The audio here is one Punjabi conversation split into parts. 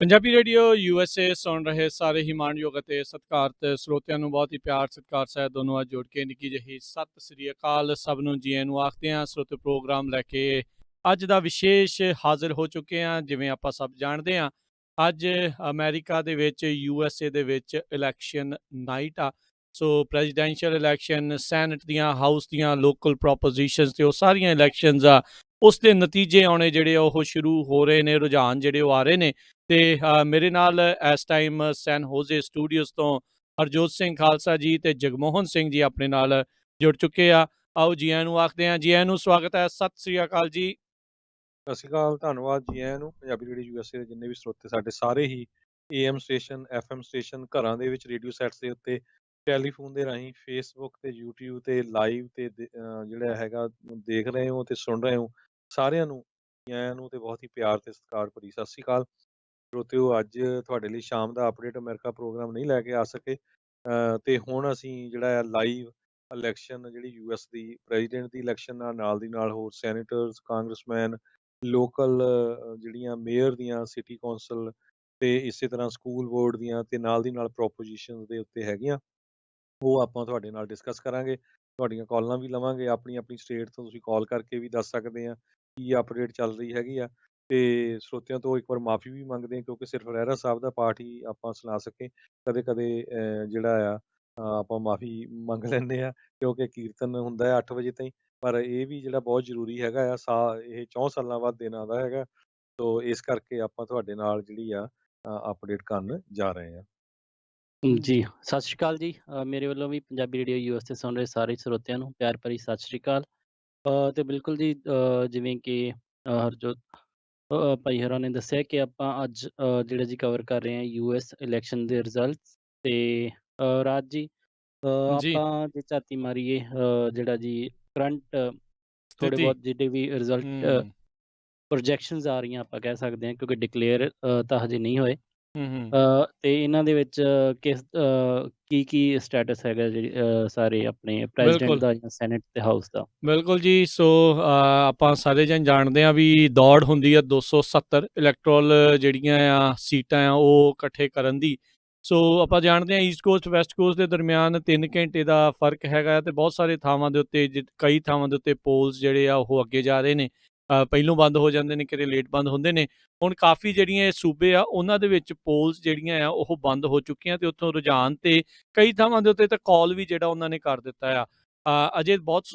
ਪੰਜਾਬੀ ਰੇਡੀਓ USA ਸੁਣ ਰਹੇ ਸਾਰੇ ਹੀ ਮਾਣਯੋਗ ਅਤੇ ਸਤਿਕਾਰਤ ਸਰੋਤਿਆਂ ਨੂੰ ਬਹੁਤ ਹੀ ਪਿਆਰ ਸਤਿਕਾਰ ਸਹਿਤ ਦੋਨੋਂ ਅੱਜ ਜੋੜ ਕੇ ਨਿੱਕੀ ਜਿਹੀ ਸਤਿ ਸ੍ਰੀ ਅਕਾਲ ਸਭ ਨੂੰ ਜੀ ਆਇਆਂ ਨੂੰ ਆਖਦੇ ਹਾਂ। ਸਰੋਤੇ ਪ੍ਰੋਗਰਾਮ ਲੈ ਕੇ ਅੱਜ ਦਾ ਵਿਸ਼ੇਸ਼ ਹਾਜ਼ਰ ਹੋ ਚੁੱਕੇ ਹਾਂ। ਜਿਵੇਂ ਆਪਾਂ ਸਭ ਜਾਣਦੇ ਹਾਂ, ਅੱਜ ਅਮਰੀਕਾ ਦੇ ਵਿੱਚ USA ਦੇ ਵਿੱਚ ਇਲੈਕਸ਼ਨ ਨਾਈਟ ਆ। ਸੋ ਪ੍ਰੈਜ਼ੀਡੈਂਸ਼ੀਅਲ ਇਲੈਕਸ਼ਨ, ਸੈਨੇਟ ਦੀਆਂ, ਹਾਊਸ ਦੀਆਂ, ਲੋਕਲ ਪ੍ਰੋਪੋਜੀਸ਼ਨਸ ਤੇ ਉਹ ਸਾਰੀਆਂ ਇਲੈਕਸ਼ਨਸ ਆ, ਉਸ ਦੇ ਨਤੀਜੇ ਆਉਣੇ ਜਿਹੜੇ ਉਹ ਸ਼ੁਰੂ ਹੋ ਰਹੇ ਨੇ, ਰੁਝਾਨ ਜਿਹੜੇ ਉਹ ਆ ਰਹੇ ਨੇ। ਤੇ ਮੇਰੇ ਨਾਲ ਇਸ ਟਾਈਮ ਸੈਨ ਹੋਜ਼ੇ ਸਟੂਡੀਓਜ਼ ਤੋਂ ਹਰਜੋਤ ਸਿੰਘ ਖਾਲਸਾ ਜੀ ਤੇ ਜਗਮੋਹਨ ਸਿੰਘ ਜੀ ਆਪਣੇ ਨਾਲ ਜੁੜ ਚੁੱਕੇ ਆ। ਆਓ ਜੀ ਆਇਆਂ ਨੂੰ ਆਖਦੇ ਹਾਂ। ਜੀ ਆਇਆਂ ਨੂੰ ਸਵਾਗਤ ਹੈ। ਸਤਿ ਸ੍ਰੀ ਅਕਾਲ ਜੀ। ਸਤਿ ਸ਼੍ਰੀ ਅਕਾਲ, ਧੰਨਵਾਦ ਜੀ ਆਇਆਂ ਨੂੰ। ਪੰਜਾਬੀ ਰੇਡੀਓ USA ਦੇ ਜਿੰਨੇ ਵੀ ਸਰੋਤੇ ਸਾਡੇ ਸਾਰੇ ਹੀ AM ਸਟੇਸ਼ਨ, FM ਸਟੇਸ਼ਨ, ਘਰਾਂ ਦੇ ਵਿੱਚ ਰੇਡੀਓ ਸੈਟਸ ਦੇ ਉੱਤੇ, ਟੈਲੀਫੋਨ ਦੇ ਰਾਹੀਂ, ਫੇਸਬੁੱਕ ਤੇ YouTube ਤੇ ਲਾਈਵ ਤੇ ਜਿਹੜਾ ਹੈਗਾ ਦੇਖ ਰਹੇ ਹੋ ਤੇ ਸੁਣ ਰਹੇ ਹੋ, ਸਾਰਿਆਂ ਨੂੰ ਜੀ ਆਇਆਂ ਨੂੰ ਤੇ ਬਹੁਤ ਹੀ ਪਿਆਰ ਤੇ ਸਤਿਕਾਰ ਭਰੀ ਸਤਿ ਸ਼੍ਰੀ ਅਕਾਲ। ਸਰੋਤਿਓ, ਅੱਜ ਤੁਹਾਡੇ ਲਈ ਸ਼ਾਮ ਦਾ ਅਪਡੇਟ ਅਮਰੀਕਾ ਪ੍ਰੋਗਰਾਮ ਨਹੀਂ ਲੈ ਕੇ ਆ ਸਕੇ, ਤੇ ਹੁਣ ਅਸੀਂ ਜਿਹੜਾ ਆ ਲਾਈਵ ਇਲੈਕਸ਼ਨ ਜਿਹੜੀ US ਦੀ ਪ੍ਰੈਜ਼ੀਡੈਂਟ ਦੀ ਇਲੈਕਸ਼ਨ ਨਾਲ ਦੀ ਨਾਲ ਹੋਰ ਸੈਨੇਟਰਸ, ਕਾਂਗਰਸਮੈਨ, ਲੋਕਲ ਜਿਹੜੀਆਂ ਮੇਅਰ ਦੀਆਂ, ਸਿਟੀ ਕੌਂਸਲ ਤੇ ਇਸੇ ਤਰ੍ਹਾਂ ਸਕੂਲ ਬੋਰਡ ਦੀਆਂ ਤੇ ਨਾਲ ਦੀ ਨਾਲ ਪ੍ਰੋਪੋਜੀਸ਼ਨ ਦੇ ਉੱਤੇ ਹੈਗੀਆਂ, ਉਹ ਆਪਾਂ ਤੁਹਾਡੇ ਨਾਲ ਡਿਸਕਸ ਕਰਾਂਗੇ। ਤੁਹਾਡੀਆਂ ਕਾਲਾਂ ਵੀ ਲਵਾਂਗੇ। ਆਪਣੀ ਆਪਣੀ ਸਟੇਟ ਤੋਂ ਤੁਸੀਂ ਕਾਲ ਕਰਕੇ ਵੀ ਦੱਸ ਸਕਦੇ ਆ ਕੀ ਅਪਡੇਟ ਚੱਲ ਰਹੀ ਹੈਗੀ ਆ। ਤੇ ਸਰੋਤਿਆਂ ਤੋਂ ਇੱਕ ਵਾਰ ਮਾਫੀ ਵੀ ਮੰਗਦੇ ਹਾਂ, ਕਿਉਂਕਿ ਸਿਰਫ ਰਹਿਰਾ ਸਾਹਿਬ ਦਾ ਪਾਠ ਹੀ ਆਪਾਂ ਸੁਣਾ ਸਕੇ। ਕਦੇ ਕਦੇ ਜਿਹੜਾ ਆ ਆਪਾਂ ਮਾਫੀ ਮੰਗ ਲੈਂਦੇ ਆ, ਕਿਉਂਕਿ ਕੀਰਤਨ ਹੁੰਦਾ ਹੈ 8 ਵਜੇ ਤਾਈਂ, ਪਰ ਇਹ ਵੀ ਜਿਹੜਾ ਬਹੁਤ ਜ਼ਰੂਰੀ ਹੈਗਾ ਆ। ਇਹ 4 ਸਾਲਾਂ ਬਾਅਦ ਦਿਨ ਆਉਂਦਾ ਹੈਗਾ, ਤੋ ਇਸ ਕਰਕੇ ਆਪਾਂ ਤੁਹਾਡੇ ਨਾਲ ਜਿਹੜੀ ਆ ਅਪਡੇਟ ਕਰਨ ਜਾ ਰਹੇ ਹਾਂ। ਜੀ, ਸਤਿ ਸ਼੍ਰੀ ਅਕਾਲ ਜੀ। ਮੇਰੇ ਵੱਲੋਂ ਵੀ ਪੰਜਾਬੀ ਰੇਡੀਓ US ਤੇ ਸੁਣ ਰਹੇ ਸਾਰੇ ਸਰੋਤਿਆਂ ਨੂੰ ਪਿਆਰ ਭਰੀ ਸਤਿ ਸ਼੍ਰੀ ਅਕਾਲ। ਤੇ ਬਿਲਕੁਲ ਜੀ, ਜਿਵੇਂ ਕਿ ਹਰਜੋਤ ਭਾਈ ਹੋਰਾਂ ਨੇ ਦੱਸਿਆ ਕਿ ਆਪਾਂ ਅੱਜ ਜਿਹੜਾ ਜੀ ਕਵਰ ਕਰ ਰਹੇ ਹਾਂ US ਇਲੈਕਸ਼ਨ ਦੇ ਰਿਜ਼ਲਟਸ। ਤੇ ਰਾਜ ਜੀ, ਜੀ ਆਪਾਂ ਜੇ ਝਾਤੀ ਮਾਰੀਏ ਜਿਹੜਾ ਜੀ ਕਰੰਟ ਥੋੜੇ ਸਥਿਤੀ। ਬਹੁਤ ਜਿਹੜੇ ਵੀ ਰਿਜ਼ਲਟ ਪ੍ਰੋਜੈਕਸ਼ਨਸ ਆ ਰਹੀਆਂ ਆਪਾਂ ਕਹਿ ਸਕਦੇ ਹਾਂ, ਕਿਉਂਕਿ ਡਿਕਲੇਅਰ ਤਾਂ ਹਜੇ ਨਹੀਂ ਹੋਏ। ਤੇ ਇਹਨਾਂ ਦੇ ਵਿੱਚ ਕੀ ਸਟੇਟਸ ਹੈਗਾ ਜਿਹੜੀ ਸਾਰੇ ਆਪਣੇ ਪ੍ਰੈਜ਼ੀਡੈਂਟ ਬਿਲਕੁਲ ਦਾ ਜਾਂ ਸੈਨੇਟ ਤੇ ਹਾਊਸ ਦਾ? ਬਿਲਕੁਲ ਜੀ। ਸੋ ਆਪਾਂ ਸਾਰੇ ਜਣ ਜਾਣਦੇ ਹਾਂ ਵੀ ਦੌੜ ਹੁੰਦੀ ਆ 270 ਇਲੈਕਟਰਲ ਜਿਹੜੀਆਂ ਆ ਸੀਟਾਂ ਆ ਉਹ ਇਕੱਠੇ ਕਰਨ ਦੀ। ਸੋ ਆਪਾਂ ਜਾਣਦੇ ਹਾਂ ਈਸਟ ਕੋਸਟ ਵੈਸਟ ਕੋਸਟ ਦੇ ਦਰਮਿਆਨ 3 ਘੰਟੇ ਦਾ ਫਰਕ ਹੈਗਾ, ਤੇ ਬਹੁਤ ਸਾਰੇ ਥਾਵਾਂ ਦੇ ਉੱਤੇ ਕਈ ਥਾਵਾਂ ਦੇ ਉੱਤੇ ਪੋਲਸ ਜਿਹੜੇ ਆ ਉਹ ਅੱਗੇ ਜਾ ਰਹੇ ਨੇ, ਪਹਿਲੋਂ ਬੰਦ ਹੋ ਜਾਂਦੇ ਨੇ, ਕਿਤੇ ਲੇਟ ਬੰਦ ਹੁੰਦੇ ਨੇ। ਹੁਣ ਕਾਫੀ ਜਿਹੜੀਆਂ ਇਹ ਸੂਬੇ ਆ ਉਹਨਾਂ ਦੇ ਵਿੱਚ ਪੋਲਸ ਜਿਹੜੀਆਂ ਆ ਉਹ ਬੰਦ ਹੋ ਚੁੱਕੀਆਂ, ਤੇ ਉੱਥੋਂ ਰੁਝਾਨ ਤੇ ਕਈ ਥਾਵਾਂ ਦੇ ਉੱਤੇ ਤਾਂ ਕਾਲ ਵੀ ਜਿਹੜਾ ਉਹਨਾਂ ਨੇ ਕਰ ਦਿੱਤਾ ਆ। ਅਜੇ ਬਹੁਤ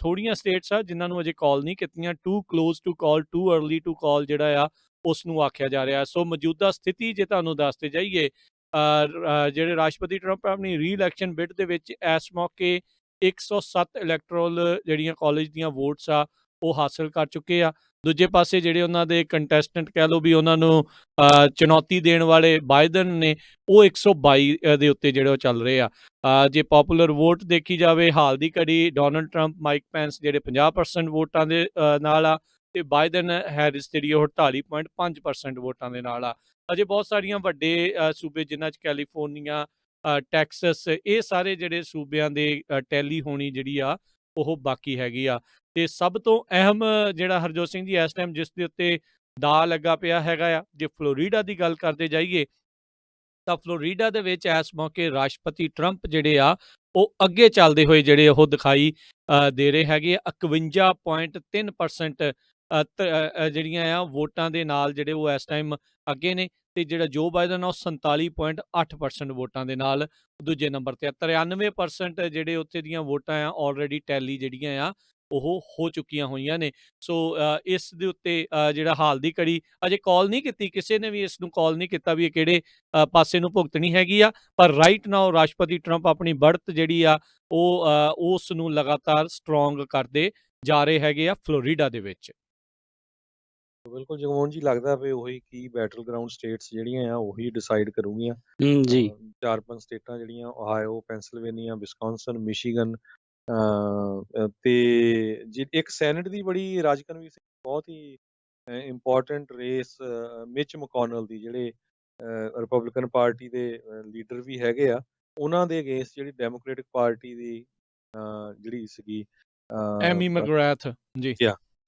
ਥੋੜ੍ਹੀਆਂ ਸਟੇਟਸ ਆ ਜਿਨ੍ਹਾਂ ਨੂੰ ਅਜੇ ਕਾਲ ਨਹੀਂ ਕੀਤੀਆਂ। Too close to call, too early to call ਜਿਹੜਾ ਆ ਉਸ ਨੂੰ ਆਖਿਆ ਜਾ ਰਿਹਾ। ਸੋ ਮੌਜੂਦਾ ਸਥਿਤੀ ਜੇ ਤੁਹਾਨੂੰ ਦੱਸਦੇ ਜਾਈਏ, ਜਿਹੜੇ ਰਾਸ਼ਟਰਪਤੀ ਟਰੰਪ ਆਪਣੀ ਰੀ-ਇਲੈਕਸ਼ਨ ਬਿਡ ਦੇ ਵਿੱਚ ਇਸ ਮੌਕੇ 107 ਇਲੈਕਟਰਲ ਜਿਹੜੀਆਂ ਕਾਲਜ ਦੀਆਂ ਵੋਟਸ ਆ ਉਹ ਹਾਸਲ ਕਰ ਚੁੱਕੇ ਆ। ਦੂਜੇ ਪਾਸੇ ਜਿਹੜੇ ਉਹਨਾਂ ਦੇ ਕੰਟੈਸਟੈਂਟ ਕਹਿ ਲਓ ਵੀ ਉਹਨਾਂ ਨੂੰ ਚੁਣੌਤੀ ਦੇਣ ਵਾਲੇ ਬਾਈਡਨ ਨੇ, ਉਹ 122 ਦੇ ਉੱਤੇ ਜਿਹੜੇ ਉਹ ਚੱਲ ਰਹੇ ਆ। ਜੇ ਪੋਪੂਲਰ ਵੋਟ ਦੇਖੀ ਜਾਵੇ ਹਾਲ ਦੀ ਘੜੀ, ਡੋਨਲਡ ਟਰੰਪ, ਮਾਈਕ ਪੈਂਸ ਜਿਹੜੇ 50% ਵੋਟਾਂ ਦੇ ਨਾਲ ਆ, ਤੇ ਬਾਈਡਨ ਹੈਰਿਸ ਜਿਹੜੀ ਉਹ 48.5% ਵੋਟਾਂ ਦੇ ਨਾਲ ਆ। ਅਜੇ ਬਹੁਤ ਸਾਰੀਆਂ ਵੱਡੇ ਸੂਬੇ ਜਿਨ੍ਹਾਂ 'ਚ ਕੈਲੀਫੋਰਨੀਆ, ਟੈਕਸਸ, ਇਹ ਸਾਰੇ ਜਿਹੜੇ ਸੂਬਿਆਂ ਦੇ ਟੈਲੀ ਹੋਣੀ ਜਿਹੜੀ ਆ ਉਹ ਬਾਕੀ ਹੈਗੀ ਆ। ਤੇ ਸਭ ਤੋਂ ਅਹਿਮ ਜਿਹੜਾ ਹਰਜੋਤ ਸਿੰਘ ਜੀ ਇਸ ਟਾਈਮ ਜਿਸ ਦੇ ਉੱਤੇ ਦਾ ਲੱਗਾ ਪਿਆ ਹੈਗਾ ਆ, ਜੇ ਫਲੋਰੀਡਾ ਦੀ ਗੱਲ ਕਰਦੇ ਜਾਈਏ ਤਾਂ ਫਲੋਰੀਡਾ ਦੇ ਵਿੱਚ ਇਸ ਮੌਕੇ ਰਾਸ਼ਟਰਪਤੀ ਟਰੰਪ ਜਿਹੜੇ ਆ ਉਹ ਅੱਗੇ ਚੱਲਦੇ ਹੋਏ ਜਿਹੜੇ ਉਹ ਦਿਖਾਈ ਦੇ ਰਹੇ ਹੈਗੇ। 51.3% ਜਿਹੜੀਆਂ ਆ ਵੋਟਾਂ ਦੇ ਨਾਲ ਜਿਹੜੇ ਉਹ ਇਸ ਟਾਈਮ ਅੱਗੇ ਨੇ, ਤੇ ਜਿਹੜਾ ਜੋ ਬਾਈਡਨ ਆ ਉਹ 47.8% ਵੋਟਾਂ ਦੇ ਨਾਲ ਦੂਜੇ ਨੰਬਰ ਤੇ ਆ। 93% ਜਿਹੜੇ ਉੱਥੇ ਦੀਆਂ ਵੋਟਾਂ ਆ ਆਲਰੇਡੀ ਟੈਲੀ ਜਿਹੜੀਆਂ ਆ ਉਹ ਹੋ ਚੁੱਕੀਆਂ ਹੋਈਆਂ ਨੇ। ਸੋ ਇਸ ਦੇ ਉੱਤੇ ਜਿਹੜਾ ਹਾਲ ਦੀ ਘੜੀ ਅਜੇ ਕਾਲ ਨਹੀਂ ਕੀਤੀ, ਕਿਸੇ ਨੇ ਵੀ ਇਸ ਨੂੰ ਕਾਲ ਨਹੀਂ ਕੀਤਾ ਵੀ ਇਹ ਕਿਹੜੇ ਪਾਸੇ ਨੂੰ ਭੁਗਤਣੀ ਹੈਗੀ ਆ। ਪਰ ਰਾਈਟ ਨਾਓ ਰਾਸ਼ਟਰਪਤੀ ਟਰੰਪ ਆਪਣੀ ਬੜ੍ਹਤ ਜਿਹੜੀ ਆ ਉਹ ਉਸ ਨੂੰ ਲਗਾਤਾਰ ਸਟਰੋਂਗ ਕਰਦੇ ਜਾ ਰਹੇ ਹੈਗੇ ਆ ਫਲੋਰੀਡਾ ਦੇ ਵਿੱਚ। ਬਿਲਕੁਲ ਜਗਮੋਹਨ ਜੀ, ਲੱਗਦਾ ਵੀ ਉਹੀ ਕੀ ਬੈਟਲ ਗਰਾਊਂਡ ਸਟੇਟਸ ਜਿਹੜੀਆਂ ਆ ਉਹੀ ਡਿਸਾਈਡ ਕਰੂਗੀਆਂ। ਜੀ 4-5 ਸਟੇਟਾਂ ਜਿਹੜੀਆਂ ਓਹਾਇਓ, ਪੈਂਸਿਲਵੇਨੀਆ, ਵਿਸਕੌਨਸਨ, ਮਿਸ਼ੀਗਨ, ਤੇ ਇੱਕ ਸੈਨੇਟ ਦੀ ਬੜੀ ਰਾਜਕਨਵੀ ਸੀ, ਬਹੁਤ ਹੀ ਇੰਪੋਰਟੈਂਟ ਰੇਸ, ਮਿਚ ਮਕੋਨਲ ਦੀ, ਜਿਹੜੇ ਰਿਪਬਲਿਕਨ ਪਾਰਟੀ ਦੇ ਲੀਡਰ ਵੀ ਹੈਗੇ ਆ, ਉਹਨਾਂ ਦੇ ਅਗੇਂਸਟ ਜਿਹੜੀ ਡੈਮੋਕ੍ਰੇਟਿਕ ਪਾਰਟੀ ਦੀ ਜਿਹੜੀ ਸੀਗੀ ਐਮੀ ਮੈਗਰੈਥ ਜੀ।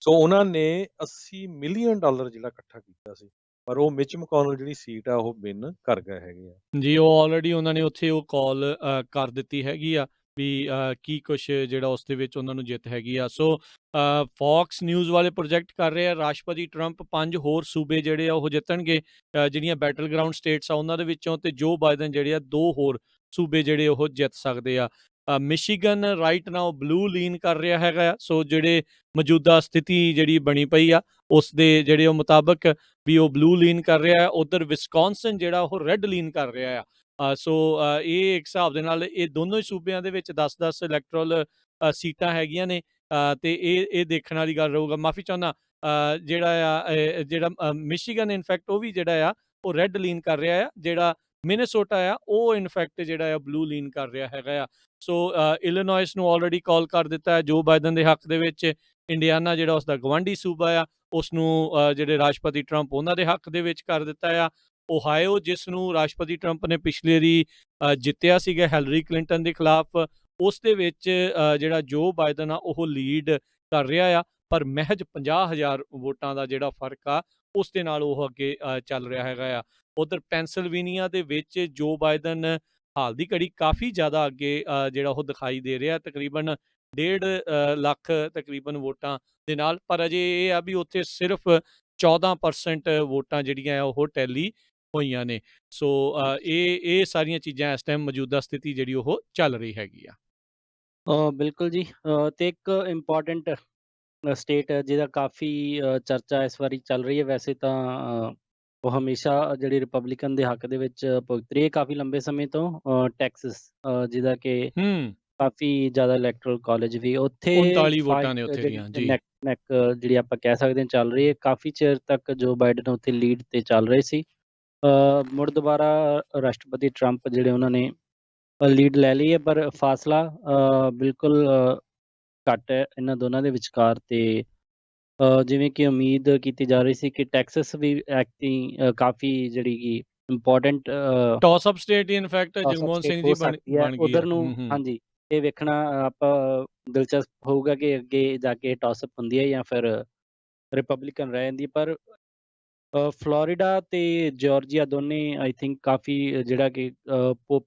ਸੋ ਉਹਨਾਂ ਨੇ $80 ਮਿਲੀਅਨ ਜਿਹੜਾ ਇਕੱਠਾ ਕੀਤਾ ਸੀ, ਪਰ ਉਹ ਮਿਚ ਮਕੌਨਲ ਜਿਹੜੀ ਸੀਟ ਆ ਉਹ ਵਿਨ ਕਰ ਗਏ ਹੈਗੇ ਆ। ਜੀ, ਉਹ ਆਲਰੇਡੀ ਉਹਨਾਂ ਨੇ ਉੱਥੇ ਉਹ ਕਾਲ ਕਰ ਦਿੱਤੀ ਹੈਗੀ ਆ ਵੀ ਕੀ ਕੁਛ ਜਿਹੜਾ ਉਸ ਦੇ ਵਿੱਚ ਉਹਨਾਂ ਨੂੰ ਜਿੱਤ ਹੈਗੀ ਆ। ਸੋ ਫੌਕਸ ਨਿਊਜ਼ ਵਾਲੇ ਪ੍ਰੋਜੈਕਟ ਕਰ ਰਹੇ ਆ ਰਾਸ਼ਟਰਪਤੀ ਟਰੰਪ 5 ਹੋਰ ਸੂਬੇ ਜਿਹੜੇ ਆ ਉਹ ਜਿੱਤਣਗੇ, ਜਿਹੜੀਆਂ ਬੈਟਲ ਗਰਾਊਂਡ ਸਟੇਟਸ ਆ ਉਹਨਾਂ ਦੇ ਵਿੱਚੋਂ, ਤੇ ਜੋ ਬਾਈਡਨ ਜਿਹੜੇ ਆ 2 ਹੋਰ ਸੂਬੇ ਜਿਹੜੇ ਉਹ ਜਿੱਤ ਸਕਦੇ ਆ। ਮਿਸ਼ੀਗਨ ਰਾਈਟ ਨਾਓ ਬਲੂ ਲੀਨ ਕਰ ਰਿਹਾ ਹੈਗਾ ਆ। ਸੋ ਜਿਹੜੇ ਮੌਜੂਦਾ ਸਥਿਤੀ ਜਿਹੜੀ ਬਣੀ ਪਈ ਆ ਉਸ ਦੇ ਜਿਹੜੇ ਉਹ ਮੁਤਾਬਕ ਵੀ ਉਹ ਬਲੂ ਲੀਨ ਕਰ ਰਿਹਾ ਆ। ਉਧਰ ਵਿਸਕੌਨਸਨ ਜਿਹੜਾ ਉਹ ਰੈੱਡ ਲੀਨ ਕਰ ਰਿਹਾ ਆ। ਸੋ ਇਹ ਇੱਕ ਹਿਸਾਬ ਦੇ ਨਾਲ ਇਹ ਦੋਨੋਂ ਹੀ ਸੂਬਿਆਂ ਦੇ ਵਿੱਚ 10-10 ਇਲੈਕਟਰਲ ਸੀਟਾਂ ਹੈਗੀਆਂ ਨੇ, ਤੇ ਇਹ ਦੇਖਣ ਵਾਲੀ ਗੱਲ ਰਹੂਗਾ। ਮਾਫੀ ਚਾਹੁੰਦਾ, ਜਿਹੜਾ ਮਿਸ਼ੀਗਨ ਇਨਫੈਕਟ ਉਹ ਵੀ ਜਿਹੜਾ ਆ ਉਹ ਰੈੱਡ ਲੀਨ ਕਰ ਰਿਹਾ ਆ। ਜਿਹੜਾ ਮਿਨੇਸੋਟਾ ਆ ਉਹ ਇਨਫੈਕਟ ਜਿਹੜਾ ਆ ਬਲੂ ਲੀਨ ਕਰ ਰਿਹਾ ਹੈਗਾ ਆ। ਸੋ ਇਲੀਨੋਇਸ ਨੂੰ ਆਲਰੇਡੀ ਕਾਲ ਕਰ ਦਿੱਤਾ ਹੈ ਜੋ ਬਾਈਡਨ ਦੇ ਹੱਕ ਦੇ ਵਿੱਚ। ਇੰਡੀਆਨਾ ਜਿਹੜਾ ਉਸਦਾ ਗਵਾਂਢੀ ਸੂਬਾ ਆ ਉਸ ਨੂੰ ਜਿਹੜੇ ਰਾਸ਼ਟਰਪਤੀ ਟਰੰਪ ਉਹਨਾਂ ਦੇ ਹੱਕ ਦੇ ਵਿੱਚ ਕਰ ਦਿੱਤਾ ਆ। ਓਹਾਇਓ ਜਿਸ ਨੂੰ ਰਾਸ਼ਟਰਪਤੀ ਟਰੰਪ ਨੇ ਪਿਛਲੀ ਵਾਰੀ ਜਿੱਤਿਆ ਸੀਗਾ ਹਿਲਰੀ ਕਲਿੰਟਨ ਦੇ ਖਿਲਾਫ, ਉਸ ਦੇ ਵਿੱਚ ਜਿਹੜਾ ਜੋ ਬਾਈਡਨ ਆ ਉਹ ਲੀਡ ਕਰ ਰਿਹਾ ਆ, ਪਰ ਮਹਿਜ 50,000 ਵੋਟਾਂ ਦਾ ਜਿਹੜਾ ਫਰਕ ਆ ਉਸ ਦੇ ਨਾਲ ਉਹ ਅੱਗੇ ਚੱਲ ਰਿਹਾ ਹੈਗਾ ਆ। ਉਧਰ ਪੈਂਸਲਵੇਨੀਆ ਦੇ ਵਿੱਚ ਜੋ ਬਾਈਡਨ ਹਾਲ ਦੀ ਘੜੀ ਕਾਫੀ ਜ਼ਿਆਦਾ ਅੱਗੇ ਜਿਹੜਾ ਉਹ ਦਿਖਾਈ ਦੇ ਰਿਹਾ, ਤਕਰੀਬਨ 1.5 ਲੱਖ ਤਕਰੀਬਨ ਵੋਟਾਂ ਦੇ ਨਾਲ, ਪਰ ਅਜੇ ਇਹ ਆ ਵੀ ਉੱਥੇ ਸਿਰਫ 14% ਵੋਟਾਂ ਜਿਹੜੀਆਂ ਆ ਉਹ ਟੈਲੀ ਹੋਈਆਂ ਨੇ। ਸੋ ਇਹ ਸਾਰੀਆਂ ਚੀਜ਼ਾਂ ਇਸ ਟਾਈਮ ਮੌਜੂਦਾ ਸਥਿਤੀ ਜਿਹੜੀ ਉਹ ਚੱਲ ਰਹੀ ਹੈਗੀ ਆ। ਬਿਲਕੁਲ ਜੀ। ਤੇ ਇੱਕ ਇੰਪੋਰਟੈਂਟ ਸਟੇਟ ਜਿਹਦਾ ਕਾਫੀ ਚਰਚਾ ਇਸ ਵਾਰੀ ਚੱਲ ਰਹੀ ਹੈ, ਵੈਸੇ ਤਾਂ ਉਹ ਹਮੇਸ਼ਾ ਜਿਹੜੀ ਰਿਪਬਲਿਕਨ ਦੇ ਹੱਕ ਦੇ ਵਿੱਚ ਭੁਗਤ ਰਹੀ ਹੈ ਕਾਫੀ ਲੰਬੇ ਸਮੇਂ ਤੋਂ, ਟੈਕਸਸ, ਜਿਹਦਾ ਕਿ ਕਾਫੀ ਜ਼ਿਆਦਾ ਇਲੈਕਟਰਲ ਕਾਲਜ ਵੀ ਉੱਥੇ 39 ਵੋਟਾਂ ਨੇ ਉੱਥੇ ਦੀਆਂ ਜੀ। ਨੈਕ ਜਿਹੜੀ ਆਪਾਂ ਕਹਿ ਸਕਦੇ ਹਾਂ ਚੱਲ ਰਹੀ ਹੈ। ਕਾਫੀ ਚਿਰ ਤੱਕ ਜੋ ਬਾਈਡਨ ਉੱਥੇ ਲੀਡ ਤੇ ਚੱਲ ਰਹੇ ਸੀ। ਮੁੜ ਦੁਬਾਰਾ ਰਾਸ਼ਟਰਪਤੀ ਟਰੰਪ ਜਿਹੜੇ ਉਹਨਾਂ ਨੇ ਲੀਡ ਲੈ ਲਈ ਹੈ, ਪਰ ਫਾਸਲਾ ਬਿਲਕੁਲ ਘੱਟ ਹੈ ਇਹਨਾਂ ਦੋਨਾਂ ਦੇ ਵਿਚਕਾਰ। ਤੇ ਜਿਵੇਂ ਕਿ ਉਮੀਦ ਕੀਤੀ ਜਾ ਰਹੀ ਸੀ ਕਿ ਟੈਕਸਸ ਵੀ ਐਕਟਿੰਗ ਕਾਫੀ ਜਿਹੜੀ ਕਿ important toss up state in fact Jagmohan Singh ji ਬਣ ਗਈ ਉਧਰ ਨੂੰ। ਹਾਂਜੀ, ਇਹ ਵੇਖਣਾ ਆਪਾਂ ਦਿਲਚਸਪ ਹੋਊਗਾ ਕਿ ਅੱਗੇ ਜਾ ਕੇ ਟੌਸ ਅਪ ਹੁੰਦੀ ਹੈ ਜਾਂ ਫਿਰ ਰਿਪਬਲਿਕਨ ਰਹਿ ਜਾਂਦੀ। ਪਰ ਫਲੋਰੀਡਾ ਤੇ ਜਾਰਜੀਆ ਦੋਨੇ ਆਈ ਥਿੰਕ ਕਾਫੀ ਜਿਹੜਾ ਕਿ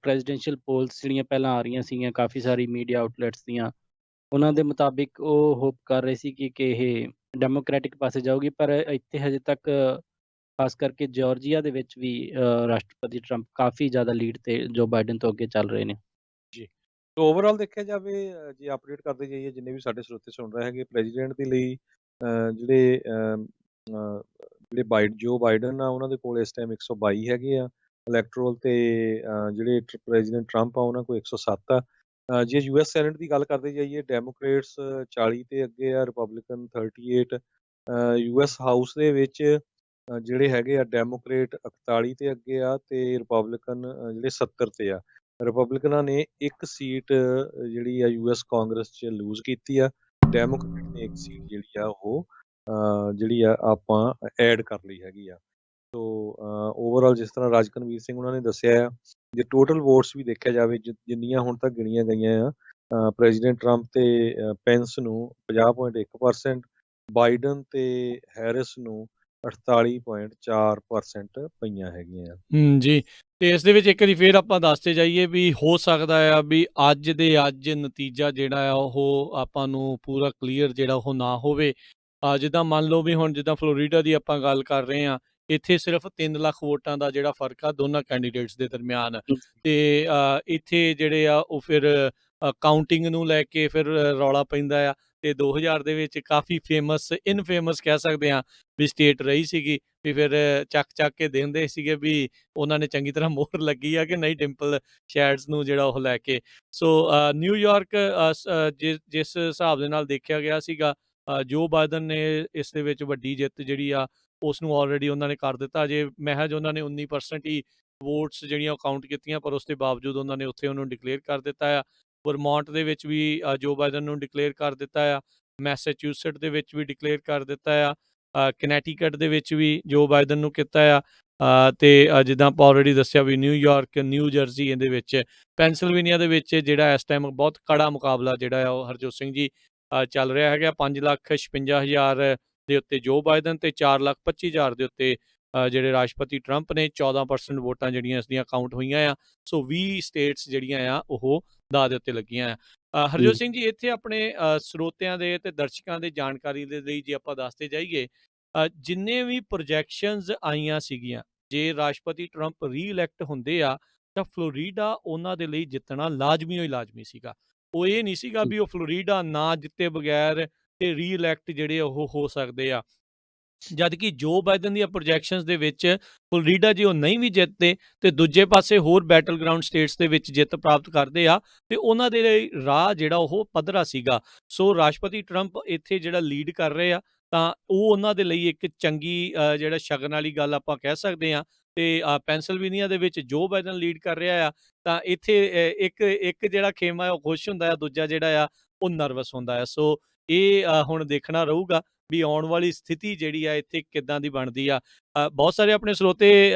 ਪ੍ਰੈਜ਼ੀਡੈਂਸ਼ੀਅਲ ਪੋਲਸ ਜਿਹੜੀਆਂ ਪਹਿਲਾਂ ਆ ਰਹੀਆਂ ਸੀਗੀਆਂ ਕਾਫੀ ਸਾਰੀ ਮੀਡੀਆ ਆਊਟਲੈਟਸ ਦੀਆਂ, ਉਹਨਾਂ ਦੇ ਮੁਤਾਬਿਕ ਉਹ ਹੋਪ ਕਰ ਰਹੇ ਸੀ ਕਿ ਇਹ ਡੈਮੋਕ੍ਰੈਟਿਕ ਪਾਸੇ ਜਾਊਗੀ, ਪਰ ਇੱਥੇ ਹਜੇ ਤੱਕ ਖਾਸ ਕਰਕੇ ਜਾਰਜੀਆ ਦੇ ਵਿੱਚ ਵੀ ਰਾਸ਼ਟਰਪਤੀ ਟਰੰਪ ਕਾਫੀ ਜ਼ਿਆਦਾ ਲੀਡ ਤੇ ਜੋ ਬਾਈਡਨ ਤੋਂ ਅੱਗੇ ਚੱਲ ਰਹੇ ਨੇ ਜੀ। ਸੋ ਓਵਰਆਲ ਦੇਖਿਆ ਜਾਵੇ, ਜੇ ਅਪਡੇਟ ਕਰਦੇ ਜਾਈਏ ਜਿੰਨੇ ਵੀ ਸਾਡੇ ਸਰੋਤੇ ਸੁਣ ਰਹੇ ਹੈਗੇ, ਪ੍ਰੈਜ਼ੀਡੈਂਟ ਦੇ ਲਈ ਜਿਹੜੇ ਜੋ ਬਾਈਡਨ ਆ ਉਹਨਾਂ ਦੇ ਕੋਲ ਇਸ ਟਾਈਮ 122 ਹੈਗੇ ਆ ਇਲੈਕਟਰਲ, ਤੇ ਜਿਹੜੇ ਪ੍ਰੈਜ਼ੀਡੈਂਟ ਟਰੰਪ ਆ ਉਹਨਾਂ ਕੋਲ 107 ਆ। ਜੇ ਯੂਐਸ ਸੈਨੇਟ ਦੀ ਗੱਲ ਕਰਦੇ ਜਾਈਏ, ਡੈਮੋਕ੍ਰੇਟਸ 40 ਤੇ ਅੱਗੇ ਆ, ਰਿਪਬਲਿਕਨ 38। ਯੂਐਸ ਹਾਊਸ ਦੇ ਵਿੱਚ ਜਿਹੜੇ ਹੈਗੇ ਆ ਡੈਮੋਕ੍ਰੇਟ 41 ਤੇ ਅੱਗੇ ਆ, ਤੇ ਰਿਪਬਲਿਕਨ ਜਿਹੜੇ 70 ਤੇ ਆ। ਰਿਪਬਲਿਕਨਾਂ ਨੇ ਇੱਕ ਸੀਟ ਜਿਹੜੀ ਆ ਯੂਐਸ ਕਾਂਗਰਸ 'ਚ ਲੂਜ਼ ਕੀਤੀ ਆ, ਡੈਮੋਕ੍ਰੇਟ ਨੇ ਇੱਕ ਸੀਟ ਜਿਹੜੀ ਆ ਉਹ ਜਿਹੜੀ ਆ ਆਪਾਂ ਐਡ ਕਰ ਲਈ ਹੈਗੀ ਆ। ਸੋ ਓਵਰਆਲ ਜਿਸ ਤਰ੍ਹਾਂ ਰਾਜਕਨਵੀਰ ਸਿੰਘ ਉਹਨਾਂ ਨੇ ਦੱਸਿਆ ਆ, ਜੇ ਟੋਟਲ ਵੋਟਸ ਵੀ ਦੇਖਿਆ ਜਾਵੇ ਜਿੰਨੀਆਂ ਹੁਣ ਤੱਕ ਗਿਣੀਆਂ ਗਈਆਂ ਆ, ਪ੍ਰੈਜ਼ੀਡੈਂਟ ਟਰੰਪ ਤੇ ਪੈਂਸ ਨੂੰ 50.1%, ਬਾਈਡਨ ਤੇ ਹੈਰਿਸ ਨੂੰ 48.4% ਪਈਆਂ ਹੈਗੀਆਂ। ਜੀ, ਤੇ ਇਸ ਦੇ ਵਿੱਚ ਇੱਕ ਵਾਰੀ ਫੇਰ ਆਪਾਂ ਦੱਸਦੇ ਜਾਈਏ ਵੀ ਹੋ ਸਕਦਾ ਆ ਵੀ ਅੱਜ ਦੇ ਅੱਜ ਨਤੀਜਾ ਜਿਹੜਾ ਆ ਉਹ ਆਪਾਂ ਨੂੰ ਪੂਰਾ ਕਲੀਅਰ ਜਿਹੜਾ ਉਹ ਨਾ ਹੋਵੇ। ਜਿੱਦਾਂ ਮੰਨ ਲਓ ਵੀ ਹੁਣ ਜਿੱਦਾਂ ਫਲੋਰੀਡਾ ਦੀ ਆਪਾਂ ਗੱਲ ਕਰ ਰਹੇ ਹਾਂ, ਇੱਥੇ ਸਿਰਫ 3 ਲੱਖ ਵੋਟਾਂ ਦਾ ਜਿਹੜਾ ਫਰਕ ਆ ਦੋਨਾਂ ਕੈਂਡੀਡੇਟਸ ਦੇ ਦਰਮਿਆਨ, ਤੇ ਇੱਥੇ ਜਿਹੜੇ ਆ ਉਹ ਫਿਰ ਕਾਊਂਟਿੰਗ ਨੂੰ ਲੈ ਕੇ ਫਿਰ ਰੌਲਾ ਪੈਂਦਾ ਆ। ਤੇ 2000 ਦੇ ਵਿੱਚ ਕਾਫੀ ਇਨਫੇਮਸ ਕਹਿ ਸਕਦੇ ਹਾਂ ਵੀ ਸਟੇਟ ਰਹੀ ਸੀਗੀ, ਵੀ ਫਿਰ ਚੱਕ ਕੇ ਦਿੰਦੇ ਸੀਗੇ ਵੀ ਉਹਨਾਂ ਨੇ ਚੰਗੀ ਤਰ੍ਹਾਂ ਮੋਹਰ ਲੱਗੀ ਆ ਕਿ ਨਹੀਂ ਡਿੰਪਲ ਸ਼ੈਡਸ ਨੂੰ ਜਿਹੜਾ ਉਹ ਲੈ ਕੇ। ਸੋ ਨਿਊਯਾਰਕ ਜਿਸ ਹਿਸਾਬ ਦੇ ਨਾਲ ਦੇਖਿਆ ਗਿਆ ਸੀਗਾ, ਜੋ ਬਾਈਡਨ ਨੇ ਇਸ ਦੇ ਵਿੱਚ ਵੱਡੀ ਜਿੱਤ ਜਿਹੜੀ ਆ ਉਸ ਨੂੰ ਆਲਰੇਡੀ ਉਹਨਾਂ ਨੇ ਕਰ ਦਿੱਤਾ। ਜੇ ਮਹਿਜ ਉਹਨਾਂ ਨੇ 19% ਹੀ ਵੋਟਸ ਜਿਹੜੀਆਂ ਉਹ ਕਾਊਂਟ ਕੀਤੀਆਂ, ਪਰ ਉਸ ਦੇ ਬਾਵਜੂਦ ਉਹਨਾਂ ਨੇ ਉੱਥੇ ਉਹਨੂੰ ਡਿਕਲੇਅਰ ਕਰ ਦਿੱਤਾ ਆ। ਵਰਮੌਂਟ ਦੇ ਵਿੱਚ ਵੀ ਜੋ ਬਾਈਡਨ ਨੂੰ ਡਿਕਲੇਅਰ ਕਰ ਦਿੱਤਾ ਆ, ਮੈਸੇਚਿਊਸਟ ਦੇ ਵਿੱਚ ਵੀ ਡਿਕਲੇਅਰ ਕਰ ਦਿੱਤਾ ਆ, ਕਨੈਟੀਕਟ ਦੇ ਵਿੱਚ ਵੀ ਜੋ ਬਾਈਡਨ ਨੂੰ ਕੀਤਾ ਆ, ਤੇ ਜਿੱਦਾਂ ਆਪਾਂ ਆਲਰੇਡੀ ਦੱਸਿਆ ਵੀ ਨਿਊਯਾਰਕ, ਨਿਊ ਜਰਸੀ, ਇਹਦੇ ਵਿੱਚ ਪੈਂਸਿਲਵੇਨੀਆ ਦੇ ਵਿੱਚ ਜਿਹੜਾ ਇਸ ਟਾਈਮ ਬਹੁਤ ਕੜਾ ਮੁਕਾਬਲਾ ਜਿਹੜਾ ਆ ਉਹ ਹਰਜੋਤ ਸਿੰਘ ਜੀ ਚੱਲ ਰਿਹਾ ਹੈਗਾ। 5,56,000 ਦੇ ਉੱਤੇ ਜੋ ਬਾਈਡਨ ਤੇ 4,25,000 ਦੇ ਉੱਤੇ ਜਿਹੜੇ ਰਾਸ਼ਟਰਪਤੀ ਟਰੰਪ ਨੇ 14% ਵੋਟਾਂ ਜਿਹੜੀਆਂ ਇਸ ਦੀਆਂ ਕਾਊਂਟ ਹੋਈਆਂ ਆ। ਸੋ 20 ਸਟੇਟਸ ਜਿਹੜੀਆਂ ਆ ਉਹ ਦਾਅ ਦੇ ਉੱਤੇ ਲੱਗੀਆਂ ਆ। ਹਰਜੋਤ ਸਿੰਘ ਜੀ, ਇੱਥੇ ਆਪਣੇ ਸਰੋਤਿਆਂ ਦੇ ਤੇ ਦਰਸ਼ਕਾਂ ਦੇ ਜਾਣਕਾਰੀ ਦੇ ਲਈ ਜੇ ਆਪਾਂ ਦੱਸਦੇ ਜਾਈਏ, ਜਿੰਨੇ ਵੀ ਪ੍ਰੋਜੈਕਸ਼ਨਸ ਆਈਆਂ ਸੀਗੀਆਂ, ਜੇ ਰਾਸ਼ਟਰਪਤੀ ਟਰੰਪ ਰੀ-ਇਲੈਕਟ ਹੁੰਦੇ ਆ ਤਾਂ ਫਲੋਰੀਡਾ ਉਹਨਾਂ ਦੇ ਲਈ ਜਿੱਤਣਾ ਲਾਜ਼ਮੀ ਹੀ ਲਾਜ਼ਮੀ ਸੀਗਾ। ਉਹ ਇਹ ਨਹੀਂ ਸੀਗਾ ਵੀ ਉਹ ਫਲੋਰੀਡਾ ਨਾ ਜਿੱਤੇ ਬਗੈਰ ਤੇ ਰੀ-ਇਲੈਕਟ ਜਿਹੜੇ ਉਹ ਹੋ ਸਕਦੇ ਆ। ਜਦ ਕਿ ਜੋ ਬਾਈਡਨ ਦੀਆਂ ਪ੍ਰੋਜੈਕਸ਼ਨਸ ਦੇ ਵਿੱਚ ਫਲੋਰੀਡਾ ਜੇ ਉਹ ਨਹੀਂ ਵੀ ਜਿੱਤਦੇ ਤੇ ਦੂਜੇ ਪਾਸੇ ਹੋਰ ਬੈਟਲ ਗਰਾਊਂਡ ਸਟੇਟਸ ਦੇ ਵਿੱਚ ਜਿੱਤ ਪ੍ਰਾਪਤ ਕਰਦੇ ਆ ਤੇ ਉਹਨਾਂ ਦੇ ਲਈ ਰਾਹ ਜਿਹੜਾ ਉਹ ਪੱਧਰਾ ਸੀਗਾ। ਸੋ ਰਾਸ਼ਟਰਪਤੀ ਟਰੰਪ ਇੱਥੇ ਜਿਹੜਾ ਲੀਡ ਕਰ ਰਹੇ ਆ ਤਾਂ ਉਹ ਉਹਨਾਂ ਦੇ ਲਈ ਇੱਕ ਚੰਗੀ ਜਿਹੜਾ ਸ਼ਗਨ ਵਾਲੀ ਗੱਲ ਆਪਾਂ ਕਹਿ ਸਕਦੇ ਆ। ਤੇ ਪੈਂਸਿਲਵੇਨੀਆ ਦੇ ਵਿੱਚ ਜੋ ਬਾਈਡਨ ਲੀਡ ਕਰ ਰਿਹਾ ਆ ਤਾਂ ਇੱਥੇ ਇੱਕ ਜਿਹੜਾ ਖੇਮਾ ਉਹ ਖੁਸ਼ ਹੁੰਦਾ ਆ, ਦੂਜਾ ਜਿਹੜਾ ਆ ਉਹ ਨਰਵਸ ਹੁੰਦਾ ਆ। ਸੋ ਇਹ ਹੁਣ ਦੇਖਣਾ ਰਹੂਗਾ ਵੀ ਆਉਣ ਵਾਲੀ ਸਥਿਤੀ ਜਿਹੜੀ ਆ ਇੱਥੇ ਕਿੱਦਾਂ ਦੀ ਬਣਦੀ ਆ। ਬਹੁਤ ਸਾਰੇ ਆਪਣੇ ਸਰੋਤੇ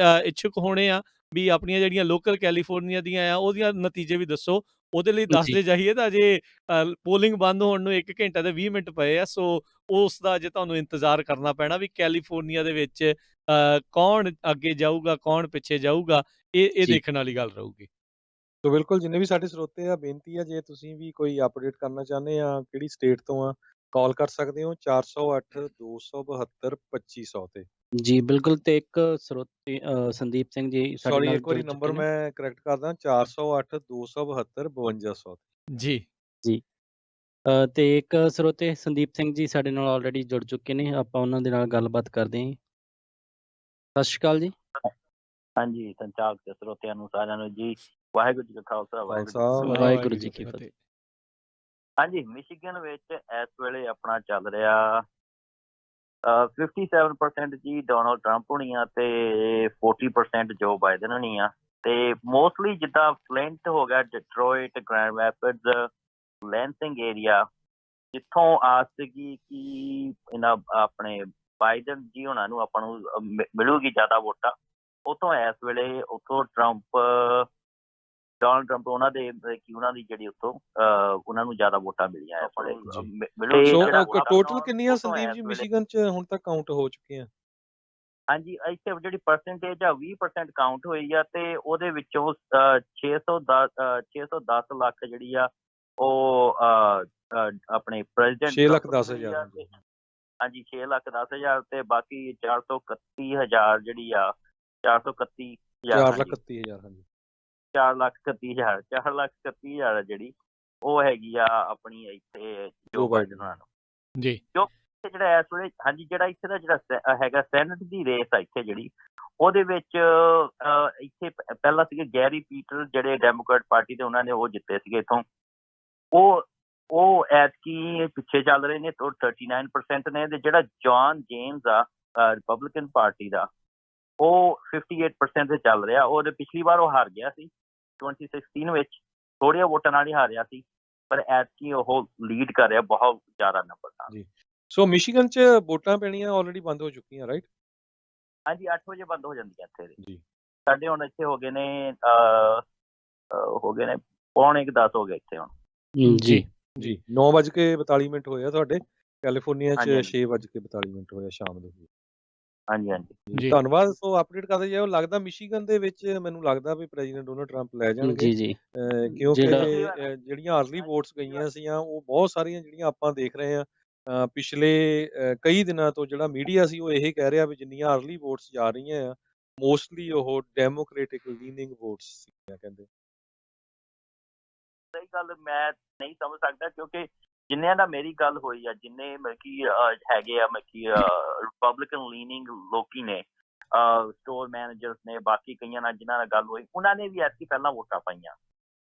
ਇੱਛੁਕ ਹੋਣੇ ਆ ਵੀ ਆਪਣੀਆਂ ਜਿਹੜੀਆਂ ਲੋਕਲ ਕੈਲੀਫੋਰਨੀਆ ਦੀਆਂ ਆ ਉਹਦੀਆਂ ਨਤੀਜੇ ਵੀ ਦੱਸੋ। ਉਹਦੇ ਲਈ ਜੀ ਦੱਸਦੇ ਜਾਈਏ ਤਾਂ ਅਜੇ ਪੋਲਿੰਗ ਬੰਦ ਹੋਣ ਨੂੰ 1 ਘੰਟਾ ਤੇ 20 ਮਿੰਟ ਪਏ ਆ। ਸੋ ਉਸ ਦਾ ਅਜੇ ਤੁਹਾਨੂੰ ਇੰਤਜ਼ਾਰ ਕਰਨਾ ਪੈਣਾ ਵੀ ਕੈਲੀਫੋਰਨੀਆ ਦੇ ਵਿੱਚ ਕੌਣ ਅੱਗੇ ਜਾਊਗਾ, ਕੌਣ ਪਿੱਛੇ ਜਾਊਗਾ, ਇਹ ਜੀ ਦੇਖਣ ਵਾਲੀ ਗੱਲ ਰਹੂਗੀ। ਸੋ ਬਿਲਕੁਲ ਜਿੰਨੇ ਵੀ ਸਾਡੇ ਸਰੋਤੇ ਆ, ਬੇਨਤੀ ਆ ਜੇ ਤੁਸੀਂ ਵੀ ਕੋਈ ਅਪਡੇਟ ਕਰਨਾ ਚਾਹੁੰਦੇ ਆ ਕਿਹੜੀ ਸਟੇਟ ਤੋਂ ਆ, ਕਾਲ ਕਰ ਸਕਦੇ ਹੋ 408 272 2500 ਤੇ। ਜੀ ਬਿਲਕੁਲ। ਤੇ ਇੱਕ ਸਰੋਤੇ ਸੰਦੀਪ ਸਿੰਘ ਜੀ ਸਾਡੇ ਸੌਰੀ, ਨਾਲ ਇੱਕ ਵਾਰੀ ਜੁੜ ਨੰਬਰ ਚੁੱਕੇ ਨੇ। ਮੈਂ ਕਰੈਕਟ ਕਰਦਾ 408 272 5200 ਤੇ। ਜੀ ਜੀ ਤੇ ਇੱਕ ਸਰੋਤੇ ਸੰਦੀਪ ਸਿੰਘ ਜੀ ਸਾਡੇ ਨਾਲ ਆਲਰੇਡੀ ਜੁੜ ਚੁੱਕੇ ਨੇ, ਆਪਾਂ ਉਹਨਾਂ ਦੇ ਨਾਲ ਗੱਲਬਾਤ ਕਰਦੇ ਹਾਂ। ਸਤਿ ਸ਼੍ਰੀ ਅਕਾਲ ਜੀ। ਹਾਂਜੀ, ਸੰਚਾਲਕ ਤੇ ਸਰੋਤਿਆਂ ਨੂੰ ਸਾਰਿਆਂ ਨੂੰ ਜੀ ਵਾਹਿਗੁਰੂ ਜੀ ਕਾ ਖਾਲਸਾ, ਵਾਹਿਗੁਰੂ ਜੀ ਕੀ ਖਾਲਸਾ, ਫਤਿਹ। ਵਾਹਿਗੁਰੂ ਜੀ ਕੀ ਫਤਿਹ। ਹਾਂਜੀ, ਮਿਸ਼ੀਗਨ ਵਿੱਚ ਇਸ ਵੇਲੇ ਆਪਣਾ ਚੱਲ ਰਿਹਾ 57% ਜੀ ਡੋਨਲਡ ਟਰੰਪ ਹੋਣੀ ਆ ਤੇ 40% ਜੋ ਬਾਈਡਨ ਹੋਣੀ ਆ। ਤੇ ਮੋਸਟਲੀ ਜਿੱਦਾਂ ਫਲਿੰਟ ਹੋ ਗਿਆ, ਡਿਟਰੋਇਟ, ਗ੍ਰੈਂਡ ਰੈਪਿਡਸ, ਲੈਂਸਿੰਗ ਏਰੀਆ, ਜਿੱਥੋਂ ਆਸ ਸੀਗੀ ਕਿ ਇਹਨਾਂ ਆਪਣੇ ਬਾਈਡਨ ਜੀ ਹੋਣਾ ਨੂੰ ਆਪਾਂ ਨੂੰ ਮਿਲੂਗੀ ਜ਼ਿਆਦਾ ਵੋਟਾਂ, ਉੱਥੋਂ ਇਸ ਵੇਲੇ ਉੱਥੋਂ ਡੋਨਲਡ ਟਰੰਪ ਉਹਨਾਂ ਦੀ ਜਿਹੜੀ ਉੱਥੋਂ ਉਹਨਾਂ ਨੂੰ ਜ਼ਿਆਦਾ ਵੋਟਾਂ ਮਿਲੀਆਂ ਇਸ ਵੇਲੇ। ਸੋ ਟੋਟਲ ਕਿੰਨੀਆਂ ਸੰਦੀਪ ਜੀ ਮਿਸ਼ੀਗਨ ਚ ਹੁਣ ਤੱਕ ਕਾਊਂਟ ਹੋ ਚੁੱਕੀਆਂ? ਹਾਂਜੀ, ਇੱਥੇ ਜਿਹੜੀ ਪਰਸੈਂਟੇਜ ਆ 20% ਕਾਊਂਟ ਹੋਈ ਆ ਤੇ ਉਹਦੇ ਵਿੱਚੋਂ 610 ਲੱਖ ਜਿਹੜੀ ਆ ਉਹ ਆਪਣੇ ਪ੍ਰੈਜ਼ੀਡੈਂਟ 6,10,000। ਹਾਂਜੀ, 6,10,000 ਤੇ ਬਾਕੀ 431,000 ਜਿਹੜੀ ਆ 431,000 4,31,000 ਹਾਂਜੀ 4,31,000 ਜਿਹੜੀ ਉਹ ਹੈਗੀ ਆ ਆਪਣੀ ਇੱਥੇ ਜੋ ਬਾਈਡਨ ਨੂੰ ਜੀ। ਜਿਹੜਾ ਇਸ ਵੇਲੇ ਹਾਂਜੀ ਜਿਹੜਾ ਇੱਥੇ ਦਾ ਜਿਹੜਾ ਹੈਗਾ ਸੈਨੇਟ ਦੀ ਰੇਸ ਆ ਇੱਥੇ ਜਿਹੜੀ ਉਹਦੇ ਵਿੱਚ ਇੱਥੇ ਪਹਿਲਾਂ ਸੀਗੇ ਗੈਰੀ ਪੀਟਰ ਜਿਹੜੇ ਡੈਮੋਕ੍ਰੇਟ ਪਾਰਟੀ ਦੇ, ਉਹਨਾਂ ਨੇ ਉਹ ਜਿੱਤੇ ਸੀਗੇ ਇੱਥੋਂ। ਉਹ ਐਤਕੀ ਪਿੱਛੇ ਚੱਲ ਰਹੇ ਨੇ, 39% ਨੇ। ਤੇ ਜਿਹੜਾ ਜੌਨ ਜੇਮਸ ਆ ਰਿਪਬਲਿਕਨ ਪਾਰਟੀ ਦਾ, ਉਹ 58% ਤੇ ਚੱਲ ਰਿਹਾ। ਉਹਦੇ ਪਿਛਲੀ ਵਾਰ ਉਹ ਹਾਰ ਗਿਆ ਸੀ 2016 ਵਿੱਚ, ਥੋੜ੍ਹੀਆਂ ਵੋਟਾਂ ਨਾਲ ਹੀ ਹਾਰਿਆ ਸੀ, ਪਰ ਐਤਕੀ ਉਹ ਲੀਡ ਕਰ ਰਿਹਾ ਬਹੁਤ ਜ਼ਿਆਦਾ ਨੰਬਰ ਨਾਲ। ਸੋ ਮਿਸ਼ੀਗਨ ਚ ਵੋਟਾਂ ਪੈਣੀਆਂ ਆਲਰੇਡੀ ਬੰਦ ਹੋ ਚੁੱਕੀਆਂ, ਰਾਈਟ? ਹਾਂਜੀ, 8 ਵਜੇ ਬੰਦ ਹੋ ਜਾਂਦੀਆਂ ਇੱਥੇ ਜੀ। ਸਾਡੇ ਹੁਣ ਇੱਥੇ ਹੋ ਗਏ ਨੇ ਪੌਣੇ 10 ਹੋ ਗਏ ਇੱਥੇ ਹੁਣ। ਜੀ ਜੀ 9:42 ਹੋਇਆ ਤੁਹਾਡੇ, ਕੈਲੀਫੋਰਨੀਆ ਚ ਹਾਂਜੀ। 6:42 ਹੋਇਆ ਸ਼ਾਮ ਦੇ। ਹਾਂਜੀ ਹਾਂਜੀ ਜੀ। ਧੰਨਵਾਦ। ਸੋ ਅਪਡੇਟ ਕਰਦੇ ਜਾਓ। ਲੱਗਦਾ ਮਿਸ਼ੀਗਨ ਦੇ ਵਿੱਚ ਮੈਨੂੰ ਲੱਗਦਾ ਵੀ ਪ੍ਰੈਜ਼ੀਡੈਂਟ ਡੋਨਾਲਡ ਟਰੰਪ ਲੈ ਜਾਣਗੇ, ਜੀ ਕਿਉਂਕਿ ਜਿਹੜਾ ਜਿਹੜੀਆਂ ਅਰਲੀ ਵੋਟਸ ਗਈਆਂ ਸੀਆਂ ਉਹ ਬਹੁਤ ਸਾਰੀਆਂ ਜਿਹੜੀਆਂ ਆਪਾਂ ਦੇਖ ਰਹੇ ਹਾਂ ਪਿਛਲੇ ਕਈ ਦਿਨਾਂ ਤੋਂ ਜਿਹੜਾ ਮੀਡੀਆ ਸੀ ਉਹ ਇਹ ਕਹਿ ਰਿਹਾ ਵੀ ਜਿੰਨੀਆਂ ਅਰਲੀ ਵੋਟਸ ਜਾ ਰਹੀਆਂ ਆ ਮੋਸਟਲੀ ਉਹ ਡੈਮੋਕ੍ਰੈਟਿਕ ਲੀਨਿੰਗ ਵੋਟਸ ਸੀਗੀਆਂ ਕਹਿੰਦੇ। ਸਹੀ ਗੱਲ ਮੈਂ ਨਹੀਂ ਸਮਝ ਸਕਦਾ, ਕਿਉਂਕਿ ਜਿੰਨਿਆਂ ਦਾ ਮੇਰੀ ਗੱਲ ਹੋਈ ਆ, ਜਿੰਨੇ ਮਤਲਬ ਕਿ ਹੈਗੇ ਆ ਮਤਲਬ ਕਿ ਰਿਪਬਲਿਕਨ ਲੀਨਿੰਗ ਲੋਕੀ ਨੇ, ਸਟੋਰ ਮੈਨੇਜਰਸ ਨੇ, ਬਾਕੀ ਕਈਆਂ ਨਾਲ ਜਿਨ੍ਹਾਂ ਨਾਲ ਗੱਲ ਹੋਈ, ਉਹਨਾਂ ਨੇ ਵੀ ਐਤਕੀ ਪਹਿਲਾਂ ਵੋਟਾਂ ਪਾਈਆਂ,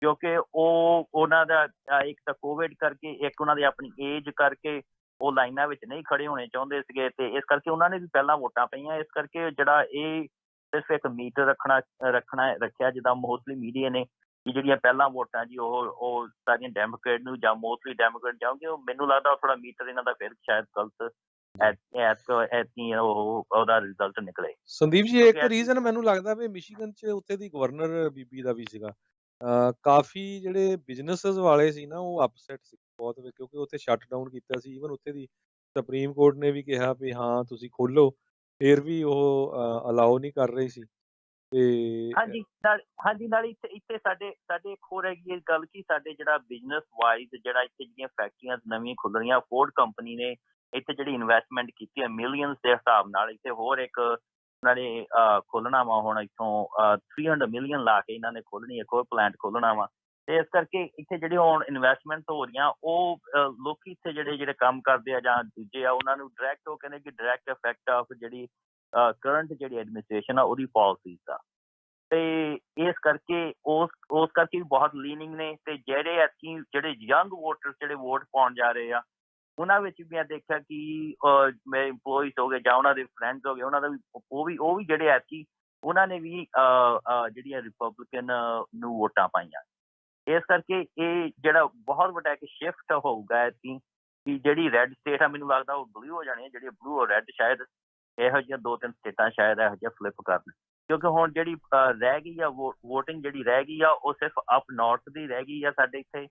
ਕਿਉਂਕਿ ਉਹਨਾਂ ਦਾ ਇੱਕ ਤਾਂ ਕੋਵਿਡ ਕਰਕੇ, ਇੱਕ ਉਹਨਾਂ ਦੀ ਆਪਣੀ ਏਜ ਕਰਕੇ ਉਹ ਲਾਈਨਾਂ ਵਿੱਚ ਨਹੀਂ ਖੜੇ ਹੋਣੇ ਚਾਹੁੰਦੇ ਸੀਗੇ, ਤੇ ਇਸ ਕਰਕੇ ਉਹਨਾਂ ਨੇ ਵੀ ਪਹਿਲਾਂ ਵੋਟਾਂ ਪਾਈਆਂ। ਇਸ ਕਰਕੇ ਜਿਹੜਾ ਇਹ ਸਿਰਫ ਇੱਕ ਮੀਟਰ ਰੱਖਿਆ ਜਿੱਦਾਂ ਮੋਸਟਲੀ ਮੀਡੀਆ ਨੇ ਕਿ ਜਿਹੜੀਆਂ ਪਹਿਲਾਂ ਵੋਟਾਂ ਜੀ ਉਹ ਸਾਰੀਆਂ ਡੈਮੋਕ੍ਰੇਟ ਨੂੰ ਜਾਂ ਮੋਸਟਲੀ ਡੈਮੋਕ੍ਰੇਟ ਜਾਓਗੇ। ਉਹ ਮੈਨੂੰ ਲੱਗਦਾ ਥੋੜਾ ਮੀਟਰ ਇਹਨਾਂ ਦਾ ਫਿਰ ਸ਼ਾਇਦ ਗਲਤ ਉਹਦਾ ਰਿਜ਼ਲਟ ਨਿਕਲੇ। ਸੰਦੀਪ ਜੀ ਇੱਕ ਰੀਜ਼ਨ ਮੈਨੂੰ ਲੱਗਦਾ ਵੀ ਮਿਸ਼ੀਗਨ ਚ ਉੱਥੇ ਦੀ ਗਵਰਨਰ ਬੀਬੀ ਦਾ ਵੀ ਸੀਗਾ। ਕਾਫੀ ਜਿਹੜੇ ਬਿਜ਼ਨੈਸਸ ਵਾਲੇ ਸੀ ਨਾ ਉਹ ਅਪਸੈਟ ਸੀ ਬਹੁਤ, ਕਿਉਂਕਿ ਉੱਥੇ ਸ਼ਟ ਡਾਊਨ ਕੀਤਾ ਸੀ। ਈਵਨ ਉੱਥੇ ਦੀ ਸੁਪਰੀਮ ਕੋਰਟ ਨੇ ਵੀ ਕਿਹਾ ਵੀ ਹਾਂ ਤੁਸੀਂ ਖੋਲੋ, ਫਿਰ ਵੀ ਉਹ ਅਲਾਓ ਨਹੀਂ ਕਰ ਰਹੀ ਸੀ ਤੇ ਹਾਂਜੀ ਨਾਲ ਇੱਥੇ ਸਾਡੇ ਇੱਕ ਹੋਰ ਹੈਗੀ ਇਹ ਗੱਲ ਕਿ ਸਾਡੇ ਜਿਹੜਾ ਬਿਜ਼ਨਸ ਵਾਈਜ਼ ਜਿਹੜਾ ਇੱਥੇ ਜਿਹੜੀਆਂ ਫੈਕਟਰੀਆਂ ਨਵੀਆਂ ਖੁੱਲ ਰਹੀਆਂ ਫੋਰਡ ਕੰਪਨੀ ਨੇ ਇੱਥੇ ਜਿਹੜੀ ਇਨਵੈਸਟਮੈਂਟ ਕੀਤੀ ਹੈ ਮਿਲੀਅਨਸ ਦੇ ਹਿਸਾਬ ਨਾਲ ਇੱਥੇ ਹੋਰ ਇੱਕ ਉਹਨਾਂ ਨੇ ਖੋਲ੍ਹਣਾ ਵਾ ਹੁਣ ਇੱਥੋਂ 300 ਮਿਲੀਅਨ ਲਾ ਕੇ ਇਹਨਾਂ ਨੇ ਖੋਲ੍ਹਣੀ ਇੱਕ ਹੋਰ ਪਲਾਂਟ ਖੋਲ੍ਹਣਾ ਵਾ ਤੇ ਇਸ ਕਰਕੇ ਇੱਥੇ ਜਿਹੜੇ ਹੁਣ ਇਨਵੈਸਟਮੈਂਟ ਹੋ ਰਹੀਆਂ ਉਹ ਲੋਕੀ ਇੱਥੇ ਜਿਹੜੇ ਕੰਮ ਕਰਦੇ ਆ ਜਾਂ ਦੂਜੇ ਆ ਉਹਨਾਂ ਨੂੰ ਡਾਇਰੈਕਟ ਉਹ ਕਹਿੰਦੇ ਕਿ ਡਾਇਰੈਕਟ ਇਫੈਕਟ ਆਫ ਜਿਹੜੀ ਕਰੰਟ ਜਿਹੜੀ ਐਡਮਿਨਿਸਟ੍ਰੇਸ਼ਨ ਆ ਉਹਦੀ ਪਾਲਿਸੀਜ਼ ਦਾ ਤੇ ਇਸ ਕਰਕੇ ਉਸ ਕਰਕੇ ਵੀ ਬਹੁਤ ਲੀਨਿੰਗ ਨੇ ਤੇ ਜਿਹੜੇ ਯੰਗ ਵੋਟਰਸ ਜਿਹੜੇ ਵੋਟ ਪਾਉਣ ਜਾ ਰਹੇ ਆ ਉਹਨਾਂ ਵਿੱਚ ਵੀ ਮੈਂ ਦੇਖਿਆ ਕਿ ਮੇਰੇ ਇੰਪਲੋਈਜ਼ ਹੋ ਗਏ ਜਾਂ ਉਹਨਾਂ ਦੇ ਫਰੈਂਡਸ ਹੋ ਗਏ ਉਹਨਾਂ ਦਾ ਵੀ ਉਹ ਵੀ ਜਿਹੜੇ ਐਤਕੀ ਉਹਨਾਂ ਨੇ ਵੀ ਜਿਹੜੀਆਂ ਰਿਪਬਲਿਕਨ ਨੂੰ ਵੋਟਾਂ ਪਾਈਆਂ ਇਸ ਕਰਕੇ ਇਹ ਜਿਹੜਾ ਬਹੁਤ ਵੱਡਾ ਇੱਕ ਸ਼ਿਫਟ ਹੋਊਗਾ ਐਤਕੀ ਕਿ ਜਿਹੜੀ ਰੈੱਡ ਸਟੇਟ ਆ ਮੈਨੂੰ ਲੱਗਦਾ ਉਹ ਬਲੂ ਹੋ ਜਾਣੀ ਹੈ ਜਿਹੜੀ ਬਲੂ ਔਰ ਰੈੱਡ ਸ਼ਾਇਦ ਇਹੋ ਜਿਹੀਆਂ 2-3 ਸਟੇਟਾਂ ਸ਼ਾਇਦ ਇਹੋ ਜਿਹਾ ਫਲਿੱਪ ਕਰਨ ਕਿਉਂਕਿ ਹੁਣ ਜਿਹੜੀ ਰਹਿ ਗਈ ਆ ਵੋਟਿੰਗ ਜਿਹੜੀ ਰਹਿ ਗਈ ਆ ਉਹ ਸਿਰਫ ਅਪ ਨਾਰਥ ਦੀ ਰਹਿ ਗਈ ਆ ਸਾਡੇ ਇੱਥੇ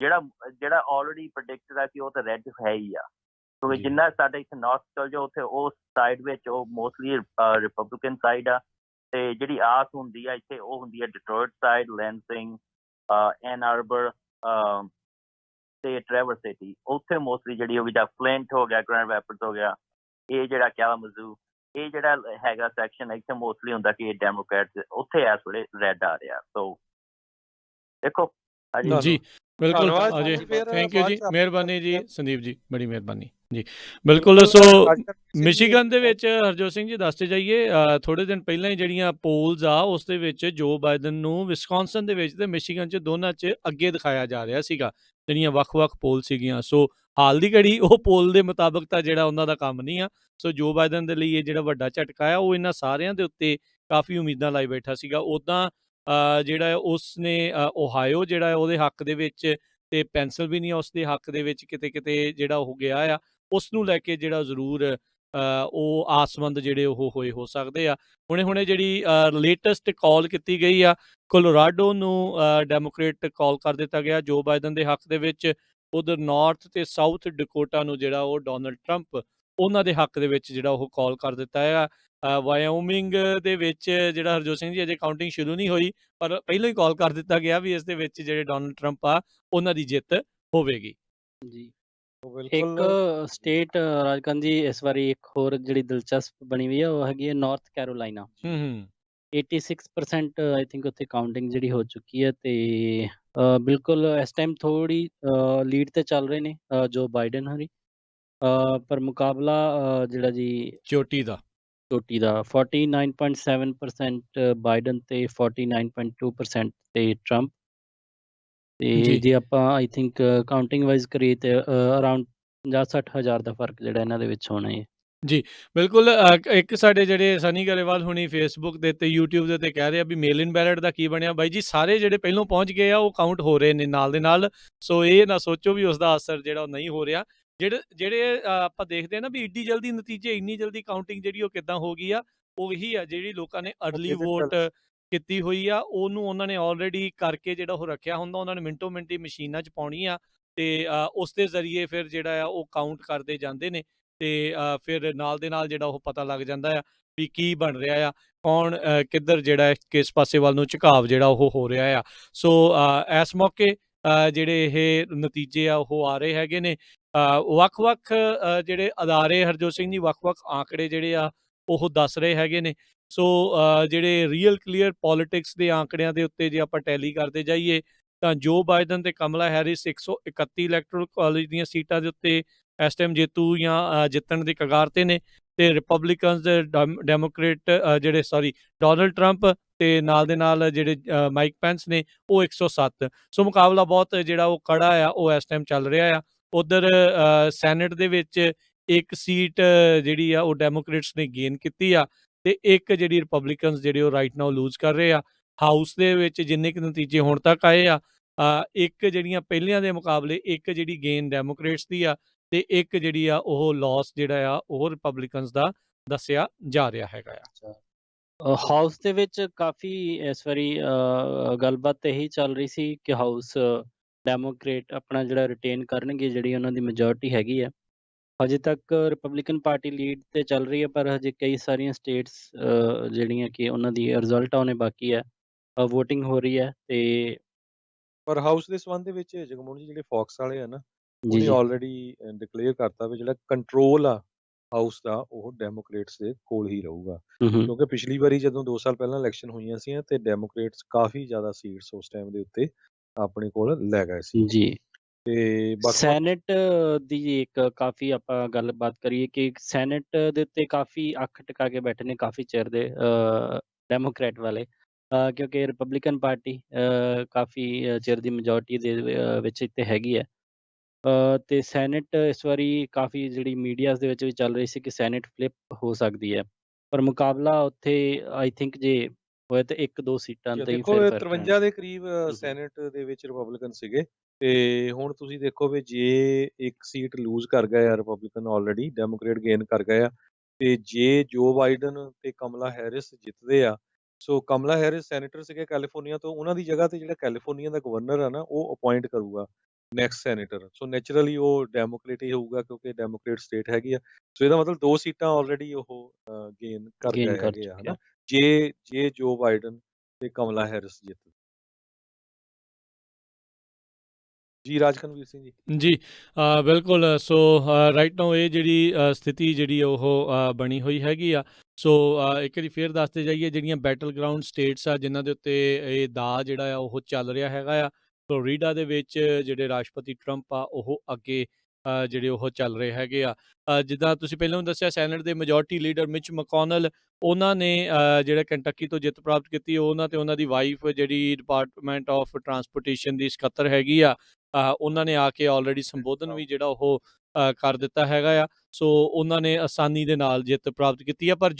ਜਿਹੜਾ ਆਲਰੇਡੀ ਪ੍ਰੈਡਿਕਟਡ ਆ ਕਿ ਉਹ ਤਾਂ ਰੈੱਡ ਹੈ ਹੀ ਆ ਕਿਉਂਕਿ ਜਿੰਨਾ ਸਾਡੇ ਇੱਥੇ ਨਾਰਥ ਚਲ ਜਾਓ ਉੱਥੇ ਉਸ ਸਾਈਡ ਵਿੱਚ ਉਹ ਮੋਸਟਲੀ ਰਿਪਬਲਿਕਨ ਸਾਈਡ ਆ ਤੇ ਜਿਹੜੀ ਆਸ ਹੁੰਦੀ ਆ ਇੱਥੇ ਉਹ ਹੁੰਦੀ ਆ ਡਿਟਰੋਇਟ ਸਾਈਡ ਲੈਂਸਿੰਗ ਐਨ ਆਰਬਰ ਤੇ ਟ੍ਰੈਵਰ ਸਿਟੀ ਉੱਥੇ ਮੋਸਟਲੀ ਜਿਹੜੀ ਉਹ ਜਿੱਦਾਂ ਫਲਿੰਟ ਹੋ ਗਿਆ ਗ੍ਰੈਂਡ ਰੈਪਿਡਸ ਹੋ ਗਿਆ ਇਹ ਜਿਹੜਾ ਕੈਲਾਮਜ਼ੂ ਇਹ ਜਿਹੜਾ ਹੈਗਾ ਸੈਕਸ਼ਨ ਇੱਥੇ ਮੋਸਟਲੀ ਹੁੰਦਾ ਕਿ ਇਹ ਡੈਮੋਕ੍ਰੈਟ ਉੱਥੇ ਇਸ ਵੇਲੇ ਰੈੱਡ ਆ ਰਿਹਾ ਸੋ ਦੇਖੋ ਜੀ ਬਿਲਕੁਲ ਅਜੇ ਥੈਂਕ ਯੂ ਜੀ ਮਿਹਰਬਾਨੀ ਜੀ ਸੰਦੀਪ ਜੀ ਬੜੀ ਮਿਹਰਬਾਨੀ ਜੀ ਬਿਲਕੁਲ ਸੋ ਮਿਸ਼ੀਗਨ ਦੇ ਵਿੱਚ ਹਰਜੋਤ ਸਿੰਘ ਜੀ ਦੱਸਦੇ ਜਾਈਏ ਥੋੜੇ ਦਿਨ ਪਹਿਲਾਂ ਹੀ ਜਿਹੜੀਆਂ ਪੋਲਸ ਆ ਉਸ ਦੇ ਵਿੱਚ ਜੋ ਬਾਈਡਨ ਨੂੰ ਵਿਸਕੌਨਸਨ ਦੇ ਵਿੱਚ ਤੇ ਮਿਸ਼ੀਗਨ 'ਚ ਦੋਨਾਂ 'ਚ ਅੱਗੇ ਦਿਖਾਇਆ ਜਾ ਰਿਹਾ ਸੀਗਾ ਜਿਹੜੀਆਂ ਵੱਖ-ਵੱਖ ਪੋਲ ਸੀਗੀਆਂ ਸੋ ਹਾਲ ਦੀ ਘੜੀ ਉਹ ਪੋਲ ਦੇ ਮੁਤਾਬਕ ਤਾਂ ਜਿਹੜਾ ਉਹਨਾਂ ਦਾ ਕੰਮ ਨਹੀਂ ਆ ਸੋ ਜੋ ਬਾਈਡਨ ਦੇ ਲਈ ਇਹ ਜਿਹੜਾ ਵੱਡਾ ਝਟਕਾ ਆ ਉਹ ਇਹਨਾਂ ਸਾਰਿਆਂ ਦੇ ਉੱਤੇ ਕਾਫੀ ਉਮੀਦਾਂ ਲਾਈ ਬੈਠਾ ਸੀਗਾ ਉੱਦਾਂ ਜਿਹੜਾ ਉਸ ਨੇ ਓਹਾਇਓ ਜਿਹੜਾ ਉਹਦੇ ਹੱਕ ਦੇ ਵਿੱਚ ਤੇ ਪੈਨਸਿਲਵੇਨੀਆ ਉਸ ਦੇ ਹੱਕ ਦੇ ਵਿੱਚ ਕਿਤੇ ਜਿਹੜਾ ਉਹ ਗਿਆ ਆ ਉਸ ਨੂੰ ਲੈ ਕੇ ਜਿਹੜਾ ਜ਼ਰੂਰ ਉਹ ਆਸਮੰਦ ਜਿਹੜੇ ਉਹ ਹੋਏ ਹੋ ਸਕਦੇ ਆ ਹੁਣੇ ਜਿਹੜੀ ਲੇਟੈਸਟ ਕਾਲ ਕੀਤੀ ਗਈ ਆ ਕੋਲੋਰਾਡੋ ਨੂੰ ਡੈਮੋਕ੍ਰੇਟ ਕਾਲ ਕਰ ਦਿੱਤਾ ਗਿਆ ਜੋ ਬਾਈਡਨ ਦੇ ਹੱਕ ਦੇ ਵਿੱਚ ਉਧਰ ਨਾਰਥ ਤੇ ਸਾਊਥ ਡਕੋਟਾ ਨੂੰ ਜਿਹੜਾ ਉਹ ਡੋਨਲਡ ਟਰੰਪ ਉਹਨਾਂ ਦੇ ਹੱਕ ਦੇ ਵਿੱਚ ਜਿਹੜਾ ਉਹ ਕਾਲ ਕਰ ਦਿੱਤਾ ਆ ਵਾਇਓਮਿੰਗ ਦੇ ਵਿੱਚ ਜਿਹੜਾ ਹਰਜੋਤ ਸਿੰਘ ਜੀ ਅਜੇ ਕਾਊਂਟਿੰਗ ਸ਼ੁਰੂ ਨਹੀਂ ਹੋਈ ਪਰ ਪਹਿਲਾਂ ਹੀ ਕਾਲ ਕਰ ਦਿੱਤਾ ਗਿਆ ਵੀ ਇਸ ਦੇ ਵਿੱਚ ਜਿਹੜੇ ਡੋਨਲਡ ਟਰੰਪ ਆ ਉਹਨਾਂ ਦੀ ਜਿੱਤ ਹੋਵੇਗੀ ਜੀ ਇੱਕ ਸਟੇਟ ਰਾਜਕੰਨ ਜੀ ਇਸ ਵਾਰੀ ਇੱਕ ਹੋਰ ਜਿਹੜੀ ਦਿਲਚਸਪ ਬਣੀ ਹੋਈ ਆ ਉਹ ਹੈਗੀ ਹੈ ਨਾਰਥ ਕੈਰੋਲਾਈਨਾ 86% ਆਈ ਥਿੰਕ ਉੱਥੇ ਕਾਊਂਟਿੰਗ ਜਿਹੜੀ ਹੋ ਚੁੱਕੀ ਹੈ ਤੇ ਬਿਲਕੁਲ ਇਸ ਟਾਈਮ ਥੋੜੀ ਲੀਡ ਤੇ ਚੱਲ ਰਹੇ ਨੇ ਜੋ ਬਾਈਡਨ ਹਰੀ ਪਰ ਮੁਕਾਬਲਾ ਜਿਹੜਾ ਜੀ ਚੋਟੀ ਦਾ 49.7% ਬਾਈਡਨ ਤੇ 49.2% ਤੇ ਟਰੰਪ ਤੇ ਜੇ ਆਪਾਂ ਆਈ ਥਿੰਕ ਕਾਊਂਟਿੰਗ ਵਾਈਜ਼ ਕਰੀਏ ਤੇ ਅਰਾਊਂਡ 50-60 ਹਜ਼ਾਰ ਦਾ ਫਰਕ ਜਿਹੜਾ ਇਹਨਾਂ ਦੇ ਵਿੱਚ ਹੋਣਾ ਹੈ ਜੀ ਬਿਲਕੁਲ ਇੱਕ ਸਾਡੇ ਜਿਹੜੇ ਸਨੀ ਗਰੇਵਾਲ ਹੁਣੀ ਫੇਸਬੁੱਕ ਦੇ ਤੇ YouTube ਦੇ ਤੇ ਕਹਿ ਰਹੇ ਆ ਵੀ ਮੇਲ ਇਨ ਬੈਲਟ ਦਾ ਕੀ ਬਣਿਆ ਬਾਈ ਜੀ ਸਾਰੇ ਜਿਹੜੇ ਪਹਿਲੋਂ ਪਹੁੰਚ ਗਏ ਆ ਉਹ ਕਾਊਂਟ ਹੋ ਰਹੇ ਨੇ ਨਾਲ ਦੇ ਨਾਲ ਸੋ ਇਹ ਨਾ ਸੋਚੋ ਵੀ ਉਸ ਦਾ ਅਸਰ ਜਿਹੜਾ ਉਹ ਨਹੀਂ ਹੋ ਰਿਹਾ ਜਿਹੜੇ ਆਪਾਂ ਦੇਖਦੇ ਆ ਨਾ ਵੀ ਇੰਨੀ ਜਲਦੀ ਕਾਊਂਟਿੰਗ ਜਿਹੜੀ ਉਹ ਕਿੱਦਾਂ ਹੋ ਗਈ ਆ ਉਹੀ ਆ ਜਿਹੜੀ ਲੋਕਾਂ ਨੇ ਅਰਲੀ ਵੋਟ ਕੀਤੀ ਹੋਈ ਆ ਉਹਨੂੰ ਉਹਨਾਂ ਨੇ ਆਲਰੇਡੀ ਕਰਕੇ ਜਿਹੜਾ ਉਹ ਰੱਖਿਆ ਹੁੰਦਾ ਉਹਨਾਂ ਨੇ ਮਿੰਟੋ ਮਿੰਟੀ ਮਸ਼ੀਨਾਂ 'ਚ ਪਾਉਣੀ ਆ ਤੇ ਉਸ ਦੇ ਜ਼ਰੀਏ ਫਿਰ ਜਿਹੜਾ ਆ ਉਹ ਕਾਊਂਟ ਕਰਦੇ ਜਾਂਦੇ ਨੇ ਤੇ ਫਿਰ ਨਾਲ ਦੇ ਨਾਲ ਜਿਹੜਾ ਉਹ ਪਤਾ ਲੱਗ ਜਾਂਦਾ ਆ ਵੀ ਕੀ ਬਣ ਰਿਹਾ ਆ ਕੌਣ ਕਿੱਧਰ ਜਿਹੜਾ ਕਿਸ ਪਾਸੇ ਵੱਲ ਨੂੰ ਝੁਕਾਵ ਜਿਹੜਾ ਉਹ ਹੋ ਰਿਹਾ ਆ ਸੋ ਇਸ ਮੌਕੇ ਜਿਹੜੇ ਇਹ ਨਤੀਜੇ ਆ ਉਹ ਆ ਰਹੇ ਹੈਗੇ ਨੇ ਵੱਖ-ਵੱਖ ਜਿਹੜੇ ਅਦਾਰੇ ਹਰਜੋਤ ਸਿੰਘ ਜੀ ਵੱਖ-ਵੱਖ ਆંકੜੇ ਜਿਹੜੇ ਆ ਉਹ ਦੱਸ ਰਹੇ ਹੈਗੇ ਨੇ ਸੋ ਜਿਹੜੇ ਰੀਅਲ ਕਲੀਅਰ ਪੋਲਿਟਿਕਸ ਦੇ ਆંકੜਿਆਂ ਦੇ ਉੱਤੇ ਜੇ ਆਪਾਂ ਟੈਲੀ ਕਰਦੇ ਜਾਈਏ ਤਾਂ ਜੋ ਬਾਈਡਨ ਤੇ ਕਮਲਾ ਹੈਰਿਸ 131 ਇਲੈਕਟਰਲ ਕਾਲਜ ਦੀਆਂ ਸੀਟਾਂ ਦੇ ਉੱਤੇ ਇਸ ਟਾਈਮ ਜੇਤੂ ਜਾਂ ਜਿੱਤਣ ਦੇ ਕਗਾਰ ਤੇ ਨੇ ਤੇ ਰਿਪਬਲਿਕਨਸ ਡੈਮੋਕ੍ਰੇਟ ਡੋਨਲਡ ਟਰੰਪ ਤੇ ਨਾਲ ਦੇ ਨਾਲ ਜਿਹੜੇ ਮਾਈਕ ਪੈਂਸ ਨੇ ਉਹ 107 ਸੋ ਮੁਕਾਬਲਾ ਬਹੁਤ ਜਿਹੜਾ ਉਹ ਕੜਾ ਆ ਉਹ ਇਸ ਟਾਈਮ ਚੱਲ ਰਿਹਾ ਆ ਉਧਰ ਸੈਨੇਟ ਦੇ ਵਿੱਚ ਇੱਕ ਸੀਟ ਜਿਹੜੀ ਆ ਉਹ ਡੈਮੋਕ੍ਰੇਟਸ ਨੇ ਗੇਨ ਕੀਤੀ ਆ ਤੇ ਇੱਕ ਜਿਹੜੀ ਰਿਪਬਲਿਕਨਸ ਜਿਹੜੇ ਉਹ ਰਾਈਟ ਨਾਓ ਲੂਜ਼ ਕਰ ਰਹੇ ਆ ਹਾਊਸ ਦੇ ਵਿੱਚ ਜਿੰਨੇ ਕੁ ਨਤੀਜੇ ਹੁਣ ਤੱਕ ਆਏ ਆ ਇੱਕ ਜਿਹੜੀਆਂ ਪਹਿਲੀਆਂ ਦੇ ਮੁਕਾਬਲੇ ਇੱਕ ਜਿਹੜੀ ਗੇਨ ਡੈਮੋਕ੍ਰੇਟਸ ਦੀ ਆ ਤੇ ਇੱਕ ਜਿਹੜੀ ਆ ਉਹ ਲਾਸ ਜਿਹੜਾ ਆ ਉਹ ਰਿਪਬਲਿਕਨਸ ਦਾ ਦੱਸਿਆ ਜਾ ਰਿਹਾ ਹੈਗਾ ਆ ਹਾਊਸ ਦੇ ਵਿੱਚ ਕਾਫੀ ਇਸ ਵਾਰੀ ਗੱਲਬਾਤ ਇਹੀ ਚੱਲ ਰਹੀ ਸੀ ਕਿ ਹਾਊਸ ਡੈਮੋਕ੍ਰੇਟ ਆਪਣਾ ਜਿਹੜਾ ਰਿਟੇਨ ਕਰਨਗੇ ਜਿਹੜੀ ਉਹਨਾਂ ਦੀ ਮੈਜੋਰਟੀ ਹੈਗੀ ਆ ਹਜੇ ਤੱਕ ਰਿਪਬਲਿਕਨ ਪਾਰਟੀ ਲੀਡ ਤੇ ਚੱਲ ਰਹੀ ਹੈ, ਪਰ ਹਜੇ ਕਈ ਸਾਰੀਆਂ ਸਟੇਟਸ ਜਿਹੜੀਆਂ ਕਿ ਉਹਨਾਂ ਦੀ ਰਿਜ਼ਲਟ ਆਉਣੇ ਬਾਕੀ ਹੈ, ਵੋਟਿੰਗ ਹੋ ਰਹੀ ਹੈ ਤੇ ਪਰ ਹਾਊਸ ਦੇ ਸੰਬੰਧ ਦੇ ਵਿੱਚ ਜਗਮੋਹਨ ਜੀ ਜਿਹੜੇ ਫੌਕਸ ਵਾਲੇ ਆ ਨਾ, ਜੀ ਉਹਨੇ ਜੀ ਆਲਰੇਡੀ ਡਿਕਲੇਅਰ ਕਰਤਾ ਵੀ ਜਿਹੜਾ ਕੰਟਰੋਲ ਆ ਹਾਊਸ ਦਾ ਉਹ ਡੈਮੋਕ੍ਰੇਟਸ ਦੇ ਕੋਲ ਹੀ ਰਹੂਗਾ, ਹੂੰ ਕਿਉਂਕਿ ਪਿਛਲੀ ਵਾਰੀ ਜਦੋਂ 2 ਸਾਲ ਪਹਿਲਾਂ ਇਲੈਕਸ਼ਨ ਹੋਈਆਂ ਸੀ ਤੇ ਡੈਮੋਕ੍ਰੇਟਸ ਕਾਫੀ ਜ਼ਿਆਦਾ ਸੀਟਸ ਉਸ ਟਾਈਮ ਦੇ ਉੱਤੇ ਆਪਣੇ ਕੋਲ ਲੈ ਗਏ ਸੀ। ਜੀ ਤੇ ਵੱਖ-ਵੱਖ ਸੈਨੇਟ ਦੀ ਇੱਕ ਕਾਫੀ ਆਪਾਂ ਗੱਲਬਾਤ ਕਰੀਏ ਕਿ ਸੈਨੇਟ ਦੇ ਉੱਤੇ ਕਾਫੀ ਅੱਖ ਟਿਕਾ ਕੇ ਬੈਠੇ ਨੇ ਕਾਫੀ ਚਿਰ ਦੇ ਡੈਮੋਕ੍ਰੈਟ ਵਾਲੇ, ਕਿਉਂਕਿ ਰਿਪਬਲਿਕਨ ਪਾਰਟੀ ਕਾਫੀ ਚਿਰ ਦੀ ਮੈਜੋਰਟੀ ਦੇ ਵਿੱਚ ਇੱਥੇ ਹੈਗੀ ਹੈ। ਤੇ ਸੈਨੇਟ ਇਸ ਵਾਰੀ ਕਾਫੀ ਜਿਹੜੀ ਮੀਡੀਆਜ਼ ਦੇ ਵਿੱਚ ਵੀ ਚੱਲ ਰਹੀ ਸੀ ਕਿ ਸੈਨੇਟ ਫਲਿਪ ਹੋ ਸਕਦੀ ਹੈ, ਪਰ ਮੁਕਾਬਲਾ ਉੱਥੇ ਆਈ ਥਿੰਕ ਜੇ ਹੋਇਆ ਤਾਂ 1-2 ਸੀਟਾਂ ਤੇ ਹੀ ਦੇਖੋ ਫਿਰ ਇਹ ਫਰਕ ਰਹਿਣਾ। 53 ਦੇ ਕਰੀਬ ਹੂੰ। ਸੈਨੇਟ ਦੇ ਵਿੱਚ ਰਿਪਬਲਿਕਨ ਸੀਗੇ ਤੇ ਹੁਣ ਤੁਸੀਂ ਦੇਖੋ ਵੀ ਜੇ ਇੱਕ ਸੀਟ ਲੂਜ਼ ਕਰ ਗਏ ਆ ਰਿਪਬਲਿਕਨ, ਆਲਰੇਡੀ ਡੈਮੋਕ੍ਰੇਟ ਗੇਨ ਕਰ ਗਏ ਆ, ਤੇ ਜੇ ਜੋ ਬਾਈਡਨ ਤੇ ਕਮਲਾ ਹੈਰਿਸ ਜਿੱਤਦੇ ਆ, ਸੋ ਕਮਲਾ ਹੈਰਿਸ ਸੈਨੇਟਰ ਸੀਗੇ ਕੈਲੀਫੋਰਨੀਆ ਤੋਂ, ਉਹਨਾਂ ਦੀ ਜਗ੍ਹਾ ਤੇ ਜਿਹੜਾ ਕੈਲੀਫੋਰਨੀਆ ਦਾ ਗਵਰਨਰ ਆ ਨਾ ਉਹ ਅਪਾਇੰਟ ਕਰੂਗਾ ਨੈਕਸਟ ਸੈਨੇਟਰ, ਸੋ ਨੇਚਰਲੀ ਉਹ ਡੈਮੋਕ੍ਰੇਟ ਹੀ ਹੋਊਗਾ ਕਿਉਂਕਿ ਡੈਮੋਕ੍ਰੇਟ ਸਟੇਟ ਹੈਗੀ ਆ, ਸੋ ਇਹਦਾ ਮਤਲਬ 2 ਸੀਟਾਂ ਆਲਰੇਡੀ ਉਹ ਗੇਨ ਕਰ ਗੇਨ ਗਏ ਕਰ ਹੈਗੇ ਆ, ਚੁੱਕਿਆ। ਹਨਾ, ਜੇ ਜੋ ਬਾਈਡਨ ਤੇ ਕਮਲਾ ਹੈਰਿਸ ਜਿੱਤ। ਜੀ ਰਾਜਕਨਵੀਰ ਸਿੰਘ ਜੀ। ਜੀ ਬਿਲਕੁਲ। ਸੋ ਰਾਈਟ ਨਾਓ ਇਹ ਜਿਹੜੀ ਸਥਿਤੀ ਜਿਹੜੀ ਉਹ ਬਣੀ ਹੋਈ ਹੈਗੀ ਆ। ਸੋ ਇੱਕ ਵਾਰੀ ਫੇਰ ਦੱਸਦੇ ਜਾਈਏ ਜਿਹੜੀਆਂ ਬੈਟਲ ਗਰਾਊਂਡ ਸਟੇਟਸ ਆ ਜਿਨ੍ਹਾਂ ਦੇ ਉੱਤੇ ਇਹ ਦਾ ਜਿਹੜਾ ਆ ਉਹ ਚੱਲ ਰਿਹਾ ਹੈਗਾ ਆ। ਫਲੋਰੀਡਾ ਦੇ ਵਿੱਚ ਜਿਹੜੇ ਰਾਸ਼ਟਰਪਤੀ ਟਰੰਪ ਆ ਉਹ ਅੱਗੇ ਜਿਹੜੇ ਉਹ ਚੱਲ ਰਹੇ ਹੈਗੇ ਆ। ਜਿੱਦਾਂ ਤੁਸੀਂ ਪਹਿਲਾਂ ਵੀ ਦੱਸਿਆ ਸੈਨੇਟ ਦੇ ਮੈਜੋਰਟੀ ਲੀਡਰ ਮਿਚ ਮਕੋਨਲ, ਉਹਨਾਂ ਨੇ ਜਿਹੜਾ ਕੰਟੱਕੀ ਤੋਂ ਜਿੱਤ ਪ੍ਰਾਪਤ ਕੀਤੀ, ਉਹਨਾਂ ਤੇ ਉਹਨਾਂ ਦੀ ਵਾਈਫ ਜਿਹੜੀ ਡਿਪਾਰਟਮੈਂਟ ਆਫ ਟਰਾਂਸਪੋਰਟੇਸ਼ਨ ਦੀ ਸਕੱਤਰ ਹੈਗੀ ਆ, ਉਹਨਾਂ ਨੇ ਆ ਕੇ ਆਲਰੇਡੀ ਸੰਬੋਧਨ ਵੀ ਜਿਹੜਾ ਉਹ ਕਰ ਦਿੱਤਾ ਹੈਗਾ ਆ। ਸੋ ਉਹਨਾਂ ਨੇ ਆਸਾਨੀ ਦੇ ਨਾਲ ਜਿੱਤ ਪ੍ਰਾਪਤ ਕੀਤੀ ਆ, ਪਰ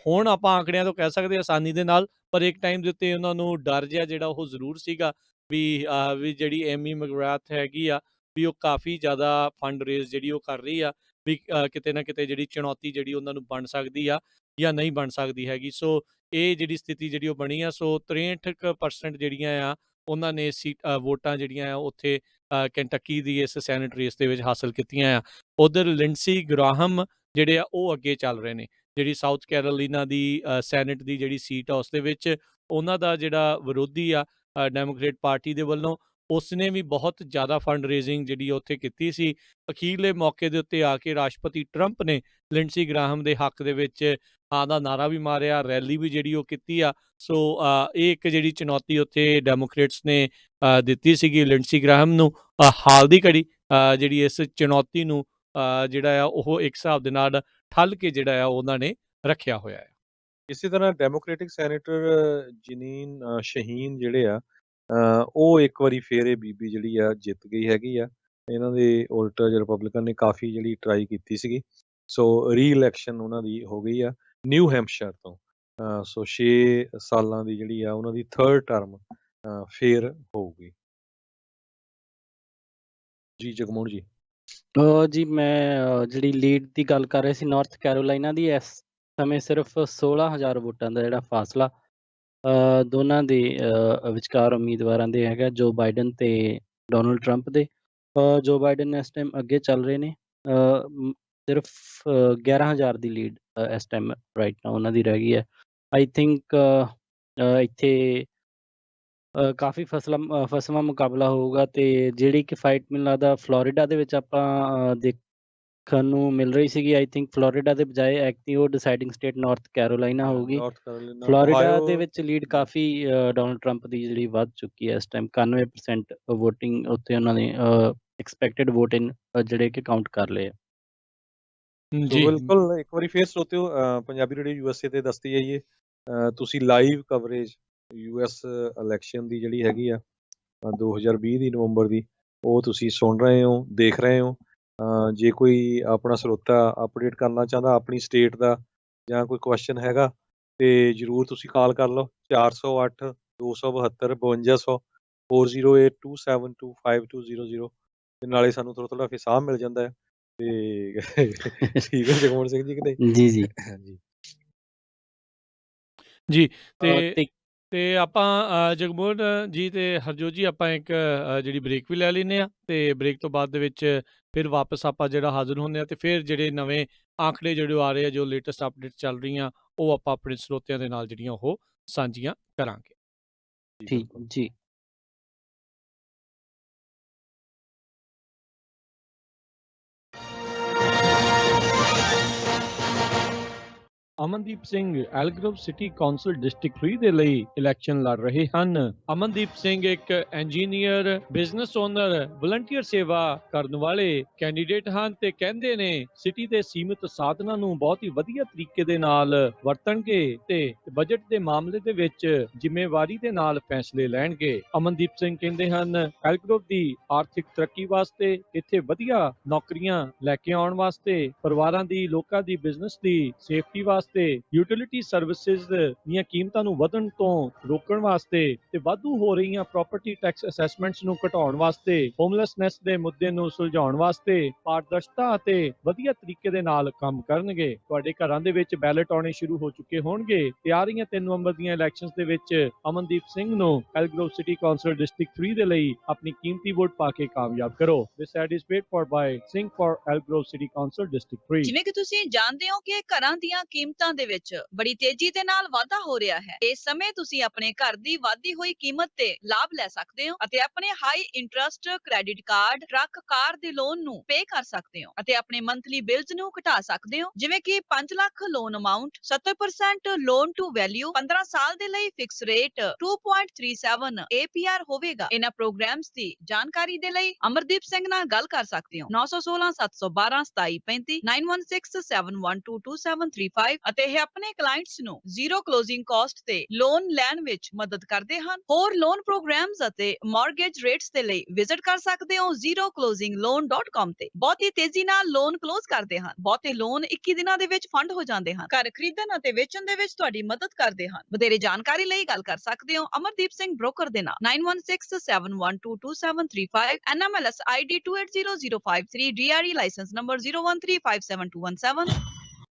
ਹੁਣ ਆਪਾਂ ਆંકੜਿਆਂ ਤੋਂ ਕਹਿ ਸਕਦੇ ਆਸਾਨੀ ਦੇ ਨਾਲ, ਪਰ ਇੱਕ ਟਾਈਮ ਦੇ ਉੱਤੇ ਉਹਨਾਂ ਨੂੰ ਡਰ ਜਿਹਾ ਜਿਹੜਾ ਉਹ ਜ਼ਰੂਰ ਸੀਗਾ ਵੀ ਜਿਹੜੀ ਐਮੀ ਮੈਕਗ੍ਰਾਥ ਹੈਗੀ ਆ ਵੀ ਉਹ ਕਾਫੀ ਜ਼ਿਆਦਾ ਫੰਡ ਰੇਜ਼ ਜਿਹੜੀ ਉਹ ਕਰ ਰਹੀ ਆ, ਵੀ ਕਿਤੇ ਨਾ ਕਿਤੇ ਜਿਹੜੀ ਚੁਣੌਤੀ ਜਿਹੜੀ ਉਹਨਾਂ ਨੂੰ ਬਣ ਸਕਦੀ ਆ ਜਾਂ ਨਹੀਂ ਬਣ ਸਕਦੀ ਹੈਗੀ। ਸੋ ਇਹ ਜਿਹੜੀ ਸਥਿਤੀ ਜਿਹੜੀ ਉਹ ਬਣੀ ਆ, ਸੋ 63% ਜਿਹੜੀਆਂ ਆ ਉਹਨਾਂ ਨੇ ਵੋਟਾਂ ਜਿਹੜੀਆਂ ਆ ਉੱਥੇ ਕੈਂਟਕੀ ਦੀ ਇਸ ਸੈਨੇਟ ਰੇਸ ਦੇ ਵਿੱਚ ਹਾਸਲ ਕੀਤੀਆਂ ਆ। ਉਧਰ ਲਿੰਡਸੀ ਗ੍ਰਾਹਮ ਜਿਹੜੇ ਆ ਉਹ ਅੱਗੇ ਚੱਲ ਰਹੇ ਨੇ, ਜਿਹੜੀ ਸਾਊਥ ਕੈਰੋਲੀਨਾ ਦੀ ਸੈਨੇਟ ਦੀ ਜਿਹੜੀ ਸੀਟ ਆ ਉਸ ਦੇ ਵਿੱਚ ਉਹਨਾਂ ਦਾ ਜਿਹੜਾ ਵਿਰੋਧੀ ਆ ਡੈਮੋਕ੍ਰੇਟ ਪਾਰਟੀ ਦੇ ਵੱਲੋਂ, ਉਸਨੇ ਵੀ ਬਹੁਤ ਜ਼ਿਆਦਾ ਫੰਡ ਰੇਜ਼ਿੰਗ ਜਿਹੜੀ ਉੱਥੇ ਕੀਤੀ ਸੀ। ਅਖੀਰਲੇ ਮੌਕੇ ਦੇ ਉੱਤੇ ਆ ਕੇ ਰਾਸ਼ਟਰਪਤੀ ਟਰੰਪ ਨੇ ਲਿੰਡਸੀ ਗ੍ਰਾਹਮ ਦੇ ਹੱਕ ਦੇ ਵਿੱਚ ਹਾਂ ਦਾ ਨਾਰਾ ਵੀ ਮਾਰਿਆ, ਰੈਲੀ ਵੀ ਜਿਹੜੀ ਉਹ ਕੀਤੀ ਆ। ਸੋ ਇਹ ਇੱਕ ਜਿਹੜੀ ਚੁਣੌਤੀ ਉੱਥੇ ਡੈਮੋਕ੍ਰੇਟਸ ਨੇ ਦਿੱਤੀ ਸੀਗੀ ਲਿੰਡਸੀ ਗ੍ਰਾਹਮ ਨੂੰ। ਹਾਲ ਦੀ ਘੜੀ ਜਿਹੜੀ ਇਸ ਚੁਣੌਤੀ ਨੂੰ ਜਿਹੜਾ ਆ ਉਹ ਇੱਕ ਹਿਸਾਬ ਦੇ ਨਾਲ ਠੱਲ ਕੇ ਜਿਹੜਾ ਆ ਉਹਨਾਂ ਨੇ ਰੱਖਿਆ ਹੋਇਆ ਹੈ। ਇਸੇ ਤਰ੍ਹਾਂ ਡੈਮੋਕ੍ਰੈਟਿਕ ਸੈਨੇਟਰ ਜਨੀਨ ਸ਼ਹੀਨ ਜਿਹੜੇ ਆ ਉਹ ਇੱਕ ਵਾਰੀ ਫੇਰ ਇਹ ਬੀਬੀ ਜਿਹੜੀ ਆ ਜਿੱਤ ਗਈ ਹੈਗੀ ਆ। ਇਹਨਾਂ ਦੇ ਉਲਟ ਰਿਪਬਲਿਕਨ ਨੇ ਕਾਫੀ ਜਿਹੜੀ ਟਰਾਈ ਕੀਤੀ ਸੀਗੀ, ਸੋ ਰੀ ਇਲੈਕਸ਼ਨ ਉਹਨਾਂ ਦੀ ਹੋ ਗਈ ਆ ਨਿਊ ਹੈਂਪਸ਼ਾਇਰ ਤੋਂ। ਸੋ 6 ਸਾਲਾਂ ਦੀ ਜਿਹੜੀ ਆ ਉਹਨਾਂ ਦੀ 3rd ਟਰਮ ਫੇਰ ਹੋਊਗੀ। ਜੀ ਜਗਮੋਹਨ ਜੀ। ਜੀ ਮੈਂ ਜਿਹੜੀ ਲੀਡ ਦੀ ਗੱਲ ਕਰ ਰਿਹਾ ਸੀ ਨਾਰਥ ਕੈਰੋਲਾਈਨਾ ਦੀ, ਇਸ ਸਮੇਂ ਸਿਰਫ 16,000 ਵੋਟਾਂ ਦਾ ਜਿਹੜਾ ਫਾਸਲਾ ਦੋਨਾਂ ਦੇ ਵਿਚਕਾਰ ਉਮੀਦਵਾਰਾਂ ਦੇ ਹੈਗਾ, ਜੋ ਬਾਈਡਨ ਤੇ ਡੋਨਲਡ ਟਰੰਪ ਦੇ। ਜੋ ਬਾਈਡਨ ਇਸ ਟਾਈਮ ਅੱਗੇ ਚੱਲ ਰਹੇ ਨੇ, ਸਿਰਫ 11,000 ਦੀ ਲੀਡ ਇਸ ਟਾਈਮ ਰਾਈਟ ਨਾਓ ਉਹਨਾਂ ਦੀ ਰਹਿ ਗਈ ਹੈ। ਆਈ ਥਿੰਕ ਇੱਥੇ ਕਾਫੀ ਫਸਵਾਂ ਮੁਕਾਬਲਾ ਹੋਊਗਾ, ਤੇ ਜਿਹੜੀ ਕਿ ਫਾਈਟ ਮੈਨੂੰ ਲੱਗਦਾ ਫਲੋਰੀਡਾ ਦੇ ਵਿੱਚ ਆਪਾਂ ਦੇਖਣ ਨੂੰ ਮਿਲ ਰਹੀ ਸੀਗੀ। ਆਈ ਥਿੰਕ ਫਲੋਰੀਡਾ ਦੇ ਬਜਾਏ ਐਕਚੁਅਲੀ ਉਹ ਡਿਸਾਈਡਿੰਗ ਸਟੇਟ ਨਾਰਥ ਕੈਰੋਲਾਈਨਾ ਹੋਊਗੀ। ਨਾਰਥ ਕੈਰੋਲੀਨਾ, ਫਲੋਰੀਡਾ ਦੇ ਓਹਾਇਓ। ਵਿੱਚ ਲੀਡ ਕਾਫੀ ਡੋਨਲਡ ਟਰੰਪ ਦੀ ਜਿਹੜੀ ਵੱਧ ਚੁੱਕੀ ਹੈ ਇਸ ਟਾਈਮ। 91% ਵੋਟਿੰਗ ਉੱਥੇ ਉਹਨਾਂ ਨੇ ਐਕਸਪੈਕਟਡ ਵੋਟ ਇਨ ਜਿਹੜੇ ਕਿ ਕਾਊਂਟ ਕਰ ਲਏ ਆ। ਸੋ ਜੀ ਬਿਲਕੁਲ ਇੱਕ ਵਾਰੀ ਫੇਰ ਸਰੋਤਿਓ ਪੰਜਾਬੀ ਰੇਡੀਓ ਯੂਐਸਏ ਤੇ ਦੱਸਦੀ ਜਾਈਏ, ਤੁਸੀਂ ਲਾਈਵ ਕਵਰੇਜ ਯੂਐਸ ਇਲੈਕਸ਼ਨ ਦੀ ਜਿਹੜੀ ਹੈਗੀ ਆ 2020 ਦੀ ਨਵੰਬਰ ਦੀ, ਉਹ ਤੁਸੀਂ ਸੁਣ ਰਹੇ ਹੋ, ਦੇਖ ਰਹੇ ਹੋ। ਜੇ ਕੋਈ ਆਪਣਾ ਸਰੋਤਾ ਅਪਡੇਟ ਕਰਨਾ ਚਾਹੁੰਦਾ ਆਪਣੀ ਸਟੇਟ ਦਾ ਜਾਂ ਕੋਈ ਕੁਐਸਚਨ ਹੈਗਾ ਤੇ ਜ਼ਰੂਰ ਤੁਸੀਂ ਕਾਲ ਕਰ ਲਓ 408 272 5200 4082725200 ਤੇ ਨਾਲੇ ਸਾਨੂੰ ਥੋੜਾ ਫਿਰ ਸਾਹ ਮਿਲ ਜਾਂਦਾ ਹੈ ਤੇ ਠੀਕ ਹੈ ਜਗਮੋਹਨ ਸਿੰਘ ਜੀ ਕਿ ਨਹੀਂ? ਜੀ ਜੀ ਹਾਂਜੀ ਜੀ ਤੇ ਤੇ ਤੇ ਆਪਾਂ ਜਗਮੋਹਨ ਜੀ ਤੇ ਹਰਜੋਤ ਜੀ ਆਪਾਂ ਇੱਕ ਜਿਹੜੀ ਬ੍ਰੇਕ ਵੀ ਲੈ ਲੈਂਦੇ ਆ ਤੇ ਬ੍ਰੇਕ ਤੋਂ ਬਾਅਦ ਦੇ ਵਿੱਚ ਫਿਰ ਵਾਪਸ ਆਪਾਂ ਜਿਹੜਾ ਹਾਜ਼ਰ ਹੁੰਦੇ ਆ ਤੇ ਫਿਰ ਜਿਹੜੇ ਨਵੇਂ ਆંકੜੇ ਜਿਹੜੇ ਆ ਰਹੇ ਆ ਜੋ ਲੇਟੈਸਟ ਅਪਡੇਟ ਚੱਲ ਰਹੀਆਂ ਉਹ ਆਪਾਂ ਆਪਣੇ ਸਰੋਤਿਆਂ ਦੇ ਨਾਲ ਜਿਹੜੀਆਂ ਉਹ ਸਾਂਝੀਆਂ ਕਰਾਂਗੇ। ਠੀਕ ਜੀ। Amandeep Singh Elk Grove city council district 3 ਦੇ ਲਈ ਇਲੈਕਸ਼ਨ ਲੜ ਰਹੇ ਹਨ। ਅਮਨਦੀਪ ਸਿੰਘ ਇੱਕ ਇੰਜੀਨੀਅਰ, ਬਿਜ਼ਨਸ ਓਨਰ, ਵਲੰਟੀਅਰ ਸੇਵਾ ਕਰਨ ਵਾਲੇ ਕੈਂਡੀਡੇਟ ਹਨ ਤੇ ਕਹਿੰਦੇ ਨੇ ਸਿਟੀ ਦੇ ਸੀਮਿਤ ਸਾਧਨਾਂ ਨੂੰ ਬਹੁਤ ਹੀ ਵਧੀਆ ਤਰੀਕੇ ਦੇ ਨਾਲ ਵਰਤਣਗੇ ਤੇ ਬਜਟ ਦੇ ਮਾਮਲੇ ਦੇ ਵਿੱਚ ਜ਼ਿੰਮੇਵਾਰੀ ਦੇ ਨਾਲ ਫੈਸਲੇ ਲੈਣਗੇ। ਅਮਨਦੀਪ ਸਿੰਘ ਕਹਿੰਦੇ ਹਨ ਐਲਗਰੋਵ ਦੀ ਆਰਥਿਕ ਤਰੱਕੀ ਵਾਸਤੇ, ਇੱਥੇ ਵਧੀਆ ਨੌਕਰੀਆਂ ਲੈ ਕੇ ਆਉਣ ਵਾਸਤੇ, ਪਰਿਵਾਰਾਂ ਦੀ, ਲੋਕਾਂ ਦੀ, ਬਿਜ਼ਨਸ ਦੀ ਸੇਫਟੀ ਵਾਸਤੇ, ਯੂਟਿਲਿਟੀ ਸਰਵਿਸਿਜ਼ ਦੀਆਂ ਕੀਮਤਾਂ ਨੂੰ ਵਧਣ ਤੋਂ ਰੋਕਣ ਵਾਸਤੇ ਤੇ ਵਾਧੂ ਹੋ ਰਹੀਆਂ ਪ੍ਰਾਪਰਟੀ ਟੈਕਸ ਅਸੈਸਮੈਂਟਸ ਨੂੰ ਘਟਾਉਣ ਵਾਸਤੇ, ਹੋਮਲੈਸਨੈਸ ਦੇ ਮੁੱਦੇ ਨੂੰ ਸੁਲਝਾਉਣ ਵਾਸਤੇ ਪਾਰਦਰਸ਼ਤਾ ਅਤੇ ਵਧੀਆ ਤਰੀਕੇ ਦੇ ਨਾਲ ਕੰਮ ਕਰਨਗੇ। ਤੁਹਾਡੇ ਘਰਾਂ ਦੇ ਵਿੱਚ ਬੈਲਟ ਆਉਣੇ ਸ਼ੁਰੂ ਹੋ ਚੁੱਕੇ ਹੋਣਗੇ ਤੇ ਆ ਰਹੀਆਂ 3 ਨਵੰਬਰ ਦੀਆਂ ਇਲੈਕਸ਼ਨਸ ਦੇ ਵਿੱਚ ਅਮਨਦੀਪ ਸਿੰਘ ਨੂੰ ਐਲਗਰੋਵ ਸਿਟੀ ਕੌਂਸਲ ਡਿਸਟ੍ਰਿਕਟ 3 ਦੇ ਲਈ ਆਪਣੀ ਕੀਮਤੀ ਵੋਟ ਪਾ ਕੇ ਕਾਮਯਾਬ ਕਰੋ। This ad is paid for by Singh for Elk Grove city council district 3। ਜਿਵੇਂ ਕਿ ਤੁਸੀਂ ਜਾਣਦੇ ਹੋ ਕਿ ਘਰਾਂ ਦੀਆਂ ਕੀਮਤਾਂ ਦੇ ਵਿੱਚ ਬੜੀ ਤੇਜ਼ੀ ਦੇ ਨਾਲ ਵਾਧਾ ਹੋ ਰਿਹਾ ਹੈ। ਇਸ ਸਮੇਂ ਤੁਸੀਂ ਆਪਣੇ ਘਰ ਦੀ ਵਾਧੀ ਹੋਈ ਕੀਮਤ ਤੇ ਲਾਭ ਲੈ ਸਕਦੇ ਹੋ ਅਤੇ ਆਪਣੇ high interest credit card, truck, car ਦੇ ਲੋਨ ਨੂੰ ਪੇ ਕਰ ਸਕਦੇ ਹੋ ਅਤੇ ਆਪਣੇ ਮੰਥਲੀ ਬਿਲਸ ਨੂੰ ਘਟਾ ਸਕਦੇ ਹੋ। ਜਿਵੇਂ ਕਿ 5 lakh loan amount, 70% loan to value, 15 ਸਾਲ ਦੇ ਲਈ ਫਿਕਸ ਰੇਟ 2.37 APR ਹੋਵੇਗਾ। ਇਹਨਾਂ ਪ੍ਰੋਗਰਾਮਸ ਦੀ ਜਾਣਕਾਰੀ ਦੇ ਲਈ ਅਮਰਦੀਪ ਸਿੰਘ ਨਾਲ ਗੱਲ ਕਰ ਸਕਦੇ ਹੋ। 916 712 2735 916 712 2735 ਅਤੇ ਇਹ ਆਪਣੇ ਕਲਾਇੰਟਸ ਨੂੰ ਜ਼ੀਰੋ ਕਲੋਜ਼ਿੰਗ ਕਾਸਟ ਤੇ ਲੋਨ ਲੈਣ ਵਿੱਚ ਮਦਦ ਕਰਦੇ ਹਨ। ਹੋਰ ਲੋਨ ਪ੍ਰੋਗਰਾਮਸ ਅਤੇ ਮਾਰਗੇਜ ਰੇਟਸ ਦੇ ਲਈ ਵਿਜ਼ਿਟ ਕਰ ਸਕਦੇ ਹੋ zeroclosingloan.com ਤੇ। ਬਹੁਤ ਹੀ ਤੇਜ਼ੀ ਨਾਲ ਲੋਨ ਕਲੋਜ਼ ਕਰਦੇ ਹਨ। ਬਹੁਤੇ ਲੋਨ 21 ਦਿਨਾਂ ਦੇ ਵਿੱਚ ਫੰਡ ਹੋ ਜਾਂਦੇ ਹਨ। ਘਰ ਖਰੀਦਣ ਅਤੇ ਵੇਚਣ ਦੇ ਵਿੱਚ ਤੁਹਾਡੀ ਮਦਦ ਕਰਦੇ ਹਨ। ਵਧੇਰੇ ਜਾਣਕਾਰੀ ਲਈ ਗੱਲ ਕਰ ਸਕਦੇ ਹੋ ਅਮਰਦੀਪ ਸਿੰਘ ਬ੍ਰੋਕਰ ਦੇ ਨਾਲ 916 712 2735 NMLS ID 280053 DRE license number 01357217।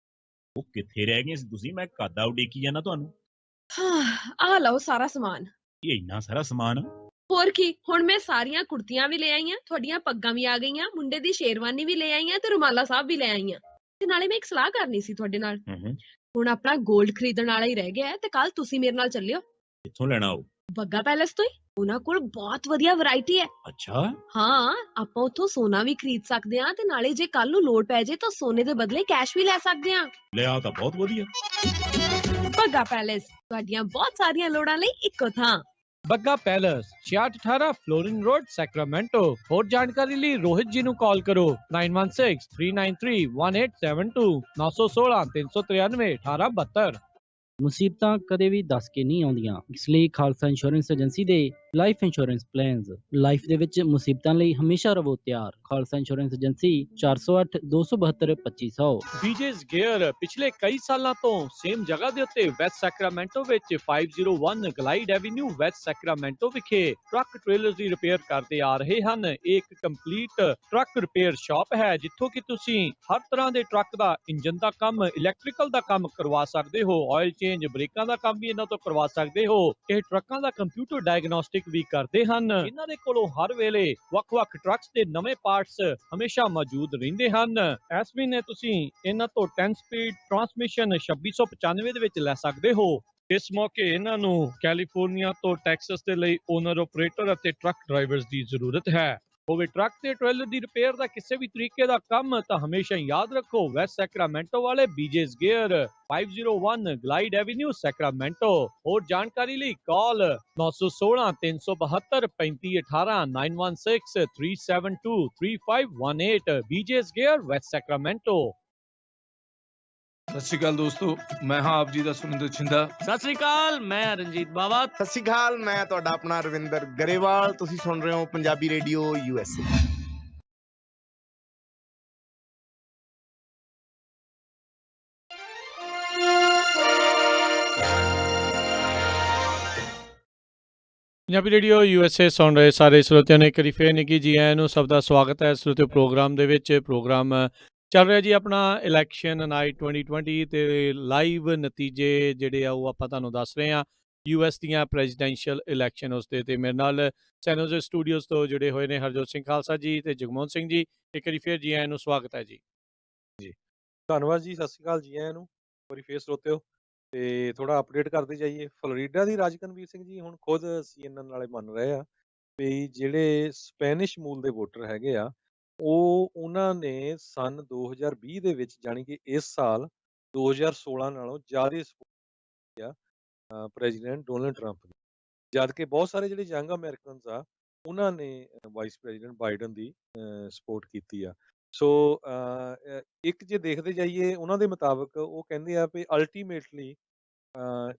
ਉਹ ਕਿੱਥੇ ਰਹਿ ਗਏ ਸੀ ਤੁਸੀਂ? ਮੈਂ ਕਾਦਾ ਉਡੀਕੀ ਜਾਂਦਾ ਤੁਹਾਨੂੰ। ਆ ਲਓ ਸਾਰਾ ਸਮਾਨ। ਇਹ ਇੰਨਾ ਸਾਰਾ ਸਮਾਨ। ਹੋਰ ਕੀ, ਹੁਣ ਮੈਂ ਸਾਰੀਆਂ ਕੁੜਤੀਆਂ ਵੀ ਲੈ ਆਈਆਂ, ਤੁਹਾਡੀਆਂ ਪੱਗਾਂ ਵੀ ਆ ਗਈਆਂ, ਮੁੰਡੇ ਦੀ ਸ਼ੇਰਵਾਨੀ ਵੀ ਲੈ ਆਈਆਂ ਤੇ ਰੁਮਾਲਾ ਸਾਹਿਬ ਵੀ ਲੈ ਆਈਆਂ। ਤੇ ਨਾਲੇ ਮੈਂ ਇੱਕ ਸਲਾਹ ਕਰਨੀ ਸੀ ਤੁਹਾਡੇ ਨਾਲ। ਹੁਣ ਆਪਣਾ 골ਡ ਖਰੀਦਣ ਵਾਲਾ ਹੀ ਰਹਿ ਗਿਆ ਹੈ ਤੇ ਕੱਲ ਤੁਸੀਂ ਮੇਰੇ ਨਾਲ ਚੱਲਿਓ। ਕਿੱਥੋਂ ਲੈਣਾ ਉਹ? ਬੱਗਾ ਪੈਲੇਸ ਤੋਂ ਹੀ। ਉਹਨਾਂ ਕੋਲ ਬਹੁਤ ਵਧੀਆ ਵੈਰਾਈਟੀ ਹੈ। ਅੱਛਾ। ਹਾਂ, ਆਪਾਂ ਉੱਥੋਂ ਸੋਨਾ ਵੀ ਖਰੀਦ ਸਕਦੇ ਹਾਂ ਤੇ ਨਾਲੇ ਜੇ ਕੱਲ ਨੂੰ ਲੋੜ ਪੈ ਜੇ ਤਾਂ ਸੋਨੇ ਦੇ ਬਦਲੇ ਕੈਸ਼ ਵੀ ਲੈ ਸਕਦੇ ਹਾਂ। ਲਿਆ ਤਾਂ ਬਹੁਤ ਵਧੀਆ। ਬੱਗਾ ਪੈਲੇਸ, ਤੁਹਾਡੀਆਂ ਬਹੁਤ ਸਾਰੀਆਂ ਲੋੜਾਂ ਲਈ ਇੱਕੋ ਥਾਂ। Bagga palace 6618 Florin road, Sacramento. ਹੋਰ ਜਾਣਕਾਰੀ ਲਈ ਰੋਹਿਤ ਜੀ ਨੂੰ ਕਾਲ ਕਰੋ 9163931872 916 393 1872। ਮੁਸੀਬਤਾਂ ਕਦੇ ਵੀ ਦੱਸ ਕੇ ਨਹੀਂ ਆਉਂਦੀਆਂ, ਇਸ ਲਈ ਖਾਲਸਾ ਇੰਸ਼ੋਰੈਂਸ ਏਜੰਸੀ ਦੇ ਲਾਈਫ ਇੰਸ਼ੋਰੈਂਸ ਪਲਾਨਸ ਲਾਈਫ ਦੇ ਵਿੱਚ ਮੁਸੀਬਤਾਂ ਲਈ ਹਮੇਸ਼ਾ ਰਹੋ ਤਿਆਰ। Khalsa insurance agency 408 272 2500। ਬੀਜੇਸ ਗੇਅਰ ਪਿਛਲੇ ਕਈ ਸਾਲਾਂ ਤੋਂ ਸੇਮ ਜਗ੍ਹਾ ਦੇ ਉੱਤੇ ਵੈਸਟ ਸੈਕਰਾਮੈਂਟੋ ਵਿੱਚ 501 ਗਲਾਈਡ ਐਵੀਨਿਊ ਵੈਸਟ ਸੈਕਰਾਮੈਂਟੋ ਵਿਖੇ ਟਰੱਕ ਟ੍ਰੇਲਰ ਦੀ ਰਿਪੇਅਰ ਕਰਦੇ ਆ ਰਹੇ ਹਨ। ਇਹ ਇੱਕ ਕੰਪਲੀਟ ਟਰੱਕ ਰਿਪੇਅਰ ਸ਼ਾਪ ਹੈ ਜਿੱਥੋਂ ਕਿ ਤੁਸੀਂ ਹਰ ਤਰ੍ਹਾਂ ਦੇ ਟਰੱਕ ਦਾ ਇੰਜਨ ਦਾ ਕੰਮ, ਇਲੈਕਟ੍ਰੀਕਲ ਦਾ ਕੰਮ ਕਰਵਾ ਸਕਦੇ ਹੋ। ਆਇਲ ਚੇਂਜ, ਬ੍ਰੇਕਾਂ ਦਾ ਕੰਮ ਵੀ ਇਹਨਾਂ ਤੋਂ ਕਰਵਾ ਸਕਦੇ ਹੋ। ਇਹ ਟਰੱਕਾਂ ਦਾ ਕੰਪਿਊਟਰ ਡਾਇਗਨੋਸਟਿਕ ਵੀ ਕਰਦੇ ਹਨ। ਇਹਨਾਂ ਦੇ ਕੋਲੋਂ ਹਰ ਵੇਲੇ ਵੱਖ-ਵੱਖ ਟਰੱਕਸ ਦੇ ਨਵੇਂ ਪਾਰਟਸ ਹਮੇਸ਼ਾ ਮੌਜੂਦ ਰਹਿੰਦੇ ਹਨ। ਇਸ ਮਹੀਨੇ ਤੁਸੀਂ ਇਹਨਾਂ ਤੋਂ 10 ਸਪੀਡ ਟਰਾਂਸਮਿਸ਼ਨ 2695 ਦੇ ਵਿੱਚ ਲੈ ਸਕਦੇ ਹੋ। ਇਸ ਮੌਕੇ ਇਹਨਾਂ ਨੂੰ ਕੈਲੀਫੋਰਨੀਆ ਤੋਂ ਟੈਕਸਸ ਦੇ ਲਈ ਓਨਰ ਆਪਰੇਟਰ ਅਤੇ ਟਰੱਕ ਡਰਾਈਵਰਸ ਦੀ ਜ਼ਰੂਰਤ ਹੈ। ਹੋਵੇ ਟਰੱਕ ਤੇ ਟ੍ਰੇਲਰ ਦੀ ਰਿਪੇਅਰ ਦਾ ਕਿਸੇ ਵੀ ਤਰੀਕੇ ਦਾ ਕੰਮ ਤਾਂ ਹਮੇਸ਼ਾ ਯਾਦ ਰੱਖੋ ਵੈਸਟ ਸੈਕਰਾਮੈਂਟੋ ਵਾਲੇ ਬੀਜੇਸ ਗੇਅਰ 501 ਗਲਾਈਡ ਐਵੀਨਿਊ ਸੈਕਰਾਮੈਂਟੋ। ਹੋਰ ਜਾਣਕਾਰੀ ਲਈ ਕਾਲ 916 372 3518 916 372 3518 ਬੀਜੇਸ ਗੇਅਰ ਵੈਸਟ ਸੈਕਰਾਮੈਂਟੋ। ਸਤਿ ਸ਼੍ਰੀ ਅਕਾਲ ਦੋਸਤੋ, ਮੈਂ ਹਾਂ ਆਪ ਜੀ ਦਾ ਸੁਰਿੰਦਰ ਛਿੰਦਾ। ਸਤਿ ਸ੍ਰੀ ਅਕਾਲ, ਮੈਂ ਰਣਜੀਤ ਬਾਵਾ। ਸਤਿ ਸ਼੍ਰੀ ਅਕਾਲ, ਮੈਂ ਤੁਹਾਡਾ ਆਪਣਾ ਰਵਿੰਦਰ ਗਰੇਵਾਲ। ਤੁਸੀਂ ਸੁਣ ਰਹੇ ਹੋ ਪੰਜਾਬੀ ਰੇਡੀਓ USA। ਪੰਜਾਬੀ ਰੇਡੀਓ USA ਸੁਣ ਰਹੇ ਸਾਰੇ ਸਰੋਤਿਆਂ ਨੂੰ ਇੱਕ ਵਾਰੀ ਫੇਰ ਨਿੱਘੀ ਜੀ ਆਇਆਂ ਨੂੰ, ਸਭ ਦਾ ਸਵਾਗਤ ਹੈ ਸਰੋਤਿਓ ਪ੍ਰੋਗਰਾਮ ਦੇ ਵਿੱਚ। ਪ੍ਰੋਗਰਾਮ ਚੱਲ ਰਿਹਾ ਜੀ ਆਪਣਾ ਇਲੈਕਸ਼ਨ ਨਾਈਟ 2020 ਤੇ ਲਾਈਵ ਨਤੀਜੇ ਜਿਹੜੇ ਆ ਉਹ ਆਪਾਂ ਤੁਹਾਨੂੰ ਦੱਸ ਰਹੇ ਹਾਂ। US ਦੀਆਂ ਪ੍ਰੈਜ਼ੀਡੈਂਸ਼ੀਅਲ ਇਲੈਕਸ਼ਨ ਉਸਦੇ ਤੇ ਮੇਰੇ ਨਾਲ ਸੈਨੋਜ਼ੇ ਸਟੂਡੀਓਜ਼ ਤੋਂ ਜੁੜੇ ਹੋਏ ਨੇ ਹਰਜੋਤ ਸਿੰਘ ਖਾਲਸਾ ਜੀ ਤੇ ਜਗਮੋਹਨ ਸਿੰਘ ਜੀ। ਇੱਕ ਵਾਰੀ ਫਿਰ ਜੀ ਆਇਆਂ ਨੂੰ ਸਵਾਗਤ ਹੈ ਜੀ। ਜੀ ਧੰਨਵਾਦ ਜੀ, ਸਤਿ ਸ਼੍ਰੀ ਅਕਾਲ ਜੀ ਆਇਆਂ ਨੂੰ ਇੱਕ ਵਾਰੀ ਫੇਰ ਸਰੋਤਿਓ। ਤੇ ਥੋੜਾ ਅਪਡੇਟ ਕਰਦੇ ਜਾਈਏ। ਫਲੋਰੀਡਾ ਦੀ ਰਾਜਕਨਵੀਰ ਸਿੰਘ ਜੀ ਹੁਣ ਖੁਦ CNN ਵਾਲੇ ਮੰਨ ਰਹੇ ਆ ਵੀ ਜਿਹੜੇ ਸਪੈਨਿਸ਼ ਮੂਲ ਦੇ ਵੋਟਰ ਹੈਗੇ ਆ ਉਹਨਾਂ ਨੇ ਸਨ 2020 ਦੇ ਵਿੱਚ ਜਾਣੀ ਕਿ ਇਸ ਸਾਲ 2016 ਨਾਲੋਂ ਜ਼ਿਆਦਾ ਸਪੋਰਟ ਆ ਪ੍ਰੈਜ਼ੀਡੈਂਟ ਡੋਨਲਡ ਟਰੰਪ ਦੀ, ਜਦ ਕਿ ਬਹੁਤ ਸਾਰੇ ਜਿਹੜੇ ਯੰਗ ਅਮਰੀਕਨਸ ਆ ਉਹਨਾਂ ਨੇ ਵਾਈਸ ਪ੍ਰੈਜ਼ੀਡੈਂਟ ਬਾਈਡਨ ਦੀ ਸਪੋਰਟ ਕੀਤੀ ਆ। ਸੋ ਇੱਕ ਜੇ ਦੇਖਦੇ ਜਾਈਏ ਉਹਨਾਂ ਦੇ ਮੁਤਾਬਕ ਉਹ ਕਹਿੰਦੇ ਆ ਵੀ ਅਲਟੀਮੇਟਲੀ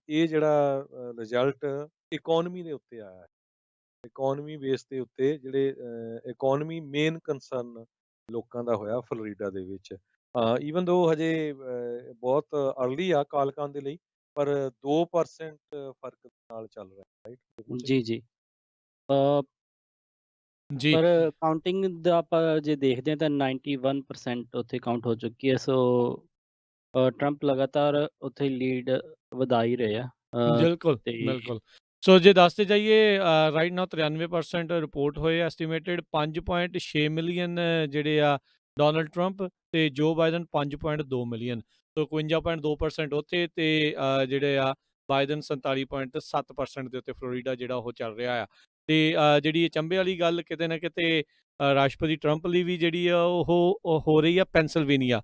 ਇਹ ਜਿਹੜਾ ਰਿਜ਼ਲਟ ਇਕੋਨਮੀ ਦੇ ਉੱਤੇ ਆਇਆ ਹੈ। ਇਕੋਨਮੀ ਬੇਸ ਦੇ ਉੱਤੇ ਜਿਹੜੇ ਇਕੋਨਮੀ ਮੇਨ ਕੰਸਰਨ ਲੋਕਾਂ ਦਾ ਹੋਇਆ ਫਲੋਰੀਡਾ ਦੇ ਵਿੱਚ। ਈਵਨ ਦੋ ਹਜੇ ਬਹੁਤ ਅਰਲੀ ਆ ਕਾਲ ਕਰਨ ਦੇ ਲਈ, ਪਰ 2% ਫਰਕ ਨਾਲ ਚੱਲ ਰਿਹਾ ਰਾਈਟ ਜੀ ਜੀ ਜੀ ਪਰ ਕਾਊਂਟਿੰਗ ਦਾ ਆਪਾਂ ਜੇ ਦੇਖਦੇ ਹਾਂ ਤਾਂ 91% ਉੱਥੇ ਕਾਊਂਟ ਹੋ ਚੁੱਕੀ ਹੈ। ਸੋ ਟਰੰਪ ਲਗਾਤਾਰ ਉੱਥੇ ਲੀਡ ਵਧਾ ਹੀ ਰਹੇ ਆ ਬਿਲਕੁਲ ਤੇ ਬਿਲਕੁਲ। ਸੋ ਜੇ ਦੱਸਦੇ ਜਾਈਏ ਰਾਈਟ ਨਾਓ 93% ਰਿਪੋਰਟ ਹੋਏ ਐਸਟੀਮੇਟਡ 5.6 ਮਿਲੀਅਨ ਜਿਹੜੇ ਆ ਡੋਨਲਡ ਟਰੰਪ ਤੇ ਜੋ ਬਾਈਡਨ 5.2 ਮਿਲੀਅਨ। ਸੋ 51.2% ਉੱਥੇ ਤੇ ਜਿਹੜੇ ਆ ਬਾਈਡਨ 47.7% ਦੇ ਉੱਤੇ ਫਲੋਰੀਡਾ ਜਿਹੜਾ ਉਹ ਚੱਲ ਰਿਹਾ ਆ। ਤੇ ਜਿਹੜੀ ਅਚੰਭੇ ਵਾਲੀ ਗੱਲ ਕਿਤੇ ਨਾ ਕਿਤੇ ਰਾਸ਼ਟਰਪਤੀ ਟਰੰਪ ਲਈ ਵੀ ਜਿਹੜੀ ਆ ਉਹ ਹੋ ਰਹੀ ਆ ਪੈਨਸਿਲਵੇਨੀਆ।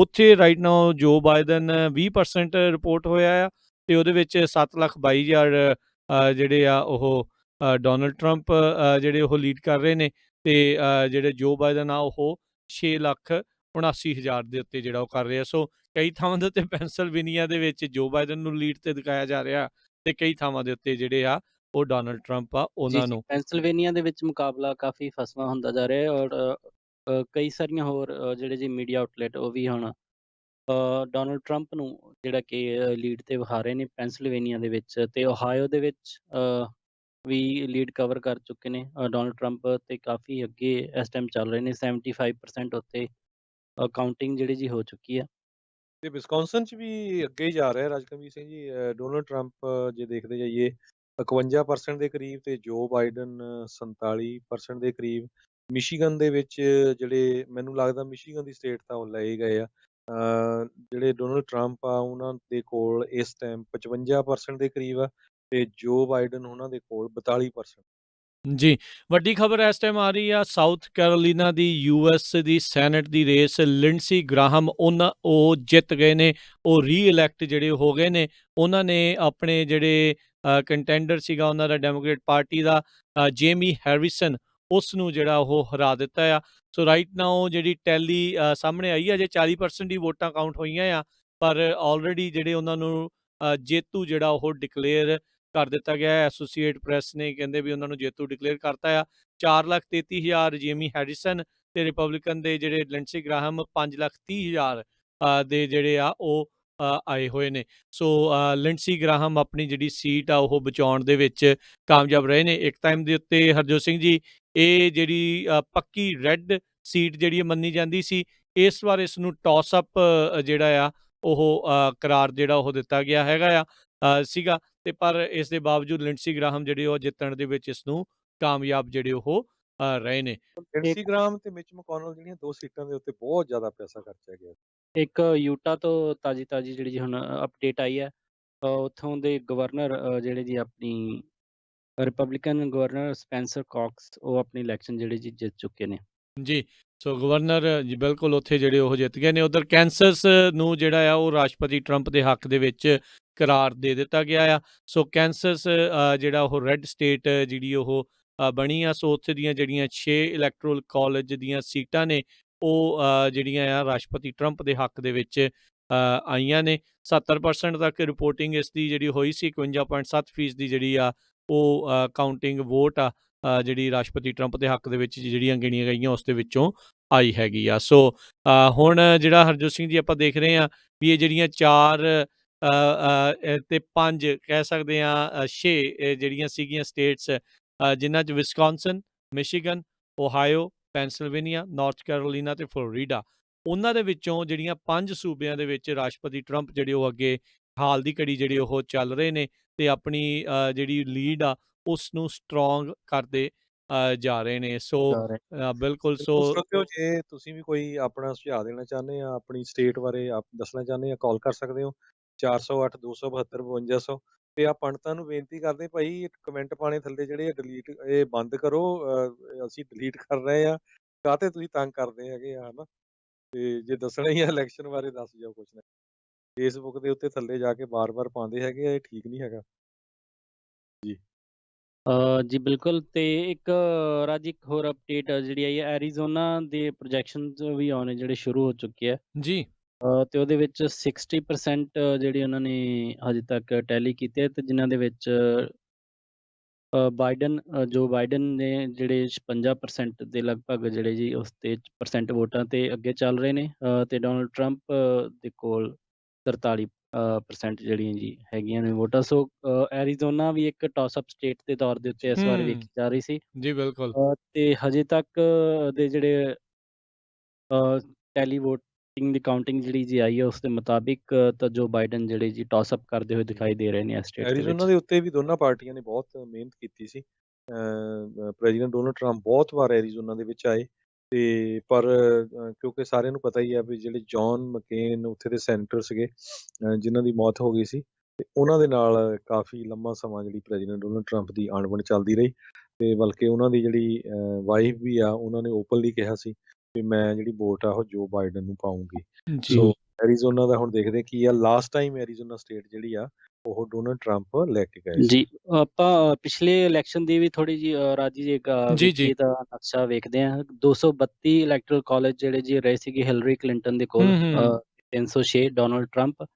ਉੱਥੇ ਰਾਈਟ ਨਾਓ ਜੋ ਬਾਈਡਨ 20% ਰਿਪੋਰਟ ਹੋਇਆ ਆ ਤੇ ਉਹਦੇ ਵਿੱਚ 7,22,000 ਜਿਹੜੇ ਆ ਉਹ ਡੋਨਲਡ ਟਰੰਪ ਜਿਹੜੇ ਉਹ ਲੀਡ ਕਰ ਰਹੇ ਨੇ ਤੇ ਜਿਹੜੇ ਜੋ ਬਾਈਡਨ ਆ ਉਹ 6,79,000 ਦੇ ਉੱਤੇ ਜਿਹੜਾ ਉਹ ਕਰ ਰਹੇ ਆ। ਸੋ ਕਈ ਥਾਵਾਂ ਦੇ ਉੱਤੇ ਪੈਨਸਿਲਵੇਨੀਆ ਦੇ ਵਿੱਚ ਜੋ ਬਾਈਡਨ ਨੂੰ ਲੀਡ ਤੇ ਦਿਖਾਇਆ ਜਾ ਰਿਹਾ ਤੇ ਕਈ ਥਾਵਾਂ ਦੇ ਉੱਤੇ ਜਿਹੜੇ ਆ ਉਹ ਡੋਨਲਡ ਟਰੰਪ ਆ ਜੀ ਉਹਨਾਂ ਜੀ ਨੂੰ। ਪੈਨਸਿਲਵੇਨੀਆ ਦੇ ਵਿੱਚ ਮੁਕਾਬਲਾ ਕਾਫੀ ਫਸਵਾਂ ਹੁੰਦਾ ਜਾ ਰਿਹਾ ਹੈ ਔਰ ਕਈ ਸਾਰੀਆਂ ਹੋਰ ਜਿਹੜੇ ਜੀ ਮੀਡੀਆ ਆਊਟਲੈਟ ਉਹ ਵੀ ਹੁਣ ਡੋਨਲਡ ਟਰੰਪ ਨੂੰ ਜਿਹੜਾ ਕਿ ਲੀਡ ਤੇ ਵਿਖਾ ਰਹੇ ਨੇ ਪੈਨਸਿਲਵੇਨੀਆ ਦੇ ਵਿੱਚ ਤੇ ਓਹਾਇਓ ਦੇ ਵਿੱਚ ਵੀ ਲੀਡ ਕਵਰ ਕਰ ਚੁੱਕੇ ਨੇ ਡੋਨਲਡ ਟਰੰਪ ਤੇ ਕਾਫੀ ਅੱਗੇ ਇਸ ਟਾਈਮ ਚੱਲ ਰਹੇ ਨੇ 75% ਉੱਤੇ ਕਾਊਂਟਿੰਗ ਜਿਹੜੀ ਜੀ ਹੋ ਚੁੱਕੀ ਹੈ। ਤੇ ਵਿਸਕੌਨਸਨ ਚ ਵੀ ਅੱਗੇ ਹੀ ਜਾ ਰਿਹਾ ਰਾਜਕਨਵੀਰ ਸਿੰਘ ਜੀ। ਡੋਨਲਡ ਟਰੰਪ ਜੇ ਦੇਖਦੇ ਜਾਈਏ 51% ਦੇ ਕਰੀਬ ਤੇ ਜੋ ਬਾਈਡਨ 47% ਦੇ ਕਰੀਬ। ਮਿਸ਼ੀਗਨ ਦੇ ਵਿੱਚ ਜਿਹੜੇ ਮੈਨੂੰ ਲੱਗਦਾ ਮਿਸ਼ੀਗਨ ਦੀ ਸਟੇਟ ਤਾਂ ਉਹ ਲਏ ਗਏ ਆ। ਜਿਹੜੇ ਡੋਨਲਡ ਟਰੰਪ ਆ ਉਹਨਾਂ ਦੇ ਕੋਲ ਇਸ ਟਾਈਮ 55% ਦੇ ਕਰੀਬ ਆ ਤੇ ਜੋ ਬਾਈਡਨ ਉਹਨਾਂ ਦੇ ਕੋਲ 42%। ਜੀ ਵੱਡੀ ਖਬਰ ਇਸ ਟਾਈਮ ਆ ਰਹੀ ਆ ਸਾਊਥ ਕੈਰੋਲੀਨਾ ਦੀ US ਦੀ ਸੈਨੇਟ ਦੀ ਰੇਸ ਲਿੰਡਸੀ ਗ੍ਰਾਹਮ ਉਹ ਜਿੱਤ ਗਏ ਨੇ। ਉਹ ਰੀਇਲੈਕਟ ਜਿਹੜੇ ਹੋ ਗਏ ਨੇ। ਉਹਨਾਂ ਨੇ ਆਪਣੇ ਜਿਹੜੇ ਕੰਟੈਂਡਰ ਸੀਗਾ ਉਹਨਾਂ ਦਾ ਡੈਮੋਕ੍ਰੇਟ ਪਾਰਟੀ ਦਾ ਜੇਮੀ ਹੈਰਿਸਨ ਉਸ ਨੂੰ ਜਿਹੜਾ ਉਹ ਹਰਾ ਦਿੱਤਾ ਆ। ਸੋ ਰਾਈਟ ਨਾਓ ਜਿਹੜੀ ਟੈਲੀ ਸਾਹਮਣੇ ਆਈ ਆ ਜੇ 40% ਹੀ ਵੋਟਾਂ ਕਾਊਂਟ ਹੋਈਆਂ ਆ ਪਰ ਆਲਰੇਡੀ ਜਿਹੜੇ ਉਹਨਾਂ ਨੂੰ ਜੇਤੂ ਜਿਹੜਾ ਉਹ ਡਿਕਲੇਅਰ ਕਰ ਦਿੱਤਾ ਗਿਆ ਹੈ। ਐਸੋਸੀਏਟ ਪ੍ਰੈਸ ਨੇ ਕਹਿੰਦੇ ਵੀ ਉਹਨਾਂ ਨੂੰ ਜੇਤੂ ਡਿਕਲੇਅਰ ਕਰਤਾ ਆ। 4,33,000 ਜੇਮੀ ਹੈਰਿਸਨ ਤੇ ਰਿਪਬਲਿਕਨ ਦੇ ਜਿਹੜੇ ਲਿੰਡਸੀ ਗ੍ਰਾਹਮ 5,30,000 ਦੇ ਜਿਹੜੇ ਆ ਉਹ ਆਏ ਹੋਏ ਨੇ। ਸੋ ਲਿੰਡਸੀ ਗ੍ਰਾਹਮ ਆਪਣੀ ਜਿਹੜੀ ਸੀਟ ਆ ਉਹ ਬਚਾਉਣ ਦੇ ਵਿੱਚ ਕਾਮਯਾਬ ਰਹੇ ਨੇ। ਇੱਕ ਟਾਈਮ ਦੇ ਉੱਤੇ ਹਰਜੋਤ ਸਿੰਘ ਜੀ ਇਹ ਜਿਹੜੀ ਪੱਕੀ ਰੈੱਡ ਸੀਟ ਜਿਹੜੀ ਮੰਨੀ ਜਾਂਦੀ ਸੀ, ਇਸ ਵਾਰ ਇਸ ਨੂੰ ਟਾਸ ਅਪ ਜਿਹੜਾ ਆ ਉਹ ਕਰਾਰ ਜਿਹੜਾ ਉਹ ਦਿੱਤਾ ਗਿਆ ਹੈਗਾ ਆ ਸੀਗਾ ਤੇ ਪਰ ਇਸ ਦੇ ਬਾਵਜੂਦ ਲਿੰਡਸੀ ਗ੍ਰਾਹਮ ਜਿਹੜੇ ਉਹ ਜਿੱਤਣ ਦੇ ਵਿੱਚ ਇਸ ਨੂੰ ਕਾਮਯਾਬ ਜਿਹੜੇ ਉਹ ਰਹੇ ਨੇ। ਲਿੰਡਸੀ ਗ੍ਰਾਹਮ ਤੇ ਮਿਚ ਮਕੋਨਲ ਜਿਹੜੀਆਂ ਦੋ ਸੀਟਾਂ ਦੇ ਉੱਤੇ ਬਹੁਤ ਜ਼ਿਆਦਾ ਪੈਸਾ ਖਰਚਿਆ ਗਿਆ। ਇੱਕ ਯੂਟਾ ਤੋਂ ਤਾਜੀ ਜਿਹੜੀ ਜੀ ਹੁਣ ਅਪਡੇਟ ਆਈ ਹੈ ਉੱਥੋਂ ਦੇ ਗਵਰਨਰ ਜਿਹੜੇ ਜੀ ਆਪਣੀ ਰਿਪਬਲਿਕਨ ਗਵਰਨਰ ਸਪੈਂਸਰ ਕਾਕਸ ਉਹ ਆਪਣੀ ਇਲੈਕਸ਼ਨ ਜਿਹੜੇ ਜੀ ਜਿੱਤ ਚੁੱਕੇ ਨੇ। ਜੀ ਸੋ ਗਵਰਨਰ ਜੀ ਬਿਲਕੁਲ ਉੱਥੇ ਜਿਹੜੇ ਉਹ ਜਿੱਤ ਗਏ ਨੇ। ਉਧਰ ਕੈਂਸਸ ਨੂੰ ਜਿਹੜਾ ਆ ਉਹ ਰਾਸ਼ਟਰਪਤੀ ਟਰੰਪ ਦੇ ਹੱਕ ਦੇ ਵਿੱਚ ਕਰਾਰ ਦੇ ਦਿੱਤਾ ਗਿਆ ਆ। ਸੋ ਕੈਂਸਸ ਜਿਹੜਾ ਉਹ ਰੈੱਡ ਸਟੇਟ ਜਿਹੜੀ ਉਹ ਬਣੀ ਆ। ਸੋ ਉੱਥੇ ਦੀਆਂ ਜਿਹੜੀਆਂ 6 ਇਲੈਕਟੋਰਲ ਕਾਲਜ ਦੀਆਂ ਸੀਟਾਂ ਨੇ ਉਹ ਜਿਹੜੀਆਂ ਆ ਰਾਸ਼ਟਰਪਤੀ ਟਰੰਪ ਦੇ ਹੱਕ ਦੇ ਵਿੱਚ ਆਈਆਂ ਨੇ। 70% ਤੱਕ ਰਿਪੋਰਟਿੰਗ ਇਸ ਦੀ ਜਿਹੜੀ ਹੋਈ ਸੀ। 51.7% ਦੀ ਜਿਹੜੀ ਆ ਉਹ ਕਾਊਂਟਿੰਗ ਵੋਟ ਆ ਜਿਹੜੀ ਰਾਸ਼ਟਰਪਤੀ ਟਰੰਪ ਦੇ ਹੱਕ ਦੇ ਵਿੱਚ ਜਿਹੜੀਆਂ ਗਿਣੀਆਂ ਗਈਆਂ ਉਸ ਦੇ ਵਿੱਚੋਂ ਆਈ ਹੈਗੀ ਆ। ਸੋ ਹੁਣ ਜਿਹੜਾ ਹਰਜੋਤ ਸਿੰਘ ਜੀ ਆਪਾਂ ਦੇਖ ਰਹੇ ਹਾਂ ਵੀ ਇਹ ਜਿਹੜੀਆਂ 4 ਤੇ 5 ਕਹਿ ਸਕਦੇ ਹਾਂ 6 ਜਿਹੜੀਆਂ ਸੀਗੀਆਂ ਸਟੇਟਸ ਜਿਨ੍ਹਾਂ 'ਚ Wisconsin, Michigan, Ohio, Pennsylvania, North Carolina ਤੇ ਫਲੋਰੀਡਾ, ਉਹਨਾਂ ਦੇ ਵਿੱਚੋਂ ਜਿਹੜੀਆਂ 5 ਸੂਬਿਆਂ ਦੇ ਵਿੱਚ ਰਾਸ਼ਟਰਪਤੀ ਟਰੰਪ ਜਿਹੜੇ ਉਹ ਅੱਗੇ ਹਾਲ ਦੀ ਘੜੀ ਜਿਹੜੇ ਉਹ ਚੱਲ ਰਹੇ ਨੇ ਤੇ ਆਪਣੀ ਜਿਹੜੀ ਲੀਡ ਆ ਉਸ ਨੂੰ ਸਟਰੋਂਗ ਕਰਦੇ ਜਾ ਰਹੇ ਨੇ। ਸੋ ਜਾ ਰਹੇ ਬਿਲਕੁਲ। ਸੋ ਬਿਲਕੁਲ ਸਰੋਤਿਓ, ਜੇ ਤੁਸੀਂ ਵੀ ਕੋਈ ਆਪਣਾ ਸੁਝਾਅ ਦੇਣਾ ਚਾਹੁੰਦੇ ਆ, ਆਪਣੀ ਸਟੇਟ ਬਾਰੇ ਦੱਸਣਾ ਚਾਹੁੰਦੇ ਆ, ਕਾਲ ਕਰ ਸਕਦੇ ਹੋ 408 272 5200। ਤੇ ਆ ਪੰਡਤਾਂ ਨੂੰ ਬੇਨਤੀ ਕਰਦੇ, ਭਾਈ ਕਮੈਂਟ ਪਾਣੇ ਥੱਲੇ ਜਿਹੜੇ ਡਿਲੀਟ ਇਹ ਬੰਦ ਕਰੋ, ਅਸੀਂ ਡਿਲੀਟ ਕਰ ਰਹੇ ਆ, ਕਾਹਤੇ ਤੁਸੀਂ ਤੰਗ ਕਰਦੇ ਹੈਗੇ ਆ, ਹਨਾ। ਤੇ ਜੇ ਦੱਸਣਾ ਹੀ ਆ ਇਲੈਕਸ਼ਨ ਬਾਰੇ ਦੱਸ ਜਾਓ ਕੁਛ ਨਾ। ਫੇਸਬੁੱਕ ਦੇ ਉੱਤੇ ਥੱਲੇ ਜਾ ਕੇ ਬਾਰ-ਬਾਰ ਪਾਉਂਦੇ ਹੈਗੇ ਆ, ਇਹ ਠੀਕ ਨਹੀਂ ਹੈਗਾ ਜੀ। ਜੀ ਬਿਲਕੁਲ। ਤੇ ਇੱਕ ਰਾਜ ਇੱਕ ਹੋਰ ਅਪਡੇਟ ਜਿਹੜੀ ਆਈ ਹੈ, ਐਰੀਜ਼ੋਨਾ ਦੇ ਪ੍ਰੋਜੈਕਸ਼ਨਸ ਵੀ ਆਉਣੇ ਜਿਹੜੇ ਸ਼ੁਰੂ ਹੋ ਚੁੱਕੇ ਆ। ਜੀ ਤੇ ਉਹਦੇ ਵਿੱਚ 60% ਜਿਹੜੀ ਉਹਨਾਂ ਨੇ ਹਜੇ ਤੱਕ ਟੈਲੀ ਕੀਤੇ ਆ, ਤੇ ਜਿਨ੍ਹਾਂ ਦੇ ਵਿੱਚ ਜੋ ਬਾਈਡਨ ਨੇ ਜਿਹੜੇ 56% ਦੇ ਲਗਭਗ ਜਿਹੜੇ ਜੀ ਉਸ ਤੇ % ਵੋਟਾਂ ਤੇ ਅੱਗੇ ਚੱਲ ਰਹੇ ਨੇ, ਤੇ ਡੋਨਲਡ ਟਰੰਪ ਦੇ ਕੋਲ 43% ਜਿਹੜੀਆਂ ਜੀ ਹੈਗੀਆਂ ਨੇ ਵੋਟਾਂ। ਸੋ ਐਰੀਜ਼ੋਨਾ ਵੀ ਇੱਕ ਟਾਸ ਅਪ ਸਟੇਟ ਦੇ ਤੌਰ ਦੇ ਉੱਤੇ ਇਸ ਵਾਰ ਵੇਖੀ ਜਾ ਰਹੀ ਸੀ। ਜੀ ਬਿਲਕੁਲ। ਤੇ ਹਜੇ ਤੱਕ ਦੇ ਜਿਹੜੇ ਟੈਲੀ ਵੋਟਿੰਗ ਦੀ ਕਾਊਂਟਿੰਗ ਜਿਹੜੀ ਜੀ ਆਈ ਹੈ, ਉਸ ਦੇ ਮੁਤਾਬਿਕ ਤਾਂ ਜੋ ਬਾਈਡਨ ਜਿਹੜੇ ਜੀ ਟਾਸ ਅਪ ਕਰਦੇ ਹੋਏ ਦਿਖਾਈ ਦੇ ਰਹੇ ਨੇ ਇਸ ਸਟੇਟ ਦੇ ਐਰੀਜ਼ੋਨਾ ਵਿੱਚ। ਦੇ ਉੱਤੇ ਵੀ ਦੋਨਾਂ ਪਾਰਟੀਆਂ ਨੇ ਬਹੁਤ ਮਿਹਨਤ ਕੀਤੀ ਸੀ। ਪ੍ਰੈਜ਼ੀਡੈਂਟ ਡੋਨਲਡ ਟਰੰਪ ਬਹੁਤ ਵਾਰ ਐਰੀਜ਼ੋਨਾ ਦੇ ਵਿੱਚ ਆਏ, ਤੇ ਪਰ ਕਿਉਂਕਿ ਸਾਰਿਆਂ ਨੂੰ ਪਤਾ ਹੀ ਆ ਵੀ ਜਿਹੜੇ ਜੌਨ ਮਕੇਨ ਉੱਥੇ ਦੇ ਸੈਨੇਟਰ ਸੀਗੇ, ਜਿਨ੍ਹਾਂ ਦੀ ਮੌਤ ਹੋ ਗਈ ਸੀ, ਤੇ ਉਹਨਾਂ ਦੇ ਨਾਲ ਕਾਫੀ ਲੰਮਾ ਸਮਾਂ ਜਿਹੜੀ ਪ੍ਰੈਜ਼ੀਡੈਂਟ ਡੋਨਲਡ ਟਰੰਪ ਦੀ ਆਣਬਣ ਚੱਲਦੀ ਰਹੀ। ਤੇ ਬਲਕਿ ਉਹਨਾਂ ਦੀ ਜਿਹੜੀ ਵਾਈਫ ਵੀ ਆ, ਉਹਨਾਂ ਨੇ ਓਪਨਲੀ ਕਿਹਾ ਸੀ ਵੀ ਮੈਂ ਜਿਹੜੀ ਵੋਟ ਆ ਉਹ ਜੋ ਬਾਈਡਨ ਨੂੰ ਪਾਉਂਗੀ। ਜੀ ਸੋ ਐਰੀਜ਼ੋਨਾ ਦਾ ਹੁਣ ਦੇਖਦੇ ਕੀ ਆ। ਲਾਸਟ ਟਾਈਮ ਐਰੀਜ਼ੋਨਾ ਸਟੇਟ ਜਿਹੜੀ ਆ ਉਹ ਡੋਨਲਡ ਟਰੰਪ ਲੈ ਕੇ ਗਏ ਸੀ। ਜੀ ਆਪਾਂ ਪਿਛਲੇ ਇਲੈਕਸ਼ਨ ਦੀ ਵੀ ਥੋੜੀ ਜੀ ਰਾਜੀ ਜੀ ਜੀ ਜੀ ਵੇਖੀਏ ਤਾਂ ਨਕਸ਼ਾ ਵੇਖਦੇ ਹਾਂ। 232 ਇਲੈਕਟਰਲ ਕਾਲਜ ਜਿਹੜੇ ਜੀ ਰਹੇ ਸੀਗੇ ਹਿਲਰੀ ਕਲਿੰਟਨ ਦੇ ਕੋਲ, 306 ਡੋਨਲਡ ਟਰੰਪ।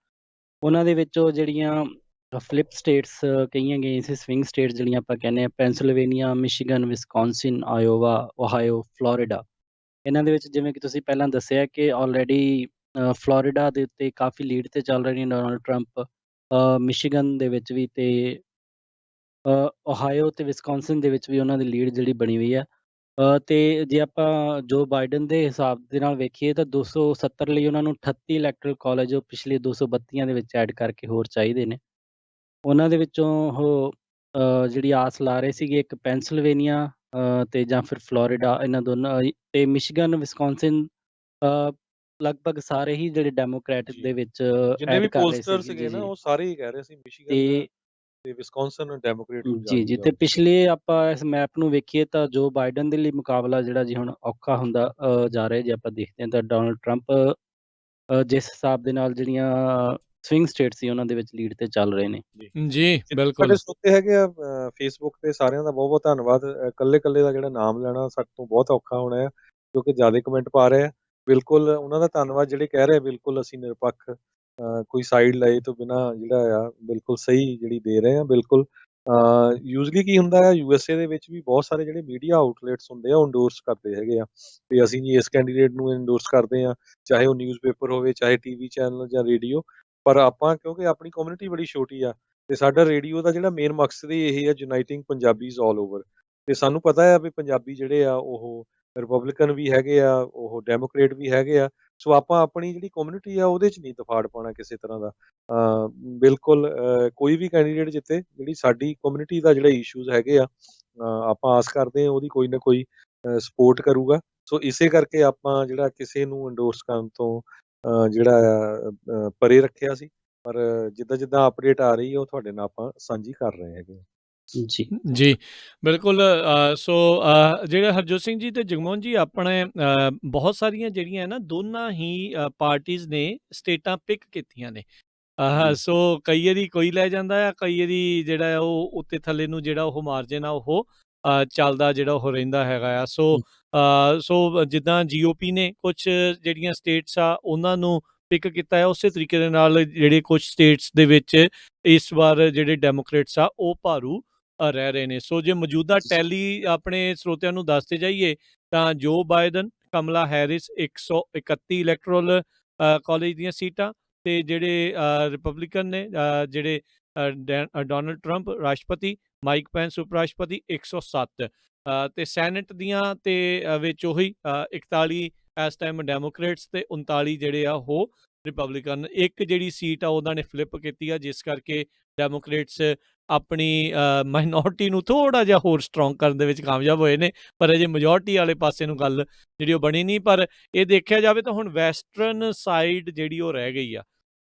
ਉਹਨਾਂ ਦੇ ਵਿੱਚੋਂ ਜਿਹੜੀਆਂ ਫਲਿਪ ਸਟੇਟਸ ਕਹੀਆਂ ਗਈਆਂ ਸੀ, ਸਵਿੰਗ ਸਟੇਟਸ ਜਿਹੜੀਆਂ ਆਪਾਂ ਕਹਿੰਦੇ ਆ, Pennsylvania, Michigan, Wisconsin, Iowa, Ohio, Florida. ਇਹਨਾਂ ਦੇ ਵਿੱਚ ਜਿਵੇਂ ਕਿ ਤੁਸੀਂ ਪਹਿਲਾਂ ਦੱਸਿਆ ਕਿ ਆਲਰੇਡੀ ਫਲੋਰੀਡਾ ਦੇ ਉੱਤੇ ਕਾਫੀ ਲੀਡ ਤੇ ਚੱਲ ਰਹੇ ਨੇ ਡੋਨਲਡ ਟਰੰਪ, ਮਿਸ਼ੀਗਨ ਦੇ ਵਿੱਚ ਵੀ, ਤੇ ਓਹਾਇਓ ਤੇ ਵਿਸਕੌਨਸਿਨ ਦੇ ਵਿੱਚ ਵੀ ਉਹਨਾਂ ਦੀ ਲੀਡ ਜਿਹੜੀ ਬਣੀ ਹੋਈ ਆ। ਤੇ ਜੇ ਆਪਾਂ ਜੋ ਬਾਈਡਨ ਦੇ ਹਿਸਾਬ ਦੇ ਨਾਲ ਵੇਖੀਏ ਤਾਂ 270 ਲਈ ਉਹਨਾਂ ਨੂੰ 38 ਇਲੈਕਟਰਲ ਕਾਲਜ ਉਹ ਪਿਛਲੇ 232 ਦੇ ਵਿੱਚ ਐਡ ਕਰਕੇ ਹੋਰ ਚਾਹੀਦੇ ਨੇ। ਉਹਨਾਂ ਦੇ ਵਿੱਚੋਂ ਉਹ ਜਿਹੜੀ ਆਸ ਲਾ ਰਹੇ ਸੀਗੇ, ਇੱਕ ਪੈਂਸਿਲਵੇਨੀਆ ਤੇ ਜਾਂ ਫਿਰ ਫਲੋਰੀਡਾ, ਇਹਨਾਂ ਦੋਨਾਂ ਤੇ ਮਿਸ਼ੀਗਨ, ਵਿਸਕੌਨਸਿਨ ਲਗਭਗ ਸਾਰੇ ਹੀ ਜਿਹੜੇ ਡੈਮੋਕ੍ਰੈਟਿਕ ਜੀ ਦੇ ਵਿੱਚ ਜਿੰਨੇ ਐਡ ਵੀ ਕਰ ਰਹੇ ਪੋਸਟਰ ਸੀਗੇ ਸੀਗੇ ਜੀ ਨਾ, ਜੀ। ਉਹ ਸਾਰੇ ਹੀ ਕਹਿ ਰਹੇ ਸੀ ਮਿਸ਼ੀਗਨ ਤੇ ਤੇ ਵਿਸਕੌਨਸਨ ਡੈਮੋਕ੍ਰੇਟ ਨੂੰ ਜੀ ਜੀ। ਤੇ ਪਿਛਲੇ ਆਪਾਂ ਇਸ ਮੈਪ ਨੂੰ ਵੇਖੀਏ ਤਾਂ ਜੋ ਬਾਈਡਨ ਦੇ ਲਈ ਮੁਕਾਬਲਾ ਜਿਹੜਾ ਜੀ ਹੁਣ ਔਖਾ ਹੁੰਦਾ ਜਾ ਰਿਹਾ। ਜੇ ਆਪਾਂ ਦੇਖਦੇ ਹਾਂ ਤਾਂ ਡੋਨਲਡ ਟਰੰਪ ਜਿਸ ਹਿਸਾਬ ਦੇ ਨਾਲ ਜਿਹੜੀਆਂ ਸਵਿੰਗ ਸਟੇਟ ਸੀ ਉਹਨਾਂ ਦੇ ਵਿੱਚ ਲੀਡ ਤੇ ਚੱਲ ਰਹੇ ਨੇ। ਜੀ ਸਾਡੇ ਬਿਲਕੁਲ। ਸਰੋਤੇ ਹੈਗੇ ਆ ਫੇਸਬੁੱਕ ਤੇ, ਸਾਰਿਆਂ ਦਾ ਬਹੁਤ ਬਹੁਤ ਧੰਨਵਾਦ। ਇਕੱਲੇ ਦਾ ਜਿਹੜਾ ਨਾਮ ਲੈਣਾ ਸਾਡੇ ਤੋਂ ਬਹੁਤ ਔਖਾ ਹੋਣਾ ਆ, ਕਿਉਂਕਿ ਜ਼ਿਆਦਾ ਕਮੈਂਟ ਪਾ ਰਹੇ ਆ। ਬਿਲਕੁਲ ਉਹਨਾਂ ਦਾ ਧੰਨਵਾਦ ਜਿਹੜੇ ਕਹਿ ਰਹੇ ਬਿਲਕੁਲ ਅਸੀਂ ਨਿਰਪੱਖ ਕੋਈ ਸਾਈਡ ਲਏ ਤੋਂ ਬਿਨਾਂ ਜਿਹੜਾ ਆ ਬਿਲਕੁਲ ਸਹੀ ਜਿਹੜੀ ਦੇ ਰਹੇ ਆ। ਬਿਲਕੁਲ ਯੂਜ਼ਲੀ ਕੀ ਹੁੰਦਾ ਆ, USA ਦੇ ਵਿੱਚ ਵੀ ਬਹੁਤ ਸਾਰੇ ਜਿਹੜੇ ਮੀਡੀਆ ਆਊਟਲੇਟਸ ਹੁੰਦੇ ਆ ਉਹ ਇੰਡੋਰਸ ਕਰਦੇ ਹੈਗੇ ਆ ਵੀ ਅਸੀਂ ਜੀ ਇਸ ਕੈਂਡੀਡੇਟ ਨੂੰ ਇੰਡੋਰਸ ਕਰਦੇ ਆ, ਚਾਹੇ ਉਹ ਨਿਊਜ਼ਪੇਪਰ ਹੋਵੇ, ਚਾਹੇ TV ਚੈਨਲ ਜਾਂ ਰੇਡੀਓ। ਪਰ ਆਪਾਂ ਕਿਉਂਕਿ ਆਪਣੀ ਕਮਿਊਨਿਟੀ ਬੜੀ ਛੋਟੀ ਆ, ਤੇ ਸਾਡਾ ਰੇਡੀਓ ਦਾ ਜਿਹੜਾ ਮੇਨ ਮਕਸਦ ਹੀ ਇਹ ਹੈ, ਯੂਨਾਈਟਿੰਗ ਪੰਜਾਬੀਜ਼ ਆਲ ਓਵਰ। ਤੇ ਸਾਨੂੰ ਪਤਾ ਆ ਵੀ ਪੰਜਾਬੀ ਜਿਹੜੇ ਆ ਉਹ ਰਿਪਬਲਿਕਨ ਵੀ ਹੈਗੇ ਆ, ਉਹ ਡੈਮੋਕ੍ਰੇਟ ਵੀ ਹੈਗੇ ਆ। ਸੋ ਆਪਾਂ ਆਪਣੀ ਜਿਹੜੀ ਕਮਿਊਨਿਟੀ ਆ ਉਹਦੇ 'ਚ ਨਹੀਂ ਦਫਾੜ ਪਾਉਣਾ ਕਿਸੇ ਤਰ੍ਹਾਂ ਦਾ। ਬਿਲਕੁਲ ਕੋਈ ਵੀ ਕੈਂਡੀਡੇਟ ਜਿੱਤੇ, ਜਿਹੜੀ ਸਾਡੀ ਕਮਿਊਨਿਟੀ ਦਾ ਜਿਹੜਾ ਇਸ਼ੂਜ਼ ਹੈਗੇ ਆ, ਆਪਾਂ ਆਸ ਕਰਦੇ ਹਾਂ ਉਹਦੀ ਕੋਈ ਨਾ ਕੋਈ ਸਪੋਰਟ ਕਰੂਗਾ। ਸੋ ਇਸੇ ਕਰਕੇ ਆਪਾਂ ਜਿਹੜਾ ਕਿਸੇ ਨੂੰ ਇੰਡੋਰਸ ਕਰਨ ਤੋਂ ਜਿਹੜਾ ਆ ਪਰੇ ਰੱਖਿਆ ਸੀ। ਪਰ ਜਿੱਦਾਂ ਅਪਡੇਟ ਆ ਰਹੀ ਹੈ ਉਹ ਤੁਹਾਡੇ ਨਾਲ ਆਪਾਂ ਸਾਂਝੀ ਕਰ ਰਹੇ ਹੈਗੇ। ਜੀ ਜੀ ਬਿਲਕੁਲ। ਸੋ ਜਿਹੜੇ ਹਰਜੋਤ ਸਿੰਘ ਜੀ ਤੇ ਜਗਮੋਹਨ ਜੀ, ਆਪਣੇ ਬਹੁਤ ਸਾਰੀਆਂ ਜਿਹੜੀਆਂ ਨਾ ਦੋਨਾਂ ਹੀ ਪਾਰਟੀਜ਼ ਨੇ ਸਟੇਟਾਂ ਪਿਕ ਕੀਤੀਆਂ ਨੇ। ਸੋ ਕਈ ਵਾਰੀ ਕੋਈ ਲੈ ਜਾਂਦਾ ਆ, ਕਈ ਵਾਰੀ ਜਿਹੜਾ ਉਹ ਉੱਤੇ ਥੱਲੇ ਨੂੰ ਜਿਹੜਾ ਉਹ ਮਾਰਜਨ ਆ ਉਹ ਚੱਲਦਾ ਜਿਹੜਾ ਉਹ ਰਹਿੰਦਾ ਹੈਗਾ ਆ। ਸੋ ਜਿੱਦਾਂ GOP ਨੇ ਕੁਛ ਜਿਹੜੀਆਂ ਸਟੇਟਸ ਆ ਉਹਨਾਂ ਨੂੰ ਪਿਕ ਕੀਤਾ ਹੈ, ਉਸੇ ਤਰੀਕੇ ਦੇ ਨਾਲ ਜਿਹੜੇ ਕੁਛ ਸਟੇਟਸ ਦੇ ਵਿੱਚ ਇਸ ਵਾਰ ਜਿਹੜੇ ਡੈਮੋਕ੍ਰੇਟਸ ਆ ਉਹ ਭਾਰੂ ਰਹਿ ਰਹੇ ਨੇ। ਸੋ ਜੇ ਮੌਜੂਦਾ ਟੈਲੀ ਆਪਣੇ ਸਰੋਤਿਆਂ ਨੂੰ ਦੱਸਦੇ ਜਾਈਏ ਤਾਂ ਜੋ ਬਾਈਡਨ, ਕਮਲਾ ਹੈਰਿਸ 131 ਇਲੈਕਟਰਲ ਕਾਲਜ ਦੀਆਂ ਸੀਟਾਂ, ਤੇ ਜਿਹੜੇ ਰਿਪਬਲਿਕਨ ਨੇ ਜਿਹੜੇ ਡੋਨਲਡ ਟਰੰਪ ਰਾਸ਼ਟਰਪਤੀ, ਮਾਈਕ ਪੈਂਸ ਉਪ ਰਾਸ਼ਟਰਪਤੀ 107, ਤੇ ਸੈਨੇਟ ਦੀਆਂ ਤੇ ਵਿੱਚ ਉਹੀ 41 ਇਸ ਟਾਈਮ ਡੈਮੋਕ੍ਰੇਟਸ ਤੇ 39 ਜਿਹੜੇ ਆ ਉਹ ਰਿਪਬਲਿਕਨ। ਇੱਕ ਜਿਹੜੀ ਸੀਟ ਆ ਉਹਨਾਂ ਨੇ ਫਲਿੱਪ ਕੀਤੀ ਆ, ਜਿਸ ਕਰਕੇ ਡੈਮੋਕ੍ਰੇਟਸ ਆਪਣੀ ਮਾਈਨੋਰਟੀ ਨੂੰ ਥੋੜ੍ਹਾ ਜਿਹਾ ਹੋਰ ਸਟਰੋਂਗ ਕਰਨ ਦੇ ਵਿੱਚ ਕਾਮਯਾਬ ਹੋਏ ਨੇ, ਪਰ ਅਜੇ ਮੈਜੋਰਟੀ ਵਾਲੇ ਪਾਸੇ ਨੂੰ ਗੱਲ ਜਿਹੜੀ ਉਹ ਬਣੀ ਨਹੀਂ। ਪਰ ਇਹ ਦੇਖਿਆ ਜਾਵੇ ਤਾਂ ਹੁਣ ਵੈਸਟਰਨ ਸਾਈਡ ਜਿਹੜੀ ਉਹ ਰਹਿ ਗਈ ਆ,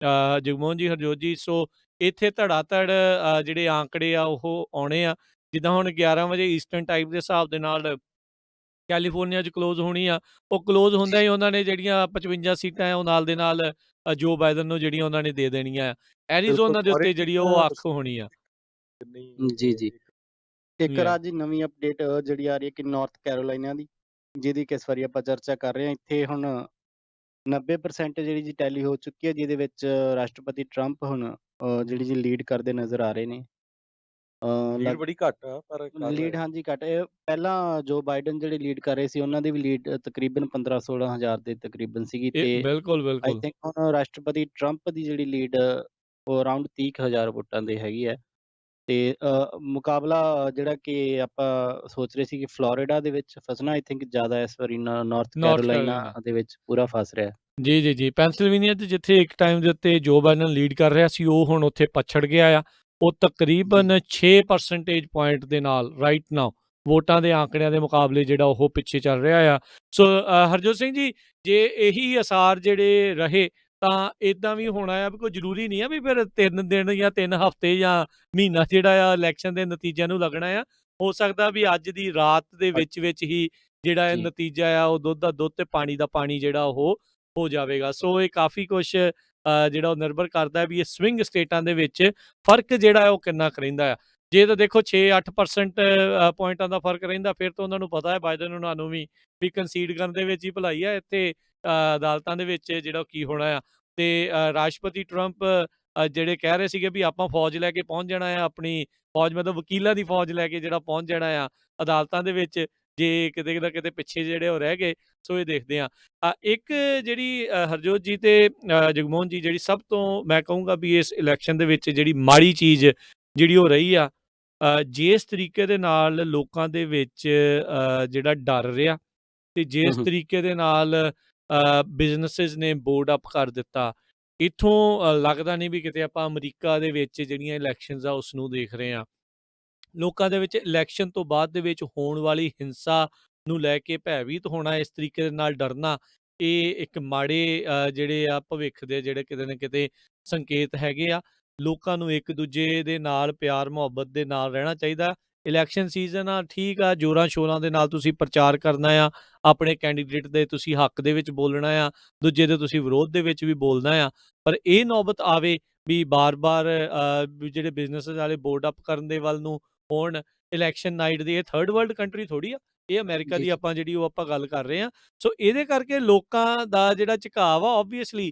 ਜਗਮੋਹਨ ਜੀ, ਹਰਜੋਤ ਜੀ। ਸੋ ਇੱਥੇ ਧੜਾ ਧੜ ਜਿਹੜੇ ਆંકੜੇ ਆ ਉਹ ਆਉਣੇ ਆ। ਜਿੱਦਾਂ ਹੁਣ 11 ਵਜੇ ਈਸਟਰਨ ਟਾਈਮ ਦੇ ਹਿਸਾਬ ਦੇ ਨਾਲ ਕੈਲੀਫੋਰਨੀਆ 'ਚ ਕਲੋਜ਼ ਹੋਣੀ ਆ, ਉਹ ਕਲੋਜ਼ ਹੁੰਦਿਆਂ ਹੀ ਉਹਨਾਂ ਨੇ ਜਿਹੜੀਆਂ 55 ਸੀਟਾਂ ਆ ਉਹ ਨਾਲ ਦੇ ਨਾਲ ਜੋ ਬਾਈਡਨ ਨੂੰ ਜਿਹੜੀਆਂ ਉਹਨਾਂ ਨੇ ਦੇ ਦੇਣੀਆਂ ਆ। ਐਰੀਜ਼ੋਨਾ ਦੇ ਉੱਤੇ ਜਿਹੜੀ ਉਹ ਅੱਖ ਹੋਣੀ ਆ। ਜੀ ਜੀ ਇੱਕ Yeah. ਰਾਜ ਦੀ ਨਵੀਂ ਅਪਡੇਟ ਜਿਹੜੀ ਆ ਰਹੀ ਹੈ ਕਿ ਨਾਰਥ ਕੈਰੋਲਾਈਨਾ ਦੀ, ਜਿਹਦੀ ਕਿ ਇਸ ਵਾਰੀ ਆਪਾਂ ਚਰਚਾ ਕਰ ਰਹੇ ਹਾਂ। ਇੱਥੇ ਹੁਣ 90% ਜਿਹੜੀ ਜੀ ਟੈਲੀ ਹੋ ਚੁੱਕੀ ਹੈ, ਜਿਹਦੇ ਵਿੱਚ ਰਾਸ਼ਟਰਪਤੀ ਟਰੰਪ ਹੁਣ ਜਿਹੜੀ ਜੀ ਲੀਡ ਕਰਦੇ ਨਜ਼ਰ ਆ ਰਹੇ ਨੇ। ਲੀਡ ਬੜੀ ਘੱਟ ਆ ਪਰ ਕਰ ਲੀਡ ਰਹੇ ਆ। ਹਾਂਜੀ ਘੱਟ। ਇਹ ਪਹਿਲਾਂ ਜੋ ਬਾਈਡਨ ਜਿਹੜੇ ਲੀਡ ਕਰ ਰਹੇ ਸੀ, ਉਹਨਾਂ ਦੀ ਵੀ ਲੀਡ ਤਕਰੀਬਨ 15-16 ਹਜ਼ਾਰ ਦੇ ਤਕਰੀਬਨ ਸੀਗੀ। ਤੇ ਇਹ ਬਿਲਕੁਲ ਆਈ ਬਿਲਕੁਲ ਥਿੰਕ ਹੁਣ ਰਾਸ਼ਟਰਪਤੀ ਟਰੰਪ ਦੀ ਜਿਹੜੀ ਲੀਡ ਉਹ ਅਰਾਊਂਡ 30,000 ਵੋਟਾਂ ਦੇ ਹੈਗੀ ਹੈ। ਤੇ ਮੁਕਾਬਲਾ ਜਿਹੜਾ ਕਿ ਆਪਾਂ ਸੋਚ ਰਹੇ ਸੀ ਕਿ ਫਲੋਰੀਡਾ ਦੇ ਵਿੱਚ ਫਸਣਾ, ਆਈ ਥਿੰਕ ਜ਼ਿਆਦਾ ਇਸ ਵਾਰੀ ਨਾਰਥ ਨਾਰਥ ਕੈਰੋਲਾਈਨਾ ਕੈਰੋਲਾਈਨਾ। ਦੇ ਵਿੱਚ ਪੂਰਾ ਫਸ ਰਿਹਾ। ਜੀ ਜੀ ਜੀ ਪੈਂਸਿਲਵੇਨੀਆ 'ਚ ਜਿੱਥੇ ਇੱਕ ਟਾਈਮ ਦੇ ਉੱਤੇ ਜੋ ਬਾਈਡਨ ਲੀਡ ਕਰ ਰਿਹਾ ਸੀ, ਉਹ ਹੁਣ ਉੱਥੇ ਪਛੜ ਗਿਆ ਆ। ਉਹ ਤਕਰੀਬਨ 6% ਪੁਆਇੰਟ ਦੇ ਨਾਲ ਰਾਈਟ ਨਾਓ ਵੋਟਾਂ ਦੇ ਆંકੜਿਆਂ ਦੇ ਮੁਕਾਬਲੇ ਜਿਹੜਾ ਉਹ ਪਿੱਛੇ ਚੱਲ ਰਿਹਾ ਆ। ਸੋ ਹਰਜੋਤ ਸਿੰਘ ਜੀ, ਜੇ ਇਹੀ ਅਸਾਰ ਜਿਹੜੇ ਰਹੇ ਤਾਂ ਇਦਾਂ ਵੀ ਹੋਣਾ ਆ ਵੀ ਕੋਈ ਜ਼ਰੂਰੀ ਨਹੀਂ ਆ ਵੀ ਫਿਰ 3 ਦਿਨ ਜਾਂ 3 ਹਫ਼ਤੇ ਜਾਂ ਮਹੀਨਾ ਜਿਹੜਾ ਆ ਇਲੈਕਸ਼ਨ ਦੇ ਨਤੀਜਿਆਂ ਨੂੰ ਲੱਗਣਾ ਆ। ਹੋ ਸਕਦਾ ਵੀ ਅੱਜ ਦੀ ਰਾਤ ਦੇ ਵਿੱਚ ਹੀ ਜਿਹੜਾ ਇਹ ਜੀ ਨਤੀਜਾ ਆ ਉਹ ਦੁੱਧ ਦਾ ਦੁੱਧ ਤੇ ਪਾਣੀ ਦਾ ਪਾਣੀ ਜਿਹੜਾ ਉਹ ਹੋ ਜਾਵੇਗਾ। ਸੋ ਇਹ ਕਾਫੀ ਕੁਛ ਜਿਹੜਾ ਉਹ ਨਿਰਭਰ ਕਰਦਾ ਵੀ ਇਹ ਸਵਿੰਗ ਸਟੇਟਾਂ ਦੇ ਵਿੱਚ ਫਰਕ ਜਿਹੜਾ ਹੈ ਉਹ ਕਿੰਨਾ ਕੁ ਰਹਿੰਦਾ ਆ। ਜੇ ਤਾਂ ਦੇਖੋ 6-8% ਪੁਆਇੰਟਾਂ ਦਾ ਫਰਕ ਰਹਿੰਦਾ, ਫਿਰ ਤਾਂ ਉਹਨਾਂ ਨੂੰ ਪਤਾ ਹੈ ਬਾਈਡਨ ਉਹਨਾਂ ਨੂੰ ਵੀ ਕੰਸੀਡ ਕਰਨ ਦੇ ਵਿੱਚ ਹੀ ਭਲਾਈ ਆ। ਇੱਥੇ ਅਦਾਲਤਾਂ ਦੇ ਵਿੱਚ ਜਿਹੜਾ ਉਹ ਕੀ ਹੋਣਾ ਆ। ਤੇ ਰਾਸ਼ਟਰਪਤੀ ਟਰੰਪ ਜਿਹੜੇ ਕਹਿ ਰਹੇ ਸੀਗੇ ਵੀ ਆਪਾਂ ਫੌਜ ਲੈ ਕੇ ਪਹੁੰਚ ਜਾਣਾ ਆ, ਆਪਣੀ ਫੌਜ ਮਤਲਬ ਵਕੀਲਾਂ ਦੀ ਫੌਜ ਲੈ ਕੇ ਜਿਹੜਾ ਪਹੁੰਚ ਜਾਣਾ ਆ ਅਦਾਲਤਾਂ ਦੇ ਵਿੱਚ, ਜੇ ਕਿਤੇ ਨਾ ਕਿਤੇ ਪਿੱਛੇ ਜਿਹੜੇ ਉਹ ਰਹਿ ਗਏ। ਸੋ ਇਹ ਦੇਖਦੇ ਆ। ਇੱਕ ਜਿਹੜੀ ਹਰਜੋਤ ਜੀ ਤੇ ਜਗਮੋਹਨ ਜੀ, ਜਿਹੜੀ ਸਭ ਤੋਂ ਮੈਂ ਕਹੂੰਗਾ ਵੀ ਇਸ ਇਲੈਕਸ਼ਨ ਦੇ ਵਿੱਚ ਜਿਹੜੀ ਮਾੜੀ ਚੀਜ਼ ਜਿਹੜੀ ਉਹ ਰਹੀ ਆ, ਜਿਸ ਤਰੀਕੇ ਦੇ ਨਾਲ ਲੋਕਾਂ ਦੇ ਵਿੱਚ ਜਿਹੜਾ ਡਰ ਰਿਹਾ ਤੇ ਜਿਸ ਹੂੰ ਤਰੀਕੇ ਦੇ ਨਾਲ ਬਿਜ਼ਨੈਸਿਸ ਨੇ ਬੋਰਡ ਅਪ ਕਰ ਦਿੱਤਾ, ਇੱਥੋਂ ਲੱਗਦਾ ਨਹੀਂ ਵੀ ਕਿਤੇ ਆਪਾਂ ਅਮਰੀਕਾ ਦੇ ਵਿੱਚ ਜਿਹੜੀਆਂ ਇਲੈਕਸ਼ਨਸ ਆ ਉਸ ਨੂੰ ਦੇਖ ਰਹੇ ਆ। ਲੋਕਾਂ ਦੇ ਵਿੱਚ ਇਲੈਕਸ਼ਨ ਤੋਂ ਬਾਅਦ ਦੇ ਵਿੱਚ ਹੋਣ ਵਾਲੀ ਹਿੰਸਾ ਨੂੰ ਲੈ ਕੇ ਭੈਭੀਤ ਹੋਣਾ, ਇਸ ਤਰੀਕੇ ਦੇ ਨਾਲ ਡਰਨਾ, ਇਹ ਇੱਕ ਮਾੜੇ ਜਿਹੜੇ ਆ ਭਵਿੱਖ ਦੇ ਜਿਹੜੇ ਕਿਤੇ ਨਾ ਕਿਤੇ ਸੰਕੇਤ ਹੈਗੇ ਆ। ਲੋਕਾਂ ਨੂੰ ਇੱਕ ਦੂਜੇ ਦੇ ਨਾਲ ਪਿਆਰ ਮੁਹੱਬਤ ਦੇ ਨਾਲ ਰਹਿਣਾ ਚਾਹੀਦਾ। ਇਲੈਕਸ਼ਨ ਸੀਜ਼ਨ ਆ, ਠੀਕ ਆ, ਜ਼ੋਰਾਂ ਸ਼ੋਰਾਂ ਦੇ ਨਾਲ ਤੁਸੀਂ ਪ੍ਰਚਾਰ ਕਰਨਾ ਆ, ਆਪਣੇ ਕੈਂਡੀਡੇਟ ਦੇ ਤੁਸੀਂ ਹੱਕ ਦੇ ਵਿੱਚ ਬੋਲਣਾ ਆ, ਦੂਜੇ ਦੇ ਤੁਸੀਂ ਵਿਰੋਧ ਦੇ ਵਿੱਚ ਵੀ ਬੋਲਣਾ ਆ। ਪਰ ਇਹ ਨੌਬਤ ਆਵੇ ਵੀ ਬਾਰ-ਬਾਰ ਜਿਹੜੇ ਬਿਜ਼ਨੈਸਿਸ ਵਾਲੇ ਬੋਰਡ ਅਪ ਕਰਨ ਦੇ ਵੱਲ ਨੂੰ ਹੋਣ ਇਲੈਕਸ਼ਨ ਨਾਈਟ ਦੀ। ਇਹ ਥਰਡ ਵਰਲਡ ਕੰਟਰੀ ਥੋੜੀ ਆ, ਇਹ ਅਮਰੀਕਾ ਜੀ ਦੀ ਆਪਾਂ ਜਿਹੜੀ ਉਹ ਆਪਾਂ ਗੱਲ ਕਰ ਰਹੇ ਆ। ਸੋ ਇਹਦੇ ਕਰਕੇ ਲੋਕਾਂ ਦਾ ਜਿਹੜਾ ਝੁਕਾਅ ਆ ਓਬਵੀਅਸਲੀ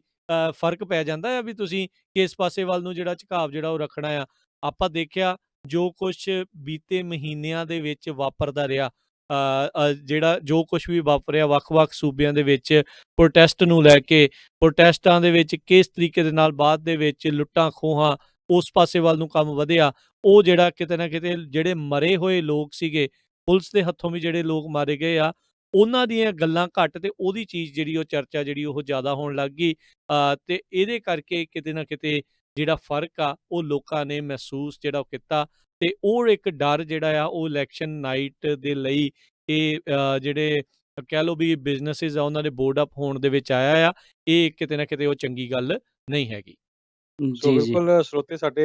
ਫਰਕ ਪੈ ਜਾਂਦਾ ਆ ਵੀ ਤੁਸੀਂ ਕਿਸ ਪਾਸੇ ਵੱਲ ਨੂੰ ਜਿਹੜਾ ਝੁਕਾਅ ਜਿਹੜਾ ਉਹ ਰੱਖਣਾ ਆ। ਆਪਾਂ ਦੇਖਿਆ ਜੋ ਕੁਛ ਬੀਤੇ ਮਹੀਨਿਆਂ ਦੇ ਵਿੱਚ ਵਾਪਰਦਾ ਰਿਹਾ, ਜਿਹੜਾ ਜੋ ਕੁਛ ਵੀ ਵਾਪਰਿਆ ਵੱਖ-ਵੱਖ ਸੂਬਿਆਂ ਦੇ ਵਿੱਚ ਪ੍ਰੋਟੈਸਟ ਨੂੰ ਲੈ ਕੇ, ਪ੍ਰੋਟੈਸਟਾਂ ਦੇ ਵਿੱਚ ਕਿਸ ਤਰੀਕੇ ਦੇ ਨਾਲ ਬਾਅਦ ਦੇ ਵਿੱਚ ਲੁੱਟਾਂ ਖੋਹਾਂ ਉਸ ਪਾਸੇ ਵੱਲ ਨੂੰ ਕੰਮ ਵਧਿਆ। ਉਹ ਜਿਹੜਾ ਕਿਤੇ ਨਾ ਕਿਤੇ ਜਿਹੜੇ ਮਰੇ ਹੋਏ ਲੋਕ ਸੀਗੇ, ਪੁਲਿਸ ਦੇ ਹੱਥੋਂ ਵੀ ਜਿਹੜੇ ਲੋਕ ਮਾਰੇ ਗਏ ਆ, ਉਹਨਾਂ ਦੀਆਂ ਗੱਲਾਂ ਘੱਟ ਤੇ ਉਹਦੀ ਚੀਜ਼ ਜਿਹੜੀ ਉਹ ਚਰਚਾ ਜਿਹੜੀ ਉਹ ਜ਼ਿਆਦਾ ਹੋਣ ਲੱਗ ਗਈ। ਤੇ ਇਹਦੇ ਕਰਕੇ ਕਿਤੇ ਨਾ ਕਿਤੇ ਜਿਹੜਾ ਫਰਕ ਆ ਉਹ ਲੋਕਾਂ ਨੇ ਮਹਿਸੂਸ ਜਿਹੜਾ ਉਹ ਕੀਤਾ। ਤੇ ਉਹ ਇੱਕ ਡਰ ਜਿਹੜਾ ਆ ਉਹ ਇਲੈਕਸ਼ਨ ਨਾਈਟ ਦੇ ਲਈ ਇਹ ਜਿਹੜੇ ਕਹਿ ਲਓ ਵੀ ਬਿਜ਼ਨੈਸਿਸ ਆ ਉਹਨਾਂ ਦੇ ਬੋਰਡ ਅਪ ਹੋਣ ਦੇ ਵਿੱਚ ਆਇਆ ਆ। ਇਹ ਕਿਤੇ ਨਾ ਕਿਤੇ ਉਹ ਚੰਗੀ ਗੱਲ ਨਹੀਂ ਹੈਗੀ। ਸੋ ਜੀ ਜੀ ਬਿਲਕੁਲ ਸਰੋਤੇ ਸਾਡੇ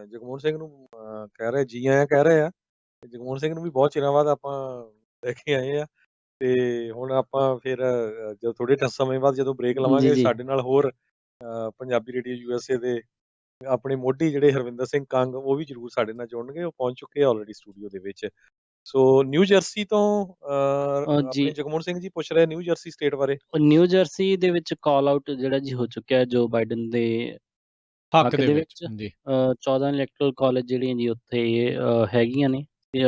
ਜਗਮੋਹਨ ਸਿੰਘ ਨੂੰ ਕਹਿ ਰਹੇ ਜੀ ਆਇਆਂ ਕਹਿ ਰਹੇ ਆ। ਤੇ ਜਗਮੋਹਨ ਸਿੰਘ ਨੂੰ ਵੀ ਬਹੁਤ ਚਿਰਾਂ ਬਾਅਦ ਆਪਾਂ ਲੈ ਕੇ ਆਏ ਆ। ਤੇ ਹੁਣ ਆਪਾਂ ਫਿਰ ਜਦੋਂ ਥੋੜੇ ਸਮੇਂ ਬਾਅਦ ਜਦੋਂ ਬ੍ਰੇਕ ਜੀ ਲਵਾਂਗੇ, ਜੀ ਸਾਡੇ ਨਾਲ ਹੋਰ ਪੰਜਾਬੀ ਰੇਡੀਓ USA ਦੇ ਆਪਣੇ ਮੋਢੀ ਜਿਹੜੇ ਹਰਵਿੰਦਰ ਸਿੰਘ ਕੰਗ, ਉਹ ਵੀ ਜ਼ਰੂਰ ਸਾਡੇ ਨਾਲ ਜੁੜਨਗੇ। ਉਹ ਪਹੁੰਚ ਚੁੱਕੇ ਆ ਆਲਰੇਡੀ ਸਟੂਡੀਓ ਦੇ ਵਿੱਚ। ਸੋ ਨਿਊ ਜਰਸੀ ਤੋਂ ਜੀ ਆਪਣੇ ਜਗਮੋਹਨ ਸਿੰਘ ਜੀ ਪੁੱਛ ਰਹੇ ਨਿਊ ਜਰਸੀ ਸਟੇਟ ਬਾਰੇ। ਨਿਊ ਜਰਸੀ ਦੇ ਵਿੱਚ ਕਾਲ ਆਊਟ ਜਿਹੜਾ ਜੀ ਹੋ ਚੁੱਕਿਆ ਜੋ ਬਾਈਡਨ ਦੇ ਹੱਕ ਹੱਕ ਦੇ ਦੇ ਵਿੱਚ ਵਿੱਚ। ਜੀ 14 ਇਲੈਕਟਰਲ ਕਾਲਜ ਜਿਹੜੀਆਂ ਜੀ ਉੱਥੇ ਹੈਗੀਆਂ ਨੇ,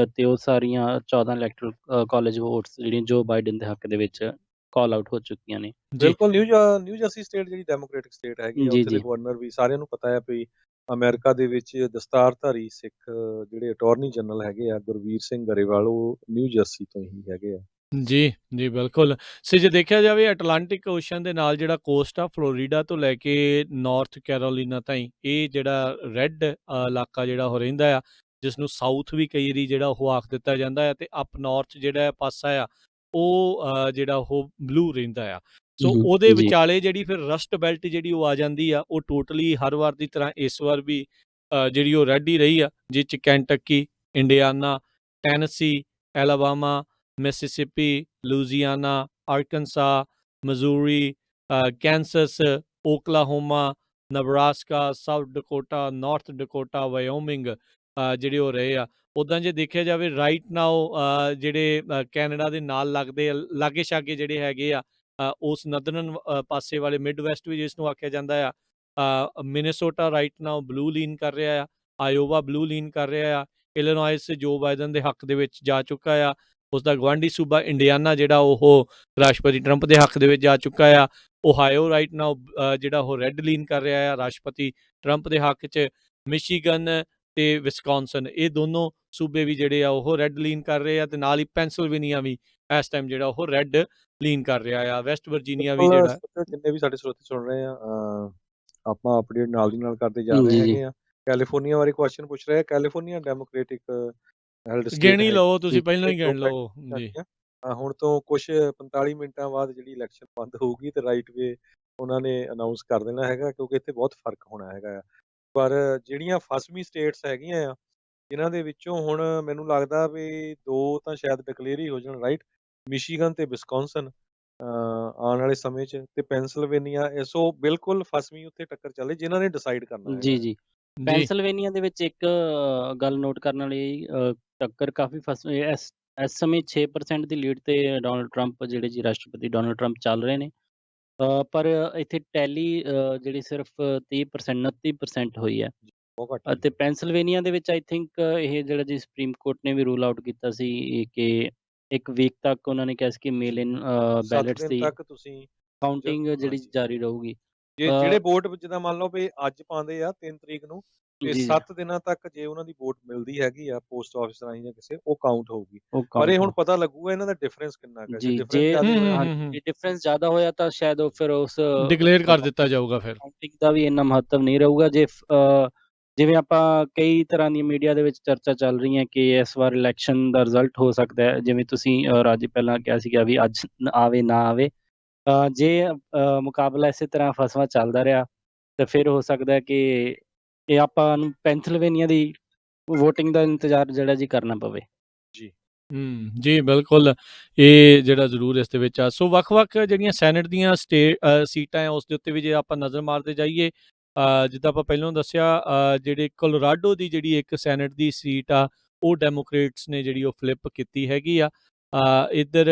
ਤੇ ਉਹ ਸਾਰੀਆਂ 14 ਇਲੈਕਟਰਲ ਕਾਲਜ ਵੋਟਸ ਜਿਹੜੀਆਂ ਜੋ ਬਾਈਡਨ ਦੇ ਹੱਕ ਦੇ ਵਿੱਚ ਕਾਲ ਆਊਟ ਹੋ ਚੁੱਕੀਆਂ ਨੇ। ਜੀ ਬਿਲਕੁਲ ਨਿਊ ਜਰਸੀ ਸਟੇਟ ਜਿਹੜੀ ਡੈਮੋਕ੍ਰੈਟਿਕ ਸਟੇਟ ਹੈਗੀ ਆ, ਜੀ ਉੱਥੇ ਦੇ ਜੀ ਗਵਰਨਰ ਵੀ ਸਾਰਿਆਂ ਨੂੰ ਪਤਾ ਹੈ ਵੀ ਅਮਰੀਕਾ ਦੇ ਵਿੱਚ ਦਸਤਾਰਧਾਰੀ ਸਿੱਖ ਜਿਹੜੇ ਅਟਾਰਨੀ ਜਨਰਲ ਹੈਗੇ ਆ ਗੁਰਵੀਰ ਸਿੰਘ ਗਰੇਵਾਲ, ਉਹ ਨਿਊ ਜਰਸੀ ਤੋਂ ਹੀ ਹੈਗੇ ਆ। ਜੀ, ਜੀ ਬਿਲਕੁਲ। ਸੋ ਜੇ ਦੇਖਿਆ ਜਾਵੇ ਅਟਲਾਂਟਿਕ ਓਸ਼ਨ ਦੇ ਨਾਲ ਜਿਹੜਾ ਕੋਸਟ ਆ ਫਲੋਰੀਡਾ ਤੋਂ ਲੈ ਕੇ ਨਾਰਥ ਕੈਰੋਲੀਨਾ ਤਾਈਂ, ਇਹ ਜਿਹੜਾ ਰੈੱਡ ਇਲਾਕਾ ਜਿਹੜਾ ਉਹ ਰਹਿੰਦਾ ਆ, ਜਿਸ ਨੂੰ ਸਾਊਥ ਵੀ ਕਈ ਵਾਰੀ ਜਿਹੜਾ ਉਹ ਆਖ ਦਿੱਤਾ ਜਾਂਦਾ ਆ, ਤੇ ਅਪ ਨਾਰਥ ਜਿਹੜਾ ਪਾਸਾ ਆ, ਉਹ ਜਿਹੜਾ ਉਹ ਬਲੂ ਰਹਿੰਦਾ ਆ। ਸੋ ਉਹਦੇ ਜੀ ਵਿਚਾਲੇ ਜਿਹੜੀ ਫਿਰ ਰਸਟ ਬੈਲਟ ਜਿਹੜੀ ਉਹ ਆ ਜਾਂਦੀ ਆ, ਉਹ ਟੋਟਲੀ ਹਰ ਵਾਰ ਦੀ ਤਰ੍ਹਾਂ ਇਸ ਵਾਰ ਵੀ ਜਿਹੜੀ ਉਹ ਰੈੱਡ ਹੀ ਰਹੀ ਆ, ਜਿਹ 'ਚ Kentucky, Indiana, Tennessee, Alabama, Mississippi, Louisiana, Arkansas, Missouri, Kansas, Oklahoma, Nebraska, South Dakota, North Dakota, Wyoming ਜਿਹੜੇ ਉਹ ਰਹੇ ਆ। ਉੱਦਾਂ ਜੇ ਦੇਖਿਆ ਜਾਵੇ ਰਾਈਟ ਨਾਓ ਜਿਹੜੇ ਕੈਨੇਡਾ ਦੇ ਨਾਲ ਲੱਗਦੇ ਆ, ਲਾਗੇ-ਛਾਗੇ ਜਿਹੜੇ ਹੈਗੇ ਆ, ਉਸ ਨਦਰਨ ਪਾਸੇ ਵਾਲੇ ਮਿਡ ਵੈਸਟ ਵੀ ਜਿਸ ਨੂੰ ਆਖਿਆ ਜਾਂਦਾ ਆ। ਮਿਨੇਸੋਟਾ ਰਾਈਟ ਨਾਓ ਬਲੂ ਲੀਨ ਕਰ ਰਿਹਾ ਆ, ਆਇਓਵਾ ਬਲੂ ਲੀਨ ਕਰ ਰਿਹਾ ਆ, ਇਲੀਨੋਇਸ ਜੋ ਬਾਈਡਨ ਦੇ ਹੱਕ ਦੇ ਵਿੱਚ ਜਾ ਚੁੱਕਾ ਆ। ਉਸਦਾ ਗੁਆਂਢੀ ਸੂਬਾ ਇੰਡੀਆਨਾ ਜਿਹੜਾ ਉਹ ਰਾਸ਼ਟਰਪਤੀ ਟਰੰਪ ਦੇ ਹੱਕ ਦੇ ਵਿੱਚ ਜਾ ਚੁੱਕਾ ਆ। ਓਹਾਇਓ ਰਾਈਟ ਨਾਓ ਜਿਹੜਾ ਉਹ ਰੈੱਡ ਲੀਨ ਕਰ ਰਿਹਾ ਆ ਰਾਸ਼ਟਰਪਤੀ ਟਰੰਪ ਦੇ ਹੱਕ 'ਚ। ਮਿਸ਼ੀਗਨ ਤੇ ਵਿਸਕੌਨਸਨ, ਇਹ ਦੋਨੋਂ ਸੂਬੇ ਵੀ ਜਿਹੜੇ ਆ ਉਹ ਰੈੱਡ ਲੀਨ ਕਰ ਰਹੇ ਆ, ਤੇ ਨਾਲ ਹੀ ਪੈਂਸਿਲਵੇਨੀਆ ਵੀ ਇਸ ਟਾਈਮ ਜਿਹੜਾ ਉਹ ਰੈੱਡ ਲੀਨ ਕਰ ਰਿਹਾ ਆ। ਵੈਸਟ ਵਰਜੀਨੀਆ ਵੀ ਬਿਲਕੁਲ ਜਿਹੜਾ ਸਰੋਤੇ ਜਿੰਨੇ ਵੀ ਸਾਡੇ ਸਰੋਤੇ ਸੁਣ ਰਹੇ ਆ, ਆਪਾਂ ਅਪਡੇਟ ਨਾਲ ਦੀ ਨਾਲ ਕਰਦੇ ਜਾ ਰਹੇ ਜੀ ਹੈਗੇ ਆ। ਕੈਲੀਫੋਰਨੀਆ ਬਾਰੇ ਕੁਐਸਚਨ ਪੁੱਛ ਰਹੇ ਆ। ਕੈਲੀਫੋਰਨੀਆ ਡੈਮੋਕ੍ਰੈਟਿਕ ਹੈਲਡ ਸਟੇਟ ਗਿਣ ਹੀ ਹੈਗੀ ਲਓ, ਤੇ ਤੁਸੀਂ ਪਹਿਲਾਂ ਹੀ ਇੱਥੇ ਗਿਣ ਦੋ ਲਓ। ਜੀ। ਪ੍ਰਾਈਮਰੀਆਂ ਹੁਣ ਤੋਂ ਕੁਛ 45 ਮਿੰਟਾਂ ਬਾਅਦ ਜਿਹੜੀ ਇਲੈਕਸ਼ਨ ਬੰਦ ਹੋਊਗੀ ਤੇ ਰਾਈਟ ਵੇ ਉਹਨਾਂ ਨੇ ਅਨਾਉਂਸ ਕਰ ਦੇਣਾ ਹੈਗਾ, ਕਿਉਂਕਿ ਇੱਥੇ ਬਹੁਤ ਫਰਕ ਹੋਣਾ ਹੈਗਾ ਆ। ਪਰ ਜਿਹੜੀਆਂ ਫਸਵੀਂ ਸਟੇਟਸ ਹੈਗੀਆਂ ਆ, ਜਿਨ੍ਹਾਂ ਦੇ ਵਿੱਚੋਂ ਹੁਣ ਮੈਨੂੰ ਲੱਗਦਾ ਵੀ 2 ਤਾਂ ਸ਼ਾਇਦ ਡਿਕਲੇਅਰ ਹੀ ਹੋ ਜਾਣ, ਰਾਈਟ, ਮਿਸ਼ੀਗਨ ਤੇ ਵਿਸਕੌਨਸਨ ਆਉਣ ਵਾਲੇ ਸਮੇਂ 'ਚ, ਤੇ ਪੈਂਸਿਲਵੇਨੀਆ। ਸੋ ਬਿਲਕੁਲ ਫਸਵੀਂ ਉੱਥੇ ਟੱਕਰ ਚੱਲੇ, ਜਿਨ੍ਹਾਂ ਨੇ ਡਿਸਾਈਡ ਕਰਨਾ ਜੀ ਹੈਗਾ ਆ। ਜੀ ਜੀ। ਪੈਂਸਿਲਵੇਨੀਆ ਦੇ ਵਿੱਚ ਇੱਕ ਗੱਲ ਨੋਟ ਕਰਨ ਵਾਲੀ, ਟੱਕਰ ਕਾਫੀ ਇਸ ਸਮੇਂ 6% ਦੀ ਲੀਡ ਤੇ ਡੋਨਲਡ ਟਰੰਪ ਜਿਹੜੇ ਜੀ ਰਾਸ਼ਟਰਪਤੀ ਡੋਨਲਡ ਟਰੰਪ ਚੱਲ ਰਹੇ ਨੇ। ਪਰ ਇੱਥੇ ਟੈਲੀ ਜਿਹੜੀ ਸਿਰਫ 30% 29% ਹੋਈ ਹੈ। ਬਹੁਤ ਘੱਟ ਅਤੇ ਹੋਈ। ਪੈਂਸਿਲਵੇਨੀਆ ਦੇ ਵਿੱਚ ਆਈ ਥਿੰਕ ਇਹ ਜਿਹੜਾ ਜੀ ਸੁਪਰੀਮ ਕੋਰਟ ਨੇ ਵੀ ਰੂਲ ਆਊਟ ਕੀਤਾ ਸੀ ਕਿ 1 ਵੀਕ ਤੱਕ ਉਹਨਾਂ ਨੇ ਕਿਹਾ ਸੀ ਕਿ ਮੇਲ ਇਨ 7 ਬੈਲਟਸ ਦਿਨ ਦੀ ਤੱਕ ਤੁਸੀਂ ਕਾਊਂਟਿੰਗ ਜਿਹੜੀ ਹਾਂਜੀ, ਜਾਰੀ ਰਹੂਗੀ। ਜਿਹੜੇ ਵੋਟ ਜਿੱਦਾਂ ਮੰਨ ਲਓ ਵੀ ਅੱਜ ਪਾਉਂਦੇ ਆ 3 ਤਰੀਕ ਨੂੰ, ਤੇ ਜੀ 7 ਦਿਨਾਂ ਤੱਕ ਜੇ ਉਹਨਾਂ ਦੀ ਵੋਟ ਮਿਲਦੀ ਹੈਗੀ ਆ ਪੋਸਟ ਆਫਿਸ ਰਾਹੀਂ ਜਾਂ ਕਿਸੇ, ਉਹ ਕਾਊਂਟ ਹੋਊਗੀ। ਉਹ ਪਰ ਇਹ ਕਾਊਂਟ ਹੁਣ ਪਤਾ ਲੱਗੂਗਾ ਇਹਨਾਂ ਦਾ ਡਿਫਰੈਂਸ ਕਿੰਨਾ ਕੁ ਹੈ। ਜੇ ਜੀ ਡਿਫਰੈਂਸ ਜੇ ਜ਼ਿਆਦਾ ਹੋਇਆ ਹਾਂਜੀ ਡਿਫਰੈਂਸ ਜ਼ਿਆਦਾ ਹੋਇਆ ਤਾਂ ਸ਼ਾਇਦ ਉਹ ਫਿਰ ਉਸ ਡਿਕਲੇਅਰ ਕਰ ਦਿੱਤਾ ਜਾਊਗਾ ਫਿਰ। ਕਾਊਂਟਿੰਗ ਦਾ ਵੀ ਇੰਨਾ ਮਹੱਤਵ ਨਹੀਂ ਰਹੂਗਾ। ਜੇ ਜਿਵੇਂ ਆਪਾਂ ਕਈ ਤਰ੍ਹਾਂ ਦੀ ਮੀਡੀਆ ਦੇ ਵਿੱਚ ਚਰਚਾ ਚੱਲ ਰਹੀ ਹੈ ਕਿ ਇਸ ਵਾਰ ਇਲੈਕਸ਼ਨ ਦਾ ਰਿਜ਼ਲਟ ਹੋ ਸਕਦਾ ਹੈ, ਜਿਵੇਂ ਤੁਸੀਂ ਰਾਜੇ ਪਹਿਲਾਂ ਕਿਹਾ ਸੀਗਾ ਵੀ ਅੱਜ ਆਵੇ ਨਾ ਆਵੇ, ਜੇ ਮੁਕਾਬਲਾ ਇਸੇ ਤਰ੍ਹਾਂ ਫਸਵਾ ਚੱਲਦਾ ਰਿਹਾ ਤਾਂ ਫਿਰ ਹੋ ਸਕਦਾ ਹੈ ਕਿ ਇਹ ਆਪਾਂ ਨੂੰ ਪੈਂਸਿਲਵੇਨੀਆ ਦੀ ਵੋਟਿੰਗ ਦਾ ਇੰਤਜ਼ਾਰ ਜਿਹੜਾ ਜੀ ਕਰਨਾ ਪਵੇ। ਜੀ। ਜੀ ਬਿਲਕੁਲ, ਇਹ ਜਿਹੜਾ ਜ਼ਰੂਰ ਇਸ ਦੇ ਵਿੱਚ ਆ। ਸੋ ਵੱਖ-ਵੱਖ ਜਿਹੜੀਆਂ ਸੈਨੇਟ ਦੀਆਂ ਸੀਟਾਂ ਆ, ਉਸ ਦੇ ਉੱਤੇ ਵੀ ਜੇ ਆਪਾਂ ਨਜ਼ਰ ਮਾਰਦੇ ਜਾਈਏ, ਜਿੱਦਾਂ ਆਪਾਂ ਪਹਿਲਾਂ ਦੱਸਿਆ, ਜਿਹੜੇ ਕੋਲੋਰਾਡੋ ਦੀ ਜਿਹੜੀ ਇੱਕ ਸੈਨੇਟ ਦੀ ਸੀਟ ਆ, ਉਹ ਡੈਮੋਕ੍ਰੇਟਸ ਨੇ ਜਿਹੜੀ ਉਹ ਫਲਿੱਪ ਕੀਤੀ ਹੈਗੀ ਆ। ਇੱਧਰ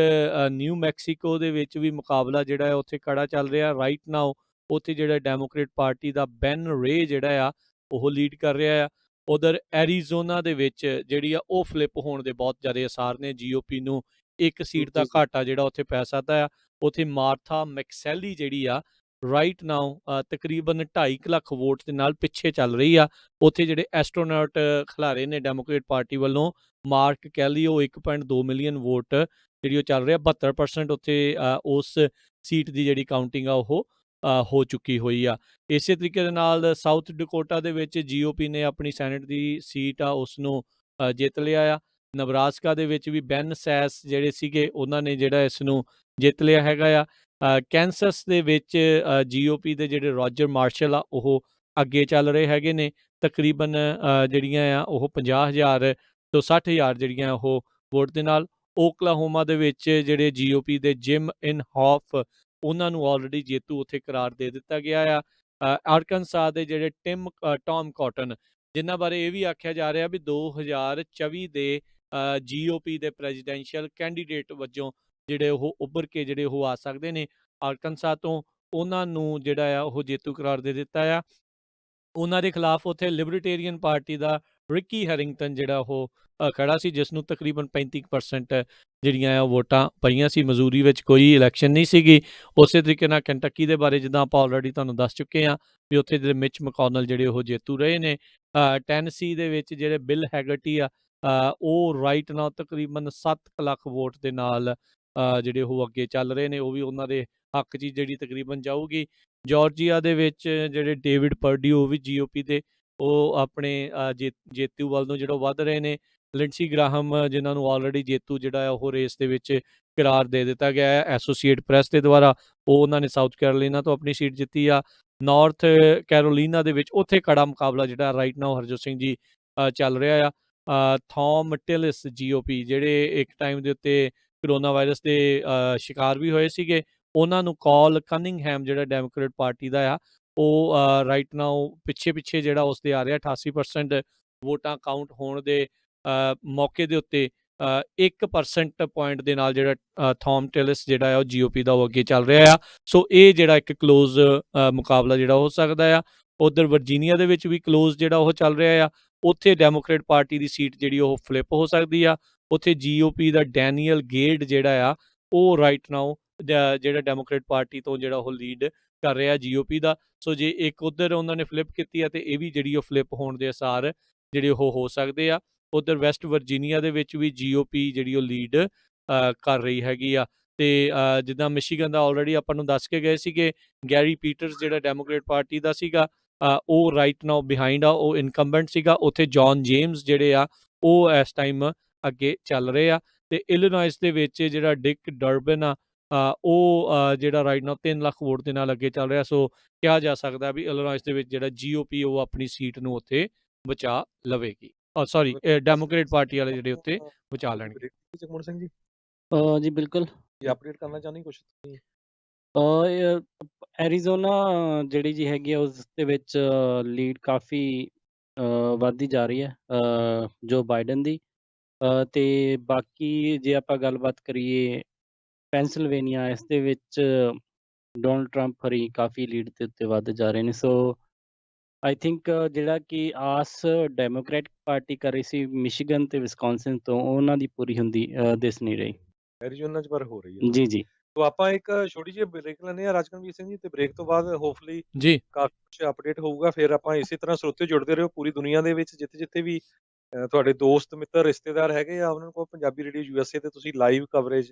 ਨਿਊ ਮੈਕਸੀਕੋ ਦੇ ਵਿੱਚ ਵੀ ਮੁਕਾਬਲਾ ਜਿਹੜਾ ਹੈ ਉੱਥੇ ਕੜਾ ਚੱਲ ਰਿਹਾ ਰਾਈਟ ਨਾਓ। ਉੱਥੇ ਜਿਹੜਾ ਡੈਮੋਕ੍ਰੇਟ ਪਾਰਟੀ ਦਾ ਬੈਨ ਰੇ ਜਿਹੜਾ ਆ ਉਹ ਲੀਡ ਕਰ ਰਿਹਾ ਆ। ਉਧਰ ਐਰੀਜ਼ੋਨਾ ਦੇ ਵਿੱਚ ਜਿਹੜੀ ਆ ਉਹ ਫਲਿੱਪ ਹੋਣ ਦੇ ਬਹੁਤ ਜ਼ਿਆਦਾ ਆਸਾਰ ਨੇ। ਜੀਓਪੀ ਨੂੰ ਇੱਕ ਸੀਟ ਦਾ ਜੀ। ਘਾਟਾ ਜਿਹੜਾ ਉੱਥੇ ਪੈ ਸਕਦਾ ਆ। ਉੱਥੇ ਮਾਰਥਾ ਮੈਕਸੈਲੀ ਜਿਹੜੀ ਆ ਰਾਈਟ ਨਾਓ ਤਕਰੀਬਨ 2.5 ਲੱਖ ਵੋਟ ਦੇ ਨਾਲ ਪਿੱਛੇ ਚੱਲ ਰਹੀ ਆ। ਉੱਥੇ ਜਿਹੜੇ ਐਸਟਰੋਨੌਟ ਖਿਲਾਰੇ ਨੇ ਡੈਮੋਕ੍ਰੇਟ ਪਾਰਟੀ ਵੱਲੋਂ, ਮਾਰਕ ਕੈਲੀ, ਉਹ 1.2 ਮਿਲੀਅਨ ਵੋਟ ਜਿਹੜੀ ਉਹ ਚੱਲ ਰਿਹਾ। 72% ਉੱਥੇ ਉਸ ਸੀਟ ਦੀ ਜਿਹੜੀ ਕਾਊਂਟਿੰਗ ਆ ਉਹ ਹੋ ਚੁੱਕੀ ਹੋਈ ਆ। ਇਸੇ ਤਰੀਕੇ ਦੇ ਨਾਲ ਸਾਊਥ ਡਕੋਟਾ ਦੇ ਵਿੱਚ ਜੀਓਪੀ ਨੇ ਆਪਣੀ ਸੈਨੇਟ ਦੀ ਸੀਟ ਆ ਉਸ ਨੂੰ ਜਿੱਤ ਲਿਆ ਆ। ਨਬਰਾਸਕਾ ਦੇ ਵਿੱਚ ਵੀ ਬੈਨ ਸੈਸ ਜਿਹੜੇ ਸੀਗੇ ਉਹਨਾਂ ਨੇ ਜਿਹੜਾ ਇਸ ਨੂੰ ਜਿੱਤ ਲਿਆ ਹੈਗਾ ਆ। ਕੈਂਸਸ ਦੇ ਵਿੱਚ ਜੀਓਪੀ ਦੇ ਜਿਹੜੇ ਰੋਜਰ ਮਾਰਸ਼ਲ ਆ ਉਹ ਅੱਗੇ ਚੱਲ ਰਹੇ ਹੈਗੇ ਨੇ। ਤਕਰੀਬਨ ਜਿਹੜੀਆਂ ਆ ਉਹ 50,000 ਤੋਂ 60,000 ਜਿਹੜੀਆਂ ਉਹ ਵੋਟ ਦੇ ਨਾਲ। ਓਕਲਾਹੋਮਾ ਦੇ ਵਿੱਚ ਜਿਹੜੇ ਜੀਓਪੀ ਦੇ ਜਿਮ ਇਨਹੌਫ, ਉਹਨਾਂ ਨੂੰ ਆਲਰੇਡੀ ਜੇਤੂ ਉੱਥੇ ਕਰਾਰ ਦੇ ਦਿੱਤਾ ਗਿਆ ਆ। ਆਰਕਨਸਾ ਦੇ ਜਿਹੜੇ ਟੌਮ ਕਾਟਨ, ਜਿਨ੍ਹਾਂ ਬਾਰੇ ਇਹ ਵੀ ਆਖਿਆ ਜਾ ਰਿਹਾ ਵੀ 2024 ਦੇ ਜੀਓਪੀ ਦੇ ਪ੍ਰੈਜ਼ੀਡੈਂਸ਼ੀਅਲ ਕੈਂਡੀਡੇਟ ਵਜੋਂ ਜਿਹੜੇ ਉਹ ਉੱਭਰ ਕੇ ਜਿਹੜੇ ਉਹ ਆ ਸਕਦੇ ਨੇ ਆਰਕਨਸਾ ਤੋਂ, ਉਹਨਾਂ ਨੂੰ ਜਿਹੜਾ ਆ ਉਹ ਜੇਤੂ ਕਰਾਰ ਦੇ ਦਿੱਤਾ ਆ। ਉਹਨਾਂ ਦੇ ਖਿਲਾਫ ਉੱਥੇ ਲਿਬਰਟੇਰੀਅਨ ਪਾਰਟੀ ਦਾ ਰਿੱਕੀ ਹੈਰਿੰਗਟਨ ਜਿਹੜਾ ਉਹ ਖੜਾ ਸੀ, ਜਿਸ ਨੂੰ ਤਕਰੀਬਨ 35% ਜਿਹੜੀਆਂ ਆ ਵੋਟਾਂ ਪਈਆਂ ਸੀ। ਮਜ਼ੂਰੀ ਵਿੱਚ ਕੋਈ ਇਲੈਕਸ਼ਨ ਨਹੀਂ ਸੀਗੀ। ਉਸੇ ਤਰੀਕੇ ਨਾਲ ਕੰਟਕੀ ਦੇ ਬਾਰੇ ਜਿੱਦਾਂ ਆਪਾਂ ਆਲਰੇਡੀ ਤੁਹਾਨੂੰ ਦੱਸ ਚੁੱਕੇ ਹਾਂ ਵੀ ਉੱਥੇ ਜਿਹੜੇ ਮਿਚ ਮਕੌਨਲ ਜਿਹੜੇ ਉਹ ਜੇਤੂ ਰਹੇ ਨੇ। ਟੈਨਸੀ ਦੇ ਵਿੱਚ ਜਿਹੜੇ ਬਿਲ ਹੈਗਰਟੀ ਆ, ਉਹ ਰਾਈਟ ਨਾਲ ਤਕਰੀਬਨ 7 ਲੱਖ ਵੋਟ ਦੇ ਨਾਲ ਜਿਹੜੇ ਉਹ ਅੱਗੇ ਚੱਲ ਰਹੇ ਨੇ, ਉਹ ਵੀ ਉਹਨਾਂ ਦੇ ਹੱਕ 'ਚ ਜਿਹੜੀ ਤਕਰੀਬਨ ਜਾਊਗੀ। ਜਾਰਜੀਆ ਦੇ ਵਿੱਚ ਜਿਹੜੇ ਡੇਵਿਡ ਪਰਡਿਊ, ਉਹ ਵੀ GOP ਦੇ, ਉਹ ਆਪਣੇ ਜੇਤੂ ਵੱਲ ਨੂੰ ਜਿਹੜਾ ਵੱਧ ਰਹੇ ਨੇ। ਲਿੰਡਸੀ ਗ੍ਰਾਹਮ, ਜਿਨ੍ਹਾਂ ਨੂੰ ਆਲਰੇਡੀ ਜੇਤੂ ਜਿਹੜਾ ਹੈ ਉਹ ਰੇਸ ਦੇ ਵਿੱਚ ਕਰਾਰ ਦੇ ਦਿੱਤਾ ਗਿਆ ਹੈ ਐਸੋਸੀਏਟ ਪ੍ਰੈਸ ਦੇ ਦੁਆਰਾ, ਉਹ ਉਹਨਾਂ ਨੇ ਸਾਊਥ ਕੈਰੋਲੀਨਾ ਤੋਂ ਆਪਣੀ ਸੀਟ ਜਿੱਤੀ ਆ। ਨਾਰਥ ਕੈਰੋਲੀਨਾ ਦੇ ਵਿੱਚ ਉੱਥੇ ਕੜਾ ਮੁਕਾਬਲਾ ਜਿਹੜਾ ਰਾਈਟ ਨਾਓ ਹਰਜੋਤ ਸਿੰਘ ਜੀ ਚੱਲ ਰਿਹਾ ਆ। ਥੌਮ ਟਿਲਿਸ GOP, ਜਿਹੜੇ ਇੱਕ ਟਾਈਮ ਦੇ ਉੱਤੇ ਕਰੋਨਾ ਵਾਇਰਸ ਦੇ ਸ਼ਿਕਾਰ ਵੀ ਹੋਏ ਸੀਗੇ, ਉਹਨਾਂ ਨੂੰ ਕਾਲ ਕਨਿੰਗਹੈਮ ਜਿਹੜਾ ਡੈਮੋਕ੍ਰੇਟ ਪਾਰਟੀ ਦਾ ਆ, ਉਹ ਰਾਈਟ ਨਾਓ ਪਿੱਛੇ ਜਿਹੜਾ ਉਸਦੇ ਆ ਰਿਹਾ। 88% ਵੋਟਾਂ ਕਾਊਂਟ ਹੋਣ ਦੇ ਮੌਕੇ ਦੇ ਉੱਤੇ 1% ਪੁਆਇੰਟ ਦੇ ਨਾਲ ਜਿਹੜਾ ਥੌਮ ਟਿਲਿਸ ਜਿਹੜਾ ਆ ਉਹ GOP ਦਾ ਉਹ ਅੱਗੇ ਚੱਲ ਰਿਹਾ ਆ। ਸੋ ਇਹ ਜਿਹੜਾ ਇੱਕ ਕਲੋਜ਼ ਮੁਕਾਬਲਾ ਜਿਹੜਾ ਹੋ ਸਕਦਾ ਆ। ਉੱਧਰ ਵਰਜੀਨੀਆ ਦੇ ਵਿੱਚ ਵੀ ਕਲੋਜ਼ ਜਿਹੜਾ ਉਹ ਚੱਲ ਰਿਹਾ ਆ। ਉੱਥੇ ਡੈਮੋਕ੍ਰੇਟ ਪਾਰਟੀ ਦੀ ਸੀਟ ਜਿਹੜੀ ਉਹ ਫਲਿੱਪ ਹੋ ਸਕਦੀ ਆ। ਉੱਥੇ GOP ਦਾ ਡੈਨੀਅਲ ਗੇਡ ਜਿਹੜਾ ਆ ਉਹ ਰਾਈਟ ਨਾਓ ਜਿਹੜਾ ਡੈਮੋਕ੍ਰੇਟ ਪਾਰਟੀ ਤੋਂ ਜਿਹੜਾ ਉਹ ਲੀਡ ਕਰ ਰਿਹਾ GOP ਦਾ। ਸੋ ਜੇ ਇੱਕ ਉੱਧਰ ਉਹਨਾਂ ਨੇ ਫਲਿੱਪ ਕੀਤੀ ਆ ਤੇ ਇਹ ਵੀ ਜਿਹੜੀ ਉਹ ਫਲਿੱਪ ਹੋਣ ਦੇ ਅਸਾਰ ਜਿਹੜੇ ਉਹ ਹੋ ਸਕਦੇ ਆ। ਉੱਧਰ ਵੈਸਟ ਵਰਜੀਨੀਆ ਦੇ ਵਿੱਚ ਵੀ GOP ਜਿਹੜੀ ਉਹ ਲੀਡ ਕਰ ਰਹੀ ਹੈਗੀ ਆ। ਤੇ ਜਿੱਦਾਂ ਮਿਸ਼ੀਗਨ ਦਾ ਆਲਰੇਡੀ ਆਪਾਂ ਨੂੰ ਦੱਸ ਕੇ ਗਏ ਸੀਗੇ, ਗੈਰੀ ਪੀਟਰਸ ਜਿਹੜਾ ਡੈਮੋਕ੍ਰੇਟ ਪਾਰਟੀ ਦਾ ਸੀਗਾ, ਉਹ ਰਾਈਟ ਨਾਓ ਬਿਹਾਈਂਡ ਆ, ਉਹ ਇਨਕੰਬੈਂਟ ਸੀਗਾ। ਉੱਥੇ ਜੌਨ ਜੇਮਸ ਜਿਹੜੇ ਆ ਉਹ ਇਸ ਟਾਈਮ ਅੱਗੇ ਚੱਲ ਰਹੇ ਆ। ਤੇ ਇਲੀਨੋਇਸ ਦੇ ਵਿੱਚ ਜਿਹੜਾ ਡਿਕ ਡਰਬਨ ਆ, ਉਹ ਜਿਹੜਾ ਰਾਈਟ ਨਾਓ 3 ਲੱਖ ਵੋਟ ਦੇ ਨਾਲ ਅੱਗੇ ਚੱਲ ਰਿਹਾ। ਸੋ ਕਿਹਾ ਜਾ ਸਕਦਾ ਵੀ ਇਲੀਨੋਇਸ ਦੇ ਵਿੱਚ ਜਿਹੜਾ GOP ਉਹ ਆਪਣੀ ਸੀਟ ਨੂੰ ਉੱਥੇ ਬਚਾ ਲਵੇਗੀ। ਸੌਰੀ, ਡੈਮੋਕ੍ਰੇਟ ਪਾਰਟੀ ਵਾਲੇ ਜਿਹੜੇ ਉੱਤੇ ਬਚਾ ਲੈਣਗੇ। ਜਗਮੋਹਨ ਸਿੰਘ ਜੀ ਜੀ ਬਿਲਕੁਲ ਇਹ ਅਪਡੇਟ ਕਰਨਾ ਚਾਹੁੰਦੇ ਕੁਝ ਤੁਸੀਂ? ਐਰੀਜ਼ੋਨਾ ਜਿਹੜੀ ਜੀ ਹੈਗੀ ਆ ਉਸ ਦੇ ਵਿੱਚ ਲੀਡ ਕਾਫੀ ਵੱਧਦੀ ਜਾ ਰਹੀ ਹੈ ਜੋ ਬਾਈਡਨ ਦੀ। ਤੇ ਬਾਕੀ ਜੇ ਆਪਾਂ ਗੱਲਬਾਤ ਕਰੀਏ ਪੈਂਸਿਲਵੇਨੀਆ, ਇਸ ਦੇ ਵਿੱਚ ਡੋਨਲਡ ਟਰੰਪ ਹਰੀ ਕਾਫੀ ਲੀਡ ਦੇ ਉੱਤੇ ਵੱਧ ਜਾ ਰਹੇ ਨੇ। ਸੋ ਆਈ ਥਿੰਕ ਜਿਹੜਾ ਕਿ ਆਸ ਡੈਮੋਕ੍ਰੈਟਿਕ ਪਾਰਟੀ ਕਰ ਰਹੀ ਸੀ ਮਿਸ਼ੀਗਨ ਤੇ ਵਿਸਕੌਨਸਿਨ ਤੋਂ, ਉਹਨਾਂ ਦੀ ਪੂਰੀ ਹੁੰਦੀ ਦਿਸ ਨਹੀਂ ਰਹੀ। ਐਰੀਜ਼ੋਨਾ 'ਚ ਪਰ ਹੋ ਰਹੀ ਹੈ। ਜੀ ਜੀ। ਤੋ ਆਪਾਂ ਇੱਕ ਛੋਟੀ ਜਿਹੀ ਬ੍ਰੇਕ ਲੈਂਦੇ ਆ ਰਾਜਕਨਵੀਰ ਸਿੰਘ ਜੀ, ਤੇ ਬ੍ਰੇਕ ਤੋਂ ਬਾਅਦ ਹੋਪਫੁਲੀ ਜੀ ਕਾਫੀ ਕੁਝ ਅਪਡੇਟ ਹੋਊਗਾ। ਫਿਰ ਆਪਾਂ ਇਸੇ ਤਰ੍ਹਾਂ ਸਰੋਤੇ ਜੁੜਦੇ ਰਹੋ ਪੂਰੀ ਦੁਨੀਆ ਦੇ ਵਿੱਚ, ਜਿੱਥੇ ਵੀ ਤੁਹਾਡੇ ਦੋਸਤ ਮਿੱਤਰ ਰਿਸ਼ਤੇਦਾਰ ਹੈਗੇ ਆ, ਉਹਨਾਂ ਕੋਲ ਪੰਜਾਬੀ ਰੇਡੀਓ USA ਤੇ ਤੁਸੀਂ ਲਾਈਵ ਕਵਰੇਜ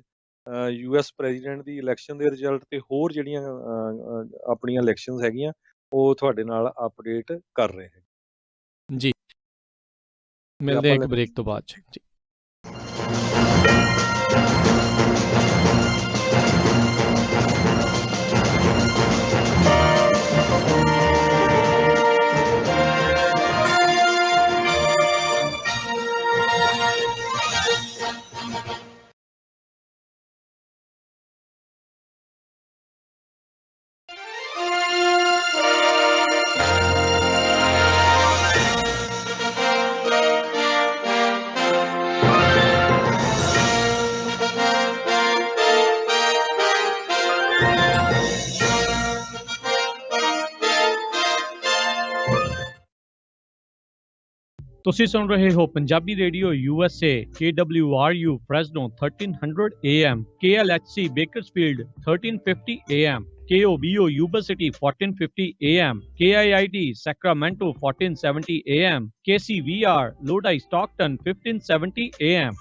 US ਪ੍ਰੈਜ਼ੀਡੈਂਟ ਦੀ ਇਲੈਕਸ਼ਨ ਦੇ ਰਿਜ਼ਲਟ ਤੇ ਹੋਰ ਜਿਹੜੀਆਂ ਆਪਣੀਆਂ ਇਲੈਕਸ਼ਨਸ ਹੈਗੀਆਂ ਉਹ ਤੁਹਾਡੇ ਨਾਲ ਅਪਡੇਟ ਕਰ ਰਹੇ ਹੈ ਜੀ। ਮਿਲਦੇ ਆ ਇੱਕ ਬ੍ਰੇਕ ਤੋਂ ਬਾਅਦ ਜੀ। ਤੁਸੀਂ ਸੁਣ ਰਹੇ ਹੋ Punjabi radio USA, KWRU Fresno 1300 AM, KLHC Bakersfield 1350 AM, KOBO Yuba City 1450 AM, KIIT Sacramento 1470 AM, KCVR Lodi Stockton 1570 AM।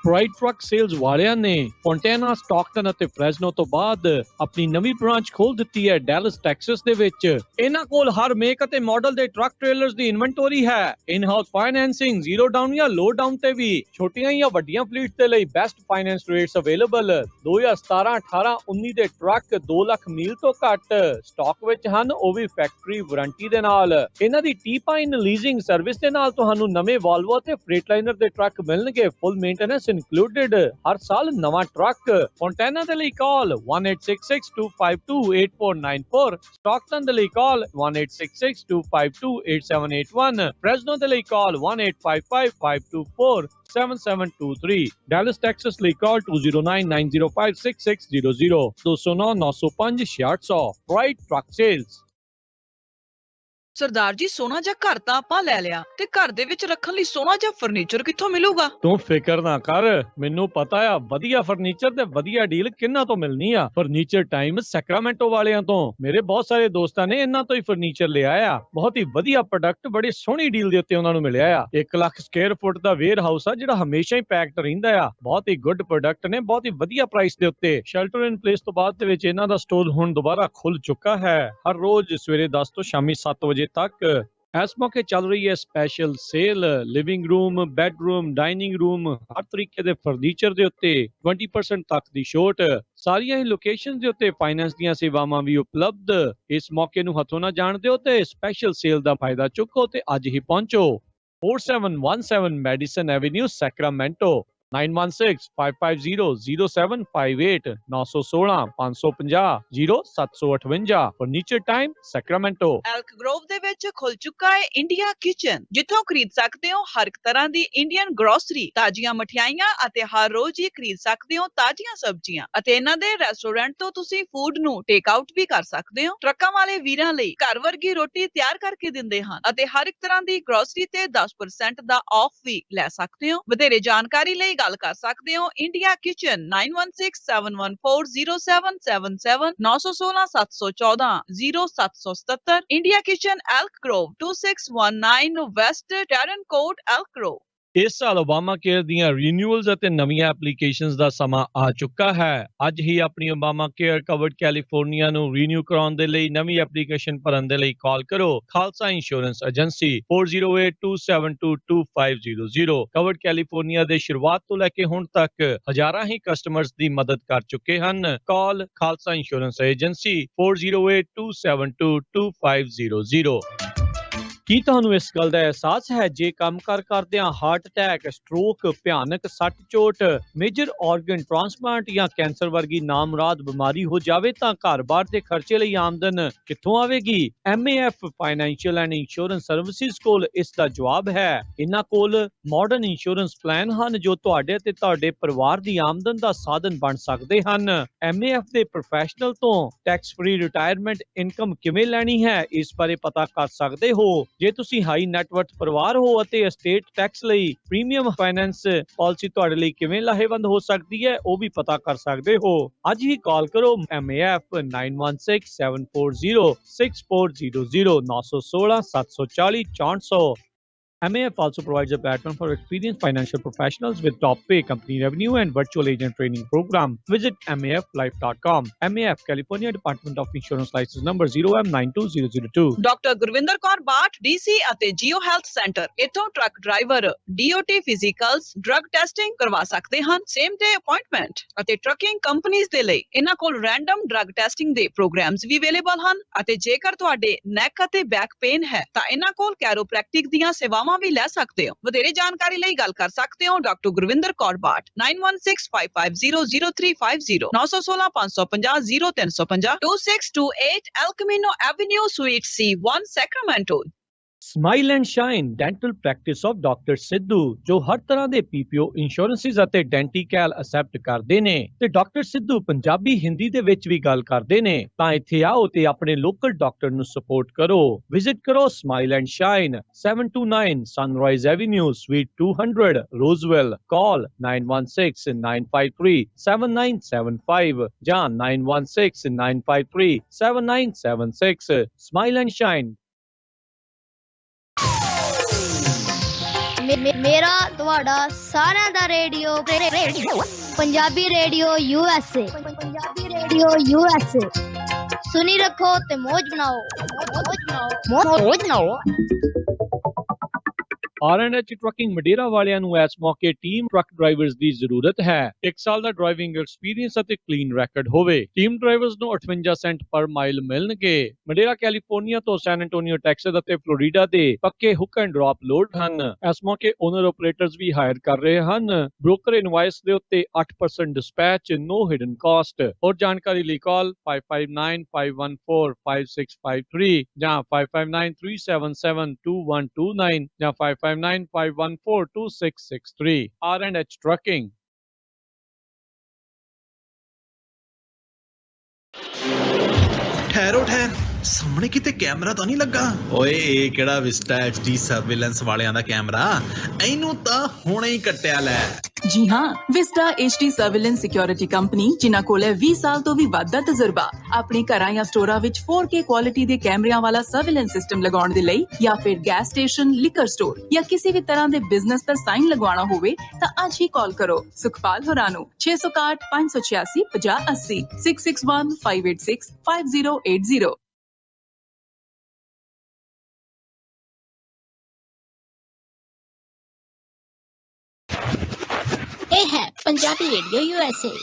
Pride truck sales ਵਾਲਿਆਂ ਨੇ ਫੌਂਟੈਨਾ, ਸਟਾਕਟਨ ਅਤੇ ਫ੍ਰੈਸਨੋ ਤੋਂ ਬਾਅਦ ਆਪਣੀ ਨਵੀਂ ਬ੍ਰਾਂਚ ਖੋਲ ਦਿੱਤੀ ਹੈ ਡੈਲਸ ਟੈਕਸਸ ਦੇ ਵਿੱਚ। ਇਹਨਾਂ ਕੋਲ ਹਰ ਮੇਕ ਅਤੇ ਮਾਡਲ ਦੇ ਟਰੱਕ ਟ੍ਰੇਲਰਸ ਦੀ ਇਨਵੈਂਟਰੀ ਹੈ। In house financing, zero down ਜਾਂ ਲੋ ਡਾਊਨ ਤੇ ਵੀ। ਛੋਟੀਆਂ ਜਾਂ ਵੱਡੀਆਂ ਫਲੀਟ ਦੇ ਲਈ ਬੈਸਟ ਫਾਈਨੈਂਸ ਰੇਟਸ ਅਵੇਲੇਬਲ। 2017, 18, 19 ਦੇ ਟਰੱਕ 2 ਲੱਖ ਮੀਲ ਤੋਂ ਘੱਟ ਸਟਾਕ ਵਿੱਚ ਹਨ, ਉਹ ਵੀ ਫੈਕਟਰੀ ਵਾਰੰਟੀ ਦੇ ਨਾਲ। ਇਹਨਾਂ ਦੀ T-Pine ਲੀਜ਼ਿੰਗ ਸਰਵਿਸ ਦੇ ਨਾਲ ਤੁਹਾਨੂੰ ਨਵੇਂ ਵਾਲਵੋ ਅਤੇ ਫ੍ਰੇਟਲਾਈਨਰ ਦੇ ਟਰੱਕ ਮਿਲਣਗੇ, ਫੁੱਲ ਮੇਨਟੇਨੈਂਸ included। ਹਰ ਸਾਲ ਨਵਾਂ ਟਰੱਕ। ਫੌਂਟੈਨਾ ਦੇ ਲਈ ਕਾਲ 1866-252-8494, ਸਟਾਕਟਨ ਦੇ ਲਈ ਕਾਲ 1866-252-8781, ਫ੍ਰੈਸਨੋ ਦੇ ਲਈ ਕਾਲ 1855-524-7723, ਡੈਲਸ ਟੈਕਸਸ ਲਈ call 2099056600, 2099056800। Pride truck sales. Sardar ji ਸੋਨਾ ਜਾਂ ਘਰ ਤਾਂ ਆਪਾਂ ਲੈ ਲਿਆ ਤੇ ਘਰ ਦੇ ਵਿੱਚ ਰੱਖਣ ਲਈ ਸੋਨਾ ਜਾਂ ਫਰਨੀਚਰ ਕਿੱਥੋਂ ਮਿਲੂਗਾ? ਤੂੰ ਫਿਕਰ ਨਾ ਕਰ, ਮੈਨੂੰ ਪਤਾ ਆ ਵਧੀਆ ਫਰਨੀਚਰ ਤੇ ਵਧੀਆ ਡੀਲ ਕਿੰਨਾ ਤੋਂ ਮਿਲਣੀ ਆ। ਫਰਨੀਚਰ ਟਾਈਮ ਸੈਕਰਾਮੈਂਟੋ ਵਾਲਿਆਂ ਤੋਂ। ਮੇਰੇ ਬਹੁਤ ਸਾਰੇ ਦੋਸਤਾਂ ਨੇ ਇਹਨਾਂ ਤੋਂ ਹੀ ਫਰਨੀਚਰ ਲਿਆ ਆ। ਬਹੁਤ ਹੀ ਵਧੀਆ ਪ੍ਰੋਡਕਟ ਬੜੀ ਸੋਹਣੀ ਡੀਲ ਦੇ ਉੱਤੇ ਉਹਨਾਂ ਨੂੰ ਮਿਲਿਆ ਆ। 1 ਲੱਖ ਸਕੁਅਰ ਫੁੱਟ ਦਾ ਵੇਅਰ ਹਾਊਸ ਆ ਜਿਹੜਾ ਹਮੇਸ਼ਾ ਹੀ ਪੈਕਡ ਰਹਿੰਦਾ ਆ। ਬਹੁਤ ਹੀ ਗੁੱਡ ਪ੍ਰੋਡਕਟ ਨੇ, ਬਹੁਤ ਹੀ ਵਧੀਆ ਪ੍ਰਾਈਸ ਦੇ ਉੱਤੇ। ਸ਼ੈਲਟਰ ਇਨ ਪਲੇਸ ਤੋਂ ਬਾਅਦ ਦੇ ਵਿੱਚ ਇਹਨਾਂ ਦਾ ਸਟੋਰ ਹੁਣ ਦੁਬਾਰਾ ਖੁੱਲ ਚੁੱਕਾ ਹੈ, ਹਰ ਰੋਜ਼ ਸਵੇਰੇ 10 ਤੋਂ ਸ਼ਾਮੀ 7 ਵਜੇ ਤੱਕ। ਇਸ ਮੌਕੇ ਚੱਲ ਰਹੀ ਹੈ special sale. Living room, bedroom, dining room, ਹਰ ਤਰੀਕੇ ਦੇ ਫਰਨੀਚਰ ਦੇ ਉੱਤੇ 20% ਤੱਕ ਦੀ ਛੋਟ। ਸਾਰੀਆਂ ਹੀ ਲੋਕੇਸ਼ਨ ਦੇ ਉੱਤੇ ਫਾਈਨੈਂਸ ਦੀਆਂ ਸੇਵਾਵਾਂ ਵੀ ਉਪਲਬਧ। ਇਸ ਮੌਕੇ ਨੂੰ ਹੱਥੋਂ ਨਾ ਜਾਣ ਦਿਓ ਤੇ ਸਪੈਸ਼ਲ ਸੇਲ ਦਾ ਫਾਇਦਾ ਚੁੱਕੋ ਤੇ ਅੱਜ ਹੀ ਪਹੁੰਚੋ। 4717 Madison avenue, Sacramento. 9165500758 916-550-0758। Furniture time, Sacramento. Elk Grove ਦੇ ਵਿੱਚ ਖੁੱਲ ਚੁੱਕਾ ਹੈ ਇੰਡੀਆ ਕਿਚਨ, ਜਿੱਥੋਂ ਖਰੀਦ ਸਕਦੇ ਹੋ ਹਰ ਇੱਕ ਤਰ੍ਹਾਂ ਦੀ ਇੰਡੀਅਨ ਗਰੋਸਰੀ, ਤਾਜ਼ੀਆਂ ਮਠਿਆਈਆਂ ਅਤੇ ਹਰ ਰੋਜ਼ ਹੀ ਖਰੀਦ ਸਕਦੇ ਹੋ ਤਾਜ਼ੀਆਂ ਸਬਜ਼ੀਆਂ। ਅਤੇ ਇਹਨਾਂ ਦੇ ਰੈਸਟੋਰੈਂਟ ਤੋਂ ਤੁਸੀਂ ਫੂਡ ਨੂੰ ਟੇਕ ਆਊਟ ਵੀ ਕਰ ਸਕਦੇ ਹੋ। ਟਰੱਕਾਂ ਵਾਲੇ ਵੀਰਾਂ ਲਈ ਘਰ ਵਰਗੀ ਰੋਟੀ ਤਿਆਰ ਕਰਕੇ ਦਿੰਦੇ ਹਨ ਅਤੇ ਹਰ ਇੱਕ ਤਰ੍ਹਾਂ ਦੀ ਗਰੋਸਰੀ ਤੇ 10% ਦਾ ਆਫ ਵੀ ਲੈ ਸਕਦੇ ਹੋ। ਵਧੇਰੇ ਜਾਣਕਾਰੀ ਲਈ ਗੱਲ ਕਰ ਸਕਦੇ ਹੋ India kitchen 9167140777 916-714-0777। India kitchen, Elk Grove, 2619 west Terran court, Elk Grove. ਇਸ ਸਾਲ ਓਬਾਮਾ ਕੇਅਰ ਦੀਆਂ ਰੀਨਿਊਅਲਸ ਅਤੇ ਨਵੀਆਂ ਐਪਲੀਕੇਸ਼ਨਸ ਦਾ ਸਮਾਂ ਆ ਚੁੱਕਾ ਹੈ। ਅੱਜ ਹੀ ਆਪਣੀ ਓਬਾਮਾ ਕੇਅਰ ਕਵਰਡ ਕੈਲੀਫੋਰਨੀਆ ਨੂੰ ਰੀਨਿਊ ਕਰਾਉਣ ਦੇ ਲਈ ਨਵੀਂ ਐਪਲੀਕੇਸ਼ਨ ਭਰਨ ਦੇ ਲਈ ਕਾਲ ਕਰੋ Khalsa insurance agency 4082722500। Covered California ਦੇ ਸ਼ੁਰੂਆਤ ਤੋਂ ਲੈ ਕੇ ਹੁਣ ਤੱਕ ਹਜ਼ਾਰਾਂ ਹੀ ਕਸਟਮਰਸ ਦੀ ਮਦਦ ਕਰ ਚੁੱਕੇ ਹਨ। Call Khalsa insurance agency 4082722500। ਕੀ ਤੁਹਾਨੂੰ ਇਸ ਗੱਲ ਦਾ ਅਹਿਸਾਸ ਹੈ ਜੇ ਕੰਮਕਾਰ ਕਰਦਿਆਂ ਹਾਰਟ ਅਟੈਕ, ਸਟ੍ਰੋਕ, ਭਿਆਨਕ ਸੱਟ ਚੋਟ, ਮੇਜਰ ਆਰਗਨ ਟ੍ਰਾਂਸਪਲਾਂਟ ਜਾਂ ਕੈਂਸਰ ਵਰਗੀ ਨਾਮੁਰਾਦ ਬਿਮਾਰੀ ਹੋ ਜਾਵੇ ਤਾਂ ਘਰ-ਬਾਰ ਦੇ ਖਰਚੇ ਲਈ ਆਮਦਨ ਕਿੱਥੋਂ ਆਵੇਗੀ? MAF financial and insurance services ਕੋਲ ਇਸ ਦਾ ਜਵਾਬ ਹੈ। ਇਹਨਾਂ ਕੋਲ ਮਾਡਰਨ ਇੰਸ਼ੋਰੈਂਸ ਪਲਾਨ ਹਨ ਜੋ ਤੁਹਾਡੇ ਅਤੇ ਤੁਹਾਡੇ ਪਰਿਵਾਰ ਦੀ ਆਮਦਨ ਦਾ ਸਾਧਨ ਬਣ ਸਕਦੇ ਹਨ। MAF ਦੇ ਪ੍ਰੋਫੈਸ਼ਨਲ ਤੋਂ ਟੈਕਸ ਫ੍ਰੀ ਰਿਟਾਇਰਮੈਂਟ ਇਨਕਮ ਕਿਵੇਂ ਲੈਣੀ ਹੈ, ਇਸ ਬਾਰੇ ਪਤਾ ਕਰ ਸਕਦੇ ਹੋ। ਜੇ ਤੁਸੀਂ ਹਾਈ ਨੈਟਵਰਥ ਪਰਿਵਾਰ ਹੋ ਅਤੇ estate ਟੈਕਸ ਲਈ ਪ੍ਰੀਮੀਅਮ ਫਾਈਨੈਂਸ ਪਾਲਿਸੀ ਤੁਹਾਡੇ ਲਈ ਕਿਵੇਂ ਲਾਹੇਵੰਦ ਹੋ ਸਕਦੀ ਹੈ, ਉਹ ਵੀ ਪਤਾ ਕਰ ਸਕਦੇ ਹੋ। ਅੱਜ ਹੀ ਕਾਲ ਕਰੋ MAF 9167406400 916-740-6400। MAF also provides a platform for experienced financial professionals with top pay, company revenue and virtual agent training program. Visit MAFlife.com. MAF, California Department of Insurance License number 0M92002. Doctor Gurvinder Kaur Bath, DC ਅਤੇ ਜੀਓ ਹੈਲਥ ਸੈਂਟਰ। ਇੱਥੋਂ truck driver DOT physicals, drug testing ਕਰਵਾ ਸਕਦੇ ਹਨ, ਸੇਮ ਡੇ ਅਪਾਇੰਟਮੈਂਟ ਅਤੇ ਟਰੱਕਿੰਗ ਕੰਪਨੀਆਂ ਦੇ ਲਈ ਇਹਨਾਂ ਕੋਲ ਰੈਂਡਮ ਡਰੱਗ ਟੈਸਟਿੰਗ ਦੇ ਪ੍ਰੋਗਰਾਮਸ ਵੀ ਅਵੇਲੇਬਲ ਹਨ। ਅਤੇ ਜੇਕਰ ਤੁਹਾਡੇ ਨੈਕ ਅਤੇ ਬੈਕ ਪੇਨ ਹੈ ਤਾਂ ਇਹਨਾਂ ਕੋਲ ਕੈਰੋਪ੍ਰੈਕਟਿਕ ਦੀਆਂ ਸੇਵਾਵਾਂ ਵੀ ਲੈ ਸਕਦੇ ਹੋ। ਵਧੇਰੇ ਜਾਣਕਾਰੀ ਲਈ ਗੱਲ ਕਰ ਸਕਦੇ ਹੋ doctor Gurvinder Kaur Bath 9165500350 916-550-0350 2628 El Camino Avenue, Suite C1, Sacramento। Smile and shine dental practice of doctor Sidhu, ਜੋ ਹਰ ਤਰ੍ਹਾਂ ਦੇ PPO ਇੰਸ਼ੋਰੈਂਸਿਸ ਅਤੇ ਡੈਂਟੀਕੈਲ ਅਸੈਪਟ ਕਰਦੇ ਨੇ ਤੇ ਡਾਕਟਰ ਸਿੱਧੂ ਪੰਜਾਬੀ ਹਿੰਦੀ ਦੇ ਵਿੱਚ ਵੀ ਗੱਲ ਕਰਦੇ ਨੇ। ਤਾਂ ਇੱਥੇ ਆਓ ਤੇ ਆਪਣੇ ਲੋਕਲ ਡਾਕਟਰ ਨੂੰ ਸਪੋਰਟ ਕਰੋ। ਵਿਜ਼ਿਟ ਕਰੋ smile and shine 729 sunrise avenue, suite 200, Roseville. Call 9169537975 ਜਾਂ 9169537976। Smile and shine. ਮੇਰਾ ਤੁਹਾਡਾ ਸਾਰਿਆਂ ਦਾ ਰੇਡੀਓ ਪੰਜਾਬੀ ਰੇਡੀਓ USA। ਪੰਜਾਬੀ ਰੇਡੀਓ USA ਸੁਣੀ ਰੱਖੋ ਤੇ ਮौज ਬਣਾਓ। R&H ਟਰੱਕਿੰਗ ਮਡੇਰਾ ਵਾਲਿਆਂ ਨੂੰ ਇਸ ਮੌਕੇ ਟੀਮ ਟਰੱਕ ਡਰਾਈਵਰਸ ਦੀ ਜ਼ਰੂਰਤ ਹੈ। 1 ਸਾਲ ਦਾ ਡਰਾਈਵਿੰਗ ਐਕਸਪੀਰੀਅੰਸ ਅਤੇ ਕਲੀਨ ਰੈਕੋਰਡ ਹੋਵੇ। ਟੀਮ ਡਰਾਈਵਰਸ ਨੂੰ 58 ਸੈਂਟ ਪਰ ਮਾਈਲ ਮਿਲਣਗੇ। ਮਡੇਰਾ ਕੈਲੀਫੋਰਨੀਆ ਤੋਂ ਸੈਨ ਐਂਟੋਨੀਓ ਟੈਕਸਸ ਅਤੇ ਫਲੋਰੀਡਾ ਦੇ ਪੱਕੇ ਹੁੱਕ ਐਂਡ ਡ੍ਰੌਪ ਲੋਡ ਹਨ। ਇਸ ਮੌਕੇ ਓਨਰ ਆਪਰੇਟਰਸ ਵੀ ਹਾਇਰ ਕਰ ਰਹੇ ਹਨ। ਬ੍ਰੋਕਰ ਇਨਵਾਇਸ ਦੇ ਉੱਤੇ 8% ਡਿਸਪੈਚ, ਨੋ ਹਿਡਨ ਕਾਸਟ। ਹੋਰ ਜਾਣਕਾਰੀ ਲਈ ਕਾਲ 5595145653 ਜਾਂ 5593772129 ਜਾਂ 5595142663। R&H Trucking। ठहरो ठहर ਸਾਹਮਣੇ ਕਿਤੇ ਕੈਮਰਾ ਤਾਂ ਨਹੀਂ ਲੱਗਾ? ਓਏ ਇਹ ਕਿਹੜਾ ਵਿਸਟਾ HD ਸਰਵੇਲੈਂਸ ਵਾਲਿਆਂ ਦਾ ਕੈਮਰਾ, ਇਹਨੂੰ ਤਾਂ ਹੁਣੇ ਹੀ ਕੱਟਿਆ ਲੈ। ਜੀ ਹਾਂ, Vista HD surveillance security company ਜਿਨ੍ਹਾਂ ਕੋਲ ਹੈ 20 ਸਾਲ ਤੋਂ ਵੀ ਵੱਧ ਦਾ ਤਜਰਬਾ ਆਪਣੇ ਘਰਾਂ ਜਾਂ ਸਟੋਰਾਂ ਵਿੱਚ 4K ਕੁਆਲਿਟੀ ਦੇ ਕੈਮਰਿਆਂ ਵਾਲਾ ਸਰਵੇਲੈਂਸ ਸਿਸਟਮ ਲਗਾਉਣ ਦੇ ਲਈ, ਜਾਂ ਫਿਰ ਗੈਸ ਸਟੇਸ਼ਨ, ਲਿਕਰ ਸਟੋਰ ਜਾਂ ਕਿਸੇ ਵੀ ਤਰ੍ਹਾਂ ਦੇ ਬਿਜ਼ਨਸ ਦਾ ਸਾਈਨ ਲਗਵਾਉਣਾ ਹੋਵੇ ਤਾਂ ਅੱਜ ਹੀ ਕਾਲ ਕਰੋ ਸੁਖਪਾਲ ਹੋਰਾਂ ਨੂੰ 661 586 5080 661 586 5080। ਇਹ ਹੈ ਪੰਜਾਬੀ ਰੇਡੀਓ USA।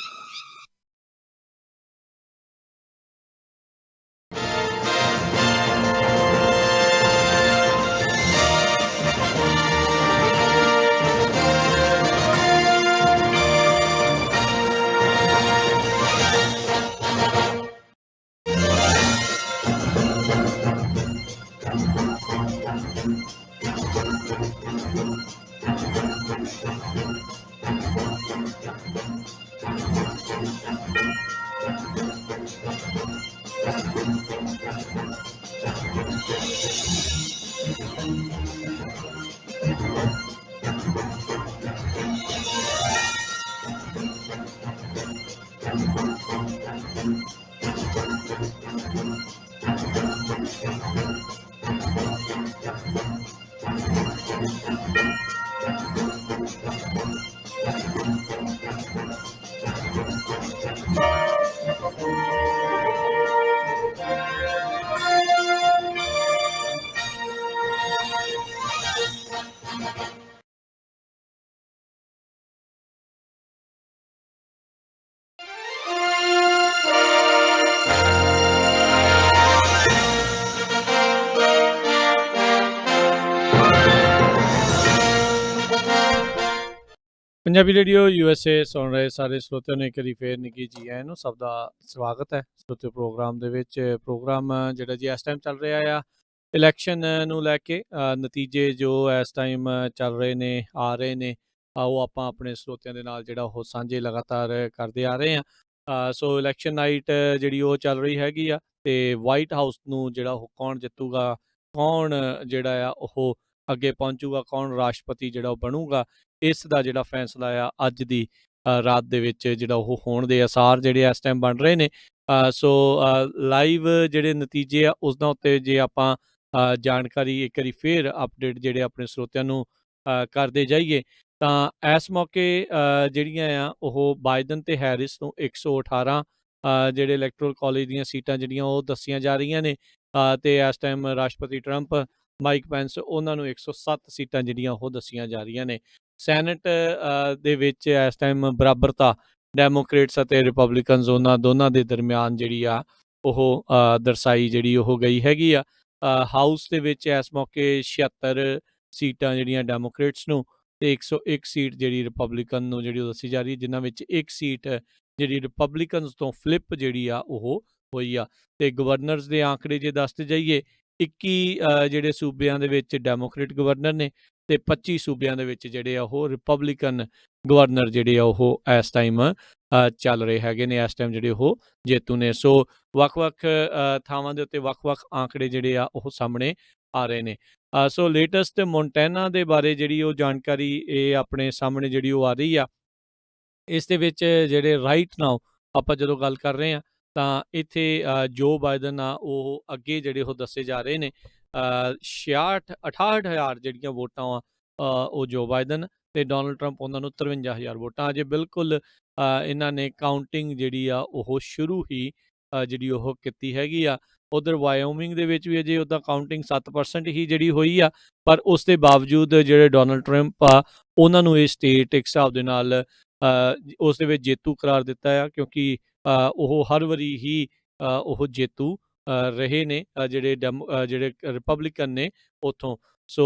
ਪੰਜਾਬੀ ਰੇਡੀਓ USA ਸੁਣ ਰਹੇ ਸਾਰੇ ਸਰੋਤਿਆਂ ਨੂੰ ਇੱਕ ਵਾਰੀ ਫੇਰ ਨਿੱਘੀ ਜੀ ਆਇਆਂ ਨੂੰ, ਸਭ ਦਾ ਸਵਾਗਤ ਹੈ ਸਰੋਤਿਓ ਪ੍ਰੋਗਰਾਮ ਦੇ ਵਿੱਚ। ਪ੍ਰੋਗਰਾਮ ਜਿਹੜਾ ਜੀ ਇਸ ਟਾਈਮ ਚੱਲ ਰਿਹਾ ਆ ਇਲੈਕਸ਼ਨ ਨੂੰ ਲੈ ਕੇ, ਨਤੀਜੇ ਜੋ ਇਸ ਟਾਈਮ ਚੱਲ ਰਹੇ ਨੇ, ਆ ਰਹੇ ਨੇ, ਉਹ ਆਪਾਂ ਆਪਣੇ ਸਰੋਤਿਆਂ ਦੇ ਨਾਲ ਜਿਹੜਾ ਉਹ ਸਾਂਝੇ ਲਗਾਤਾਰ ਕਰਦੇ ਆ ਰਹੇ ਹਾਂ। ਸੋ ਇਲੈਕਸ਼ਨ ਨਾਈਟ ਜਿਹੜੀ ਉਹ ਚੱਲ ਰਹੀ ਹੈਗੀ ਆ, ਅਤੇ ਵਾਈਟ ਹਾਊਸ ਨੂੰ ਜਿਹੜਾ ਉਹ ਕੌਣ ਜਿੱਤੂਗਾ, ਕੌਣ ਜਿਹੜਾ ਆ ਉਹ ਅੱਗੇ ਪਹੁੰਚੂਗਾ, ਕੌਣ ਰਾਸ਼ਟਰਪਤੀ ਜਿਹੜਾ ਉਹ ਬਣੂਗਾ, ਇਸ ਦਾ ਜਿਹੜਾ ਫੈਸਲਾ ਆ ਅੱਜ ਦੀ ਰਾਤ ਦੇ ਵਿੱਚ ਜਿਹੜਾ ਉਹ ਹੋਣ ਦੇ ਆਸਾਰ ਜਿਹੜੇ ਇਸ ਟਾਈਮ ਬਣ ਰਹੇ ਨੇ। ਸੋ ਲਾਈਵ ਜਿਹੜੇ ਨਤੀਜੇ ਆ ਉਸ ਦਾ ਉੱਤੇ ਜੇ ਆਪਾਂ ਜਾਣਕਾਰੀ ਇੱਕ ਵਾਰੀ ਫੇਰ ਅਪਡੇਟ ਜਿਹੜੇ ਆਪਣੇ ਸਰੋਤਿਆਂ ਨੂੰ ਕਰਦੇ ਜਾਈਏ ਤਾਂ ਇਸ ਮੌਕੇ ਜਿਹੜੀਆਂ ਆ ਉਹ ਬਾਈਡਨ ਅਤੇ ਹੈਰਿਸ ਨੂੰ 118 ਜਿਹੜੇ ਇਲੈਕਟੋਰਲ ਕਾਲਜ ਦੀਆਂ ਸੀਟਾਂ ਜਿਹੜੀਆਂ ਉਹ ਦੱਸੀਆਂ ਜਾ ਰਹੀਆਂ ਨੇ, ਅਤੇ ਇਸ ਟਾਈਮ ਰਾਸ਼ਟਰਪਤੀ ਟਰੰਪ, ਮਾਈਕ ਪੈਂਸ, ਉਹਨਾਂ ਨੂੰ 107 ਸੀਟਾਂ ਜਿਹੜੀਆਂ ਉਹ ਦੱਸੀਆਂ ਜਾ ਰਹੀਆਂ ਨੇ। ਸੈਨੇਟ ਦੇ ਵਿੱਚ ਇਸ ਟਾਈਮ ਬਰਾਬਰਤਾ ਡੈਮੋਕ੍ਰੇਟਸ ਅਤੇ ਰਿਪਬਲਿਕਨਸ ਉਹਨਾਂ ਦੋਨਾਂ ਦੇ ਦਰਮਿਆਨ ਜਿਹੜੀ ਆ ਉਹ ਦਰਸਾਈ ਜਿਹੜੀ ਉਹ ਗਈ ਹੈਗੀ ਆ। ਹਾਊਸ ਦੇ ਵਿੱਚ ਇਸ ਮੌਕੇ 76 ਸੀਟਾਂ ਜਿਹੜੀਆਂ ਡੈਮੋਕ੍ਰੇਟਸ ਨੂੰ ਅਤੇ 101 ਸੀਟ ਜਿਹੜੀ ਰਿਪਬਲਿਕਨ ਨੂੰ ਜਿਹੜੀ ਉਹ ਦੱਸੀ ਜਾ ਰਹੀ ਹੈ, ਜਿਨ੍ਹਾਂ ਵਿੱਚ ਇੱਕ ਸੀਟ ਜਿਹੜੀ ਰਿਪਬਲਿਕਨਸ ਤੋਂ ਫਲਿੱਪ ਜਿਹੜੀ ਆ ਉਹ ਹੋਈ ਆ। ਅਤੇ ਗਵਰਨਰਸ ਦੇ ਆંકੜੇ ਜੇ ਦੱਸਦੇ ਜਾਈਏ, 21 ਜਿਹੜੇ ਸੂਬਿਆਂ ਦੇ ਵਿੱਚ ਡੈਮੋਕ੍ਰੇਟ ਗਵਰਨਰ ਨੇ ਅਤੇ 25 ਸੂਬਿਆਂ ਦੇ ਵਿੱਚ ਜਿਹੜੇ ਆ ਉਹ ਰਿਪਬਲਿਕਨ ਗਵਰਨਰ ਜਿਹੜੇ ਆ ਉਹ ਇਸ ਟਾਈਮ ਚੱਲ ਰਹੇ ਹੈਗੇ ਨੇ, ਇਸ ਟਾਈਮ ਜਿਹੜੇ ਉਹ ਜੇਤੂ ਨੇ। ਸੋ ਵੱਖ-ਵੱਖ ਥਾਵਾਂ ਦੇ ਉੱਤੇ ਵੱਖ-ਵੱਖ ਆંકੜੇ ਜਿਹੜੇ ਆ ਉਹ ਸਾਹਮਣੇ ਆ ਰਹੇ ਨੇ। ਸੋ ਲੇਟੈਸਟ ਮੋਂਟੈਨਾ ਦੇ ਬਾਰੇ ਜਿਹੜੀ ਉਹ ਜਾਣਕਾਰੀ ਇਹ ਆਪਣੇ ਸਾਹਮਣੇ ਜਿਹੜੀ ਉਹ ਆ ਰਹੀ ਆ। ਇਸ ਦੇ ਵਿੱਚ ਜਿਹੜੇ ਰਾਈਟ ਨਾਓ ਆਪਾਂ ਜਦੋਂ ਗੱਲ ਕਰ ਰਹੇ ਹਾਂ ਤਾਂ ਇੱਥੇ ਜੋ ਬਾਈਡਨ ਆ ਉਹ ਅੱਗੇ ਜਿਹੜੇ ਉਹ ਦੱਸੇ ਜਾ ਰਹੇ ਨੇ। 68,000 ਜਿਹੜੀਆਂ ਵੋਟਾਂ ਆ ਉਹ ਜੋ ਬਾਈਡਨ, ਅਤੇ ਡੋਨਲਡ ਟਰੰਪ ਉਹਨਾਂ ਨੂੰ 53,000 ਵੋਟਾਂ। ਅਜੇ ਬਿਲਕੁਲ ਇਹਨਾਂ ਨੇ ਕਾਊਂਟਿੰਗ ਜਿਹੜੀ ਆ ਉਹ ਸ਼ੁਰੂ ਹੀ ਜਿਹੜੀ ਉਹ ਕੀਤੀ ਹੈਗੀ ਆ। ਉੱਧਰ ਵਾਇਓਮਿੰਗ ਦੇ ਵਿੱਚ ਵੀ ਅਜੇ ਉੱਦਾਂ ਕਾਊਂਟਿੰਗ 7% ਹੀ ਜਿਹੜੀ ਹੋਈ ਆ, ਪਰ ਉਸ ਦੇ ਬਾਵਜੂਦ ਜਿਹੜੇ ਡੋਨਲਡ ਟਰੰਪ ਆ ਉਹਨਾਂ ਨੂੰ ਇਹ ਸਟੇਟ ਇੱਕ ਹਿਸਾਬ ਦੇ ਨਾਲ ਉਸ ਦੇ ਵਿੱਚ ਜੇਤੂ ਕਰਾਰ ਦਿੱਤਾ ਆ, ਕਿਉਂਕਿ ਉਹ ਹਰ ਵਾਰੀ ਹੀ ਉਹ ਜੇਤੂ ਰਹੇ ਨੇ ਜਿਹੜੇ ਜਿਹੜੇ ਰਿਪਬਲਿਕਨ ਨੇ ਉੱਥੋਂ। ਸੋ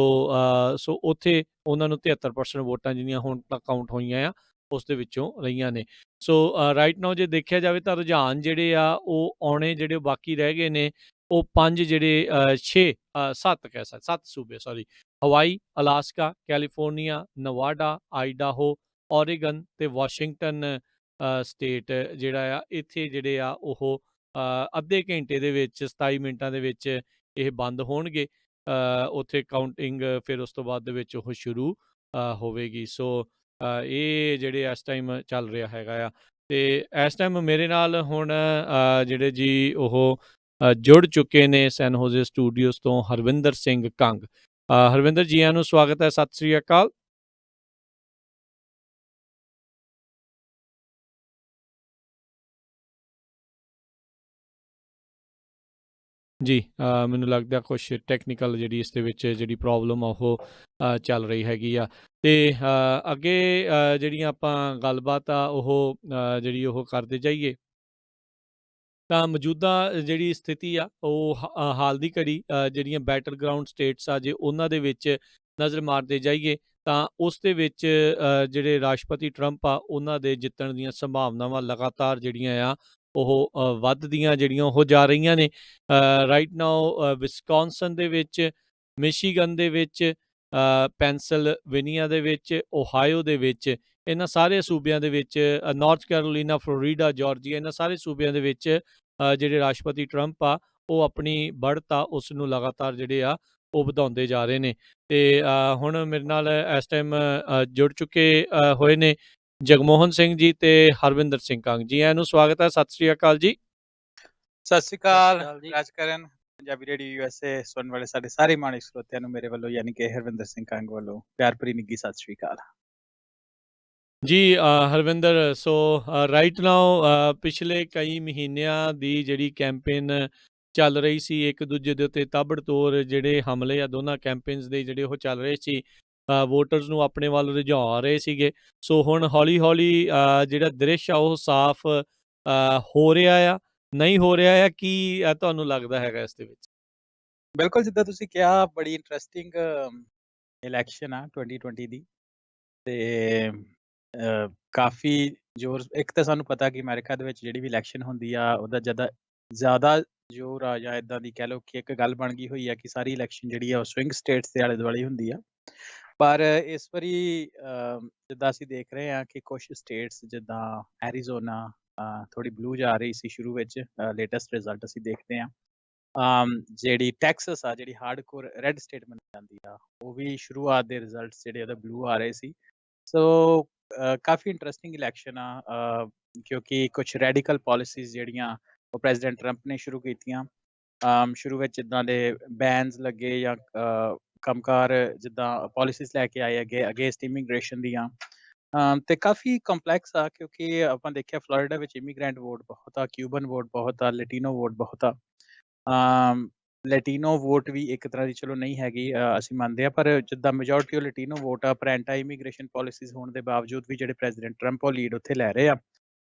ਉੱਥੇ ਉਹਨਾਂ ਨੂੰ 73% ਵੋਟਾਂ ਜਿਹੜੀਆਂ ਹੁਣ ਤੱਕ ਕਾਊਂਟ ਹੋਈਆਂ ਆ ਉਸ ਦੇ ਵਿੱਚੋਂ ਰਹੀਆਂ ਨੇ। ਸੋ ਰਾਈਟ ਨਾਓ ਜੇ ਦੇਖਿਆ ਜਾਵੇ ਤਾਂ ਰੁਝਾਨ ਜਿਹੜੇ ਆ ਉਹ ਆਉਣੇ ਜਿਹੜੇ ਬਾਕੀ ਰਹਿ ਗਏ ਨੇ, ਉਹ 5 ਜਿਹੜੇ 7 ਸੂਬੇ ਹਵਾਈ, ਅਲਾਸਕਾ, ਕੈਲੀਫੋਰਨੀਆ, ਨਵਾਡਾ, ਆਈਡਾਹੋ, ਓਰੇਗਨ ਅਤੇ ਵਾਸ਼ਿੰਗਟਨ ਸਟੇਟ ਜਿਹੜਾ ਆ, ਇੱਥੇ ਜਿਹੜੇ ਆ ਉਹ ਅੱਧੇ ਘੰਟੇ ਦੇ ਵਿੱਚ 27 ਮਿੰਟਾਂ ਦੇ ਵਿੱਚ ਇਹ ਬੰਦ ਹੋਣਗੇ। ਉੱਥੇ ਕਾਊਂਟਿੰਗ ਫਿਰ ਉਸ ਤੋਂ ਬਾਅਦ ਦੇ ਵਿੱਚ ਉਹ ਸ਼ੁਰੂ ਹੋਵੇਗੀ। ਸੋ ਇਹ ਜਿਹੜੇ ਇਸ ਟਾਈਮ ਚੱਲ ਰਿਹਾ ਹੈਗਾ ਆ। ਅਤੇ ਇਸ ਟਾਈਮ ਮੇਰੇ ਨਾਲ ਹੁਣ ਜਿਹੜੇ ਜੀ ਉਹ ਜੁੜ ਚੁੱਕੇ ਨੇ ਸੈਨ ਹੋਜ਼ੇ ਸਟੂਡੀਓਜ਼ ਤੋਂ ਹਰਵਿੰਦਰ ਸਿੰਘ ਕੰਗ। ਹਰਵਿੰਦਰ ਜੀ, ਆਇਆਂ ਨੂੰ ਸਵਾਗਤ ਹੈ। ਸਤਿ ਸ੍ਰੀ ਅਕਾਲ। ਜੀ, ਮੈਨੂੰ ਲੱਗਦਾ ਕੁਛ ਟੈਕਨੀਕਲ ਜਿਹੜੀ ਇਸ ਦੇ ਵਿੱਚ ਜਿਹੜੀ ਪ੍ਰੋਬਲਮ ਆ ਉਹ ਚੱਲ ਰਹੀ ਹੈਗੀ ਆ। ਅਤੇ ਅੱਗੇ ਜਿਹੜੀਆਂ ਆਪਾਂ ਗੱਲਬਾਤ ਆ ਉਹ ਜਿਹੜੀ ਉਹ ਕਰਦੇ ਜਾਈਏ, ਤਾਂ ਮੌਜੂਦਾ ਜਿਹੜੀ ਸਥਿਤੀ ਆ ਉਹ ਹਾਲ ਦੀ ਘੜੀ ਜਿਹੜੀਆਂ ਬੈਟਲ ਗਰਾਊਂਡ ਸਟੇਟਸ ਆ, ਜੇ ਉਹਨਾਂ ਦੇ ਵਿੱਚ ਨਜ਼ਰ ਮਾਰਦੇ ਜਾਈਏ ਤਾਂ ਉਸ ਦੇ ਵਿੱਚ ਜਿਹੜੇ ਰਾਸ਼ਟਰਪਤੀ ਟਰੰਪ ਆ ਉਹਨਾਂ ਦੇ ਜਿੱਤਣ ਦੀਆਂ ਸੰਭਾਵਨਾਵਾਂ ਲਗਾਤਾਰ ਜਿਹੜੀਆਂ ਆ ਉਹ ਵੱਧਦੀਆਂ ਜਿਹੜੀਆਂ ਉਹ ਜਾ ਰਹੀਆਂ ਨੇ। ਰਾਈਟ ਨਾਓ ਵਿਸਕੌਨਸਨ ਦੇ ਵਿੱਚ, ਮਿਸ਼ੀਗਨ ਦੇ ਵਿੱਚ, ਪੈਨਸਿਲਵੇਨੀਆ ਦੇ ਵਿੱਚ, ਓਹਾਇਓ ਦੇ ਵਿੱਚ, ਇਹਨਾਂ ਸਾਰੇ ਸੂਬਿਆਂ ਦੇ ਵਿੱਚ, ਨਾਰਥ ਕੈਰੋਲੀਨਾ, ਫਲੋਰੀਡਾ, ਜਾਰਜੀਆ, ਇਹਨਾਂ ਸਾਰੇ ਸੂਬਿਆਂ ਦੇ ਵਿੱਚ ਜਿਹੜੇ ਰਾਸ਼ਟਰਪਤੀ ਟਰੰਪ ਆ ਉਹ ਆਪਣੀ बढ़त ਆ ਉਸ ਨੂੰ ਲਗਾਤਾਰ ਜਿਹੜੇ ਆ ਉਹ ਵਧਾਉਂਦੇ ਜਾ ਰਹੇ ਨੇ। ਅਤੇ ਹੁਣ ਮੇਰੇ ਨਾਲ ਇਸ ਟਾਈਮ ਜੁੜ ਚੁੱਕੇ ਹੋਏ ਨੇ ਜਗਮੋਹਨ ਸਿੰਘ ਜੀ ਅਤੇ ਹਰਵਿੰਦਰ ਸਿੰਘ ਕੰਗ ਜੀ। ਇਹਨੂੰ ਸਵਾਗਤ ਹੈ। ਸਤਿ ਸ੍ਰੀ ਅਕਾਲ ਜੀ। ਸਤਿ ਸ਼੍ਰੀ ਅਕਾਲ ਰਾਜਕਰਨ। ਪੰਜਾਬੀ ਰੇਡੀਓ USA ਸੁਣਨ ਵਾਲੇ ਸਾਡੇ ਸਾਰੇ ਮਾਣਿਕ ਸਰੋਤਿਆਂ ਨੂੰ ਮੇਰੇ ਵੱਲੋਂ ਯਾਨੀ ਕਿ ਹਰਵਿੰਦਰ ਸਿੰਘ ਕੰਗ ਵੱਲੋਂ ਪਿਆਰ ਭਰੀ ਨਿੱਘੀ ਸਤਿ ਸ਼੍ਰੀ ਅਕਾਲ ਜੀ। ਹਰਵਿੰਦਰ, ਸੋ ਰਾਈਟ ਨਾਓ ਪਿਛਲੇ ਕਈ ਮਹੀਨਿਆਂ ਦੀ ਜਿਹੜੀ ਕੈਂਪੇਨ ਚੱਲ ਰਹੀ ਸੀ, ਇੱਕ ਦੂਜੇ ਦੇ ਉੱਤੇ ਤਾਬੜਤੋੜ ਜਿਹੜੇ ਹਮਲੇ ਆ ਦੋਨਾਂ ਕੈਂਪੇਨਸ ਦੇ ਜਿਹੜੇ ਉਹ ਚੱਲ ਰਹੇ ਸੀ, ਵੋਟਰਸ ਨੂੰ ਆਪਣੇ ਵੱਲ ਰੁਝਾ ਰਹੇ ਸੀਗੇ। ਸੋ ਹੁਣ ਹੌਲੀ ਹੌਲੀ ਜਿਹੜਾ ਦ੍ਰਿਸ਼ ਆ ਉਹ ਸਾਫ਼ ਹੋ ਰਿਹਾ ਆ, ਨਹੀਂ ਹੋ ਰਿਹਾ ਆ? ਕੀ ਤੁਹਾਨੂੰ ਲੱਗਦਾ ਹੈਗਾ ਇਸ ਦੇ ਵਿੱਚ? ਬਿਲਕੁਲ, ਜਿੱਦਾਂ ਤੁਸੀਂ ਕਿਹਾ, ਬੜੀ ਇੰਟਰਸਟਿੰਗ ਇਲੈਕਸ਼ਨ ਆ 2020 ਦੀ। ਤੇ ਕਾਫੀ ਜ਼ੋਰ, ਇੱਕ ਤਾਂ ਸਾਨੂੰ ਪਤਾ ਕਿ ਅਮਰੀਕਾ ਦੇ ਵਿੱਚ ਜਿਹੜੀ ਵੀ ਇਲੈਕਸ਼ਨ ਹੁੰਦੀ ਆ ਉਹਦਾ ਜ਼ਿਆਦਾ ਜ਼ੋਰ ਆ, ਜਾਂ ਇਦਾਂ ਦੀ ਕਹਿ ਲਓ ਕਿ ਇੱਕ ਗੱਲ ਬਣ ਗਈ ਹੋਈ ਆ ਕਿ ਸਾਰੀ ਇਲੈਕਸ਼ਨ ਜਿਹੜੀ ਆ ਉਹ ਸਵਿੰਗ ਸਟੇਟਸ ਦੇ ਆਲੇ ਦੁਆਲੇ ਹੁੰਦੀ ਆ। ਪਰ ਇਸ ਵਾਰੀ ਜਿੱਦਾਂ ਅਸੀਂ ਦੇਖ ਰਹੇ ਹਾਂ ਕਿ ਕੁਝ ਸਟੇਟਸ ਜਿੱਦਾਂ ਐਰੀਜ਼ੋਨਾ ਥੋੜੀ ਬਲੂ ਜਾ ਰਹੀ ਸੀ ਸ਼ੁਰੂ ਵਿੱਚ, ਲੇਟੈਸਟ ਰਿਜ਼ਲਟ ਅਸੀਂ ਦੇਖਦੇ ਹਾਂ। ਜਿਹੜੀ ਟੈਕਸਸ ਆ, ਜਿਹੜੀ ਹਾਰਡਕੋਰ ਰੈੱਡ ਸਟੇਟ ਮੰਨੀ ਜਾਂਦੀ ਆ, ਉਹ ਵੀ ਸ਼ੁਰੂਆਤ ਦੇ ਰਿਜ਼ਲਟਸ ਜਿਹੜੇ ਉਹਦਾ ਬਲੂ ਆ ਰਹੇ ਸੀ। ਸੋ ਕਾਫੀ ਇੰਟਰਸਟਿੰਗ ਇਲੈਕਸ਼ਨ ਆ, ਕਿਉਂਕਿ ਕੁਝ ਰੈਡੀਕਲ ਪਾਲਿਸੀਜ਼ ਜਿਹੜੀਆਂ ਉਹ ਪ੍ਰੈਜ਼ੀਡੈਂਟ ਟਰੰਪ ਨੇ ਸ਼ੁਰੂ ਕੀਤੀਆਂ। ਸ਼ੁਰੂ ਵਿੱਚ ਜਿੱਦਾਂ ਦੇ ਬੈਨਸ ਲੱਗੇ ਜਾਂ ਕੰਮਕਾਰ ਜਿੱਦਾਂ ਪਾਲਿਸੀਜ਼ ਲੈ ਕੇ ਆਏ ਅੱਗੇ ਅਗੇਂਸਟ ਇਮੀਗ੍ਰੇਸ਼ਨ ਦੀਆਂ, ਤੇ ਕਾਫੀ ਕੰਪਲੈਕਸ ਆ, ਕਿਉਂਕਿ ਆਪਾਂ ਦੇਖਿਆ ਫਲੋਰੀਡਾ ਵਿੱਚ ਇਮੀਗ੍ਰੈਂਟ ਵੋਟ ਬਹੁਤ ਆ, ਕਿਊਬਨ ਵੋਟ ਬਹੁਤ ਆ, ਲੈਟੀਨੋ ਵੋਟ ਬਹੁਤ ਆ। ਲੈਟੀਨੋ ਵੋਟ ਵੀ ਇੱਕ ਤਰ੍ਹਾਂ ਦੀ ਚਲੋ ਨਹੀਂ ਹੈਗੀ, ਅਸੀਂ ਮੰਨਦੇ ਆ, ਪਰ ਜਿੱਦਾਂ ਮੈਜੋਰਟੀ ਉਹ ਲੈਟੀਨੋ ਵੋਟ ਆ, ਪਰ ਐਂਟਾ ਇਮੀਗ੍ਰੇਸ਼ਨ ਪਾਲਿਸੀਜ਼ ਹੋਣ ਦੇ ਬਾਵਜੂਦ ਵੀ ਜਿਹੜੇ ਪ੍ਰੈਜ਼ੀਡੈਂਟ ਟਰੰਪ ਉਹ ਲੀਡ ਉੱਥੇ ਲੈ ਰਹੇ ਆ।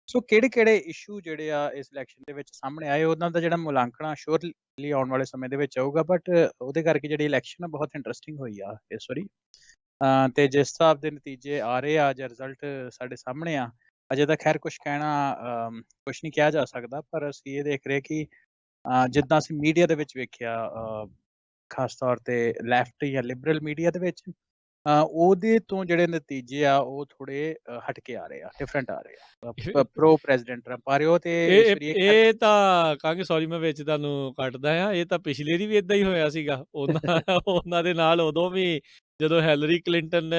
ਸੋ ਕਿਹੜੇ ਇਸ਼ੂ ਜਿਹੜੇ ਆ ਇਸ ਇਲੈਕਸ਼ਨ ਦੇ ਵਿੱਚ ਸਾਹਮਣੇ ਆਏ, ਉਹਨਾਂ ਦਾ ਜਿਹੜਾ ਮੁਲਾਂਕਣ ਸ਼ੋਰਲੀ ਆਉਣ ਵਾਲੇ ਸਮੇਂ ਦੇ ਵਿੱਚ ਆਊਗਾ। ਬਟ ਉਹਦੇ ਕਰਕੇ ਜਿਹੜੀ ਇਲੈਕਸ਼ਨ ਆ ਬਹੁਤ ਇੰਟਰਸਟਿੰਗ ਹੋਈ ਆ ਇਸ ਵਾਰੀ। ਤੇ ਜਿਸ ਹਿਸਾਬ ਦੇ ਨਤੀਜੇ ਆ ਰਹੇ ਆ ਜਾਂ ਰਿਜ਼ਲਟ ਸਾਡੇ ਸਾਹਮਣੇ ਆ, ਅਜੇ ਤਾਂ ਖੈਰ ਕੁਛ ਨਹੀਂ ਕਿਹਾ ਜਾ ਸਕਦਾ, ਪਰ ਅਸੀਂ ਇਹ ਦੇਖ ਰਹੇ ਕਿ ਜਿੱਦਾਂ ਅਸੀਂ ਮੀਡੀਆ ਦੇ ਵਿੱਚ ਵੇਖਿਆ, ਖਾਸ ਤੌਰ ਤੇ ਲੈਫਟ ਜਾਂ ਲਿਬਰਲ ਮੀਡੀਆ ਦੇ ਵਿੱਚ, ਉਹਦੇ ਤੋਂ ਜਿਹੜੇ ਨਤੀਜੇ ਆ ਉਹ ਥੋੜੇ ਹਟ ਕੇ ਆ ਰਹੇ ਆ, ਡਿਫਰੈਂਟ ਆ ਰਹੇ ਆ, ਪ੍ਰੋ ਪ੍ਰੈਜ਼ੀਡੈਂਟ ਟਰੰਪ ਆ ਰਹੇ ਹੋ। ਤੇ ਇਹ ਤਾਂ ਕਾਂਗੇ, ਸੌਰੀ ਮੈਂ ਵਿੱਚ ਤੁਹਾਨੂੰ ਕੱਟਦਾ ਆ, ਇਹ ਤਾਂ ਪਿਛਲੀ ਵਾਰੀ ਵੀ ਇਦਾਂ ਹੀ ਹੋਇਆ ਸੀਗਾ ਉਹਨਾਂ ਦੇ ਨਾਲ। ਉਦੋਂ ਵੀ ਜਦੋਂ ਹੈਲਰੀ ਕਲਿੰਟਨ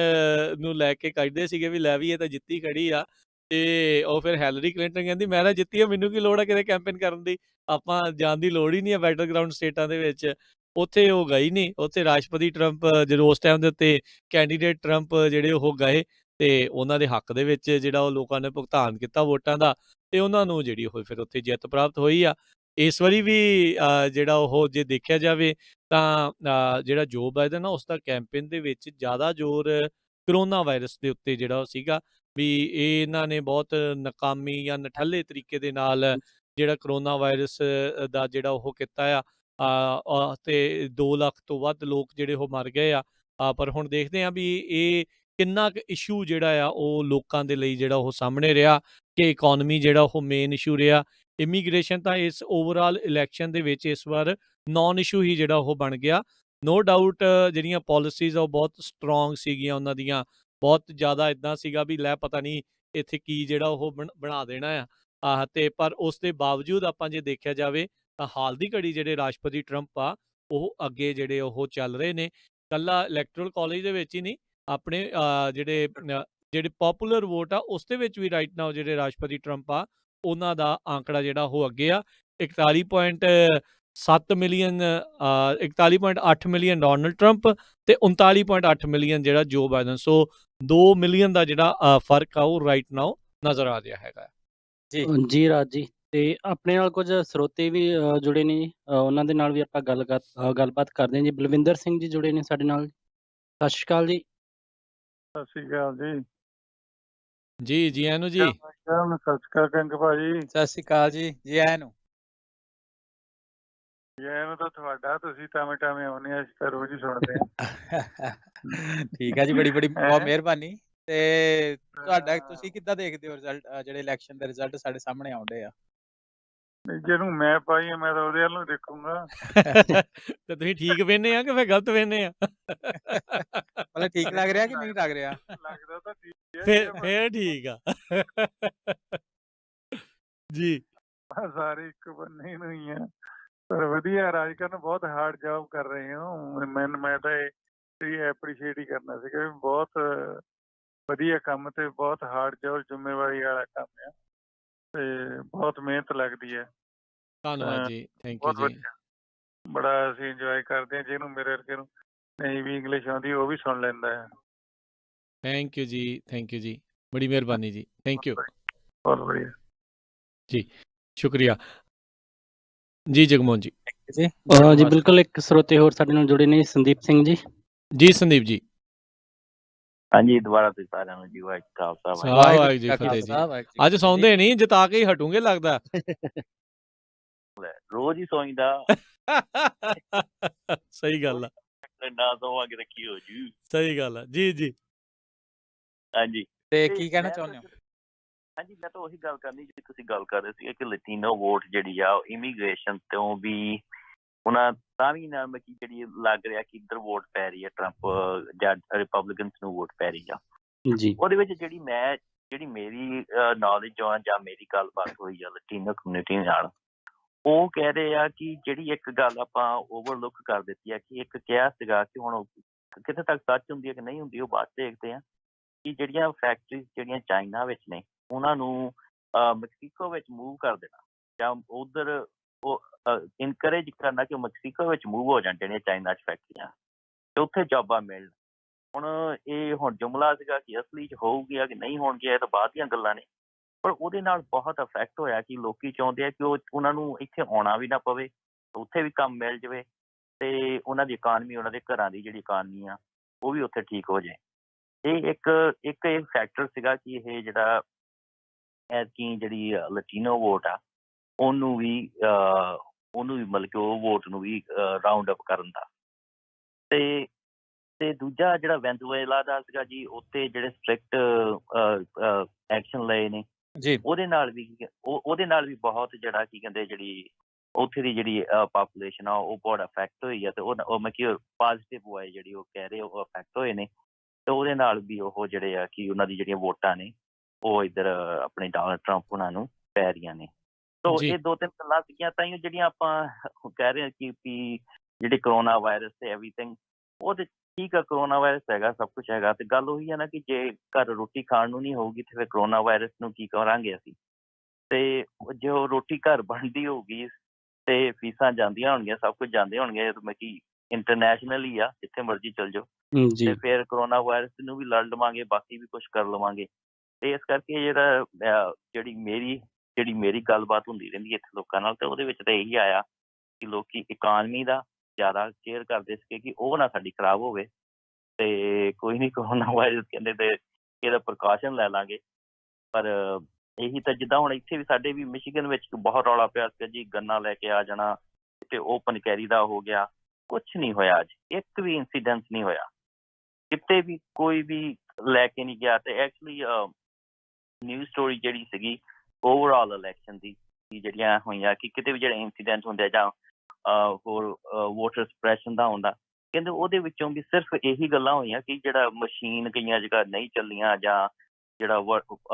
ਨੂੰ ਲੈ ਕੇ ਕੱਢਦੇ ਸੀਗੇ ਵੀ ਲੈ ਵੀ ਇਹ ਤਾਂ ਜਿੱਤੀ ਖੜੀ ਆ, ਤੇ ਉਹ ਫਿਰ ਹੈਲਰੀ ਕਲਿੰਟਨ ਕਹਿੰਦੀ ਮੈਂ ਤਾਂ ਜਿੱਤੀ ਆ, ਮੈਨੂੰ ਕੀ ਲੋੜ ਆ ਕਿਤੇ ਕੈਂਪੇਨ ਕਰਨ ਦੀ, ਆਪਾਂ ਜਾਣ ਦੀ ਲੋੜ ਹੀ ਨਹੀਂ ਆ ਬੈਟਲ ਗਰਾਊਂਡ ਸਟੇਟਾਂ ਦੇ ਵਿੱਚ। ਉੱਥੇ ਉਹ ਗਈ ਨਹੀਂ, ਉੱਥੇ ਰਾਸ਼ਟਰਪਤੀ ਟਰੰਪ ਜਦੋਂ ਉਸ ਟਾਈਮ ਦੇ ਉੱਤੇ ਕੈਂਡੀਡੇਟ ਟਰੰਪ ਜਿਹੜੇ ਉਹ ਗਏ, ਤੇ ਉਹਨਾਂ ਦੇ ਹੱਕ ਦੇ ਵਿੱਚ ਜਿਹੜਾ ਉਹ ਲੋਕਾਂ ਨੇ ਭੁਗਤਾਨ ਕੀਤਾ ਵੋਟਾਂ ਦਾ, ਤੇ ਉਹਨਾਂ ਨੂੰ ਜਿਹੜੀ ਉਹ ਫਿਰ ਉੱਥੇ ਜਿੱਤ ਪ੍ਰਾਪਤ ਹੋਈ ਆ। ਇਸ ਵਾਰੀ ਵੀ ਜਿਹੜਾ ਉਹ ਜੇ ਦੇਖਿਆ ਜਾਵੇ ਤਾਂ ਜਿਹੜਾ ਜੋ ਬਾਈਡਨ ਆ ਉਸਦਾ ਕੈਂਪੇਨ ਦੇ ਵਿੱਚ ਜ਼ਿਆਦਾ ਜ਼ੋਰ ਕਰੋਨਾ ਵਾਇਰਸ ਦੇ ਉੱਤੇ ਜਿਹੜਾ ਉਹ ਸੀਗਾ, ਵੀ ਇਹਨਾਂ ਨੇ ਬਹੁਤ ਨਾਕਾਮੀ ਜਾਂ ਨਠੱਲੇ ਤਰੀਕੇ ਦੇ ਨਾਲ ਜਿਹੜਾ ਕਰੋਨਾ ਵਾਇਰਸ ਦਾ ਜਿਹੜਾ ਉਹ ਕੀਤਾ ਆ, ਤੇ 2 ਲੱਖ ਤੋਂ ਵੱਧ ਲੋਕ ਜਿਹੜੇ ਉਹ ਮਰ ਗਏ ਆ। ਪਰ ਹੁਣ ਦੇਖਦੇ ਆ ਵੀ ਇਹ ਕਿੰਨਾ ਕੁ ਇਸ਼ੂ ਜਿਹੜਾ ਆ ਉਹ ਲੋਕਾਂ ਦੇ ਲਈ ਜਿਹੜਾ ਉਹ ਸਾਹਮਣੇ ਰਿਹਾ, ਕਿ ਇਕੋਨਮੀ ਜਿਹੜਾ ਉਹ ਮੇਨ ਇਸ਼ੂ ਰਿਹਾ। ਇਮੀਗ੍ਰੇਸ਼ਨ ਤਾਂ ਇਸ ਓਵਰਆਲ ਇਲੈਕਸ਼ਨ ਦੇ ਵਿੱਚ ਇਸ ਵਾਰ ਨੌਨ ਇਸ਼ੂ ਹੀ ਜਿਹੜਾ ਉਹ ਬਣ ਗਿਆ। ਨੋ ਡਾਊਟ ਜਿਹੜੀਆਂ ਪਾਲਿਸੀਜ਼ ਆ ਉਹ ਬਹੁਤ ਸਟਰੋਂਗ ਸੀਗੀਆਂ ਉਹਨਾਂ ਦੀਆਂ, ਬਹੁਤ ਜ਼ਿਆਦਾ ਇੱਦਾਂ ਸੀਗਾ ਵੀ ਲੈ ਪਤਾ ਨਹੀਂ ਇੱਥੇ ਕੀ ਜਿਹੜਾ ਉਹ ਬਣਾ ਦੇਣਾ ਆ, ਤੇ ਪਰ ਉਸ ਦੇ ਬਾਵਜੂਦ ਆਪਾਂ ਜੇ ਦੇਖਿਆ ਜਾਵੇ ਤਾਂ ਹਾਲ ਦੀ ਘੜੀ ਜਿਹੜੇ ਰਾਸ਼ਟਰਪਤੀ ਟਰੰਪ ਆ ਉਹ ਅੱਗੇ ਜਿਹੜੇ ਉਹ ਚੱਲ ਰਹੇ ਨੇ। ਇਕੱਲਾ ਇਲੈਕਟਰਲ ਕਾਲਜ ਦੇ ਵਿੱਚ ਹੀ ਨਹੀਂ, ਆਪਣੇ ਜਿਹੜੇ ਪੋਪੂਲਰ ਵੋਟ ਆ ਉਸ ਦੇ ਵਿੱਚ ਵੀ ਰਾਈਟ ਨਾਓ ਜਿਹੜੇ ਰਾਸ਼ਟਰਪਤੀ ਟਰੰਪ ਆ ਉਹਨਾਂ ਦਾ ਆਂਕੜਾ ਜਿਹੜਾ ਉਹ ਅੱਗੇ ਆ। 41.7 ਮਿਲੀਅਨ 41.8 ਮਿਲੀਅਨ ਡੋਨਲਡ ਟਰੰਪ ਤੇ 39.8 ਮਿਲੀਅਨ ਜਿਹੜਾ ਜੋ ਬਾਈਡਨ। ਸੋ 2 ਮਿਲੀਅਨ ਦਾ ਜਿਹੜਾ ਫਰਕ ਆ ਉਹ ਰਾਈਟ ਨਾਓ ਨਜ਼ਰ ਆ ਰਿਹਾ ਹੈਗਾ। ਜੀ ਰਾਜ ਜੀ, ਤੇ ਆਪਣੇ ਨਾਲ ਕੁਝ ਸਰੋਤੇ ਵੀ ਜੁੜੇ ਨੇ ਜੀ, ਉਹਨਾਂ ਦੇ ਨਾਲ ਵੀ ਆਪਾਂ ਗੱਲਬਾਤ ਕਰਦੇ ਹਾਂ ਜੀ। ਬਲਵਿੰਦਰ ਸਿੰਘ ਜੀ ਜੁੜੇ ਨੇ ਸਾਡੇ ਨਾਲ। ਸਤਿ ਸ਼੍ਰੀ ਅਕਾਲ ਜੀ। ਸਤਿ ਸ਼੍ਰੀ ਅਕਾਲ ਜੀ। ਜੀ ਆਇਆਂ ਨੂੰ ਜੀ। ਸਤਿ ਸ਼੍ਰੀ ਅਕਾਲ ਕੰਗ ਭਾਜੀ। ਸਤਿ ਸ਼੍ਰੀ ਅਕਾਲ ਜੀ, ਜੀ ਆਇਆਂ ਨੂੰ। ਜੀ ਆਇਆਂ ਨੂੰ ਤਾਂ ਤੁਹਾਡਾ, ਤੁਸੀਂ ਟਾਵੇਂ ਆਉਂਦੇ ਆ, ਅਸੀਂ ਤਾਂ ਰੋਜ਼ ਹੀ ਸੁਣਦੇ ਆ। ਠੀਕ ਹੈ ਜੀ, ਬੜੀ ਬਹੁਤ ਮਿਹਰਬਾਨੀ। ਤੇ ਤੁਹਾਡਾ ਤੁਸੀਂ ਕਿੱਦਾਂ ਦੇਖਦੇ ਹੋ ਰਿਜ਼ਲਟ, ਜਿਹੜੇ ਇਲੈਕਸ਼ਨ ਦੇ ਰਿਜ਼ਲਟ ਸਾਡੇ ਸਾਹਮਣੇ ਆਉਂਦੇ ਆ? ਜਿਹਨੂੰ ਮੈਂ ਪਾਈ ਆ ਮੈਂ ਤਾਂ ਉਹਦੇ ਵੱਲ ਨੂੰ ਦੇਖੂੰਗਾ। ਤੇ ਤੁਸੀਂ ਠੀਕ ਵੇਨੇ ਆ ਕਿ ਫਿਰ ਗਲਤ ਵੇਨੇ ਆ? ਮਤਲਬ ਠੀਕ ਲੱਗ ਰਿਹਾ ਕਿ ਨਹੀਂ ਲੱਗ ਰਿਹਾ? ਲੱਗਦਾ ਤਾਂ ਠੀਕ ਹੈ। ਫਿਰ ਠੀਕ ਆ ਜੀ। ਸਾਰੇ ਇੱਕ ਬੰਨੇ ਨੂੰ ਹੀ ਆ, ਪਰ ਵਧੀਆ ਰਾਜ ਕਰਨ, ਬਹੁਤ ਹਾਰਡ ਜੌਬ ਕਰ ਰਹੇ ਹੋ। ਮੈਂ ਤਾਂ ਇਹ ਐਪਰੀਸ਼ੀਏਟ ਹੀ ਕਰਨਾ ਸੀਗਾ ਵੀ ਬਹੁਤ ਵਧੀਆ ਕੰਮ ਤੇ ਬਹੁਤ ਹਾਰਡ ਜੌਬ, ਜ਼ਿੰਮੇਵਾਰੀ ਵਾਲਾ ਕੰਮ ਆ ਤੇ ਬਹੁਤ ਮਿਹਨਤ ਲੱਗਦੀ ਹੈ। ਧੰਨਵਾਦ ਜੀ, ਥੈਂਕ ਯੂ ਜੀ। ਬੜਾ ਅਸੀਂ ਇੰਜੋਏ ਕਰਦੇ ਹਾਂ, ਜਿਹਨੂੰ ਮੇਰੇ ਵਰਗੇ ਨੂੰ ਨਹੀਂ ਵੀ ਇੰਗਲਿਸ਼ ਆਉਂਦੀ ਉਹ ਵੀ ਸੁਣ ਲੈਂਦਾ ਹੈ। ਥੈਂਕ ਯੂ ਜੀ, ਬੜੀ ਮਿਹਰਬਾਨੀ ਜੀ, ਥੈਂਕ ਯੂ। ਬਹੁਤ ਵਧੀਆ ਜੀ, ਸ਼ੁਕਰੀਆ ਜੀ। ਜਗਮੋਹਨ ਜੀ। ਜੀ ਬਿਲਕੁਲ, ਇੱਕ ਸਰੋਤੇ ਹੋਰ ਸਾਡੇ ਨਾਲ ਜੁੜੇ ਨੇ, ਸੰਦੀਪ ਸਿੰਘ ਜੀ। ਜੀ ਸੰਦੀਪ ਜੀ। ਹਾਂਜੀ, ਦੁਬਾਰਾ ਤੁਸੀਂ ਸਾਰਿਆਂ ਨੂੰ ਜੀ ਵਾਹਿਗੁਰੂ ਜੀ ਫਤਿਹ ਜੀ। ਅੱਜ ਸੌਂਦੇ ਨਹੀਂ, ਜਿਤਾ ਕੇ ਹੀ ਹਟੂਗੇ ਲੱਗਦਾ। ਰੋਜ਼ ਹੀ ਸੌਂਦਾ। ਸਹੀ ਗੱਲ ਆ, ਨਾ ਸੌਵਾਂਗੇ ਤਾਂ ਕੀ ਹੋ ਜੂ। ਸਹੀ ਗੱਲ ਆ ਜੀ। ਹਾਂਜੀ, ਤੇ ਕੀ ਕਹਿਣਾ ਚਾਹੁੰਦੇ ਹੋ? ਹਾਂਜੀ, ਮੈਂ ਤਾਂ ਉਹੀ ਗੱਲ ਕਰਨੀ ਜਿਹੜੀ ਤੁਸੀਂ ਗੱਲ ਕਰ ਰਹੇ ਸੀ ਕਿ ਲੈਟੀਨੋ ਵੋਟ ਜਿਹੜੀ ਆ ਇਮੀਗ੍ਰੇਸ਼ਨ ਤੋਂ ਵੀ ਉਹਨਾਂ ਤਾਂ ਵੀ ਨਾਲ ਮਤਲਬ ਜਿਹੜੀ ਲੱਗ ਰਿਹਾ ਕਿ ਇੱਧਰ ਵੋਟ ਪੈ ਰਹੀ ਹੈ ਟਰੰਪ ਜਾਂ ਰਿਪਬਲਿਕਨਸ ਨੂੰ ਵੋਟ ਪੈ ਰਹੀ ਆ ਜੀ। ਉਹਦੇ ਵਿੱਚ ਜਿਹੜੀ ਮੇਰੀ ਨੌਲੇਜ ਜਾਂ ਮੇਰੀ ਗੱਲਬਾਤ ਹੋਈ ਆ ਲੈਟੀਨੋ ਕਮਿਊਨਿਟੀ ਨਾਲ, ਉਹ ਕਹਿ ਰਹੇ ਆ ਕਿ ਜਿਹੜੀ ਇੱਕ ਗੱਲ ਆਪਾਂ ਓਵਰਲੁੱਕ ਕਰ ਦਿੱਤੀ ਆ ਕਿ ਇੱਕ ਕਿਹਾ ਸੀਗਾ ਕਿ ਹੁਣ ਕਿੱਥੇ ਤੱਕ ਸੱਚ ਹੁੰਦੀ ਹੈ ਕਿ ਨਹੀਂ ਹੁੰਦੀ ਉਹ ਬਾਅਦ ਦੇਖਦੇ ਆ, ਕਿ ਜਿਹੜੀਆਂ ਫੈਕਟਰੀਜ਼ ਜਿਹੜੀਆਂ ਚਾਈਨਾ ਵਿੱਚ ਨੇ ਉਹਨਾਂ ਨੂੰ ਮੈਕਸੀਕੋ ਵਿੱਚ ਮੂਵ ਕਰ ਦੇਣਾ ਜਾਂ ਉੱਧਰ ਉਹ ਇਨਕਰੇਜ ਕਰਨਾ ਕਿ ਮੈਕਸੀਕੋ ਵਿੱਚ ਮੂਵ ਹੋ ਜਾਣ ਜਿਹੜੀਆਂ ਚਾਈਨਾ 'ਚ ਫੈਕਟਰੀਆਂ ਤੇ ਉੱਥੇ ਜੋਬਾਂ ਮਿਲਣ। ਹੁਣ ਜੁਮਲਾ ਸੀਗਾ ਕਿ ਅਸਲੀ 'ਚ ਹੋਊਗੀ ਕਿ ਨਹੀਂ ਹੋਣਗੀਆਂ, ਇਹ ਤਾਂ ਬਾਅਦ ਦੀਆਂ ਗੱਲਾਂ ਨੇ, ਪਰ ਉਹਦੇ ਨਾਲ ਬਹੁਤ ਇਫੈਕਟ ਹੋਇਆ ਕਿ ਲੋਕੀ ਚਾਹੁੰਦੇ ਆ ਕਿ ਉਹਨਾਂ ਨੂੰ ਇੱਥੇ ਆਉਣਾ ਵੀ ਨਾ ਪਵੇ, ਉੱਥੇ ਵੀ ਕੰਮ ਮਿਲ ਜਾਵੇ ਤੇ ਉਹਨਾਂ ਦੀ ਇਕਾਨਮੀ, ਉਹਨਾਂ ਦੇ ਘਰਾਂ ਦੀ ਜਿਹੜੀ ਇਕਾਨਮੀ ਆ ਉਹ ਵੀ ਉੱਥੇ ਠੀਕ ਹੋ ਜਾਏ। ਇਹ ਇੱਕ ਫੈਕਟਰ ਸੀਗਾ ਕਿ ਇਹ ਜਿਹੜਾ ਐਤਕੀ ਜਿਹੜੀ ਲੈਟੀਨੋ ਵੋਟ ਆ ਉਹਨੂੰ ਵੀ ਮਤਲਬ ਕਿ ਉਹ ਵੋਟ ਨੂੰ ਵੀ ਰਾਊਂਡ ਅਪ ਕਰਨ ਦਾ। ਤੇ ਦੂਜਾ ਜਿਹੜਾ ਵੈਨਜ਼ੂਏਲਾ ਦਾ ਸੀਗਾ ਜੀ, ਉੱਥੇ ਜਿਹੜੇ ਸਟ੍ਰਿਕਟ ਐਕਸ਼ਨ ਲਏ ਨੇ ਉਹਦੇ ਨਾਲ ਵੀ ਬਹੁਤ ਜਿਹੜਾ ਕੀ ਕਹਿੰਦੇ ਜਿਹੜੀ ਉੱਥੇ ਦੀ ਜਿਹੜੀ ਪਾਪੂਲੇਸ਼ਨ ਆ ਉਹ ਬਹੁਤ ਅਫੈਕਟ ਹੋਈ ਆ ਤੇ ਉਹ ਮਤਲਬ ਕਿ ਪੋਜ਼ੀਟਿਵ ਹੋਏ ਜਿਹੜੀ ਉਹ ਕਹਿ ਰਹੇ ਉਹ ਅਫੈਕਟ ਹੋਏ ਨੇ ਤੇ ਉਹਦੇ ਨਾਲ ਵੀ ਉਹ ਜਿਹੜੇ ਆ ਕਿ ਉਹਨਾਂ ਦੀ ਜਿਹੜੀਆਂ ਵੋਟਾਂ ਨੇ ਉਹ ਇੱਧਰ ਆਪਣੇ ਡੋਨਲਡ ਟਰੰਪ ਉਹਨਾਂ ਨੂੰ ਪੈ ਰਹੀਆਂ ਨੇ। ਸੋ ਇਹ 2-3 ਗੱਲਾਂ ਸੀਗੀਆਂ ਤਾਂ ਜਿਹੜੀਆਂ ਆਪਾਂ ਕਹਿ ਰਹੇ ਹਾਂ ਕਿ ਜਿਹੜੇ ਕਰੋਨਾ ਵਾਇਰਸ ਤੇ ਐਵਰੀਥਿੰਗ, ਉਹ ਤੇ ਠੀਕ ਆ, ਕਰੋਨਾ ਵਾਇਰਸ ਹੈਗਾ, ਸਭ ਕੁਛ ਹੈਗਾ, ਤੇ ਗੱਲ ਉਹੀ ਆ ਨਾ ਕਿ ਜੇ ਘਰ ਰੋਟੀ ਖਾਣ ਨੂੰ ਨਹੀਂ ਹੋਊਗੀ ਤੇ ਫਿਰ ਕਰੋਨਾ ਵਾਇਰਸ ਨੂੰ ਕੀ ਕਰਾਂਗੇ ਅਸੀਂ। ਤੇ ਜੇ ਉਹ ਰੋਟੀ ਘਰ ਬਣਦੀ ਹੋਊਗੀ ਤੇ ਫੀਸਾਂ ਜਾਂਦੀਆਂ ਹੋਣਗੀਆਂ, ਸਭ ਕੁਝ ਜਾਂਦੇ ਹੋਣਗੇ, ਮਤਲਬ ਕਿ ਇੰਟਰਨੈਸ਼ਨਲ ਹੀ ਆ, ਜਿੱਥੇ ਮਰਜ਼ੀ ਚਲ ਜਾਓ, ਤੇ ਫਿਰ ਕਰੋਨਾ ਵਾਇਰਸ ਨੂੰ ਵੀ ਲੜ ਲਵਾਂਗੇ, ਬਾਕੀ ਵੀ ਕੁਛ ਕਰ ਲਵਾਂਗੇ। ਤੇ ਇਸ ਕਰਕੇ ਜਿਹੜੀ ਮੇਰੀ ਗੱਲਬਾਤ ਹੁੰਦੀ ਰਹਿੰਦੀ ਇੱਥੇ ਲੋਕਾਂ ਨਾਲ, ਤੇ ਉਹਦੇ ਵਿੱਚ ਤਾਂ ਇਹੀ ਆਇਆ ਕਿ ਲੋਕੀ ਇਕਾਨਮੀ ਦਾ ਜ਼ਿਆਦਾ ਕੇਅਰ ਕਰਦੇ ਸੀਗੇ ਕਿ ਉਹ ਨਾ ਸਾਡੀ ਖਰਾਬ ਹੋਵੇ, ਤੇ ਕੋਈ ਨਹੀਂ ਕਰੋਨਾ ਵਾਇਰਸ ਕਹਿੰਦੇ ਤੇ ਇਹਦਾ ਪ੍ਰੀਕਾਸ਼ਨ ਲੈ ਲਾਂਗੇ। ਪਰ ਇਹੀ ਤਾਂ ਜਿੱਦਾਂ ਹੁਣ ਇੱਥੇ ਵੀ ਸਾਡੇ ਵੀ ਮਿਸ਼ੀਗਨ ਵਿੱਚ ਬਹੁਤ ਰੌਲਾ ਪਿਆ ਸੀਗਾ ਜੀ, ਗੰਨਾ ਲੈ ਕੇ ਆ ਜਾਣਾ ਤੇ ਓਪਨ ਕੈਰੀ ਦਾ ਹੋ ਗਿਆ, ਕੁਛ ਨਹੀਂ ਹੋਇਆ। ਅੱਜ ਇੱਕ ਵੀ ਇੰਸੀਡੈਂਟ ਨਹੀਂ ਹੋਇਆ, ਕਿਤੇ ਵੀ ਕੋਈ ਵੀ ਲੈ ਕੇ ਨਹੀਂ ਗਿਆ। ਤੇ ਐਕਚੁਅਲੀ ਨਿਊਜ਼ ਸਟੋਰੀ ਜਿਹੜੀ ਸੀਗੀ ਓਵਰਆਲ ਇਲੈਕਸ਼ਨ ਦੀ ਜਿਹੜੀਆਂ ਹੋਈਆਂ ਕਿ ਕਿਤੇ ਵੀ ਜਿਹੜੇ ਇੰਸੀਡੈਂਟ ਹੁੰਦੇ ਆ ਜਾਂ ਹੋਰ ਵੋਟਰ ਸਪਰੈਸ਼ਨ ਦਾ ਹੁੰਦਾ, ਕਹਿੰਦੇ ਉਹਦੇ ਵਿੱਚੋਂ ਵੀ ਸਿਰਫ ਇਹੀ ਗੱਲਾਂ ਹੋਈਆਂ ਕਿ ਜਿਹੜਾ ਮਸ਼ੀਨ ਕਈਆਂ ਜਗ੍ਹਾ ਨਹੀਂ ਚੱਲੀਆਂ ਜਾਂ ਜਿਹੜਾ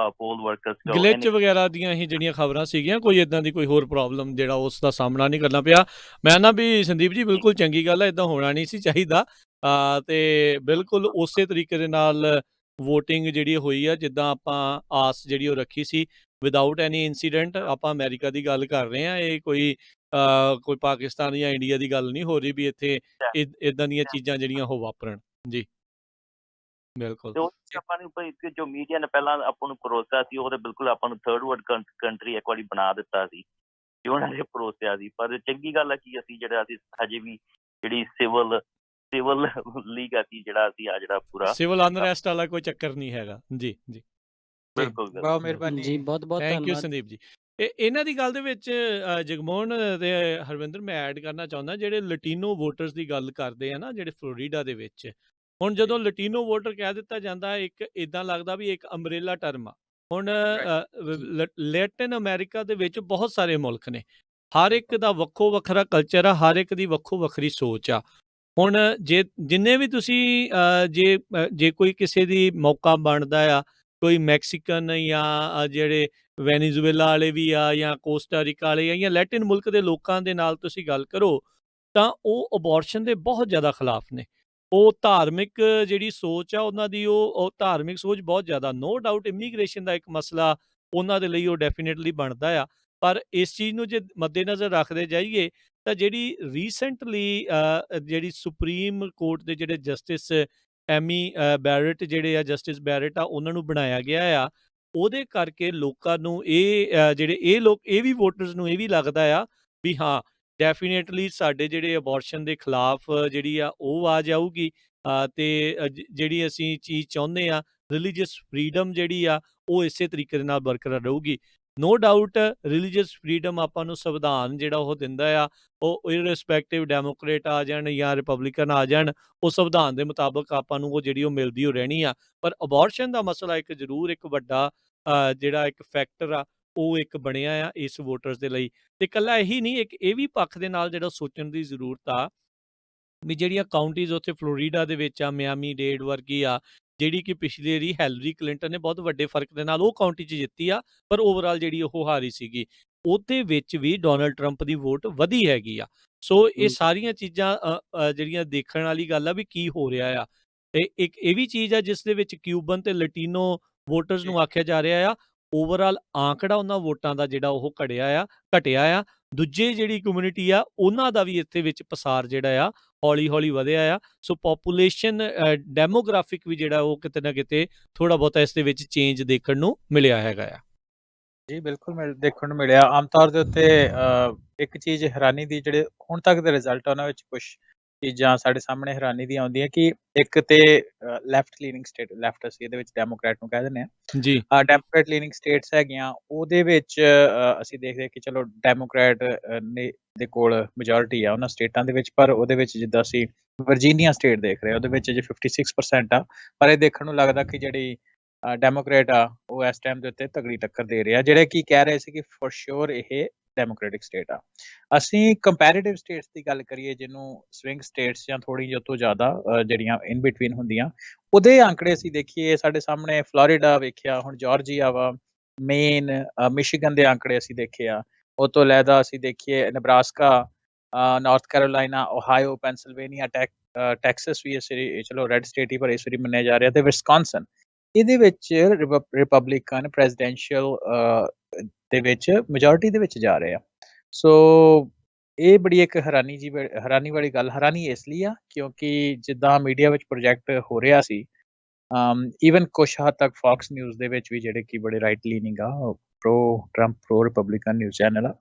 ਪੋਲ ਵਰਕਰਸ ਗਲਿਚ ਵਗੈਰਾ ਦੀਆਂ ਹੀ ਜਿਹੜੀਆਂ ਖਬਰਾਂ ਸੀਗੀਆਂ, ਕੋਈ ਇਦਾਂ ਦੀ ਕੋਈ ਹੋਰ ਪ੍ਰੋਬਲਮ ਜਿਹੜਾ ਉਸ ਦਾ ਸਾਹਮਣਾ ਨਹੀਂ ਕਰਨਾ ਪਿਆ। ਮੈਂ ਨਾ ਵੀ ਸੰਦੀਪ ਜੀ ਬਿਲਕੁਲ ਚੰਗੀ ਗੱਲ ਹੈ, ਇਦਾਂ ਹੋਣਾ ਨਹੀਂ ਸੀ ਚਾਹੀਦਾ। ਤੇ ਬਿਲਕੁਲ ਉਸੇ ਤਰੀਕੇ ਦੇ ਨਾਲ ਵੋਟਿੰਗ ਜਿਹੜੀ ਹੋਈ ਆ ਜਿੱਦਾਂ ਆਪਾਂ ਆਸ ਜਿਹੜੀ ਉਹ ਰੱਖੀ ਸੀ, ਵਿਦਆਊਟ ਐਨੀ ਇਨਸੀਡੈਂਟ। ਆਪਾਂ ਅਮਰੀਕਾ ਦੀ ਗੱਲ ਕਰ ਰਹੇ ਹਾਂ, ਇਹ ਕੋਈ ਪਾਕਿਸਤਾਨ ਜਾਂ ਇੰਡੀਆ ਦੀ ਗੱਲ ਨਹੀਂ ਹੋ ਰਹੀ ਵੀ ਇੱਥੇ ਇਦਾਂ ਦੀਆਂ ਚੀਜ਼ਾਂ ਜਿਹੜੀਆਂ ਉਹ ਵਾਪਰਨ। ਜੀ ਬਿਲਕੁਲ। ਤੇ ਉਹ ਆਪਾਂ ਨੂੰ ਜੋ ਮੀਡੀਆ ਨੇ ਪਹਿਲਾਂ ਆਪਾਂ ਨੂੰ ਪਰੋਸਿਆ ਸੀ, ਉਹ ਤਾਂ ਬਿਲਕੁਲ ਆਪਾਂ ਨੂੰ ਥਰਡ ਵਰਲਡ ਕੰਟਰੀ ਇੱਕ ਵਾਰੀ ਬਣਾ ਦਿੱਤਾ ਸੀ ਕਿ ਉਹਨਾਂ ਨੇ ਪਰੋਸਿਆ ਸੀ। ਪਰ ਚੰਗੀ ਗੱਲ ਹੈ ਕਿ ਅਸੀਂ ਜਿਹੜਾ ਅਸੀਂ ਹਜੇ ਵੀ ਜਿਹੜੀ ਸਿਵਲ ਲੀਗ ਅਸੀਂ ਜਿਹੜਾ ਅਸੀਂ ਆ ਜਿਹੜਾ ਪੂਰਾ ਸਿਵਲ ਅਨਰੈਸਟ ਵਾਲਾ ਕੋਈ ਚੱਕਰ ਨਹੀਂ ਹੈਗਾ। ਜੀ ਜੀ ਬਿਲਕੁਲ ਬਹੁਤ ਮਿਹਰਬਾਨੀ ਜੀ, ਬਹੁਤ ਬਹੁਤ ਥੈਂਕ ਯੂ ਧੰਨਵਾਦ। ਸੰਦੀਪ ਜੀ। ਇਹਨਾਂ ਦੀ ਗੱਲ ਦੇ ਵਿੱਚ ਜਗਮੋਹਨ ਤੇ ਹਰਵਿੰਦਰ ਮੈਂ ਐਡ ਕਰਨਾ ਚਾਹੁੰਦਾ, ਜਿਹੜੇ ਲਟੀਨੋ ਵੋਟਰਸ ਦੀ ਗੱਲ ਕਰਦੇ ਆ ਨਾ ਜਿਹੜੇ ਫਲੋਰੀਡਾ ਦੇ ਵਿੱਚ, ਹੁਣ ਜਦੋਂ ਲਟੀਨੋ ਵੋਟਰ ਕਹਿ ਦਿੱਤਾ ਜਾਂਦਾ, ਇੱਕ ਇਦਾਂ ਲੱਗਦਾ ਵੀ ਇੱਕ ਅੰਬਰੇਲਾ ਟਰਮ ਆ। ਹੁਣ ਲੈਟਿਨ ਅਮਰੀਕਾ ਦੇ ਵਿੱਚ ਬਹੁਤ ਸਾਰੇ ਮੁਲਕ ਨੇ, ਹਰ ਇੱਕ ਦਾ ਵੱਖੋ ਵੱਖਰਾ ਕਲਚਰ ਆ, ਹਰ ਇੱਕ ਦੀ ਵੱਖੋ ਵੱਖਰੀ ਸੋਚ ਆ। ਹੁਣ ਜਿੰਨੇ ਵੀ ਤੁਸੀਂ ਜੇ ਕੋਈ ਕਿਸੇ ਦੀ ਮੌਕਾ ਬਣਦਾ ਆ, ਕੋਈ ਮੈਕਸੀਕਨ ਜਾਂ ਜਿਹੜੇ ਵੈਨੀਜ਼ੁਏਲਾ ਵਾਲੇ ਵੀ ਆ ਜਾਂ ਕੋਸਟਾਰੀਕਾ ਵਾਲੇ ਆ ਜਾਂ ਲੈਟਿਨ ਮੁਲਕ ਦੇ ਲੋਕਾਂ ਦੇ ਨਾਲ ਤੁਸੀਂ ਗੱਲ ਕਰੋ ਤਾਂ ਉਹ ਅਬੋਰਸ਼ਨ ਦੇ ਬਹੁਤ ਜ਼ਿਆਦਾ ਖਿਲਾਫ ਨੇ। ਉਹ ਧਾਰਮਿਕ ਜਿਹੜੀ ਸੋਚ ਆ ਉਹਨਾਂ ਦੀ, ਉਹ ਧਾਰਮਿਕ ਸੋਚ ਬਹੁਤ ਜ਼ਿਆਦਾ। ਨੋ ਡਾਊਟ ਇਮੀਗ੍ਰੇਸ਼ਨ ਦਾ ਇੱਕ ਮਸਲਾ ਉਹਨਾਂ ਦੇ ਲਈ ਉਹ ਡੈਫੀਨੇਟਲੀ ਬਣਦਾ ਆ। ਪਰ ਇਸ ਚੀਜ਼ ਨੂੰ ਜੇ ਮੱਦੇਨਜ਼ਰ ਰੱਖਦੇ ਜਾਈਏ ਤਾਂ ਜਿਹੜੀ ਰੀਸੈਂਟਲੀ ਜਿਹੜੀ ਸੁਪਰੀਮ ਕੋਰਟ ਦੇ ਜਿਹੜੇ ਜਸਟਿਸ ਐਮੀ ਬੈਰਟ ਜਿਹੜੇ ਆ, ਜਸਟਿਸ ਬੈਰਟ ਆ, ਉਹਨਾਂ ਨੂੰ ਬਣਾਇਆ ਗਿਆ ਆ, ਉਹਦੇ ਕਰਕੇ ਲੋਕਾਂ ਨੂੰ ਜਿਹੜੇ ਇਹ ਵੀ ਵੋਟਰਸ ਨੂੰ ਇਹ ਵੀ ਲੱਗਦਾ ਆ ਵੀ ਹਾਂ ਡੈਫੀਨੇਟਲੀ ਸਾਡੇ ਜਿਹੜੇ ਅਬੋਰਸ਼ਨ ਦੇ ਖਿਲਾਫ ਜਿਹੜੀ ਆ ਉਹ ਆ ਜਾਊਗੀ। ਤੇ ਜਿਹੜੀ ਅਸੀਂ ਚੀਜ਼ ਚਾਹੁੰਦੇ ਆ ਰਿਲੀਜੀਅਸ ਫਰੀਡਮ ਜਿਹੜੀ ਆ ਉਹ ਇਸੇ ਤਰੀਕੇ ਦੇ ਨਾਲ ਬਰਕਰਾਰ ਰਹੂਗੀ। ਨੋ ਡਾਊਟ ਰਿਲੀਜੀਅਸ ਫਰੀਡਮ ਆਪਾਂ ਨੂੰ ਸੰਵਿਧਾਨ ਜਿਹੜਾ ਉਹ ਦਿੰਦਾ ਆ, ਉਹ ਇਰਰਿਸਪੈਕਟਿਵ ਡੈਮੋਕ੍ਰੇਟ ਆ ਜਾਣ ਜਾਂ ਰਿਪਬਲਿਕਨ ਆ ਜਾਣ, ਉਹ ਸੰਵਿਧਾਨ ਦੇ ਮੁਤਾਬਕ ਆਪਾਂ ਨੂੰ ਉਹ ਜਿਹੜੀ ਉਹ ਮਿਲਦੀ ਉਹ ਰਹਿਣੀ ਆ। ਪਰ ਅਬੋਰਸ਼ਨ ਦਾ ਮਸਲਾ ਇੱਕ ਜ਼ਰੂਰ ਇੱਕ ਵੱਡਾ ਜਿਹੜਾ ਇੱਕ ਫੈਕਟਰ ਆ ਉਹ ਇੱਕ ਬਣਿਆ ਆ ਇਸ ਵੋਟਰਸ ਦੇ ਲਈ। ਤੇ ਇਕੱਲਾ ਇਹੀ ਨਹੀਂ, ਇੱਕ ਇਹ ਵੀ ਪੱਖ ਦੇ ਨਾਲ ਜਿਹੜਾ ਸੋਚਣ ਦੀ ਜ਼ਰੂਰਤ ਆ ਵੀ ਜਿਹੜੀਆਂ ਕਾਊਂਟੀਜ਼ ਉੱਥੇ ਫਲੋਰੀਡਾ ਦੇ ਵਿੱਚ ਆ, ਮਿਆਮੀ ਡੇਡ ਵਰਗੀ ਆ, ਜਿਹੜੀ ਕਿ ਪਿਛਲੀ ਵਾਰੀ ਹੈਲਰੀ ਕਲਿੰਟਨ ਨੇ ਬਹੁਤ ਵੱਡੇ ਫਰਕ ਦੇ ਨਾਲ ਉਹ ਕਾਊਂਟੀ 'ਚ ਜਿੱਤੀ ਆ, ਪਰ ਓਵਰਆਲ ਜਿਹੜੀ ਉਹ ਹਾਰੀ ਸੀਗੀ। ਉਹਦੇ ਵਿੱਚ ਵੀ ਡੋਨਲਡ ਟਰੰਪ ਦੀ ਵੋਟ ਵਧੀ ਹੈਗੀ ਆ। ਸੋ ਇਹ ਸਾਰੀਆਂ ਚੀਜ਼ਾਂ ਜਿਹੜੀਆਂ ਦੇਖਣ ਵਾਲੀ ਗੱਲ ਆ ਵੀ ਕੀ ਹੋ ਰਿਹਾ ਆ। ਇੱਕ ਇਹ ਵੀ ਚੀਜ਼ ਆ ਜਿਸ ਦੇ ਵਿੱਚ ਕਿਊਬਨ ਤੇ ਲਟੀਨੋ ਵੋਟਰਸ ਨੂੰ ਆਖਿਆ ਜਾ ਰਿਹਾ ਆ ਓਵਰਆਲ ਆਂਕੜਾ ਉਹਨਾਂ ਵੋਟਾਂ ਦਾ ਜਿਹੜਾ ਉਹ ਘਟਿਆ ਆ। ਦੂਜੇ ਜਿਹੜੀ ਕਮਿਊਨਿਟੀ ਆ ਉਹਨਾਂ ਦਾ ਵੀ ਇੱਥੇ ਵਿੱਚ ਪਸਾਰ ਜਿਹੜਾ ਆ ਹੌਲੀ ਹੌਲੀ ਵਧਿਆ ਆ। ਸੋ ਪੋਪੂਲੇਸ਼ਨ ਡੈਮੋਗ੍ਰਾਫਿਕ ਵੀ ਜਿਹੜਾ ਉਹ ਕਿਤੇ ਨਾ ਕਿਤੇ ਥੋੜਾ ਬਹੁਤਾ ਇਸ ਦੇ ਵਿੱਚ ਚੇਂਜ ਦੇਖਣ ਨੂੰ ਮਿਲਿਆ ਹੈਗਾ ਆ। ਜੀ ਬਿਲਕੁਲ ਦੇਖਣ ਨੂੰ ਮਿਲਿਆ। ਆਮ ਤੌਰ ਦੇ ਉੱਤੇ ਇੱਕ ਚੀਜ਼ ਹੈਰਾਨੀ ਦੀ, ਜਿਹੜੇ ਹੁਣ ਤੱਕ ਦੇ ਰਿਜ਼ਲਟ ਉਹਨਾਂ ਵਿੱਚ ਕੁਝ ਚੀਜ਼ਾਂ ਸਾਡੇ ਸਾਹਮਣੇ ਹੈਰਾਨੀ ਦੀਆਂ ਆਉਂਦੀਆਂ ਕਿ ਇੱਕ ਤੇ ਲੈਫਟ ਲੀਨਿੰਗ ਸਟੇਟ, ਲੈਫਟ ਅਸੀਂ ਇਹਦੇ ਵਿੱਚ ਡੈਮੋਕ੍ਰੈਟ ਨੂੰ ਕਹਿ ਦਿੰਦੇ ਹਾਂ ਜੀ, ਡੈਮੋਕ੍ਰੈਟ ਲੀਨਿੰਗ ਸਟੇਟਸ ਹੈਗੀਆਂ, ਉਹਦੇ ਵਿੱਚ ਅਸੀਂ ਦੇਖਦੇ ਕਿ ਚਲੋ ਡੈਮੋਕ੍ਰੈਟ ਦੇ ਕੋਲ ਮੈਜੋਰਿਟੀ ਆ ਉਹਨਾਂ ਸਟੇਟਾਂ ਦੇ ਵਿੱਚ। ਪਰ ਉਹਦੇ ਵਿੱਚ ਜਿੱਦਾਂ ਅਸੀਂ ਵਰਜੀਨੀਆ ਸਟੇਟ ਦੇਖ ਰਹੇ ਉਹਦੇ ਵਿੱਚ ਜੇ 56% ਆ, ਪਰ ਇਹ ਦੇਖਣ ਨੂੰ ਲੱਗਦਾ ਕਿ ਜਿਹੜੀ ਡੈਮੋਕ੍ਰੇਟ ਆ ਉਹ ਇਸ ਟਾਈਮ ਦੇ ਉੱਤੇ ਤਗੜੀ ਟੱਕਰ ਦੇ ਰਿਹਾ, ਜਿਹੜੇ ਕੀ ਕਹਿ ਰਹੇ ਸੀ ਕਿ ਫॉर ਸ਼ੋਰ ਇਹ ਡੈਮੋਕ੍ਰੈਟਿਕ ਸਟੇਟ ਆ। ਅਸੀਂ ਕੰਪੈਰੀਟਿਵ ਸਟੇਟਸ ਦੀ ਗੱਲ ਕਰੀਏ, ਜਿਹਨੂੰ ਸਵਿੰਗ ਸਟੇਟਸ ਜਾਂ ਥੋੜੀ ਜਿਹੀ ਤੋਂ ਜ਼ਿਆਦਾ ਜਿਹੜੀਆਂ ਇਨ ਬਿਟਵੀਨ ਹੁੰਦੀਆਂ, ਉਹਦੇ ਆંકੜੇ ਅਸੀਂ ਦੇਖੀਏ ਸਾਡੇ ਸਾਹਮਣੇ ਫਲੋਰੀਡਾ ਵੇਖਿਆ, ਹੁਣ ਜਾਰਜੀਆ ਵਾ, ਮੇਨ, ਮਿਸ਼ੀਗਨ ਦੇ ਆંકੜੇ ਅਸੀਂ ਦੇਖੇ ਆ, ਉਹ ਤੋਂ ਲੈਦਾ ਅਸੀਂ ਦੇਖੀਏ ਨਬਰਾਸਕਾ, ਨਾਰਥ ਕੈਰੋਲਾਈਨਾ, ਓਹਾਇਓ, ਪੈਨਸਿਲਵੇਨੀਆ, ਟੈਕਸਸ ਵੀ ਇਸ ਵਾਰੀ ਚਲੋ ਰੈੱਡ ਸਟੇਟ ਹੀ ਪਰ ਇਸ ਵਾਰੀ ਮੰਨਿਆ ਜਾ ਰਿਹਾ, ਤੇ ਵਿਸਕੌਨਸਨ। ਇਹਦੇ ਵਿੱਚ ਰਿਪਬਲਿਕਨ ਪ੍ਰੈਜ਼ੀਡੈਂਸ਼ੀਅਲ ਦੇ ਵਿੱਚ ਮੈਜੋਰਿਟੀ ਦੇ ਵਿੱਚ ਜਾ ਰਹੇ ਆ। ਸੋ ਇਹ ਬੜੀ ਇੱਕ ਹੈਰਾਨੀ ਵਾਲੀ ਗੱਲ। ਹੈਰਾਨੀ ਇਸ ਲਈ ਆ ਕਿਉਂਕਿ ਜਿੱਦਾਂ ਮੀਡੀਆ ਵਿੱਚ ਪ੍ਰੋਜੈਕਟ ਹੋ ਰਿਹਾ ਸੀ, ਈਵਨ ਕੁਛ ਹੱਦ ਤੱਕ ਫੌਕਸ ਨਿਊਜ਼ ਦੇ ਵਿੱਚ ਵੀ ਜਿਹੜੇ ਕਿ ਬੜੇ ਰਾਈਟ ਲੀਨਿੰਗ ਆ, pro Trump pro Republican news channel ਆ,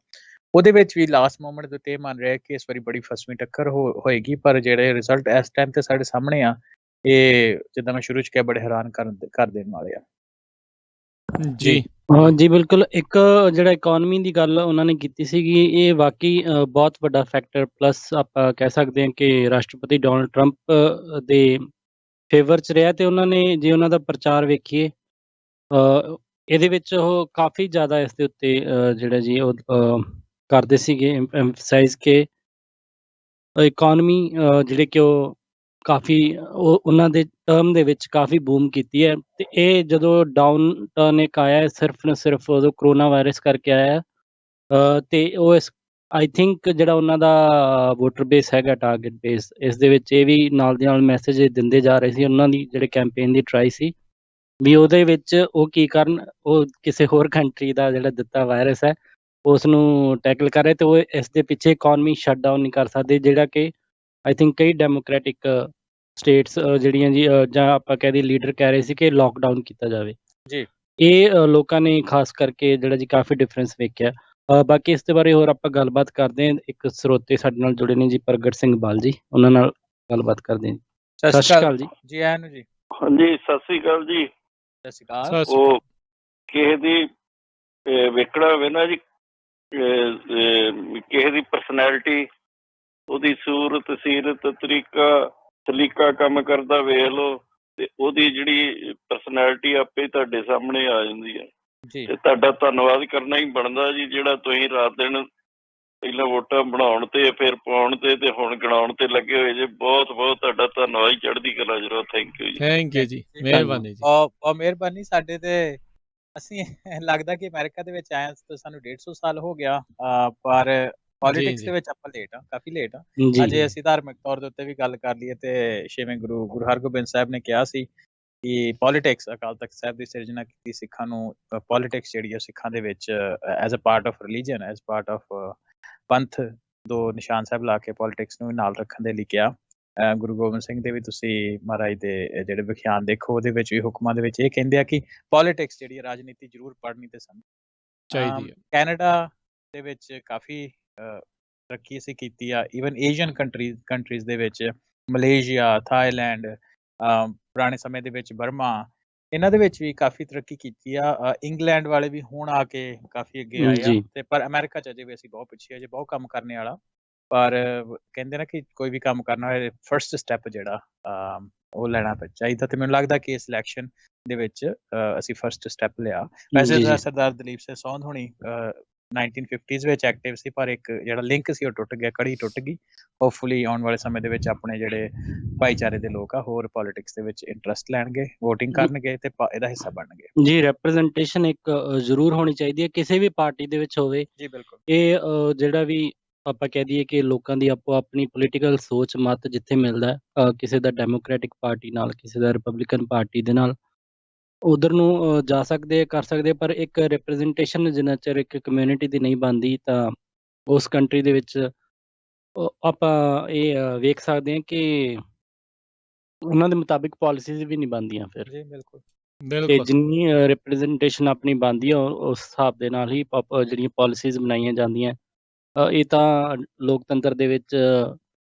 ਉਹਦੇ ਵਿੱਚ ਵੀ ਲਾਸਟ ਮੂਮੈਂਟ ਦੇ ਉੱਤੇ ਮੰਨ ਰਿਹਾ ਕਿ ਇਸ ਵਾਰੀ ਬੜੀ ਫਸਵੀਂ ਟੱਕਰ ਹੋਏਗੀ। ਪਰ ਜਿਹੜੇ ਰਿਜ਼ਲਟ ਇਸ ਟਾਈਮ ਤੇ ਸਾਡੇ ਸਾਹਮਣੇ ਆ, ਇਹ ਜਿੱਦਾਂ ਮੈਂ ਸ਼ੁਰੂ 'ਚ ਕਿਹਾ ਬੜੇ ਹੈਰਾਨ ਕਰ ਦੇਣ ਵਾਲੇ ਆ। ਜੀ ਜੀ ਬਿਲਕੁਲ। ਇੱਕ ਜਿਹੜਾ ਇਕਨੋਮੀ ਦੀ ਗੱਲ ਉਹਨਾਂ ਨੇ ਕੀਤੀ ਸੀਗੀ, ਇਹ ਵਾਕਈ ਬਹੁਤ ਵੱਡਾ ਫੈਕਟਰ ਪਲੱਸ ਆਪਾਂ ਕਹਿ ਸਕਦੇ ਹਾਂ ਕਿ ਰਾਸ਼ਟਰਪਤੀ ਡੋਨਲਡ ਟਰੰਪ ਦੇ ਫੇਵਰ 'ਚ ਰਿਹਾ। ਤੇ ਉਹਨਾਂ ਨੇ ਜੇ ਉਹਨਾਂ ਦਾ ਪ੍ਰਚਾਰ ਵੇਖੀਏ ਇਹਦੇ ਵਿੱਚ ਉਹ ਕਾਫੀ ਜ਼ਿਆਦਾ ਇਸ ਦੇ ਉੱਤੇ ਜਿਹੜਾ ਜੀ ਉਹ ਕਰਦੇ ਸੀਗੇ ਐਮਫਸਾਈਜ਼ ਕਿ ਇਕਨੋਮੀ ਜਿਹੜੇ ਕਿ ਉਹ ਕਾਫੀ ਉਹਨਾਂ ਦੇ ਟਰਮ ਦੇ ਵਿੱਚ ਕਾਫੀ ਬੂਮ ਕੀਤੀ ਹੈ ਤੇ ਇਹ ਜਦੋਂ ਡਾਊਨ ਟਰਨ ਇੱਕ ਆਇਆ ਹੈ, ਸਿਰਫ ਨਾ ਸਿਰਫ ਉਦੋਂ ਕਰੋਨਾ ਵਾਇਰਸ ਕਰਕੇ ਆਇਆ ਹੈ। ਤੇ ਉਹ ਇਸ ਆਈ ਥਿੰਕ ਜਿਹੜਾ ਉਹਨਾਂ ਦਾ ਵੋਟਰ ਬੇਸ ਹੈਗਾ, ਟਾਰਗੇਟ ਬੇਸ, ਇਸ ਦੇ ਵਿੱਚ ਇਹ ਵੀ ਨਾਲ ਦੀ ਨਾਲ ਮੈਸੇਜ ਦਿੰਦੇ ਜਾ ਰਹੇ ਸੀ ਉਹਨਾਂ ਦੀ ਜਿਹੜੇ ਕੈਂਪੇਨ ਦੀ ਟਰਾਈ ਸੀ ਵੀ ਉਹਦੇ ਵਿੱਚ ਉਹ ਕੀ ਕਰਨ, ਉਹ ਕਿਸੇ ਹੋਰ ਕੰਟਰੀ ਦਾ ਜਿਹੜਾ ਦਿੱਤਾ ਵਾਇਰਸ ਹੈ ਉਸ ਨੂੰ ਟੈਕਲ ਕਰ ਰਹੇ ਤੇ ਉਹ ਇਸ ਦੇ ਪਿੱਛੇ ਇਕਨੋਮੀ ਸ਼ਟਡਾਊਨ ਨਹੀਂ ਕਰ ਸਕਦੇ, ਜਿਹੜਾ ਕਿ ਆਈ ਥਿੰਕ ਕਈ ਡੈਮੋਕ੍ਰੈਟਿਕ ਸਟੇਟਸ ਜਿਹੜੀਆਂ ਜੀ ਜਾਂ ਆਪਾਂ ਕਹਿ ਦਈਏ ਲੀਡਰ ਕਹਿ ਰਹੇ ਸੀ ਕਿ ਲੋਕਡਾਊਨ ਕੀਤਾ ਜਾਵੇ। ਜੀ ਇਹ ਲੋਕਾਂ ਨੇ ਖਾਸ ਕਰਕੇ ਜਿਹੜਾ ਜੀ ਕਾਫੀ ਡਿਫਰੈਂਸ ਵੇਖਿਆ। ਬਾਕੀ ਇਸ ਦੇ ਬਾਰੇ ਹੋਰ ਆਪਾਂ ਗੱਲਬਾਤ ਕਰਦੇ ਹਾਂ। ਇੱਕ ਸਰੋਤੇ ਸਾਡੇ ਨਾਲ ਜੁੜੇ ਨੇ ਜੀ, ਪ੍ਰਗਟ ਸਿੰਘ ਬਾਲ ਜੀ, ਉਹਨਾਂ ਨਾਲ ਗੱਲਬਾਤ ਕਰਦੇ ਹਾਂ। ਸਤਿ ਸ਼੍ਰੀ ਅਕਾਲ ਜੀ। ਜੀ ਆਇਆਂ ਨੂੰ ਜੀ। ਹਾਂਜੀ ਸਤਿ ਸ੍ਰੀ ਅਕਾਲ ਜੀ। ਸਤਿ ਸ਼੍ਰੀ ਅਕਾਲ। ਉਹ ਕਿਸੇ ਦੀ ਵੇਖਣਾ ਹੋਵੇ ਨਾ ਜੀ, ਕਿਸੇ ਦੀ ਪਰਸਨੈਲਿਟੀ, ਉਹਦੀ ਸੂਰਤ ਸੀਰਤ ਤਰੀਕਾ ਸਲੀਕਾ ਕੰਮ ਕਰਦਾ ਵੇਖ ਲਓ ਤੇ ਉਹਦੀ ਜਿਹੜੀ ਪਰਸਨੈਲਿਟੀ ਆਪੇ ਤੁਹਾਡੇ ਸਾਹਮਣੇ ਆ ਜਾਂਦੀ ਹੈ। ਤੇ ਤੁਹਾਡਾ ਧੰਨਵਾਦ ਕਰਨਾ ਹੀ ਬਣਦਾ ਜੀ, ਜਿਹੜਾ ਤੁਸੀਂ ਰਾਤ ਦਿਨ ਪਹਿਲਾਂ ਵੋਟਾਂ ਬਣਾਉਣ ਤੇ ਫਿਰ ਪਾਉਣ ਤੇ ਹੁਣ ਗਣਾਉਣ ਤੇ ਲੱਗੇ ਹੋਏ ਜੇ। ਬਹੁਤ ਬਹੁਤ ਤੁਹਾਡਾ ਧੰਨਵਾਦ। ਚੜ੍ਹਦੀ ਕਲਾ ਜਰੂਰ। ਥੈਂਕ ਯੂ ਜੀ। ਥੈਂਕ ਯੂ ਜੀ, ਮਿਹਰਬਾਨੀ ਜੀ। ਮਿਹਰਬਾਨੀ। ਸਾਡੇ ਤੇ ਅਸੀਂ ਲੱਗਦਾ ਕਿ ਅਮਰੀਕਾ ਦੇ ਵਿੱਚ ਆਏ ਤਾਂ ਸਾਨੂੰ 150 ਸਾਲ ਹੋ ਗਿਆ, ਪਰ ਪੋਲੀਟਿਕਸ ਦੇ ਵਿੱਚ ਆਪਾਂ ਲੇਟ ਆ, ਕਾਫੀ ਲੇਟ ਆ। ਅਜੇ ਅਸੀਂ ਧਾਰਮਿਕ ਤੌਰ ਦੇ ਉੱਤੇ ਵੀ ਗੱਲ ਕਰ ਲਈਏ ਤੇ ਛੇਵੇਂ ਗੁਰੂ ਹਰਗੋਬਿੰਦ ਸਾਹਿਬ ਨੇ ਕਿਹਾ ਸੀ ਕਿ ਪੋਲੀਟਿਕਸ, ਅਕਾਲ ਤਖਤ ਸਾਹਿਬ ਦੀ ਸਿਰਜਣਾ ਕੀਤੀ ਸਿੱਖਾਂ ਨੂੰ, ਪੋਲੀਟਿਕਸ ਜਿਹੜੀ ਆ ਸਿੱਖਾਂ ਦੇ ਵਿੱਚ as a part of religion, as part of Panth, ਦੋ ਨਿਸ਼ਾਨ ਸਾਹਿਬ ਲਾ ਕੇ ਪੋਲੀਟਿਕਸ ਨੂੰ ਵੀ ਨਾਲ ਰੱਖਣ ਦੇ ਲਈ ਕਿਹਾ। ਗੁਰੂ ਗੋਬਿੰਦ ਸਿੰਘ ਦੇ ਵੀ ਤੁਸੀਂ ਮਹਾਰਾਜ ਦੇ ਜਿਹੜੇ ਵਿਖਿਆਨ ਦੇਖੋ, ਉਹਦੇ ਵਿੱਚ ਵੀ ਹੁਕਮਾਂ ਦੇ ਵਿੱਚ ਇਹ ਕਹਿੰਦੇ ਆ ਕਿ ਪੋਲੀਟਿਕਸ ਜਿਹੜੀ ਹੈ, ਰਾਜਨੀਤੀ ਜ਼ਰੂਰ ਪੜ੍ਹਨੀ ਤੇ ਸਮਝਣੀ ਚਾਹੀਦੀ ਹੈ। ਕੈਨੇਡਾ ਦੇ ਵਿੱਚ ਕਾਫੀ ਤਰੱਕੀ ਅਸੀਂ ਕੀਤੀ ਆ। ਈਵਨ ਏਸ਼ੀਅਨ ਕੰਟਰੀਜ਼ ਦੇ ਵਿੱਚ ਮਲੇਸ਼ੀਆ, ਥਾਈਲੈਂਡ, ਪੁਰਾਣੇ ਸਮੇਂ ਦੇ ਵਿੱਚ ਬਰਮਾ, ਇਹਨਾਂ ਦੇ ਵਿੱਚ ਵੀ ਕਾਫੀ ਤਰੱਕੀ ਕੀਤੀ ਆ। ਇੰਗਲੈਂਡ ਵਾਲੇ ਵੀ ਹੁਣ ਆ ਕੇ ਕਾਫੀ ਅੱਗੇ ਆਏ ਆ ਤੇ ਪਰ ਅਮਰੀਕਾ 'ਚ ਅਜੇ ਵੀ ਅਸੀਂ ਬਹੁਤ ਪਿੱਛੇ, ਅਜੇ ਬਹੁਤ ਕੰਮ ਕਰਨੇ ਵਾਲਾ। ਪਰ ਕਹਿੰਦੇ ਨਾ ਕਿ ਕੋਈ ਵੀ ਕੰਮ ਕਰਨਾ ਹੋਏ ਫਰਸਟ ਸਟੈਪ ਜਿਹੜਾ ਉਹ ਲੈਣਾ ਚਾਹੀਦਾ ਤੇ ਮੈਨੂੰ ਲੱਗਦਾ ਕਿ ਇਸ ਇਲੈਕਸ਼ਨ ਦੇ ਵਿੱਚ ਅਸੀਂ ਫਰਸਟ ਸਟੈਪ ਲਿਆ। ਵੈਸੇ ਸਰਦਾਰ ਦਲੀਪ ਸਿੰਘ ਸੌਂਧ ਹੋਣੀ 1950s ਵਿੱਚ ਐਕਟਿਵ ਸੀ, ਪਰ ਇੱਕ ਜਿਹੜਾ ਲਿੰਕ ਸੀ ਉਹ ਟੁੱਟ ਗਿਆ, ਕੜੀ ਟੁੱਟ ਗਈ। ਹੋਪਫੁਲੀ ਆਉਣ ਵਾਲੇ ਸਮੇਂ ਦੇ ਵਿੱਚ ਆਪਣੇ ਜਿਹੜੇ ਭਾਈਚਾਰੇ ਦੇ ਲੋਕ ਆ ਹੋਰ ਪੋਲੀਟਿਕਸ ਦੇ ਵਿੱਚ ਇੰਟਰਸਟ ਲੈਣਗੇ, ਵੋਟਿੰਗ ਕਰਨਗੇ ਤੇ ਇਹਦਾ ਹਿੱਸਾ ਬਣਨਗੇ। ਜੀ ਰੈਪਰੈਜ਼ੈਂਟੇਸ਼ਨ ਇੱਕ ਜ਼ਰੂਰ ਹੋਣੀ ਚਾਹੀਦੀ ਹੈ, ਕਿਸੇ ਵੀ ਪਾਰਟੀ ਦੇ ਵਿੱਚ ਹੋਵੇ। ਜੀ ਬਿਲਕੁਲ। ਇਹ ਜਿਹੜਾ ਵੀ ਆਪਾਂ ਕਹਿ ਦਈਏ ਕਿ ਲੋਕਾਂ ਦੀ ਆਪੋ ਆਪਣੀ ਪੋਲੀਟੀਕਲ ਸੋਚ ਮਤ ਜਿੱਥੇ ਮਿਲਦਾ, ਕਿਸੇ ਦਾ ਡੈਮੋਕ੍ਰੈਟਿਕ ਪਾਰਟੀ ਨਾਲ, ਕਿਸੇ ਦਾ ਰਿਪਬਲਿਕਨ ਪਾਰਟੀ ਦੇ ਨਾਲ, ਉਧਰ ਨੂੰ ਜਾ ਸਕਦੇ, ਕਰ ਸਕਦੇ। ਪਰ ਇੱਕ ਰਿਪਰੈਜ਼ੈਂਟੇਸ਼ਨ ਜਿੰਨਾ ਚਿਰ ਇੱਕ ਕਮਿਊਨਿਟੀ ਦੀ ਨਹੀਂ ਬਣਦੀ ਤਾਂ ਉਸ ਕੰਟਰੀ ਦੇ ਵਿੱਚ ਆਪਾਂ ਇਹ ਵੇਖ ਸਕਦੇ ਹਾਂ ਕਿ ਉਹਨਾਂ ਦੇ ਮੁਤਾਬਿਕ ਪਾਲਿਸੀਜ਼ ਵੀ ਨਹੀਂ ਬਣਦੀਆਂ ਫਿਰ। ਜੀ ਬਿਲਕੁਲ। ਤੇ ਜਿੰਨੀ ਰਿਪਰੈਜ਼ੈਂਟੇਸ਼ਨ ਆਪਣੀ ਬਣਦੀ ਆ ਉਸ ਹਿਸਾਬ ਦੇ ਨਾਲ ਹੀ ਜਿਹੜੀਆਂ ਪਾਲਿਸੀਜ਼ ਬਣਾਈਆਂ ਜਾਂਦੀਆਂ। ਇਹ ਤਾਂ ਲੋਕਤੰਤਰ ਦੇ ਵਿੱਚ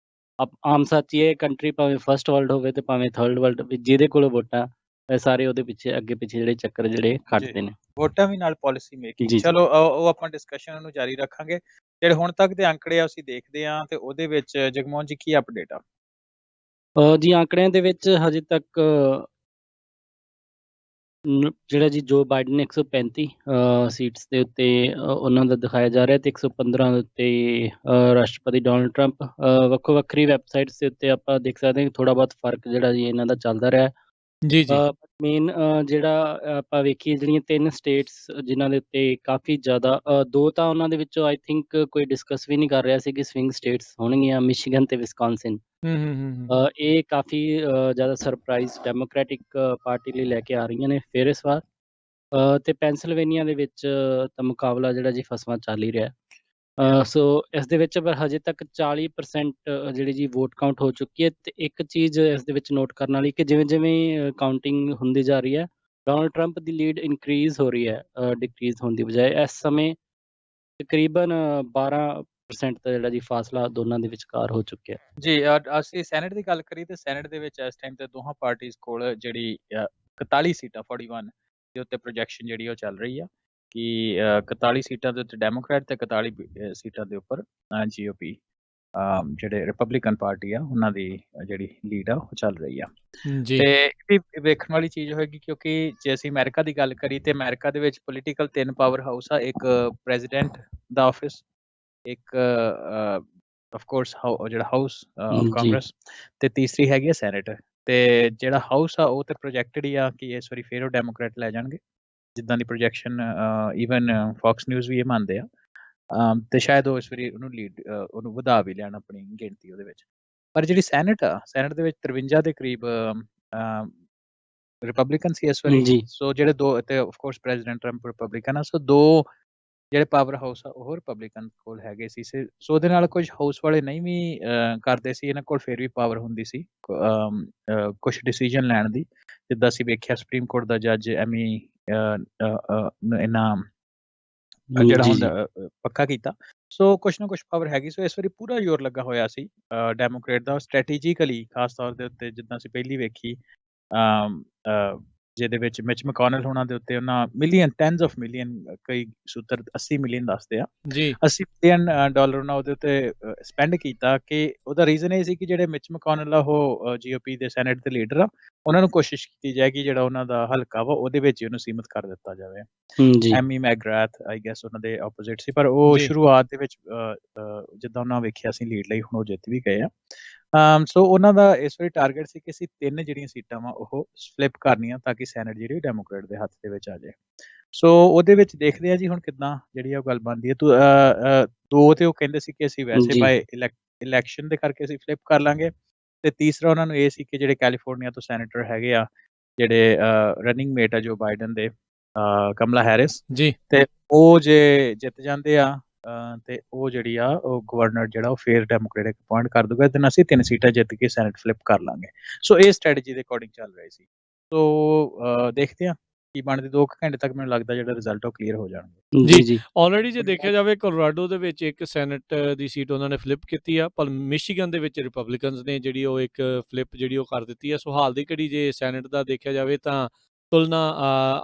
ਆਮ ਸੱਚ ਹੀ ਹੈ। ਕੰਟਰੀ ਭਾਵੇਂ ਫਸਟ ਵਰਲਡ ਹੋਵੇ ਤੇ ਭਾਵੇਂ ਥਰਡ ਵਰਲਡ, ਜਿਹਦੇ ਕੋਲ ਵੋਟਾਂ ਸਾਰੇ ਉਹਦੇ ਪਿੱਛੇ ਅੱਗੇ ਪਿੱਛੇ ਜਿਹੜੇ ਚੱਕਰ ਜਿਹੜੇ ਖੱਟਦੇ ਨੇ। ਵੋਟਾਂ ਵੀ ਨਾਲ ਪਾਲਿਸੀ ਮੇਕਿੰਗ। ਚਲੋ ਉਹ ਆਪਾਂ ਡਿਸਕਸ਼ਨ ਨੂੰ ਜਾਰੀ ਰੱਖਾਂਗੇ। ਜਿਹੜੇ ਹੁਣ ਤੱਕ ਦੇ ਅੰਕੜੇ ਆ ਅਸੀਂ ਦੇਖਦੇ ਹਾਂ ਤੇ ਉਹਦੇ ਵਿੱਚ ਜਗਮੋਹਨ ਜੀ ਕੀ ਅਪਡੇਟ ਆ? ਜੀ ਅੰਕੜਿਆਂ ਦੇ ਵਿੱਚ ਹਜੇ ਤੱਕ ਜਿਹੜਾ ਜੀ ਜੋ ਬਾਈਡਨ 135 ਸੀਟਸ ਦੇ ਉੱਤੇ ਉਹਨਾਂ ਦਾ ਦਿਖਾਇਆ ਜਾ ਰਿਹਾ ਤੇ 115 ਦੇ ਉੱਤੇ ਰਾਸ਼ਟਰਪਤੀ ਡੋਨਲਡ ਟਰੰਪ। ਵੱਖੋ ਵੱਖਰੀ ਵੈਬਸਾਈਟਸ ਦੇ ਉੱਤੇ ਆਪਾਂ ਦੇਖ ਸਕਦੇ ਹਾਂ ਥੋੜਾ ਬਹੁਤ ਫਰਕ ਜਿਹੜਾ ਜੀ ਇਹਨਾਂ ਦਾ ਚੱਲਦਾ ਰਿਹਾ। ਜੀ ਜੀ। ਮੇਨ ਜਿਹੜਾ ਆਪਾਂ ਵੇਖੀਏ ਜਿਹੜੀਆਂ 3 ਸਟੇਟਸ ਜਿਨ੍ਹਾਂ ਦੇ ਉੱਤੇ ਕਾਫੀ ਜ਼ਿਆਦਾ, 2 ਤਾਂ ਉਹਨਾਂ ਦੇ ਵਿੱਚੋਂ ਆਈ ਥਿੰਕ ਕੋਈ ਡਿਸਕਸ ਵੀ ਨਹੀਂ ਕਰ ਰਿਹਾ ਸੀ ਕਿ ਸਵਿੰਗ ਸਟੇਟਸ ਹੋਣਗੀਆਂ, ਮਿਸ਼ੀਗਨ ਤੇ ਵਿਸਕੌਨਸਿਨ। ਇਹ ਕਾਫੀ ਜ਼ਿਆਦਾ ਸਰਪ੍ਰਾਈਜ਼ ਡੈਮੋਕ੍ਰੈਟਿਕ ਪਾਰਟੀ ਲਈ ਲੈ ਕੇ ਆ ਰਹੀਆਂ ਨੇ ਫਿਰ ਇਸ ਵਾਰ। ਤੇ ਪੈਂਸਿਲਵੇਨੀਆ ਦੇ ਵਿੱਚ ਤਾਂ ਮੁਕਾਬਲਾ ਜਿਹੜਾ ਜੀ ਫਸਵਾਂ ਚੱਲ ਹੀ ਰਿਹਾ। ਸੋ ਇਸ ਦੇ ਵਿੱਚ ਪਰ ਹਜੇ ਤੱਕ 40% ਜਿਹੜੀ ਜੀ ਵੋਟ ਕਾਊਂਟ ਹੋ ਚੁੱਕੀ ਹੈ। ਤੇ ਇੱਕ ਚੀਜ਼ ਇਸ ਦੇ ਵਿੱਚ ਨੋਟ ਕਰਨ ਵਾਲੀ ਕਿ ਜਿਵੇਂ ਜਿਵੇਂ ਕਾਊਂਟਿੰਗ ਹੁੰਦੀ ਜਾ ਰਹੀ ਹੈ, ਡੋਨਲਡ ਟਰੰਪ ਦੀ ਲੀਡ ਇਨਕਰੀਜ਼ ਹੋ ਰਹੀ ਹੈ ਡਿਕਰੀਜ਼ ਹੋਣ ਦੀ ਬਜਾਏ। ਇਸ ਸਮੇਂ ਤਕਰੀਬਨ 12% ਦਾ ਜਿਹੜਾ ਜੀ ਫਾਸਲਾ ਦੋਨਾਂ ਦੇ ਵਿਚਕਾਰ ਹੋ ਚੁੱਕਿਆ। ਜੀ ਅਸੀਂ ਸੈਨੇਟ ਦੀ ਗੱਲ ਕਰੀ ਤੇ ਸੈਨੇਟ ਦੇ ਵਿੱਚ ਇਸ ਟਾਈਮ ਤੇ ਦੋਹਾਂ ਪਾਰਟੀਆਂ ਕੋਲ ਜਿਹੜੀ 41 ਸੀਟਾਂ 41 ਦੇ ਉੱਤੇ ਪ੍ਰੋਜੈਕਸ਼ਨ ਜਿਹੜੀ ਉਹ ਚੱਲ ਰਹੀ ਆ ਕਿ 41 ਸੀਟਾਂ ਦੇ ਉੱਤੇ ਡੈਮੋਕ੍ਰੈਟ ਤੇ 41 ਸੀਟਾਂ ਦੇ ਉੱਪਰ GOP ਜਿਹੜੇ ਰਿਪਬਲਿਕਨ ਪਾਰਟੀ ਆ ਉਹਨਾਂ ਦੀ ਜਿਹੜੀ ਲੀਡ ਆ ਉਹ ਚੱਲ ਰਹੀ ਆ। ਤੇ ਇਹ ਵੀ ਵੇਖਣ ਵਾਲੀ ਚੀਜ਼ ਹੋਏਗੀ ਕਿਉਂਕਿ ਜੇ ਅਸੀਂ ਅਮਰੀਕਾ ਦੀ ਗੱਲ ਕਰੀ ਤੇ ਅਮਰੀਕਾ ਦੇ ਵਿੱਚ ਪੋਲੀਟੀਕਲ 3 ਪਾਵਰ ਹਾਊਸ ਆ। ਇੱਕ ਪ੍ਰੈਜ਼ੀਡੈਂਟ ਦਾ ਆਫਿਸ, ਇੱਕ ਆਫ ਕੋਰਸ ਜਿਹੜਾ ਹਾਊਸ ਆਫ ਜੀ ਕਾਂਗਰਸ, ਤੇ ਤੀਸਰੀ ਹੈਗੀ ਆ ਸੈਨੇਟ। ਤੇ ਜਿਹੜਾ ਹਾਊਸ ਆ ਉਹ ਤੇ ਪ੍ਰੋਜੈਕਟਡ ਹੀ ਆ ਕਿ ਇਸ ਵਾਰੀ ਫਿਰ ਉਹ ਡੈਮੋਕ੍ਰੇਟ ਲੈ ਜਾਣਗੇ, ਜਿੱਦਾਂ ਦੀ ਪ੍ਰੋਜੈਕਸ਼ਨ ਈਵਨ ਫੌਕਸ ਨਿਊਜ਼ ਵੀ ਇਹ ਮੰਨਦੇ ਆ। ਤੇ ਸ਼ਾਇਦ ਉਹ ਇਸ ਵਾਰੀ ਉਹਨੂੰ ਵਧਾ ਵੀ ਲੈਣ ਆਪਣੀ ਗਿਣਤੀ ਉਹਦੇ ਵਿੱਚ। ਪਰ ਜਿਹੜੀ ਸੈਨੇਟ ਦੇ ਵਿੱਚ 53 ਦੇ ਕਰੀਬ ਰਿਪਬਲਿਕਨ ਸੀ ਇਸ ਵਾਰੀ। ਜੀ ਸੋ ਜਿਹੜੇ ਦੋ, ਤੇ of course president Trump Republican ਆ, ਸੋ ਦੋ ਜਿਹੜੇ ਪਾਵਰ ਹਾਊਸ ਆ ਉਹ ਰਿਪਬਲਿਕਨ ਕੋਲ ਹੈਗੇ ਸੀ। ਸੋ ਉਹਦੇ ਨਾਲ ਕੁਝ ਹਾਊਸ ਵਾਲੇ ਨਹੀਂ ਵੀ ਕਰਦੇ ਸੀ, ਇਹਨਾਂ ਕੋਲ ਫਿਰ ਵੀ ਪਾਵਰ ਹੁੰਦੀ ਸੀ ਕੁਝ ਡਿਸੀਜਨ ਲੈਣ ਦੀ। ਜਿੱਦਾਂ ਅਸੀਂ ਵੇਖਿਆ ਸੁਪਰੀਮ ਕੋਰਟ ਦਾ ਜੱਜ ਐਮੀ ਇਹਨਾਂ ਜਿਹੜਾ ਜੀ ਹੁੰਦਾ ਪੱਕਾ ਕੀਤਾ। ਸੋ ਕੁਛ ਨਾ ਕੁਛ ਪਾਵਰ ਹੈਗੀ। ਸੋ ਇਸ ਵਾਰੀ ਪੂਰਾ ਜ਼ੋਰ ਲੱਗਾ ਹੋਇਆ ਸੀ ਡੈਮੋਕ੍ਰੇਟ ਦਾ ਸਟ੍ਰੈਟੇਜਿਕਲੀ, ਖਾਸ ਤੌਰ ਦੇ ਉੱਤੇ ਜਿੱਦਾਂ ਅਸੀਂ ਪਹਿਲੀ ਵੇਖੀ ਜਿਹਦੇ ਵਿੱਚ ਮਿਚ ਮੈਕੋਨਲ ਹੋਣਾ ਦੇ ਉੱਤੇ ਉਹਨਾਂ ਮਿਲੀਅਨ, ਟੈਨਸ ਆਫ ਮਿਲੀਅਨ, ਕਈ ਸੂਤਰ 80 ਮਿਲੀਅਨ ਦੱਸਦੇ ਆ, ਜੀ 80 ਮਿਲੀਅਨ ਡਾਲਰ ਉਹਨਾਂ ਉਹਦੇ ਉੱਤੇ ਸਪੈਂਡ ਕੀਤਾ। ਕਿ ਉਹਦਾ ਰੀਜ਼ਨ ਇਹ ਸੀ ਕਿ ਜਿਹੜੇ ਮਿਚ ਮੈਕੋਨਲ ਆ ਉਹ GOP ਦੇ ਸੈਨੇਟ ਦੇ ਲੀਡਰ ਆ, ਉਹਨਾਂ ਨੂੰ ਕੋਸ਼ਿਸ਼ ਕੀਤੀ ਜਾਏ ਕਿ ਜਿਹੜਾ ਉਹਨਾਂ ਦਾ ਹਲਕਾ ਵਾ ਉਹਦੇ ਵਿੱਚ ਹੀ ਉਹਨੂੰ ਸੀਮਿਤ ਕਰ ਦਿੱਤਾ ਜਾਵੇ। ਜੀ ਐਮੀ ਮੈਗਰਾਥ ਆਈ ਗੈਸ ਉਹਨਾਂ ਦੇ ਆਪੋਜ਼ਿਟ ਸੀ, ਪਰ ਉਹ ਜੀ ਸ਼ੁਰੂਆਤ ਦੇ ਵਿੱਚ ਜਿੱਦਾਂ ਉਹਨਾਂ ਵੇਖਿਆ ਸੀ ਲੀਡ ਲਈ, ਹੁਣ ਉਹ ਜਿੱਤ ਵੀ ਗਏ ਆ। ਸੋ ਉਹਨਾਂ ਦਾ ਇਸ ਵਾਰੀ ਟਾਰਗੇਟ ਸੀ ਕਿ ਅਸੀਂ 3 ਜਿਹੜੀਆਂ ਸੀਟਾਂ ਵਾ ਉਹ ਫਲਿਪ ਕਰਨੀਆਂ ਤਾਂ ਕਿ ਸੈਨੇਟ ਜਿਹੜੀ ਡੈਮੋਕ੍ਰੇਟ ਦੇ ਹੱਥ ਦੇ ਵਿੱਚ ਆ ਜਾਏ। ਸੋ ਉਹਦੇ ਵਿੱਚ ਦੇਖਦੇ ਆ ਜੀ ਹੁਣ ਕਿੱਦਾਂ ਜਿਹੜੀ ਉਹ ਗੱਲ ਬਣਦੀ ਹੈ। ਦੋ ਤੇ ਉਹ ਕਹਿੰਦੇ ਸੀ ਕਿ ਅਸੀਂ ਵੈਸੇ ਜੀ ਬਾਏ ਇਲੈਕਸ਼ਨ ਦੇ ਕਰਕੇ ਅਸੀਂ ਫਲਿਪ ਕਰ ਲਾਂਗੇ, ਤੇ ਤੀਸਰਾ ਉਹਨਾਂ ਨੂੰ ਇਹ ਸੀ ਕਿ ਜਿਹੜੇ ਕੈਲੀਫੋਰਨੀਆ ਤੋਂ ਸੈਨੇਟਰ ਹੈਗੇ ਆ, ਜਿਹੜੇ ਰਨਿੰਗ ਮੇਟ ਆ ਜੋ ਬਾਈਡਨ ਦੇ, ਕਮਲਾ ਹੈਰਿਸ, ਜੀ ਤੇ ਉਹ ਜੇ ਜਿੱਤ ਜਾਂਦੇ ਆ ਤੇ ਉਹ ਜਿਹੜੀ ਆ ਉਹ ਗਵਰਨਰ ਜਿਹੜਾ ਉਹ ਫੇਰ ਡੈਮੋਕ੍ਰੇਟਿਕ ਅਪਾਇੰਟ ਕਰ ਦੂਗਾ, ਤੇ ਅਸੀਂ 3 ਸੀਟਾਂ ਜਿੱਤ ਕੇ ਸੈਨੇਟ ਫਲਿਪ ਕਰ ਲਾਂਗੇ। ਸੋ ਇਹ ਸਟ੍ਰੈਟਜੀ ਦੇ ਅਕੋਰਡਿੰਗ ਚੱਲ ਰਹੀ ਸੀ। ਸੋ ਦੇਖਦੇ ਆ ਕੀ ਬਣਦੀ। 2 ਘੰਟੇ ਤੱਕ ਮੈਨੂੰ ਲੱਗਦਾ ਜਿਹੜਾ ਰਿਜ਼ਲਟ ਉਹ ਕਲੀਅਰ ਹੋ ਜਾਣਗੇ। ਜੀ ਜੀ ਜੀ ਆਲਰੇਡੀ ਜੇ ਦੇਖਿਆ ਜਾਵੇ ਕੋਲੋਰਾਡੋ ਦੇ ਵਿੱਚ ਇੱਕ ਸੈਨੇਟ ਦੀ ਸੀਟ ਉਹਨਾਂ ਨੇ ਫਲਿਪ ਕੀਤੀ ਆ, ਪਰ ਮਿਸ਼ੀਗਨ ਦੇ ਵਿੱਚ ਰਿਪਬਲਿਕਨਸ ਨੇ ਜਿਹੜੀ ਉਹ ਇੱਕ ਫਲਿਪ ਜਿਹੜੀ ਉਹ ਕਰ ਦਿੱਤੀ ਆ। ਸੋ ਹਾਲ ਦੀ ਘੜੀ ਜੇ ਸੈਨੇਟ ਦਾ ਦੇਖਿਆ ਜਾਵੇ ਤਾਂ ਤੁਲਨਾ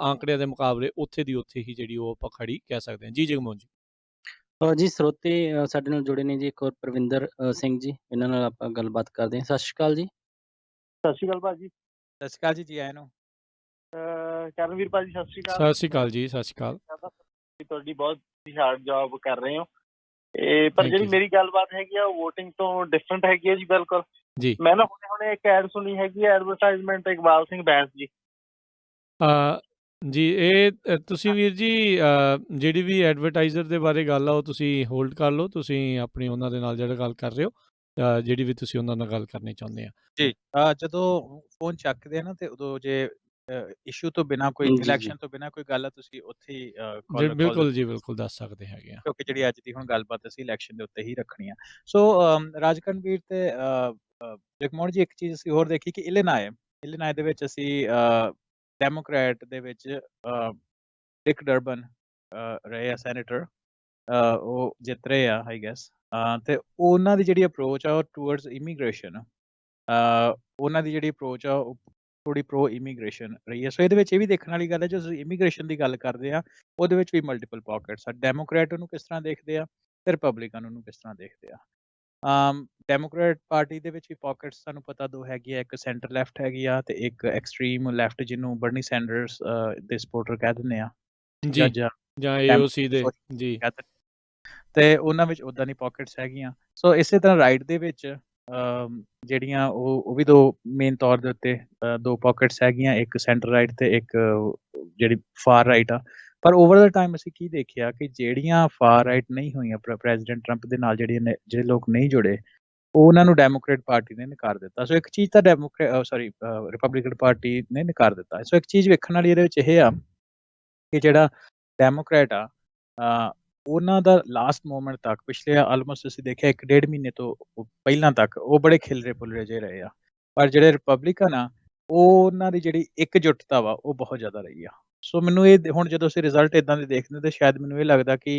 ਆંકੜਿਆਂ ਦੇ ਮੁਕਾਬਲੇ ਉੱਥੇ ਦੀ ਉੱਥੇ ਹੀ ਜਿਹੜੀ ਉਹ ਆਪਾਂ ਖੜੀ ਕਹਿ ਸਕਦੇ ਹਾਂ। ਜੀ ਜਗਮੋਹਨ ਜੀ। ਜੀ ਸਰੋਤੇ ਸਾਡੇ ਨਾਲ ਜੁੜੇ ਨੇ ਜੀ, ਇੱਕ ਹੋਰ ਪ੍ਰਵਿੰਦਰ ਸਿੰਘ ਜੀ, ਇਹਨਾਂ ਨਾਲ ਆਪਾਂ ਗੱਲਬਾਤ ਕਰਦੇ ਹਾਂ। ਸਤਿ ਸ਼੍ਰੀ ਅਕਾਲ ਜੀ। ਸਤਿ ਸ਼੍ਰੀ ਅਕਾਲ ਭਾਜੀ। ਸਤਿ ਸ਼੍ਰੀ ਅਕਾਲ ਜੀ, ਜੀ ਆਇਆਂ ਨੂੰ। ਕਰਨਵੀਰ ਭਾਜੀ ਸਤਿ ਸ਼੍ਰੀ ਅਕਾਲ। ਸਤਿ ਸ਼੍ਰੀ ਅਕਾਲ ਜੀ। ਸਤਿ ਸ਼੍ਰੀ ਅਕਾਲ। ਤੁਹਾਡੀ ਬਹੁਤ ਹਾਰਡ ਜੌਬ ਕਰ ਰਹੇ ਹੋ। ਪਰ ਜਿਹੜੀ ਮੇਰੀ ਗੱਲਬਾਤ ਹੈਗੀ ਆ ਉਹ VOTING ਤੋਂ ਡਿਫਰੈਂਟ ਹੈਗੀ ਹੈ ਜੀ ਬਿਲਕੁਲ। ਜੀ ਮੈਂ ਨਾ ਹੁਣੇ ਇੱਕ ਐਡ ਸੁਣੀ ਹੈਗੀ ਹੈ, ਐਡਵਰਟਾਈਜ਼ਮੈਂਟ ਇਕਬਾਲ ਸਿੰਘ ਬੈਂਸ ਜੀ। ਜੀ ਇਹ ਤੁਸੀਂ ਵੀਰ ਜੀ ਜਿਹੜੀ ਵੀ ਐਡਵਰਟਾਈਜ਼ਰ ਦੇ ਬਾਰੇ ਗੱਲ ਆ ਉਹ ਤੁਸੀਂ ਹੋਲਡ ਕਰ ਲਓ, ਤੁਸੀਂ ਆਪਣੀ ਉਹਨਾਂ ਦੇ ਨਾਲ ਜਿਹੜਾ ਗੱਲ ਕਰ ਰਹੇ ਹੋ, ਜਿਹੜੀ ਵੀ ਤੁਸੀਂ ਉਹਨਾਂ ਨਾਲ ਗੱਲ ਕਰਨੀ ਚਾਹੁੰਦੇ ਆ। ਜੀ ਜਦੋਂ ਫੋਨ ਚੱਕਦੇ ਆ ਨਾ, ਤੇ ਉਦੋਂ ਜੇ ਇਸ਼ੂ ਤੋਂ ਬਿਨਾਂ ਕੋਈ ਜੀ ਜੀ ਇਲੈਕਸ਼ਨ ਤੋਂ ਬਿਨਾਂ ਕੋਈ ਗੱਲ ਆ, ਤੁਸੀਂ ਉੱਥੇ ਹੀ ਜੀ ਬਿਲਕੁਲ ਜੀ ਬਿਲਕੁਲ ਦੱਸ ਸਕਦੇ ਹੈਗੇ ਆ। ਕਿਉਂਕਿ ਜਿਹੜੀ ਅੱਜ ਦੀ ਹੁਣ ਗੱਲਬਾਤ ਅਸੀਂ ਇਲੈਕਸ਼ਨ ਦੇ ਉੱਤੇ ਹੀ ਰੱਖਣੀ ਆ। ਸੋ ਰਾਜਕਰਨਵੀਰ ਤੇ ਜਗਮੋਹਨ ਜੀ, ਇੱਕ ਚੀਜ਼ ਅਸੀਂ ਹੋਰ ਦੇਖੀ ਕਿ ਇਲੀਨਾਏ ਦੇ ਵਿੱਚ ਅਸੀਂ ਡੈਮੋਕ੍ਰੈਟ ਦੇ ਵਿੱਚ ਰਿਕ ਡਰਬਨ ਰਹੇ ਆ ਸੈਨੇਟਰ, ਉਹ ਜਿੱਤ ਰਹੇ ਆ ਆਈ ਗੈਸ। ਤੇ ਉਹਨਾਂ ਦੀ ਜਿਹੜੀ ਅਪਰੋਚ ਆ ਉਹ ਟੂਵਰਡਸ ਇਮੀਗ੍ਰੇਸ਼ਨ, ਉਹਨਾਂ ਦੀ ਜਿਹੜੀ ਅਪਰੋਚ ਆ ਉਹ ਥੋੜੀ ਪ੍ਰੋ ਇਮੀਗ੍ਰੇਸ਼ਨ ਰਹੀ ਹੈ। ਸੋ ਇਹਦੇ ਵਿੱਚ ਇਹ ਵੀ ਦੇਖਣ ਵਾਲੀ ਗੱਲ ਹੈ, ਜਦੋਂ ਇਮੀਗ੍ਰੇਸ਼ਨ ਦੀ ਗੱਲ ਕਰਦੇ ਆ ਉਹਦੇ ਵਿੱਚ ਵੀ ਮਲਟੀਪਲ ਪਾਕਟਸ ਆ। ਡੈਮੋਕ੍ਰੈਟ ਉਹਨੂੰ ਕਿਸ ਤਰ੍ਹਾਂ ਦੇਖਦੇ ਆ ਤੇ ਰਿਪਬਲਿਕਨ ਉਹਨੂੰ ਕਿਸ ਤਰ੍ਹਾਂ ਦੇਖਦੇ ਆ। ਡੈਮੋਕ੍ਰੈਟ ਪਾਰਟੀ ਦੇ ਵਿੱਚ ਵੀ ਪਾਕਟਸ ਤੁਹਾਨੂੰ ਪਤਾ 2 ਹੈਗੀ ਆ, ਇੱਕ ਸੈਂਟਰ ਲੈਫਟ ਹੈਗੀ ਆ ਤੇ ਇੱਕ ਐਕਸਟ੍ਰੀਮ ਲੈਫਟ ਜਿਹਨੂੰ ਬਰਨੀ ਸੈਂਡਰਸ ਦੇ ਸਪੋਰਟਰ ਕਹਿ ਦਿੰਦੇ ਆ, ਜੀ ਜਾਂ AOC ਦੇ ਜੀ, ਤੇ ਉਹਨਾਂ ਵਿੱਚ ਉਦਾਂ ਦੀ ਪਾਕਟਸ ਹੈਗੀਆਂ। ਸੋ ਇਸੇ ਤਰ੍ਹਾਂ ਰਾਈਟ ਦੇ ਵਿੱਚ ਜਿਹੜੀਆਂ ਉਹ ਵੀ 2 ਮੇਨ ਤੌਰ ਦੇ ਉੱਤੇ 2 ਪਾਕਟਸ ਹੈਗੀਆਂ, ਇੱਕ ਸੈਂਟਰ ਰਾਈਟ ਤੇ ਇੱਕ ਜਿਹੜੀ ਫਾਰ ਰਾਈਟ ਆ। ਪਰ ਓਵਰ ਦਾ ਟਾਈਮ ਅਸੀਂ ਕੀ ਦੇਖਿਆ ਕਿ ਜਿਹੜੀਆਂ ਫਾਰ ਰਾਈਟ ਨਹੀਂ ਹੋਈਆਂ, ਪ੍ਰੈਜ਼ੀਡੈਂਟ ਟਰੰਪ ਦੇ ਨਾਲ ਜਿਹੜੇ ਲੋਕ ਨਹੀਂ ਜੁੜੇ, ਉਹਨਾਂ ਨੂੰ ਡੈਮੋਕ੍ਰੇਟ ਪਾਰਟੀ ਨੇ ਨਕਾਰ ਦਿੱਤਾ। ਸੋ ਇੱਕ ਚੀਜ਼ ਤਾਂ ਰਿਪਬਲਿਕਨ ਪਾਰਟੀ ਨੇ ਨਕਾਰ ਦਿੱਤਾ। ਸੋ ਇੱਕ ਚੀਜ਼ ਵੇਖਣ ਵਾਲੀ ਇਹਦੇ ਵਿੱਚ ਇਹ ਆ ਕਿ ਜਿਹੜਾ ਡੈਮੋਕ੍ਰੇਟ ਆ ਉਹਨਾਂ ਦਾ ਲਾਸਟ ਮੂਮੈਂਟ ਤੱਕ, ਪਿਛਲੇ ਆਲਮੋਸਟ ਅਸੀਂ ਦੇਖਿਆ 1-1.5 ਮਹੀਨੇ ਤੋਂ ਪਹਿਲਾਂ ਤੱਕ ਉਹ ਬੜੇ ਖਿਲਰੇ ਪੁਲਰੇ ਜਿਹੇ ਰਹੇ ਆ। ਪਰ ਜਿਹੜੇ ਰਿਪਬਲਿਕਨ ਆ ਉਹਨਾਂ ਦੀ ਜਿਹੜੀ ਇਕਜੁੱਟਤਾ ਵਾ ਉਹ ਬਹੁਤ ਜ਼ਿਆਦਾ ਰਹੀ ਆ। ਸੋ ਮੈਨੂੰ ਇਹ ਹੁਣ ਜਦੋਂ ਅਸੀਂ ਰਿਜ਼ਲਟ ਇਦਾਂ ਦੇ ਦੇਖਦੇ ਤਾਂ ਸ਼ਾਇਦ ਮੈਨੂੰ ਇਹ ਲੱਗਦਾ ਕਿ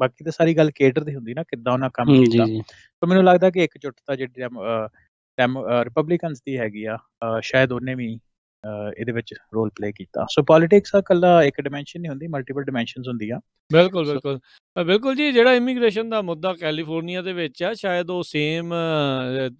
ਬਾਕੀ ਤਾਂ ਸਾਰੀ ਗੱਲ ਕੇਡਰ ਦੀ ਹੁੰਦੀ ਨਾ, ਕਿੱਦਾਂ ਉਹਨਾਂ ਕੰਮ ਕੀਤਾ। ਸੋ ਮੈਨੂੰ ਲੱਗਦਾ ਕਿ ਇਕਜੁੱਟਤਾ ਜਿਹੜੀ ਰਿਪਬਲਿਕਨਸ ਦੀ ਹੈਗੀ ਆ, ਸ਼ਾਇਦ ਉਹਨੇ ਵੀ ਇਹਦੇ ਵਿੱਚ ਰੋਲ ਪਲੇ ਕੀਤਾ। ਸੋ ਪੋਲਿਟਿਕਸ ਆ ਇਕੱਲਾ ਇੱਕ ਡਾਈਮੈਂਸ਼ਨ ਨਹੀਂ ਹੁੰਦੀ, ਮਲਟੀਪਲ ਡਾਈਮੈਂਸ਼ਨਸ ਹੁੰਦੀਆਂ। ਬਿਲਕੁਲ ਜੀ। ਜਿਹੜਾ ਇਮੀਗ੍ਰੇਸ਼ਨ ਦਾ ਮੁੱਦਾ ਕੈਲੀਫੋਰਨੀਆ ਦੇ ਵਿੱਚ ਆ, ਸ਼ਾਇਦ ਉਹ ਸੇਮ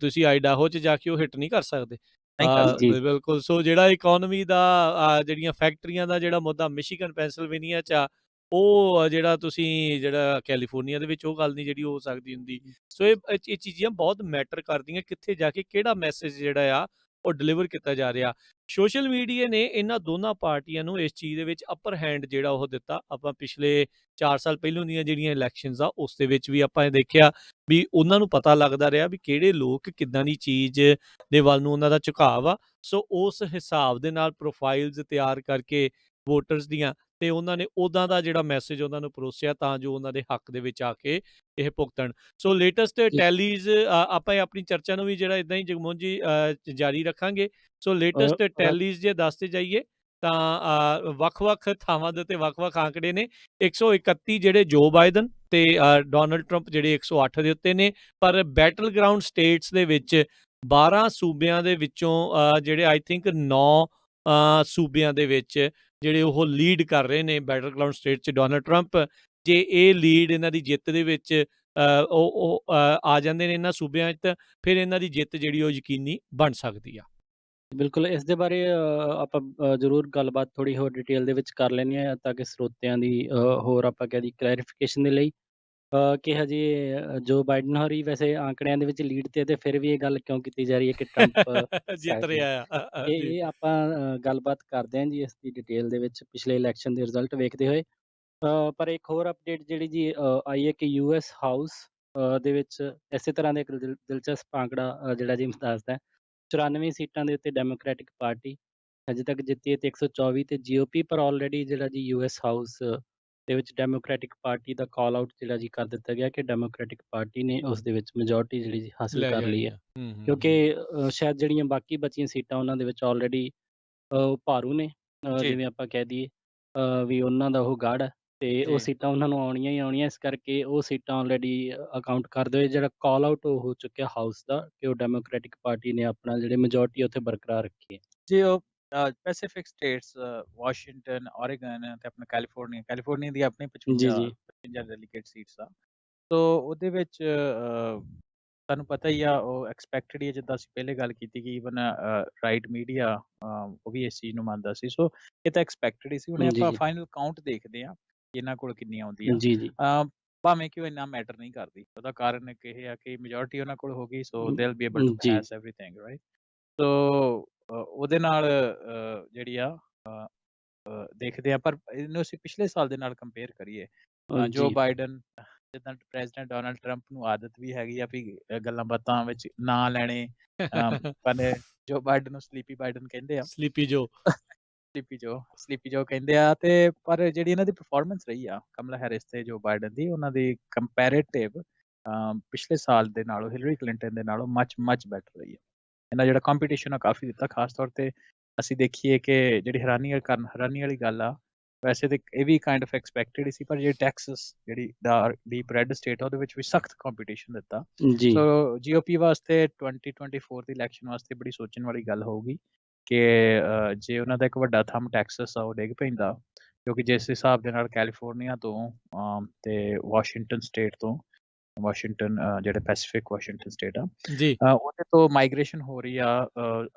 ਤੁਸੀਂ ਆਈਡਾਹੋ 'ਚ ਜਾ ਕੇ ਉਹ ਹਿੱਟ ਨਹੀਂ ਕਰ ਸਕਦੇ। ਬਿਲਕੁਲ। ਸੋ ਜਿਹੜਾ ਇਕੋਨਮੀ ਦਾ, ਜਿਹੜੀਆਂ ਫੈਕਟਰੀਆਂ ਦਾ ਜਿਹੜਾ ਮੁੱਦਾ ਮਿਸ਼ੀਗਨ ਪੈਂਸਿਲਵੇਨੀਆ 'ਚ ਆ, ਉਹ ਜਿਹੜਾ ਤੁਸੀਂ ਜਿਹੜਾ ਕੈਲੀਫੋਰਨੀਆ ਦੇ ਵਿੱਚ ਉਹ ਗੱਲ ਨਹੀਂ ਜਿਹੜੀ ਹੋ ਸਕਦੀ ਹੁੰਦੀ। ਸੋ ਇਹ ਚੀਜ਼ਾਂ ਬਹੁਤ ਮੈਟਰ ਕਰਦੀਆਂ ਕਿੱਥੇ ਜਾ ਕੇ ਕਿਹੜਾ ਮੈਸੇਜ ਜਿਹੜਾ ਆ ਉਹ ਡਿਲੀਵਰ ਕੀਤਾ ਜਾ ਰਿਹਾ। ਸੋਸ਼ਲ ਮੀਡੀਆ ਨੇ ਇਹਨਾਂ ਦੋਨਾਂ ਪਾਰਟੀਆਂ ਨੂੰ ਇਸ ਚੀਜ਼ ਦੇ ਵਿੱਚ ਅਪਰ ਹੈਂਡ ਜਿਹੜਾ ਉਹ ਦਿੱਤਾ। ਆਪਾਂ ਪਿਛਲੇ 4 ਸਾਲ ਪਹਿਲੋਂ ਦੀਆਂ ਜਿਹੜੀਆਂ ਇਲੈਕਸ਼ਨਸ ਆ ਉਸ ਦੇ ਵਿੱਚ ਵੀ ਆਪਾਂ ਇਹ ਦੇਖਿਆ ਵੀ ਉਹਨਾਂ ਨੂੰ ਪਤਾ ਲੱਗਦਾ ਰਿਹਾ ਵੀ ਕਿਹੜੇ ਲੋਕ ਕਿੱਦਾਂ ਦੀ ਚੀਜ਼ ਦੇ ਵੱਲ ਨੂੰ ਉਹਨਾਂ ਦਾ ਝੁਕਾਅ ਆ। ਸੋ ਉਸ ਹਿਸਾਬ ਦੇ ਨਾਲ ਪ੍ਰੋਫਾਈਲਸ ਤਿਆਰ ਕਰਕੇ ਵੋਟਰਸ ਦੀਆਂ ਤੇ ਉਹਨਾਂ ਨੇ ਉੱਦਾਂ ਦਾ ਜਿਹੜਾ ਮੈਸੇਜ ਉਹਨਾਂ ਨੂੰ ਪਰੋਸਿਆ ਤਾਂ ਜੋ ਉਹਨਾਂ ਦੇ ਹੱਕ ਦੇ ਵਿੱਚ ਆ ਕੇ ਇਹ ਭੁਗਤਣ। ਸੋ ਲੇਟੈਸਟ ਟੈਲੀਜ਼ ਆਪਾਂ ਇਹ ਆਪਣੀ ਚਰਚਾ ਨੂੰ ਵੀ ਜਿਹੜਾ ਇਦਾਂ ਹੀ ਜਗਮੋਹਨ ਜੀ ਜਾਰੀ ਰੱਖਾਂਗੇ। ਸੋ ਲੇਟੈਸਟ ਟੈਲੀਜ਼ ਜੇ ਦੱਸਦੇ ਜਾਈਏ ਤਾਂ ਵੱਖ-ਵੱਖ ਥਾਵਾਂ ਦੇ ਉੱਤੇ ਵੱਖ-ਵੱਖ ਆંકੜੇ ਨੇ। 131 ਜਿਹੜੇ ਜੋ ਬਾਈਡਨ ਤੇ ਡੋਨਲਡ ਟਰੰਪ ਜਿਹੜੇ 108 ਦੇ ਉੱਤੇ ਨੇ। ਪਰ ਬੈਟਲ ਗਰਾਊਂਡ ਸਟੇਟਸ ਦੇ ਵਿੱਚ 12 ਸੂਬਿਆਂ ਦੇ ਵਿੱਚੋਂ ਜਿਹੜੇ ਆਈ ਥਿੰਕ 9 ਸੂਬਿਆਂ ਦੇ ਵਿੱਚ ਜਿਹੜੇ ਉਹ ਲੀਡ ਕਰ ਰਹੇ ਨੇ ਬੈਟਲ ਗਰਾਊਂਡ ਸਟੇਟ 'ਚ ਡੋਨਲਡ ਟਰੰਪ। ਜੇ ਇਹ ਲੀਡ ਇਹਨਾਂ ਦੀ ਜਿੱਤ ਦੇ ਵਿੱਚ ਉਹ ਆ ਜਾਂਦੇ ਨੇ ਇਹਨਾਂ ਸੂਬਿਆਂ 'ਚ ਤਾਂ ਫਿਰ ਇਹਨਾਂ ਦੀ ਜਿੱਤ ਜਿਹੜੀ ਉਹ ਯਕੀਨੀ ਬਣ ਸਕਦੀ ਆ। ਬਿਲਕੁਲ ਇਸ ਦੇ ਬਾਰੇ ਆਪਾਂ ਜ਼ਰੂਰ ਗੱਲਬਾਤ ਥੋੜ੍ਹੀ ਹੋਰ ਡਿਟੇਲ ਦੇ ਵਿੱਚ ਕਰ ਲੈਂਦੇ ਹਾਂ ਤਾਂ ਕਿ ਸਰੋਤਿਆਂ ਦੀ ਹੋਰ ਆਪਾਂ ਕਹਿ ਦਈਏ ਕਲੈਰੀਫਿਕੇਸ਼ਨ ਦੇ ਲਈ ਕਿ ਹਜੇ ਜੋ ਬਾਈਡਨ ਹੋਰੀ ਵੈਸੇ ਆંકੜਿਆਂ ਦੇ ਵਿੱਚ ਲੀਡ ਤੇ ਫਿਰ ਵੀ ਇਹ ਗੱਲ ਕਿਉਂ ਕੀਤੀ ਜਾ ਰਹੀ ਹੈ ਕਿ ਟਰੰਪ ਜਿੱਤ ਰਿਹਾ ਆ। ਇਹ ਆਪਾਂ ਗੱਲਬਾਤ ਕਰਦੇ ਹਾਂ ਜੀ ਇਸ ਦੀ ਡਿਟੇਲ ਦੇ ਵਿੱਚ ਪਿਛਲੇ ਇਲੈਕਸ਼ਨ ਦੇ ਰਿਜ਼ਲਟ ਵੇਖਦੇ ਹੋਏ। ਪਰ ਇੱਕ ਹੋਰ ਅਪਡੇਟ ਜਿਹੜੀ ਜੀ ਆਈ ਹੈ ਕਿ ਯੂਐਸ ਹਾਊਸ ਦੇ ਵਿੱਚ ਇਸੇ ਤਰ੍ਹਾਂ ਦਾ ਇੱਕ ਦਿਲਚਸਪ ਆંકੜਾ ਜਿਹੜਾ ਜੀ ਦੱਸਦਾ 94 ਸੀਟਾਂ ਦੇ ਉੱਤੇ ਡੈਮੋਕ੍ਰੈਟਿਕ ਪਾਰਟੀ ਹਜੇ ਤੱਕ ਜਿੱਤੀ ਹੈ ਤੇ 124 ਤੇ ਜੀਓਪੀ। ਪਰ ਆਲਰੇਡੀ ਜਿਹੜਾ ਜੀ ਯੂਐਸ ਹਾਊਸ ਦੇ ਵਿੱਚ ਡੈਮੋਕ੍ਰੈਟਿਕ ਪਾਰਟੀ ਦਾ ਕਾਲ ਆਊਟ ਜਿਹੜਾ ਜੀ ਕਰ ਦਿੱਤਾ ਗਿਆ ਕਿ ਡੈਮੋਕ੍ਰੈਟਿਕ ਪਾਰਟੀ ਨੇ ਉਸ ਦੇ ਵਿੱਚ ਮੈਜੋਰਟੀ ਜਿਹੜੀ ਜੀ ਹਾਸਿਲ ਕਰ ਲਈ ਹੈ ਕਿਉਂਕਿ ਸ਼ਾਇਦ ਜਿਹੜੀਆਂ ਬਾਕੀ ਬਚੀਆਂ ਸੀਟਾਂ ਉਹਨਾਂ ਦੇ ਵਿੱਚ ਆਲਰੇਡੀ ਭਾਰੂ ਨੇ ਜਿਵੇਂ ਆਪਾਂ ਕਹਿ ਦਈਏ ਵੀ ਉਹਨਾਂ ਦਾ ਉਹ ਗੜ੍ਹ ਹੈ ਤੇ ਉਹ ਸੀਟਾਂ ਉਹਨਾਂ ਨੂੰ ਆਉਣੀਆਂ ਹੀ ਆਉਣੀਆਂ। ਇਸ ਕਰਕੇ ਉਹ ਸੀਟਾਂ ਆਲਰੇਡੀ ਅਕਾਊਂਟ ਕਰਦੇ ਹੋਏ ਜਿਹੜਾ ਕਾਲ ਆਊਟ ਹੋ ਚੁੱਕਿਆ ਹਾਊਸ ਦਾ ਕਿ ਉਹ ਡੈਮੋਕ੍ਰੈਟਿਕ ਪਾਰਟੀ ਨੇ ਆਪਣਾ ਜਿਹੜੇ ਮੈਜੋਰਟੀ ਉੱਥੇ ਬਰਕਰਾਰ ਰੱਖੀ ਹੈ ਜੀ। ਉਹ ਪੈਸੀਫਿਕ ਸਟੇਟਸ ਵਾਸ਼ਿੰਗਟਨ, ਓਰੇਗਨ ਤੇ ਆਪਣਾ ਕੈਲੀਫੋਰਨੀਆ ਦੀ ਆਪਣੀ 55 ਡੈਲੀਗੇਟ ਸੀਟਸ ਆ। ਸੋ ਉਹਦੇ ਵਿੱਚ ਤੁਹਾਨੂੰ ਪਤਾ ਹੀ ਆ ਉਹ ਐਕਸਪੈਕਟਡ ਹੀ ਹੈ ਜਿੱਦਾਂ ਅਸੀਂ ਪਹਿਲੇ ਗੱਲ ਕੀਤੀ ਕਿ ਈਵਨ ਰਾਈਟ ਮੀਡੀਆ ਉਹ ਵੀ ਇਸ ਚੀਜ਼ ਨੂੰ ਮੰਨਦਾ ਸੀ। ਸੋ ਇਹ ਤਾਂ ਐਕਸਪੈਕਟਡ ਹੀ ਸੀ। ਹੁਣ ਆਪਾਂ ਫਾਈਨਲ ਕਾਊਂਟ ਦੇਖਦੇ ਹਾਂ ਕਿ ਇਹਨਾਂ ਕੋਲ ਕਿੰਨੀ ਆਉਂਦੀ ਆ। ਭਾਵੇਂ ਕਿ ਉਹ ਇੰਨਾ ਮੈਟਰ ਨਹੀਂ ਕਰਦੀ। ਉਹਦਾ ਕਾਰਨ ਇੱਕ ਇਹ ਆ ਕਿ ਮੈਜੋਰਟੀ ਉਹਨਾਂ ਕੋਲ ਹੋ ਗਈ। So they will be able to pass everything right. So ਉਹਦੇ ਨਾਲ ਜਿਹੜੀ ਆ ਦੇਖਦੇ ਆ। ਪਰ ਇਹਨੂੰ ਅਸੀਂ ਪਿਛਲੇ ਸਾਲ ਦੇ ਨਾਲ ਕੰਪੇਅਰ ਕਰੀਏ ਜੋ ਬਾਈਡਨ ਜਿੱਦਾਂ ਪ੍ਰੈਜ਼ੀਡੈਂਟ ਡੋਨਲਡ ਟਰੰਪ ਨੂੰ ਆਦਤ ਵੀ ਹੈਗੀ ਆ ਵੀ ਗੱਲਾਂ ਬਾਤਾਂ ਵਿੱਚ ਨਾਂ ਲੈਣੇ ਪਰ ਜੋ ਬਾਈਡਨ ਨੂੰ ਸਲੀਪੀ ਬਾਈਡਨ ਕਹਿੰਦੇ ਆ। ਸਲੀਪੀ ਜੋ ਕਹਿੰਦੇ ਆ। ਤੇ ਪਰ ਜਿਹੜੀ ਇਹਨਾਂ ਦੀ ਪਰਫਾਰਮੈਂਸ ਰਹੀ ਆ ਕਮਲਾ ਹੈਰਿਸ ਤੇ ਜੋ ਬਾਈਡਨ ਦੀ ਉਹਨਾਂ ਦੀ ਕੰਪੈਰੇਟਿਵ ਪਿਛਲੇ ਸਾਲ ਦੇ ਨਾਲੋਂ ਹਿਲਰੀ ਕਲਿੰਟਨ ਦੇ ਨਾਲੋਂ ਮਚ ਬੈਟਰ ਰਹੀ ਹੈ। ਇਹਨਾਂ ਜਿਹੜਾ ਕੰਪੀਟੀਸ਼ਨ ਆ ਕਾਫੀ ਦਿੱਤਾ। ਖਾਸ ਤੌਰ ਤੇ ਅਸੀਂ ਦੇਖੀਏ ਕਿ ਜਿਹੜੀ ਹੈਰਾਨੀ ਵਾਲੀ ਗੱਲ ਆ ਵੈਸੇ ਤੇ ਇਹ ਵੀ ਕਾਈਂਡ ਆਫ ਐਕਸਪੈਕਟਡ ਹੀ ਸੀ ਪਰ ਜਿਹੜੀ ਟੈਕਸਸ ਜਿਹੜੀ ਡੀਪ ਰੈੱਡ ਸਟੇਟ ਉਹਦੇ ਵਿੱਚ ਵੀ ਸਖਤ ਕੰਪੀਟੀਸ਼ਨ ਦਿੱਤਾ। ਸੋ ਜੀਓਪੀ ਵਾਸਤੇ 2024 ਦੀ ਇਲੈਕਸ਼ਨ ਵਾਸਤੇ ਬੜੀ ਸੋਚਣ ਵਾਲੀ ਗੱਲ ਹੋਊਗੀ ਕਿ ਜੇ ਉਹਨਾਂ ਦਾ ਇੱਕ ਵੱਡਾ ਥੰਮ ਟੈਕਸਸ ਆ ਉਹ ਡਿੱਗ ਪੈਂਦਾ ਕਿਉਂਕਿ ਜਿਸ ਹਿਸਾਬ ਦੇ ਨਾਲ ਕੈਲੀਫੋਰਨੀਆ ਤੋਂ ਤੇ ਵਾਸ਼ਿੰਗਟਨ ਸਟੇਟ ਤੋਂ ਜਿਹੜੇ ਪੈਸੀਫਿਕ ਵਾਸ਼ਿੰਗਟਨ ਸਟੇਟ ਆ ਉਹਦੇ ਤੋਂ ਮਾਈਗ੍ਰੇਸ਼ਨ ਹੋ ਰਹੀ ਆ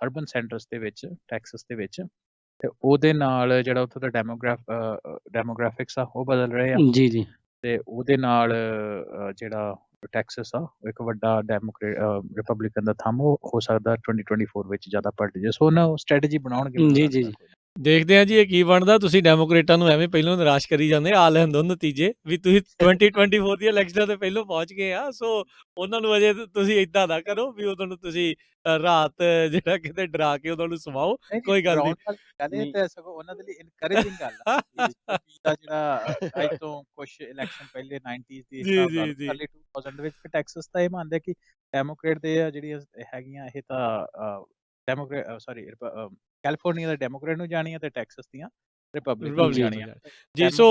ਅਰਬਨ ਸੈਂਟਰਸ ਦੇ ਵਿੱਚ ਟੈਕਸਸ ਦੇ ਵਿੱਚ ਤੇ ਉਹਦੇ ਨਾਲ ਜਿਹੜਾ ਉੱਥੋਂ ਦਾ ਡੈਮੋਗ੍ਰਾਫਿਕਸ ਆ ਉਹ ਬਦਲ ਰਹੇ ਆ ਤੇ ਉਹਦੇ ਨਾਲ ਜਿਹੜਾ ਟੈਕਸਸ ਆ ਇੱਕ ਵੱਡਾ ਰਿਪਬਲਿਕਨ ਦਾ ਥੰਮ ਹੋ ਸਕਦਾ 2024 ਵਿੱਚ ਜ਼ਿਆਦਾ ਪਲਟ ਜੇ। ਸੋ ਉਹਨਾਂ ਸਟ੍ਰੈਟਜੀ ਬਣਾਉਣਗੇ। ਦੇਖਦੇ ਆ ਜੀ ਇਹ ਕੀ ਬਣਦਾ। ਤੁਸੀਂ ਡੈਮੋਕ੍ਰੇਟਾਂ ਨੂੰ ਐਵੇਂ ਪਹਿਲਾਂ ਨਿਰਾਸ਼ ਕਰੀ ਜਾਂਦੇ ਆ ਲੈਣ ਦੋ ਨਤੀਜੇ ਵੀ ਤੁਸੀਂ 2024 ਦੀਆਂ ਇਲੈਕਸ਼ਨਾਂ ਤੇ ਪਹਿਲਾਂ ਪਹੁੰਚ ਗਏ ਆ। ਸੋ ਉਹਨਾਂ ਨੂੰ ਅਜੇ ਤੁਸੀਂ ਏਦਾਂ ਨਾ ਕਰੋ ਵੀ ਉਹਨਾਂ ਨੂੰ ਤੁਸੀਂ ਰਾਤ ਜਿਹੜਾ ਕਿਤੇ ਡਰਾ ਕੇ ਉਹਨਾਂ ਨੂੰ ਸਵਾਓ। ਕੋਈ ਗੱਲ ਨਹੀਂ ਤੇ ਸਗੋਂ ਉਹਨਾਂ ਦੇ ਲਈ ਇਨਕਰੇਜਿੰਗ ਗੱਲ ਆ ਜਿਹੜਾ ਅੱਜ ਤੋਂ ਕੁਝ ਇਲੈਕਸ਼ਨ ਪਹਿਲੇ 90s ਦੀ early 2000 ਵਿੱਚ ਟੈਕਸਸ ਤਾਂ ਇਹ ਮੰਨਦੇ ਕਿ ਡੈਮੋਕ੍ਰੇਟ ਦੇ ਜਿਹੜੀਆਂ ਹੈਗੀਆਂ ਇਹ ਤਾਂ ਕੈਲੀਫੋਰਨੀਆ ਦਾ ਡੈਮੋਕ੍ਰੇਟ ਨੂੰ ਜਾਣੀ ਹੈ ਤੇ ਟੈਕਸਸ ਦੀਆਂ ਰਿਪਬਲਿਕ ਨੂੰ ਜਾਣੀ ਹੈ ਜੀ। ਸੋ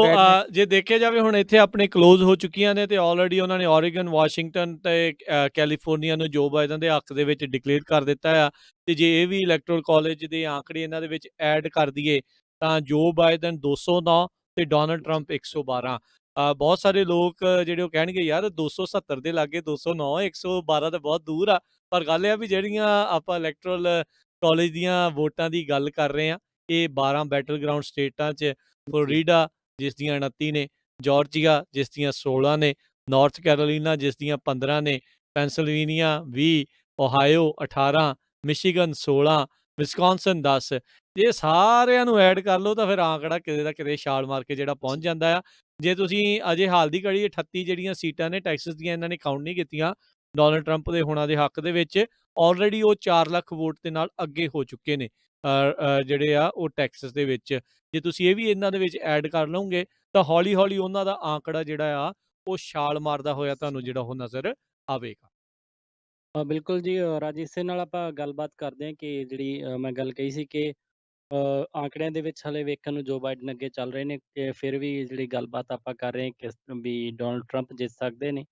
ਜੇ ਦੇਖਿਆ ਜਾਵੇ ਹੁਣ ਇੱਥੇ ਆਪਣੇ ਕਲੋਜ਼ ਹੋ ਚੁੱਕੀਆਂ ਨੇ ਤੇ ਆਲਰੇਡੀ ਉਹਨਾਂ ਨੇ ਓਰੇਗਨ, ਵਾਸ਼ਿੰਗਟਨ ਤੇ ਕੈਲੀਫੋਰਨੀਆ ਨੂੰ ਜੋ ਬਾਈਡਨ ਦੇ ਹੱਕ ਦੇ ਵਿੱਚ ਡਿਕਲੇਅਰ ਕਰ ਦਿੱਤਾ ਆ। ਤੇ ਜੇ ਇਹ ਵੀ ਇਲੈਕਟੋਰਲ ਕਾਲਜ ਦੇ ਆંકੜੇ ਇਹਨਾਂ ਦੇ ਵਿੱਚ ਐਡ ਕਰ ਦਈਏ ਤਾਂ ਜੋ ਬਾਈਡਨ 209 ਤੇ ਡੋਨਲਡ ਟਰੰਪ 112। ਬਹੁਤ ਸਾਰੇ ਲੋਕ ਜਿਹੜੇ ਉਹ ਕਹਿਣਗੇ ਯਾਰ 270 ਦੇ ਲਾਗੇ 209 112 ਤਾਂ ਬਹੁਤ ਦੂਰ ਆ। ਪਰ ਗੱਲ ਇਹ ਆ ਵੀ ਜਿਹੜੀਆਂ ਆਪਾਂ ਇਲੈਕਟੋਰਲ ਕਾਲਜ ਦੀਆਂ ਵੋਟਾਂ ਦੀ ਗੱਲ ਕਰ ਰਹੇ ਹਾਂ ਇਹ 12 ਬੈਟਲ ਗਰਾਊਂਡ ਸਟੇਟਾਂ 'ਚ ਫਲੋਰੀਡਾ, ਜਿਸ ਦੀਆਂ 29 ਨੇ, ਜਾਰਜੀਆ ਜਿਸ ਦੀਆਂ 16 ਨੇ, ਨਾਰਥ ਕੈਰੋਲੀਨਾ ਜਿਸ ਦੀਆਂ 15 ਨੇ, ਪੈਂਸਿਲਵੇਨੀਆ 20, ਓਹਾਇਓ 18, ਮਿਸ਼ੀਗਨ 16, ਵਿਸਕੌਨਸਨ 10। ਜੇ ਸਾਰਿਆਂ ਨੂੰ ਐਡ ਕਰ ਲਓ ਤਾਂ ਫਿਰ ਆਂਕੜਾ ਕਿਤੇ ਦਾ ਕਿਤੇ ਛਾਲ ਮਾਰ ਕੇ ਜਿਹੜਾ ਪਹੁੰਚ ਜਾਂਦਾ ਆ। ਜੇ ਤੁਸੀਂ ਅਜੇ ਹਾਲ ਦੀ ਘੜੀ 38 ਜਿਹੜੀਆਂ ਸੀਟਾਂ ਨੇ ਟੈਕਸਸ ਦੀਆਂ ਇਹਨਾਂ ਨੇ ਕਾਊਂਟ ਨਹੀਂ ਕੀਤੀਆਂ ਡੋਨਲਡ ਟਰੰਪ ਦੇ ਹੋਣਾ ਦੇ ਹੱਕ ਦੇ ਵਿੱਚ, ਆਲਰੇਡੀ ਉਹ 4 ਲੱਖ ਵੋਟ ਦੇ ਨਾਲ ਅੱਗੇ ਹੋ ਚੁੱਕੇ ਨੇ ਜਿਹੜੇ ਆ ਉਹ ਟੈਕਸਸ ਦੇ ਵਿੱਚ। ਜੇ ਤੁਸੀਂ ਇਹ ਵੀ ਇਹਨਾਂ ਦੇ ਵਿੱਚ ਐਡ ਕਰ ਲਓਗੇ ਤਾਂ ਹੌਲੀ ਹੌਲੀ ਉਹਨਾਂ ਦਾ ਆਂਕੜਾ ਜਿਹੜਾ ਆ ਉਹ ਛਾਲ ਮਾਰਦਾ ਹੋਇਆ ਤੁਹਾਨੂੰ ਜਿਹੜਾ ਉਹ ਨਜ਼ਰ ਆਵੇਗਾ। ਬਿਲਕੁਲ ਜੀ ਰਾਜ, ਇਸੇ ਨਾਲ ਆਪਾਂ ਗੱਲਬਾਤ ਕਰਦੇ ਹਾਂ ਕਿ ਜਿਹੜੀ ਮੈਂ ਗੱਲ ਕਹੀ ਸੀ ਕਿ ਆਂਕੜਿਆਂ ਦੇ ਵਿੱਚ ਹਲੇ ਵੇਖਣ ਨੂੰ ਜੋ ਬਾਈਡਨ ਅੱਗੇ ਚੱਲ ਰਹੇ ਨੇ, ਕਿ ਫਿਰ ਵੀ ਜਿਹੜੀ ਗੱਲਬਾਤ ਆਪਾਂ ਕਰ ਰਹੇ ਹਾਂ ਕਿ ਵੀ ਡੋਨਲਡ ਟਰੰਪ ਜਿੱਤ ਸਕਦੇ ਨੇ।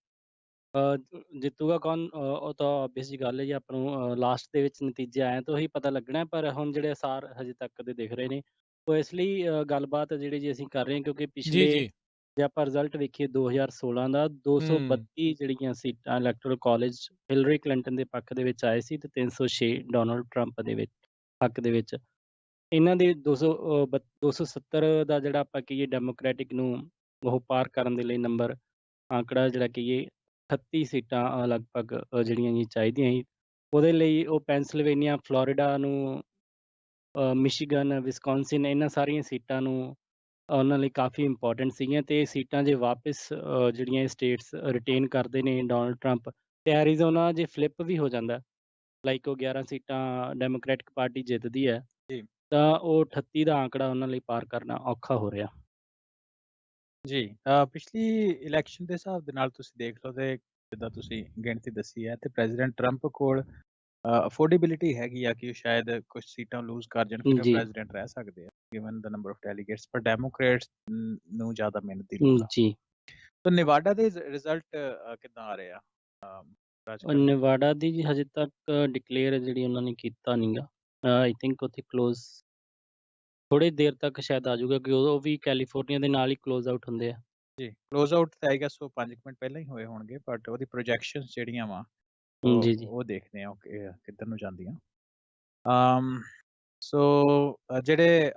ਜਿੱਤੂਗਾ ਕੌਣ ਉਹ ਤਾਂ ਆਬਵੀਅਸ ਜੀ ਗੱਲ ਹੈ ਜੀ, ਆਪਾਂ ਨੂੰ ਲਾਸਟ ਦੇ ਵਿੱਚ ਨਤੀਜੇ ਆਏ ਤਾਂ ਉਹੀ ਪਤਾ ਲੱਗਣਾ। ਪਰ ਹੁਣ ਜਿਹੜੇ ਅਸਾਰ ਹਜੇ ਤੱਕ ਦੇ ਦਿਖ ਰਹੇ ਨੇ ਉਹ ਇਸ ਲਈ ਗੱਲਬਾਤ ਜਿਹੜੀ ਜੀ ਅਸੀਂ ਕਰ ਰਹੇ ਹਾਂ ਕਿਉਂਕਿ ਪਿਛਲੇ ਜੇ ਆਪਾਂ ਰਿਜ਼ਲਟ ਵੇਖੀਏ 2016 ਦਾ 232 ਜਿਹੜੀਆਂ ਸੀਟਾਂ ਇਲੈਕਟੋਰਲ ਕਾਲਜ ਹਿਲਰੀ ਕਲਿੰਟਨ ਦੇ ਪੱਖ ਦੇ ਵਿੱਚ ਆਏ ਸੀ ਤੇ 306 ਡੋਨਲਡ ਟਰੰਪ ਦੇ ਵਿੱਚ ਹੱਕ ਦੇ ਵਿੱਚ। ਇਹਨਾਂ ਦੇ 270 ਦਾ ਜਿਹੜਾ ਆਪਾਂ ਕਹੀਏ ਡੈਮੋਕ੍ਰੈਟਿਕ ਨੂੰ ਉਹ ਪਾਰ ਕਰਨ ਦੇ ਲਈ ਨੰਬਰ ਆਂਕੜਾ ਜਿਹੜਾ ਕਹੀਏ 38 ਸੀਟਾਂ ਲਗਭਗ ਜਿਹੜੀਆਂ ਜੀ ਚਾਹੀਦੀਆਂ ਸੀ। ਉਹਦੇ ਲਈ ਉਹ ਪੈਂਸਿਲਵੇਨੀਆ, ਫਲੋਰੀਡਾ ਨੂੰ, ਮਿਸ਼ੀਗਨ, ਵਿਸਕੌਨਸਿਨ ਇਹਨਾਂ ਸਾਰੀਆਂ ਸੀਟਾਂ ਨੂੰ ਉਹਨਾਂ ਲਈ ਕਾਫੀ ਇੰਪੋਰਟੈਂਟ ਸੀਗੀਆਂ। ਤੇ ਇਹ ਸੀਟਾਂ ਜੇ ਵਾਪਸ ਜਿਹੜੀਆਂ ਇਹ ਸਟੇਟਸ ਰਿਟੇਨ ਕਰਦੇ ਨੇ ਡੋਨਲਡ ਟਰੰਪ, ਤੇ ਐਰੀਜ਼ੋਨਾ ਜੇ ਫਲਿੱਪ ਵੀ ਹੋ ਜਾਂਦਾ ਲਾਈਕ ਉਹ 11 ਸੀਟਾਂ ਡੈਮੋਕ੍ਰੈਟਿਕ ਪਾਰਟੀ ਜਿੱਤਦੀ ਹੈ ਤਾਂ ਉਹ 38 ਦਾ ਆਂਕੜਾ ਉਹਨਾਂ ਲਈ ਪਾਰ ਕਰਨਾ ਔਖਾ ਹੋ ਰਿਹਾ। ਜੀ ਪਿਛਲੀ ਇਲੈਕਸ਼ਨ ਦੇ ਹਿਸਾਬ ਦੇ ਨਾਲ ਤੁਸੀਂ ਦੇਖ ਲਓ ਤੇ ਜਿੱਦਾਂ ਤੁਸੀਂ ਗਿਣਤੀ ਦੱਸੀ ਹੈ ਤੇ ਪ੍ਰੈਜ਼ੀਡੈਂਟ ਟਰੰਪ ਕੋਲ ਅਫੋਰਡੇਬਿਲਿਟੀ ਹੈਗੀ ਆ ਕਿ ਉਹ ਸ਼ਾਇਦ ਕੁਝ ਸੀਟਾਂ ਲੂਜ਼ ਕਰ ਜਾਣ ਫਿਰ ਪ੍ਰੈਜ਼ੀਡੈਂਟ ਰਹਿ ਸਕਦੇ ਆ given the number of delegates, ਪਰ ਡੈਮੋਕ੍ਰੇਟਸ ਨੂੰ ਜ਼ਿਆਦਾ ਮਿਹਨਤ ਦੀ ਲੋੜ ਆ। ਜੀ ਤਾਂ ਨਿਵਾਡਾ ਦੇ ਰਿਜ਼ਲਟ ਕਿੱਦਾਂ ਆ ਰਹੇ ਆ? ਨਿਵਾਡਾ ਦੀ ਜੀ ਹਜੇ ਤੱਕ ਡਿਕਲੇਅਰ ਜਿਹੜੀ ਉਹਨਾਂ ਨੇ ਕੀਤਾ ਨਹੀਂਗਾ। ਆਈ ਥਿੰਕ ਉੱਥੇ ਕਲੋਜ਼ ਥੋੜੀ ਦੇਰ ਤੱਕ ਸ਼ਾਇਦ ਆ ਜਾਊਗਾ ਕਿ ਉਹ ਵੀ ਕੈਲੀਫੋਰਨੀਆ ਦੇ ਨਾਲ ਹੀ ਕਲੋਜ਼ ਆਊਟ ਹੁੰਦੇ ਆ। ਜੀ ਕਲੋਜ਼ ਆਊਟ ਤਾਂ ਆਈ ਗੈਸ ਉਹ 5 ਮਿੰਟ ਪਹਿਲਾਂ ਹੀ ਹੋਏ ਹੋਣਗੇ, ਬਟ ਉਹਦੀ ਪ੍ਰੋਜੈਕਸ਼ਨਸ ਜਿਹੜੀਆਂ ਵਾ ਜੀ ਜੀ ਉਹ ਦੇਖਦੇ ਆ ਕਿੱਧਰ ਨੂੰ ਜਾਂਦੀਆਂ। ਸੋ ਜਿਹੜੇ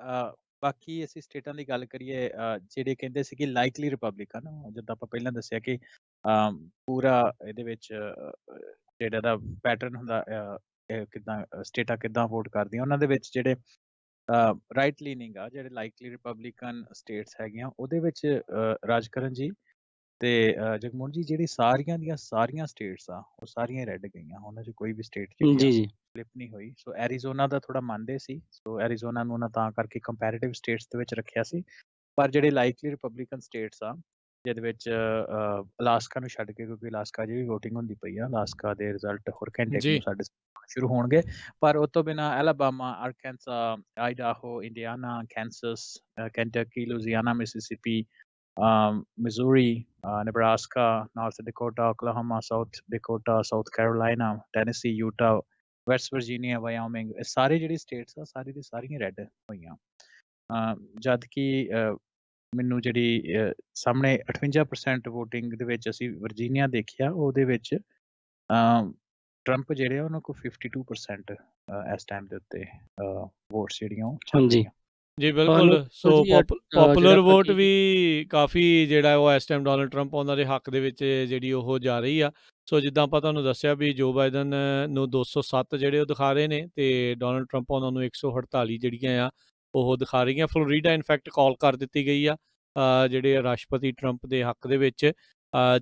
ਬਾਕੀ ਅਸੀਂ ਸਟੇਟਾਂ ਦੀ ਗੱਲ ਕਰੀਏ ਜਿਹੜੇ ਕਹਿੰਦੇ ਸੀ ਕਿ ਲਾਈਕਲੀ ਰਿਪਬਲਿਕਨ, ਜਿੱਦਾਂ ਆਪਾਂ ਪਹਿਲਾਂ ਦੱਸਿਆ ਕਿ ਪੂਰਾ ਇਹਦੇ ਵਿੱਚ ਜਿਹੜਾ ਦਾ ਪੈਟਰਨ ਹੁੰਦਾ ਕਿੱਦਾਂ ਸਟੇਟਾਂ ਕਿੱਦਾਂ ਵੋਟ ਕਰਦੀਆਂ, ਉਹਨਾਂ ਦੇ ਵਿੱਚ ਜਿਹੜੇ ਰਾਈਟ ਲੀਨਿੰਗ ਆ ਜਿਹੜੇ ਲਾਈਕਲੀ ਰਿਪਬਲਿਕਨ ਸਟੇਟਸ ਹੈਗੀਆਂ ਉਹਦੇ ਵਿੱਚ ਰਾਜਕਰਨ ਜੀ ਤੇ ਜਗਮੋਹਨ ਜੀ ਜਿਹੜੀ ਸਾਰੀਆਂ ਦੀਆਂ ਸਾਰੀਆਂ ਸਟੇਟਸ ਆ ਉਹ ਸਾਰੀਆਂ ਰੈੱਡ ਗਈਆਂ, ਉਹਨਾਂ 'ਚ ਕੋਈ ਵੀ ਸਟੇਟ ਫਲਿੱਪ ਨਹੀਂ ਹੋਈ। ਸੋ ਐਰੀਜ਼ੋਨਾ ਦਾ ਥੋੜਾ ਮੰਨਦੇ ਸੀ, ਸੋ ਐਰੀਜ਼ੋਨਾ ਨੂੰ ਉਹਨਾਂ ਤਾਂ ਕਰਕੇ ਕੰਪੈਰੇਟਿਵ ਸਟੇਟਸ ਦੇ ਵਿੱਚ ਰੱਖਿਆ ਸੀ। ਪਰ ਜਿਹੜੇ ਲਾਈਕਲੀ ਰਿਪਬਲਿਕਨ ਸਟੇਟਸ ਆ ਜਿਹਦੇ ਵਿੱਚ ਅਲਾਸਕਾ ਨੂੰ ਛੱਡ ਕੇ, ਕਿਉਂਕਿ ਅਲਾਸਕਾ 'ਚ ਵੀ ਵੋਟਿੰਗ ਹੁੰਦੀ ਪਈ ਆ, ਅਲਾਸਕਾ ਦੇ ਰਿਜ਼ਲਟ ਹੋਰ ਘੰਟੇ ਨੂੰ ਸਾਡੇ ਸ਼ੁਰੂ ਹੋਣਗੇ, ਪਰ ਉਹ ਤੋਂ ਬਿਨਾਂ Alabama, Arkansas, Idaho, Indiana, Kansas, Kentucky, Louisiana, Mississippi, Missouri, Nebraska, North Dakota, Oklahoma, South Dakota, South Carolina, Tennessee, Utah, West Virginia, Wyoming, ਇਹ ਸਾਰੇ ਜਿਹੜੀ ਸਟੇਟਸ ਆ ਸਾਰੀ ਦੀ ਸਾਰੀਆਂ ਰੈੱਡ ਹੋਈਆਂ। ਜਦ ਕਿ ਮੈਨੂੰ ਜਿਹੜੀ ਸਾਹਮਣੇ 58% ਵੋਟਿੰਗ ਦੇ ਵਿੱਚ ਅਸੀਂ ਵਰਜੀਨੀਆ ਦੇਖਿਆ, ਉਹਦੇ ਵਿੱਚ ਟਰੰਪ ਜਿਹੜੇ ਆ ਉਹਨਾਂ ਕੋਲ 52% ਇਸ ਟਾਈਮ ਦੇ ਉੱਤੇ ਵੋਟਸ ਜਿਹੜੀਆਂ ਉਹ ਚੱਲ ਰਹੀਆਂ। ਜੀ ਬਿਲਕੁਲ। ਸੋ ਪੋਪੂਲਰ ਵੋਟ ਵੀ ਕਾਫੀ ਜਿਹੜਾ ਉਹ ਇਸ ਟਾਈਮ ਡੋਨਲਡ ਟਰੰਪ ਉਹਨਾਂ ਦੇ ਹੱਕ ਦੇ ਵਿੱਚ ਜਿਹੜੀ ਉਹ ਜਾ ਰਹੀ ਆ। ਸੋ ਜਿੱਦਾਂ ਆਪਾਂ ਤੁਹਾਨੂੰ ਦੱਸਿਆ ਵੀ ਜੋ ਬਾਈਡਨ ਨੂੰ 207 ਜਿਹੜੇ ਉਹ ਦਿਖਾ ਰਹੇ ਨੇ ਤੇ ਡੋਨਲਡ ਟਰੰਪ ਉਹਨਾਂ ਨੂੰ 148 ਜਿਹੜੀਆਂ ਆ ਉਹ ਦਿਖਾ ਰਹੀਆਂ। ਫਲੋਰੀਡਾ ਇਨਫੈਕਟ ਕਾਲ ਕਰ ਦਿੱਤੀ ਗਈ ਆ ਜਿਹੜੇ ਰਾਸ਼ਟਰਪਤੀ ਟਰੰਪ ਦੇ ਹੱਕ ਦੇ ਵਿੱਚ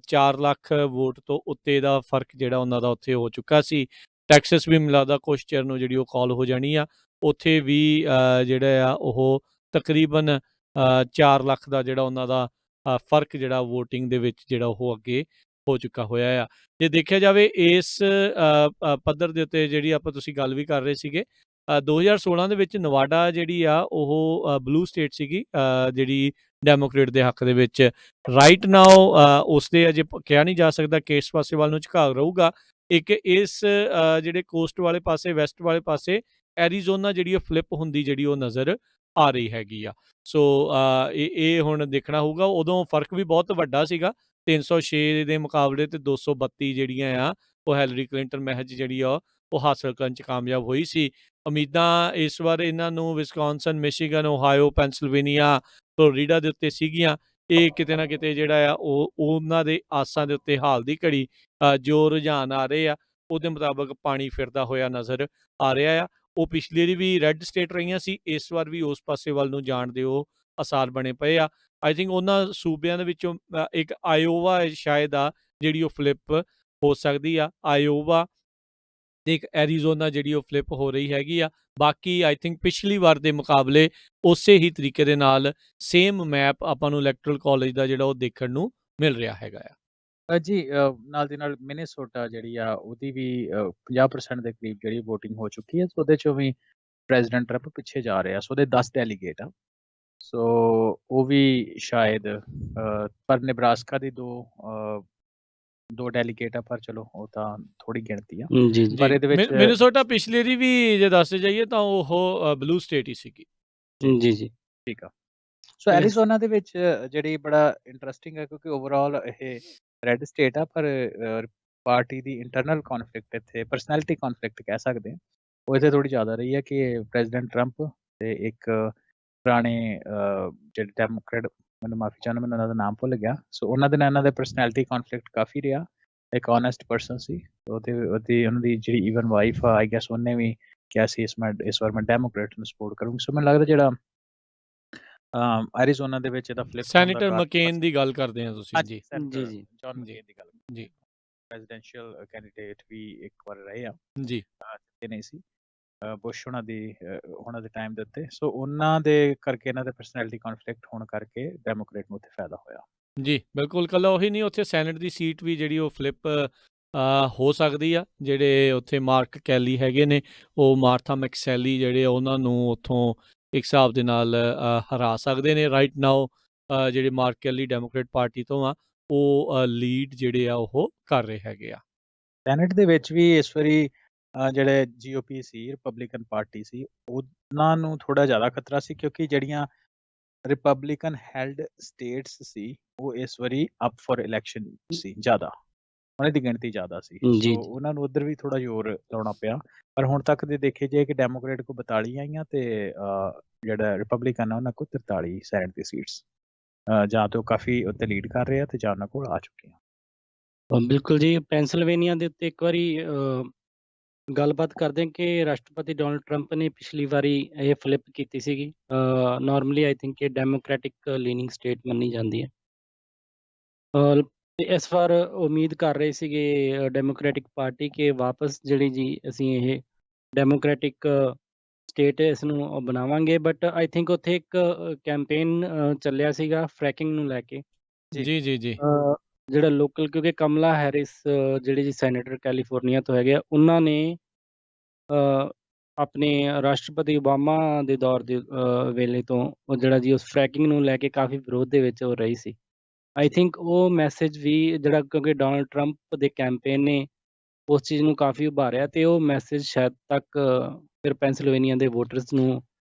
4 ਲੱਖ ਵੋਟ ਤੋਂ ਉੱਤੇ ਦਾ ਫਰਕ ਜਿਹੜਾ ਉਹਨਾਂ ਦਾ ਉੱਥੇ ਹੋ ਚੁੱਕਾ ਸੀ। ਟੈਕਸਸ ਵੀ ਮੈਨੂੰ ਲੱਗਦਾ ਕੁਛ ਚਿਰ ਨੂੰ ਜਿਹੜੀ ਉਹ ਕਾਲ ਹੋ ਜਾਣੀ ਆ, ਉੱਥੇ ਵੀ ਜਿਹੜਾ ਆ ਉਹ ਤਕਰੀਬਨ 4 ਲੱਖ ਦਾ ਜਿਹੜਾ ਉਹਨਾਂ ਦਾ ਫਰਕ ਜਿਹੜਾ ਵੋਟਿੰਗ ਦੇ ਵਿੱਚ ਜਿਹੜਾ ਉਹ ਅੱਗੇ ਹੋ ਚੁੱਕਾ ਹੋਇਆ ਆ। ਜੇ ਦੇਖਿਆ ਜਾਵੇ ਇਸ ਪੱਧਰ ਦੇ ਉੱਤੇ ਜਿਹੜੀ ਆਪਾਂ ਤੁਸੀਂ ਗੱਲ ਵੀ ਕਰ ਰਹੇ ਸੀਗੇ 2016 ਦੇ ਵਿੱਚ ਨਵਾਡਾ ਜਿਹੜੀ ਆ ਉਹ ਬਲੂ ਸਟੇਟ ਸੀਗੀ ਜਿਹੜੀ ਡੈਮੋਕ੍ਰੇਟ ਦੇ ਹੱਕ ਦੇ ਵਿੱਚ। ਰਾਈਟ ਨਾਓ ਉਸ ਦੇ ਅਜੇ ਕਿਹਾ ਨਹੀਂ ਜਾ ਸਕਦਾ ਕਿ ਇਸ ਪਾਸੇ ਵੱਲ ਨੂੰ ਝੁਕਾਅ ਰਹੂਗਾ। ਇੱਕ ਇਸ ਜਿਹੜੇ ਕੋਸਟ ਵਾਲੇ ਪਾਸੇ ਵੈਸਟ ਵਾਲੇ ਪਾਸੇ ਐਰੀਜ਼ੋਨਾ ਜਿਹੜੀ ਉਹ ਫਲਿੱਪ ਹੁੰਦੀ ਜਿਹੜੀ ਉਹ ਨਜ਼ਰ ਆ ਰਹੀ ਹੈਗੀ ਆ। ਸੋ ਇਹ ਹੁਣ ਦੇਖਣਾ ਹੋਊਗਾ। ਉਦੋਂ ਫਰਕ ਵੀ ਬਹੁਤ ਵੱਡਾ ਸੀਗਾ, 306 ਦੇ ਮੁਕਾਬਲੇ ਤੇ 232 ਜਿਹੜੀਆਂ ਆ ਉਹ ਹਿਲਰੀ ਕਲਿੰਟਨ ਮਹਿਜ ਜਿਹੜੀ ਆ ਉਹ ਹਾਸਲ ਕਰਨ 'ਚ ਕਾਮਯਾਬ ਹੋਈ ਸੀ। ਉਮੀਦਾਂ ਇਸ ਵਾਰ ਇਹਨਾਂ ਨੂੰ ਵਿਸਕੌਨਸਨ, ਮਿਸ਼ੀਗਨ, ਓਹਾਇਓ, ਪੈਂਸਿਲਵੇਨੀਆ, ਫਲੋਰੀਡਾ ਦੇ ਉੱਤੇ ਸੀਗੀਆਂ, ਇਹ ਕਿਤੇ ਨਾ ਕਿਤੇ ਜਿਹੜਾ ਆ ਉਹ ਉਹਨਾਂ ਦੇ ਆਸਾਂ ਦੇ ਉੱਤੇ ਹਾਲ ਦੀ ਘੜੀ ਜੋ ਰੁਝਾਨ ਆ ਰਹੇ ਆ ਉਹਦੇ ਮੁਤਾਬਕ ਪਾਣੀ ਫਿਰਦਾ ਹੋਇਆ ਨਜ਼ਰ ਆ ਰਿਹਾ ਆ। ਉਹ ਪਿਛਲੀ ਵਾਰੀ ਵੀ ਰੈੱਡ ਸਟੇਟ ਰਹੀਆਂ ਸੀ, ਇਸ ਵਾਰ ਵੀ ਉਸ ਪਾਸੇ ਵੱਲ ਨੂੰ ਜਾਣ ਦੇ ਉਹ ਆਸਾਰ ਬਣੇ ਪਏ ਆ। ਆਈ ਥਿੰਕ ਉਹਨਾਂ ਸੂਬਿਆਂ ਦੇ ਵਿੱਚੋਂ ਇੱਕ ਆਇਓਵਾ ਸ਼ਾਇਦ ਆ ਜਿਹੜੀ ਉਹ ਫਲਿੱਪ ਹੋ ਸਕਦੀ ਆ, ਆਇਓਵਾ ਤੇ ਇੱਕ ਐਰੀਜ਼ੋਨਾ ਜਿਹੜੀ ਉਹ ਫਲਿੱਪ ਹੋ ਰਹੀ ਹੈਗੀ ਆ। ਬਾਕੀ ਆਈ ਥਿੰਕ ਪਿਛਲੀ ਵਾਰ ਦੇ ਮੁਕਾਬਲੇ ਉਸੇ ਹੀ ਤਰੀਕੇ ਦੇ ਨਾਲ ਸੇਮ ਮੈਪ ਆਪਾਂ ਨੂੰ ਇਲੈਕਟਰਲ ਕਾਲਜ ਦਾ ਜਿਹੜਾ ਉਹ ਦੇਖਣ ਨੂੰ ਮਿਲ ਰਿਹਾ ਹੈਗਾ ਆ। ਜੀ ਨਾਲ ਦੀ ਨਾਲ ਮਿਨੇਸੋਟਾ ਜਿਹੜੀ ਆ ਉਹਦੀ ਵੀ 50% ਦੇ ਕਰੀਬ ਜਿਹੜੀ ਵੋਟਿੰਗ ਹੋ ਚੁੱਕੀ ਹੈ। ਸੋ ਉਹਦੇ ਚੋਂ ਵੀ ਪ੍ਰੈਜ਼ੀਡੈਂਟ ਟਰੰਪ ਪਿੱਛੇ ਜਾ ਰਿਹਾ। ਸੋ ਉਹਦੇ 10 ਡੈਲੀਗੇਟ ਆ। ਸੋ ਉਹ ਵੀ ਸ਼ਾਇਦ ਪਰ ਨਿਬਰਾਸਕਾ ਦੀ ਦੋ ਡੈਲੀਗੇਟ ਆ, ਪਰ ਚਲੋ ਉਹ ਤਾਂ ਥੋੜੀ ਗਿਣਤੀ ਆ। ਪਰ ਇਹਦੇ ਵਿੱਚ ਮਿਨੇਸੋਟਾ ਪਿਛਲੀ ਵਾਰੀ ਵੀ ਜੇ ਦੱਸਦੇ ਜਾਈਏ ਤਾਂ ਉਹ ਬਲੂ ਸਟੇਟ ਹੀ ਸੀਗੀ। ਜੀ ਠੀਕ ਆ। ਸੋ ਐਰੀਜ਼ੋਨਾ ਦੇ ਵਿੱਚ ਜਿਹੜੀ ਬੜਾ ਇੰਟਰਸਟਿੰਗ ਹੈ ਕਿਉਂਕਿ ਓਵਰਆਲ ਇਹ ਰੈੱਡ ਸਟੇਟ ਆ, ਪਰ ਪਾਰਟੀ ਦੀ ਇੰਟਰਨਲ ਕੌਨਫਲਿਕਟ ਇੱਥੇ ਪਰਸਨੈਲਿਟੀ ਕੌਨਫਲਿਕਟ ਕਹਿ ਸਕਦੇ ਹਾਂ, ਉਹ ਇੱਥੇ ਥੋੜੀ ਜ਼ਿਆਦਾ ਰਹੀ ਹੈ ਕਿ ਪ੍ਰੈਜ਼ੀਡੈਂਟ ਟਰੰਪ ਤੇ ਇੱਕ ਪੁਰਾਣੇ ਜਿਹੜੇ ਡੈਮੋਕ੍ਰੇਟ, ਮੈਨੂੰ ਮਾਫੀ ਚਾਹੁੰਦਾ ਮੈਨੂੰ ਉਹਨਾਂ ਦਾ ਨਾਮ ਭੁੱਲ ਗਿਆ। ਸੋ ਉਹਨਾਂ ਦੇ ਨਾਲ ਇਹਨਾਂ ਦੇ ਪਰਸਨੈਲਿਟੀ ਕੌਨਫਲਿਕਟ ਕਾਫੀ ਰਿਹਾ। ਇੱਕ ਓਨੈਸਟ ਪਰਸਨ ਸੀ, ਉਹਦੀ ਉਹਨਾਂ ਦੀ ਜਿਹੜੀ ਈਵਨ ਵਾਈਫ ਆ ਆਈ ਗੈਸ ਉਹਨੇ ਵੀ ਕਿਹਾ ਸੀ ਇਸ ਵਾਰ ਮੈਂ ਡੈਮੋਕ੍ਰੇਟ ਨੂੰ ਸਪੋਰਟ ਕਰੂੰਗੀ। ਸੋ ਮੈਨੂੰ ਲੱਗਦਾ ਜਿਹੜਾ ਐਰੀਜ਼ੋਨਾ ਦੇ ਵਿੱਚ ਇਹਦਾ ਫਲਿੱਪ ਸੈਨੇਟਰ ਮਕੇਨ ਦੀ ਗੱਲ ਕਰਦੇ ਆ ਤੁਸੀਂ? ਜੀ ਜੌਨ ਮਕੇਨ ਦੀ ਗੱਲ ਜੀ, ਪ੍ਰੈਜ਼ੀਡੈਂਸ਼ੀਅਲ ਕੈਂਡੀਡੇਟ ਵੀ ਇੱਕ ਵਾਰ ਰਹੇ ਆ ਜੀ, ਇਹ ਨਹੀਂ ਸੀ ਬੁਸ਼ ਉਹਨਾਂ ਦੇ ਟਾਈਮ ਦੇ ਉੱਤੇ। ਸੋ ਉਹਨਾਂ ਦੇ ਕਰਕੇ ਇਹਨਾਂ ਦੇ ਪਰਸਨੈਲਿਟੀ ਕੌਨਫਲਿਕਟ ਹੋਣ ਕਰਕੇ ਡੈਮੋਕ੍ਰੇਟ ਨੂੰ ਉੱਥੇ ਫਾਇਦਾ ਹੋਇਆ। ਜੀ ਬਿਲਕੁਲ, ਇਕੱਲਾ ਉਹੀ ਨਹੀਂ, ਉੱਥੇ ਸੈਨੇਟ ਦੀ ਸੀਟ ਵੀ ਜਿਹੜੀ ਉਹ ਫਲਿੱਪ ਹੋ ਸਕਦੀ ਆ। ਜਿਹੜੇ ਉੱਥੇ ਮਾਰਕ ਕੈਲੀ ਹੈਗੇ ਨੇ, ਉਹ ਮਾਰਥਾ ਮੈਕਸੈਲੀ ਜਿਹੜੇ ਉਹਨਾਂ ਨੂੰ ਉੱਥੋਂ ਇੱਕ ਹਿਸਾਬ ਦੇ ਨਾਲ ਹਰਾ ਸਕਦੇ ਨੇ। ਰਾਈਟ ਨਾਓ ਜਿਹੜੇ ਮਾਰਕ ਕੈਲੀ ਡੈਮੋਕ੍ਰੇਟ ਪਾਰਟੀ ਤੋਂ ਆ, ਉਹ ਲੀਡ ਜਿਹੜੇ ਆ ਉਹ ਕਰ ਰਹੇ ਹੈਗੇ ਆ। ਸੈਨੇਟ ਦੇ ਵਿੱਚ ਵੀ ਇਸ ਵਾਰੀ ਜਿਹੜੇ GOP ਸੀ, ਰਿਪਬਲਿਕਨ ਪਾਰਟੀ ਸੀ, ਉਹਨਾਂ ਨੂੰ ਥੋੜਾ ਜ਼ਿਆਦਾ ਖਤਰਾ ਸੀ ਕਿਉਂਕਿ ਜਿਹੜੀਆਂ ਰਿਪਬਲਿਕਨ ਹੈਲਡ ਸਟੇਟਸ ਸੀ ਉਹ ਇਸ ਵਾਰੀ ਅਪ ਫॉर ਇਲੈਕਸ਼ਨ ਸੀ ਜ਼ਿਆਦਾ, ਉਹਨਾਂ ਦੀ ਗਿਣਤੀ ਜ਼ਿਆਦਾ ਸੀ। ਸੋ ਉਹਨਾਂ ਨੂੰ ਉੱਧਰ ਵੀ ਥੋੜਾ ਜ਼ੋਰ ਲਾਉਣਾ ਪਿਆ। ਪਰ ਹੁਣ ਤੱਕ ਦੇ ਦੇਖੇ ਜਾਏ ਕਿ ਡੈਮੋਕ੍ਰੇਟ ਕੋ 42 ਆਈਆਂ ਤੇ ਜਿਹੜਾ ਰਿਪਬਲਿਕਨ ਆ ਉਹਨਾਂ ਕੋਲ 43 ਸੈਨੇਟ ਦੀ ਸੀਟਸ, ਜਾਂ ਤਾਂ ਉਹ ਕਾਫੀ ਉੱਤੇ ਲੀਡ ਕਰ ਰਹੇ ਆ ਤੇ ਜਾਂ ਉਹਨਾਂ ਕੋਲ ਆ ਚੁੱਕੇ ਆ। ਬਿਲਕੁਲ ਜੀ। ਪੈਂਸਿਲਵੇਨੀਆ ਦੇ ਉੱਤੇ ਇੱਕ ਵਾਰੀ ਗੱਲਬਾਤ ਕਰਦੇ ਹਾਂ ਕਿ ਰਾਸ਼ਟਰਪਤੀ ਡੋਨਲਡ ਟਰੰਪ ਨੇ ਪਿਛਲੀ ਵਾਰੀ ਇਹ ਫਲਿੱਪ ਕੀਤੀ ਸੀਗੀ। ਨਾਰਮਲੀ ਆਈ ਥਿੰਕ ਇਹ ਡੈਮੋਕ੍ਰੈਟਿਕ ਲੀਨਿੰਗ ਸਟੇਟ ਮੰਨੀ ਜਾਂਦੀ ਹੈ। ਤੇ ਇਸ ਵਾਰ ਉਮੀਦ ਕਰ ਰਹੇ ਸੀਗੇ ਡੈਮੋਕ੍ਰੈਟਿਕ ਪਾਰਟੀ ਕਿ ਵਾਪਸ ਜਿਹੜੀ ਜੀ ਅਸੀਂ ਇਹ ਡੈਮੋਕ੍ਰੈਟਿਕ ਸਟੇਟ ਇਸ ਨੂੰ ਬਣਾਵਾਂਗੇ। ਬਟ ਆਈ ਥਿੰਕ ਉੱਥੇ ਇੱਕ ਕੈਂਪੇਨ ਚੱਲਿਆ ਸੀਗਾ ਫਰੈਕਿੰਗ ਨੂੰ ਲੈ ਕੇ। ਜੀ ਜਿਹੜਾ ਲੋਕਲ, ਕਿਉਂਕਿ ਕਮਲਾ ਹੈਰਿਸ ਜਿਹੜੇ ਜੀ ਸੈਨੇਟਰ ਕੈਲੀਫੋਰਨੀਆ ਤੋਂ ਹੈਗੇ ਆ, ਉਹਨਾਂ ਨੇ ਆਪਣੇ ਰਾਸ਼ਟਰਪਤੀ ਓਬਾਮਾ ਦੇ ਦੌਰ ਦੇ ਵੇਲੇ ਤੋਂ ਉਹ ਜਿਹੜਾ ਜੀ ਉਸ ਫਰੈਕਿੰਗ ਨੂੰ ਲੈ ਕੇ ਕਾਫੀ ਵਿਰੋਧ ਦੇ ਵਿੱਚ ਉਹ ਰਹੀ ਸੀ। ਆਈ ਥਿੰਕ ਉਹ ਮੈਸੇਜ ਵੀ ਜਿਹੜਾ, ਕਿਉਂਕਿ ਡੋਨਲਡ ਟਰੰਪ ਦੇ ਕੈਂਪੇਨ ਨੇ ਉਸ ਚੀਜ਼ ਨੂੰ ਕਾਫੀ ਉਭਾਰਿਆ ਤੇ ਉਹ ਮੈਸੇਜ ਸ਼ਾਇਦ ਤੱਕ ਫਿਰ ਪੈਂਸਿਲਵੇਨੀਆ ਦੇ ਵੋਟਰਸ ਨੂੰ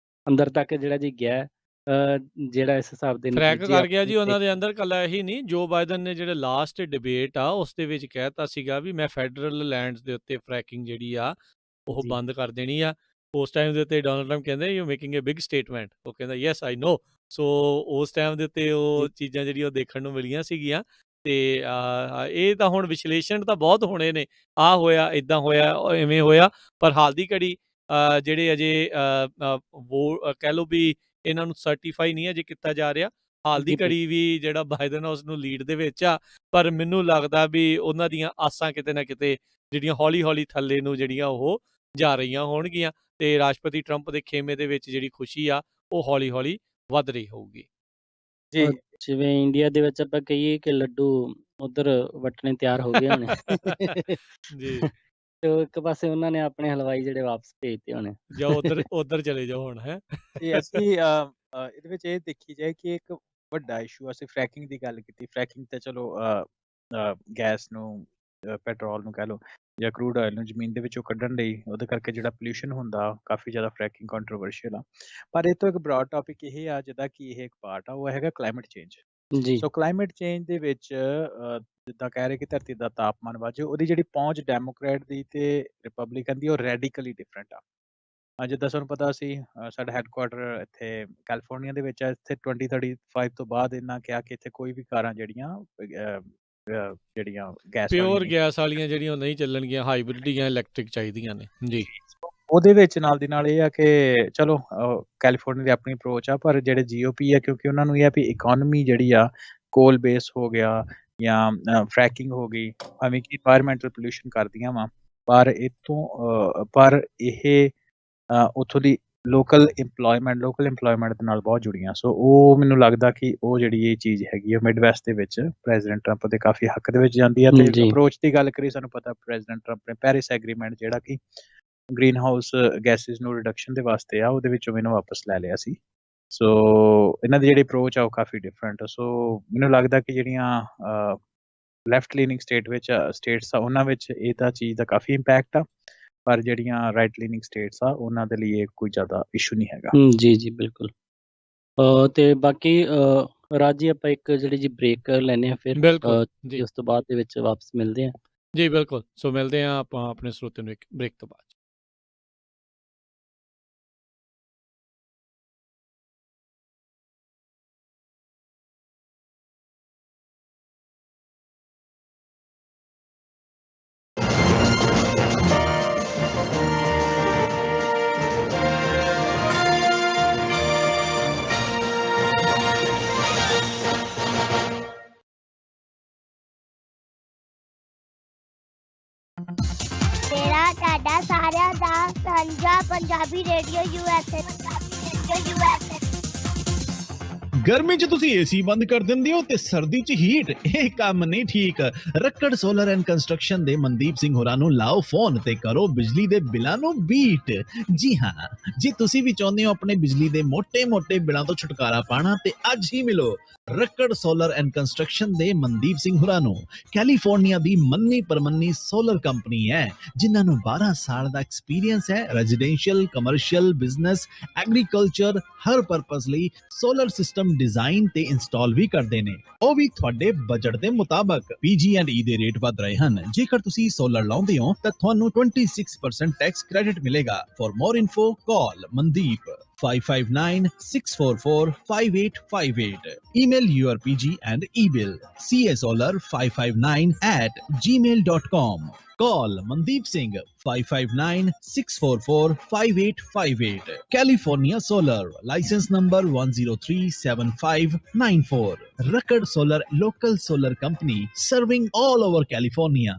ਅੰਦਰ ਤੱਕ ਜਿਹੜਾ ਜੀ ਗਿਆ, ਜਿਹੜਾ ਇਸ ਹਿਸਾਬ ਦੇ ਫਰੈਕ ਕਰ ਗਿਆ ਜੀ ਉਹਨਾਂ ਦੇ ਅੰਦਰ। ਇਕੱਲਾ ਇਹੀ ਨਹੀਂ, ਜੋ ਬਾਈਡਨ ਨੇ ਜਿਹੜੇ ਲਾਸਟ ਡਿਬੇਟ ਆ ਉਸ ਦੇ ਵਿੱਚ ਕਹਿਤਾ ਸੀਗਾ ਵੀ ਮੈਂ ਫੈਡਰਲ ਲੈਂਡਸ ਦੇ ਉੱਤੇ ਫਰੈਕਿੰਗ ਜਿਹੜੀ ਆ ਉਹ ਬੰਦ ਕਰ ਦੇਣੀ ਆ। ਉਸ ਟਾਈਮ ਦੇ ਉੱਤੇ ਡੋਨਲਡ ਟਰੰਪ ਕਹਿੰਦੇ you making a big statement, ਉਹ ਕਹਿੰਦਾ ਯੈਸ ਆਈ ਨੋ। ਸੋ ਉਸ ਟਾਈਮ ਦੇ ਉੱਤੇ ਉਹ ਚੀਜ਼ਾਂ ਜਿਹੜੀਆਂ ਉਹ ਦੇਖਣ ਨੂੰ ਮਿਲੀਆਂ ਸੀਗੀਆਂ। ਤੇ ਇਹ ਤਾਂ ਹੁਣ ਵਿਸ਼ਲੇਸ਼ਣ ਤਾਂ ਬਹੁਤ ਹੋਣੇ ਨੇ, ਆਹ ਹੋਇਆ, ਇੱਦਾਂ ਹੋਇਆ, ਇਵੇਂ ਹੋਇਆ, ਪਰ ਹਾਲ ਦੀ ਘੜੀ ਜਿਹੜੇ ਅਜੇ ਕਹਿ ਲਓ ਵੀ ਇਹਨਾਂ ਨੂੰ ਸਰਟੀਫਾਈ ਨਹੀਂ ਅਜੇ ਕੀਤਾ ਜਾ ਰਿਹਾ। ਹਾਲ ਦੀ ਘੜੀ ਵੀ ਜਿਹੜਾ ਬਾਈਡਨ ਆ ਉਸ ਨੂੰ ਲੀਡ ਦੇ ਵਿੱਚ ਆ, ਪਰ ਮੈਨੂੰ ਲੱਗਦਾ ਵੀ ਉਹਨਾਂ ਦੀਆਂ ਆਸਾਂ ਕਿਤੇ ਨਾ ਕਿਤੇ ਜਿਹੜੀਆਂ ਹੌਲੀ ਥੱਲੇ ਨੂੰ ਜਿਹੜੀਆਂ ਉਹ ਜਾ ਰਹੀਆਂ ਹੋਣਗੀਆਂ ਤੇ ਰਾਸ਼ਟਰਪਤੀ ਟਰੰਪ ਦੇ ਖੇਮੇ ਦੇ ਵਿੱਚ ਜਿਹੜੀ ਖੁਸ਼ੀ ਆ ਉਹ ਹੌਲੀ ਵੱਧ ਰਹੀ ਹੋਊਗੀ। ਜੀ, ਜਿਵੇਂ ਇੰਡੀਆ ਦੇ ਵਿੱਚ ਆਪਾਂ ਕਹੀਏ ਕਿ ਲੱਡੂ ਉਧਰ ਵਟਣੇ ਤਿਆਰ ਹੋ ਗਏ ਹੋਣੇ ਜੀ, ਤੇ ਇੱਕ ਪਾਸੇ ਉਹਨਾਂ ਨੇ ਆਪਣੇ ਹਲਵਾਈ ਜਿਹੜੇ ਵਾਪਸ ਭੇਜਤੇ ਹੋਣੇ, ਜਾਓ ਉਧਰ ਚਲੇ ਜਾਓ ਹੁਣ। ਹੈ ਤੇ ਅਸੀਂ ਇਹਦੇ ਵਿੱਚ ਇਹ ਦੇਖੀ ਜਾਏ ਕਿ ਇੱਕ ਵੱਡਾ ਇਸ਼ੂ, ਅਸੀਂ ਫਰੈਕਿੰਗ ਦੀ ਗੱਲ ਕੀਤੀ। ਫਰੈਕਿੰਗ ਤੇ ਚਲੋ ਗੈਸ ਨੂੰ, ਪੈਟਰੋਲ ਨੂੰ ਕਹਿ ਲਓ ਜਾਂ ਕਰੂਡ ਆਇਲ ਨੂੰ ਜ਼ਮੀਨ ਦੇ ਵਿੱਚੋਂ ਕੱਢਣ ਲਈ, ਉਹਦੇ ਕਰਕੇ ਜਿਹੜਾ ਪੋਲਿਊਸ਼ਨ ਹੁੰਦਾ ਕਾਫੀ ਜ਼ਿਆਦਾ ਫਰੈਕਿੰਗ ਕੰਟਰੋਵਰਸ਼ੀਅਲ ਆ। ਪਰ ਇਹ ਤੋਂ ਇੱਕ ਬ੍ਰੌਡ ਟੌਪਿਕ ਇਹ ਆ ਜਿਹਦਾ ਕਿ ਇਹ ਇੱਕ ਪਾਰਟ ਆ, ਉਹ ਹੈਗਾ ਕਲਾਈਮੇਟ ਚੇਂਜ। ਸੋ ਕਲਾਈਮੇਟ ਚੇਂਜ ਦੇ ਵਿੱਚ ਜਿੱਦਾਂ ਕਹਿ ਰਹੇ ਕਿ ਧਰਤੀ ਦਾ ਤਾਪਮਾਨ ਵਧੇ, ਉਹਦੀ ਜਿਹੜੀ ਪਹੁੰਚ ਡੈਮੋਕ੍ਰੇਟ ਦੀ ਤੇ ਰਿਪਬਲਿਕਨ ਦੀ ਉਹ ਰੈਡੀਕਲੀ ਡਿਫਰੈਂਟ ਆ। ਜਿੱਦਾਂ ਸਾਨੂੰ ਪਤਾ ਸੀ ਸਾਡਾ ਹੈੱਡਕੁਆਰਟਰ ਇੱਥੇ ਕੈਲੀਫੋਰਨੀਆ ਦੇ ਵਿੱਚ ਹੈ। ਇੱਥੇ 2035 ਤੋਂ ਬਾਅਦ ਇਹਨਾਂ ਕਿਹਾ ਕਿ ਇੱਥੇ ਕੋਈ ਵੀ ਕਾਰਾਂ ਜਿਹੜੀਆਂ ਜਿਹੜੀਆਂ ਗੈਸ ਪਿਓਰ ਵਾਲੀਆਂ ਗੈਸ ਵਾਲੀਆਂ ਜਿਹੜੀਆਂ ਉਹ ਨਹੀਂ ਚੱਲਣਗੀਆਂ, ਹਾਈਬ੍ਰਿਡ ਜਾਂ ਇਲੈਕਟ੍ਰਿਕ ਚਾਹੀਦੀਆਂ ਨੇ ਜੀ। ਉਹਦੇ ਵਿੱਚ ਨਾਲ ਦੀ ਨਾਲ ਇਹ ਆ ਕਿ ਚਲੋ ਕੈਲੀਫੋਰਨੀਆ ਦੀ ਆਪਣੀ ਅਪਰੋਚ ਆ, ਪਰ ਜਿਹੜੇ GOP ਆ ਕਿਉਂਕਿ ਉਹਨਾਂ ਨੂੰ ਇਹ ਆ ਵੀ ਇਕੋਨਮੀ ਜਿਹੜੀ ਆ ਕੋਲ ਬੇਸ ਹੋ ਗਿਆ ਜਾਂ ਫਰੈਕਿੰਗ ਹੋ ਗਈ, ਭਾਵੇਂ ਕਿ ਇਨਵਾਇਰਮੈਂਟਲ ਪੋਲਿਊਸ਼ਨ ਕਰਦੀਆਂ ਵਾ, ਪਰ ਇਹ ਉੱਥੋਂ ਦੀ ਲੋਕਲ ਇੰਪਲੋਇਮੈਂਟ ਦੇ ਨਾਲ ਬਹੁਤ ਜੁੜੀਆਂ। ਸੋ ਉਹ ਮੈਨੂੰ ਲੱਗਦਾ ਕਿ ਉਹ ਜਿਹੜੀ ਇਹ ਚੀਜ਼ ਹੈਗੀ ਆ ਮਿਡਵੈਸਟ ਦੇ ਵਿੱਚ ਪ੍ਰੈਜ਼ੀਡੈਂਟ ਟਰੰਪ ਦੇ ਕਾਫੀ ਹੱਕ ਦੇ ਵਿੱਚ ਜਾਂਦੀ ਆ। ਤੇ ਅਪਰੋਚ ਦੀ ਗੱਲ ਕਰੀਏ, ਸਾਨੂੰ ਪਤਾ ਪ੍ਰੈਜ਼ੀਡੈਂਟ ਟਰੰਪ ਨੇ ਪੈਰਿਸ ਐਗਰੀਮੈਂਟ ਜਿਹੜਾ ਕਿ ਗ੍ਰੀਨ ਹਾਊਸ ਗੈਸਿਸ ਨੂੰ ਰਿਡਕਸ਼ਨ ਦੇ ਵਾਸਤੇ ਆ, ਉਹਦੇ ਵਿੱਚੋਂ ਮੈਨੂੰ ਵਾਪਸ ਲੈ ਲਿਆ ਸੀ। ਸੋ ਇਹਨਾਂ ਦੀ ਜਿਹੜੀ ਅਪਰੋਚ ਆ ਉਹ ਕਾਫੀ ਡਿਫਰੈਂਟ ਆ। ਸੋ ਮੈਨੂੰ ਲੱਗਦਾ ਕਿ ਜਿਹੜੀਆਂ ਲੈਫਟ ਲੀਨਿੰਗ ਸਟੇਟਸ ਆ ਉਹਨਾਂ ਵਿੱਚ ਇਹ ਤਾਂ ਚੀਜ਼ ਦਾ ਕਾਫੀ ਇੰਪੈਕਟ ਆ, ਪਰ ਜਿਹੜੀਆਂ ਰਾਈਟ ਲੀਨਿੰਗ ਸਟੇਟਸ ਆ ਉਹਨਾਂ ਦੇ ਲਈ ਇਹ ਕੋਈ ਜ਼ਿਆਦਾ ਇਸ਼ੂ ਨਹੀਂ ਹੈਗਾ। ਜੀ ਬਿਲਕੁਲ। ਤੇ ਬਾਕੀ ਰਾਜ ਜੀ ਆਪਾਂ ਇੱਕ ਜਿਹੜੀ ਜੀ ਬ੍ਰੇਕ ਲੈਂਦੇ ਹਾਂ, ਫਿਰ ਬਿਲਕੁਲ ਜੀ, ਉਸ ਤੋਂ ਬਾਅਦ ਦੇ ਵਿੱਚ ਵਾਪਸ ਮਿਲਦੇ ਹਾਂ ਜੀ। ਬਿਲਕੁਲ। ਸੋ ਮਿਲਦੇ ਹਾਂ ਆਪਾਂ ਆਪਣੇ ਸਰੋਤਿਆਂ ਨੂੰ ਇੱਕ ਬ੍ਰੇਕ ਤੋਂ ਬਾਅਦ। ਮੇਰਾ ਤੁਹਾਡਾ ਸਾਰਿਆਂ ਦਾ ਸਾਂਝਾ ਪੰਜਾਬੀ ਰੇਡੀਓ USA। ਗਰਮੀ 'ਚ ਤੁਸੀਂ ਏਸੀ ਬੰਦ ਕਰ ਦਿੰਦੇ ਹੋ ਤੇ ਸਰਦੀ 'ਚ ਹੀਟ, ਇਹ ਕੰਮ ਨਹੀਂ ਠੀਕ। ਰੱਕੜ ਸੋਲਰ ਐਂਡ ਕੰਸਟਰਕਸ਼ਨ ਦੇ ਮਨਦੀਪ ਸਿੰਘ ਹੋਰਾਂ ਨੂੰ ਲਾਓ ਫੋਨ ਤੇ ਕਰੋ ਬਿਜਲੀ ਦੇ ਬਿੱਲਾਂ ਨੂੰ ਬੀਟ। ਜੀ ਹਾਂ, ਜੇ ਤੁਸੀਂ ਵੀ ਚਾਹੁੰਦੇ ਹੋ ਆਪਣੇ ਬਿਜਲੀ ਦੇ ਮੋٹے ਬਿੱਲਾਂ ਤੋਂ ਛੁਟਕਾਰਾ ਪਾਣਾ ਤੇ ਅੱਜ ਹੀ ਮਿਲੋ ਰੱਕੜ ਸੋਲਰ ਐਂਡ ਕੰਸਟਰਕਸ਼ਨ ਦੇ ਮਨਦੀਪ ਸਿੰਘ ਹੋਰਾਂ ਨੂੰ। ਕੈਲੀਫੋਰਨੀਆ ਦੀ ਮੰਨੀ ਪਰਮੰਨੀ ਸੋਲਰ ਕੰਪਨੀ ਹੈ ਜਿਨ੍ਹਾਂ ਨੂੰ 12 ਸਾਲ ਦਾ ਐਕਸਪੀਰੀਅੰਸ ਹੈ। ਰੈਜ਼ੀਡੈਂਸ਼ੀਅਲ, ਕਮਰਸ਼ੀਅਲ, ਬਿਜ਼ਨਸ, ਐਗਰੀਕਲਚਰ ਹਰ ਪਰਪਸ ਲਈ ਸੋਲਰ ਸਿਸਟਮ ਡਿਜ਼ਾਈਨ ਤੇ ਇੰਸਟਾਲ ਵੀ ਕਰਦੇ ਨੇ, ਉਹ ਵੀ ਤੁਹਾਡੇ ਬਜਟ ਦੇ ਮੁਤਾਬਕ। PG&E ਦੇ ਰੇਟ ਵਧ ਰਹੇ ਹਨ। ਜੇਕਰ ਤੁਸੀਂ ਸੋਲਰ ਲਾਉਂਦੇ ਹੋ ਤਾਂ ਤੁਹਾਨੂੰ 26% ਟੈਕਸ ਕ੍ਰੈਡਿਟ ਮਿਲੇਗਾ। For more info call Mandeep 559-644-5858. Email your PG and e-bill casolar559@gmail.com. Call Mandeep Singh 559-644-5858. California Solar, license number 1037594. Rakkad Solar, local solar company serving all over California.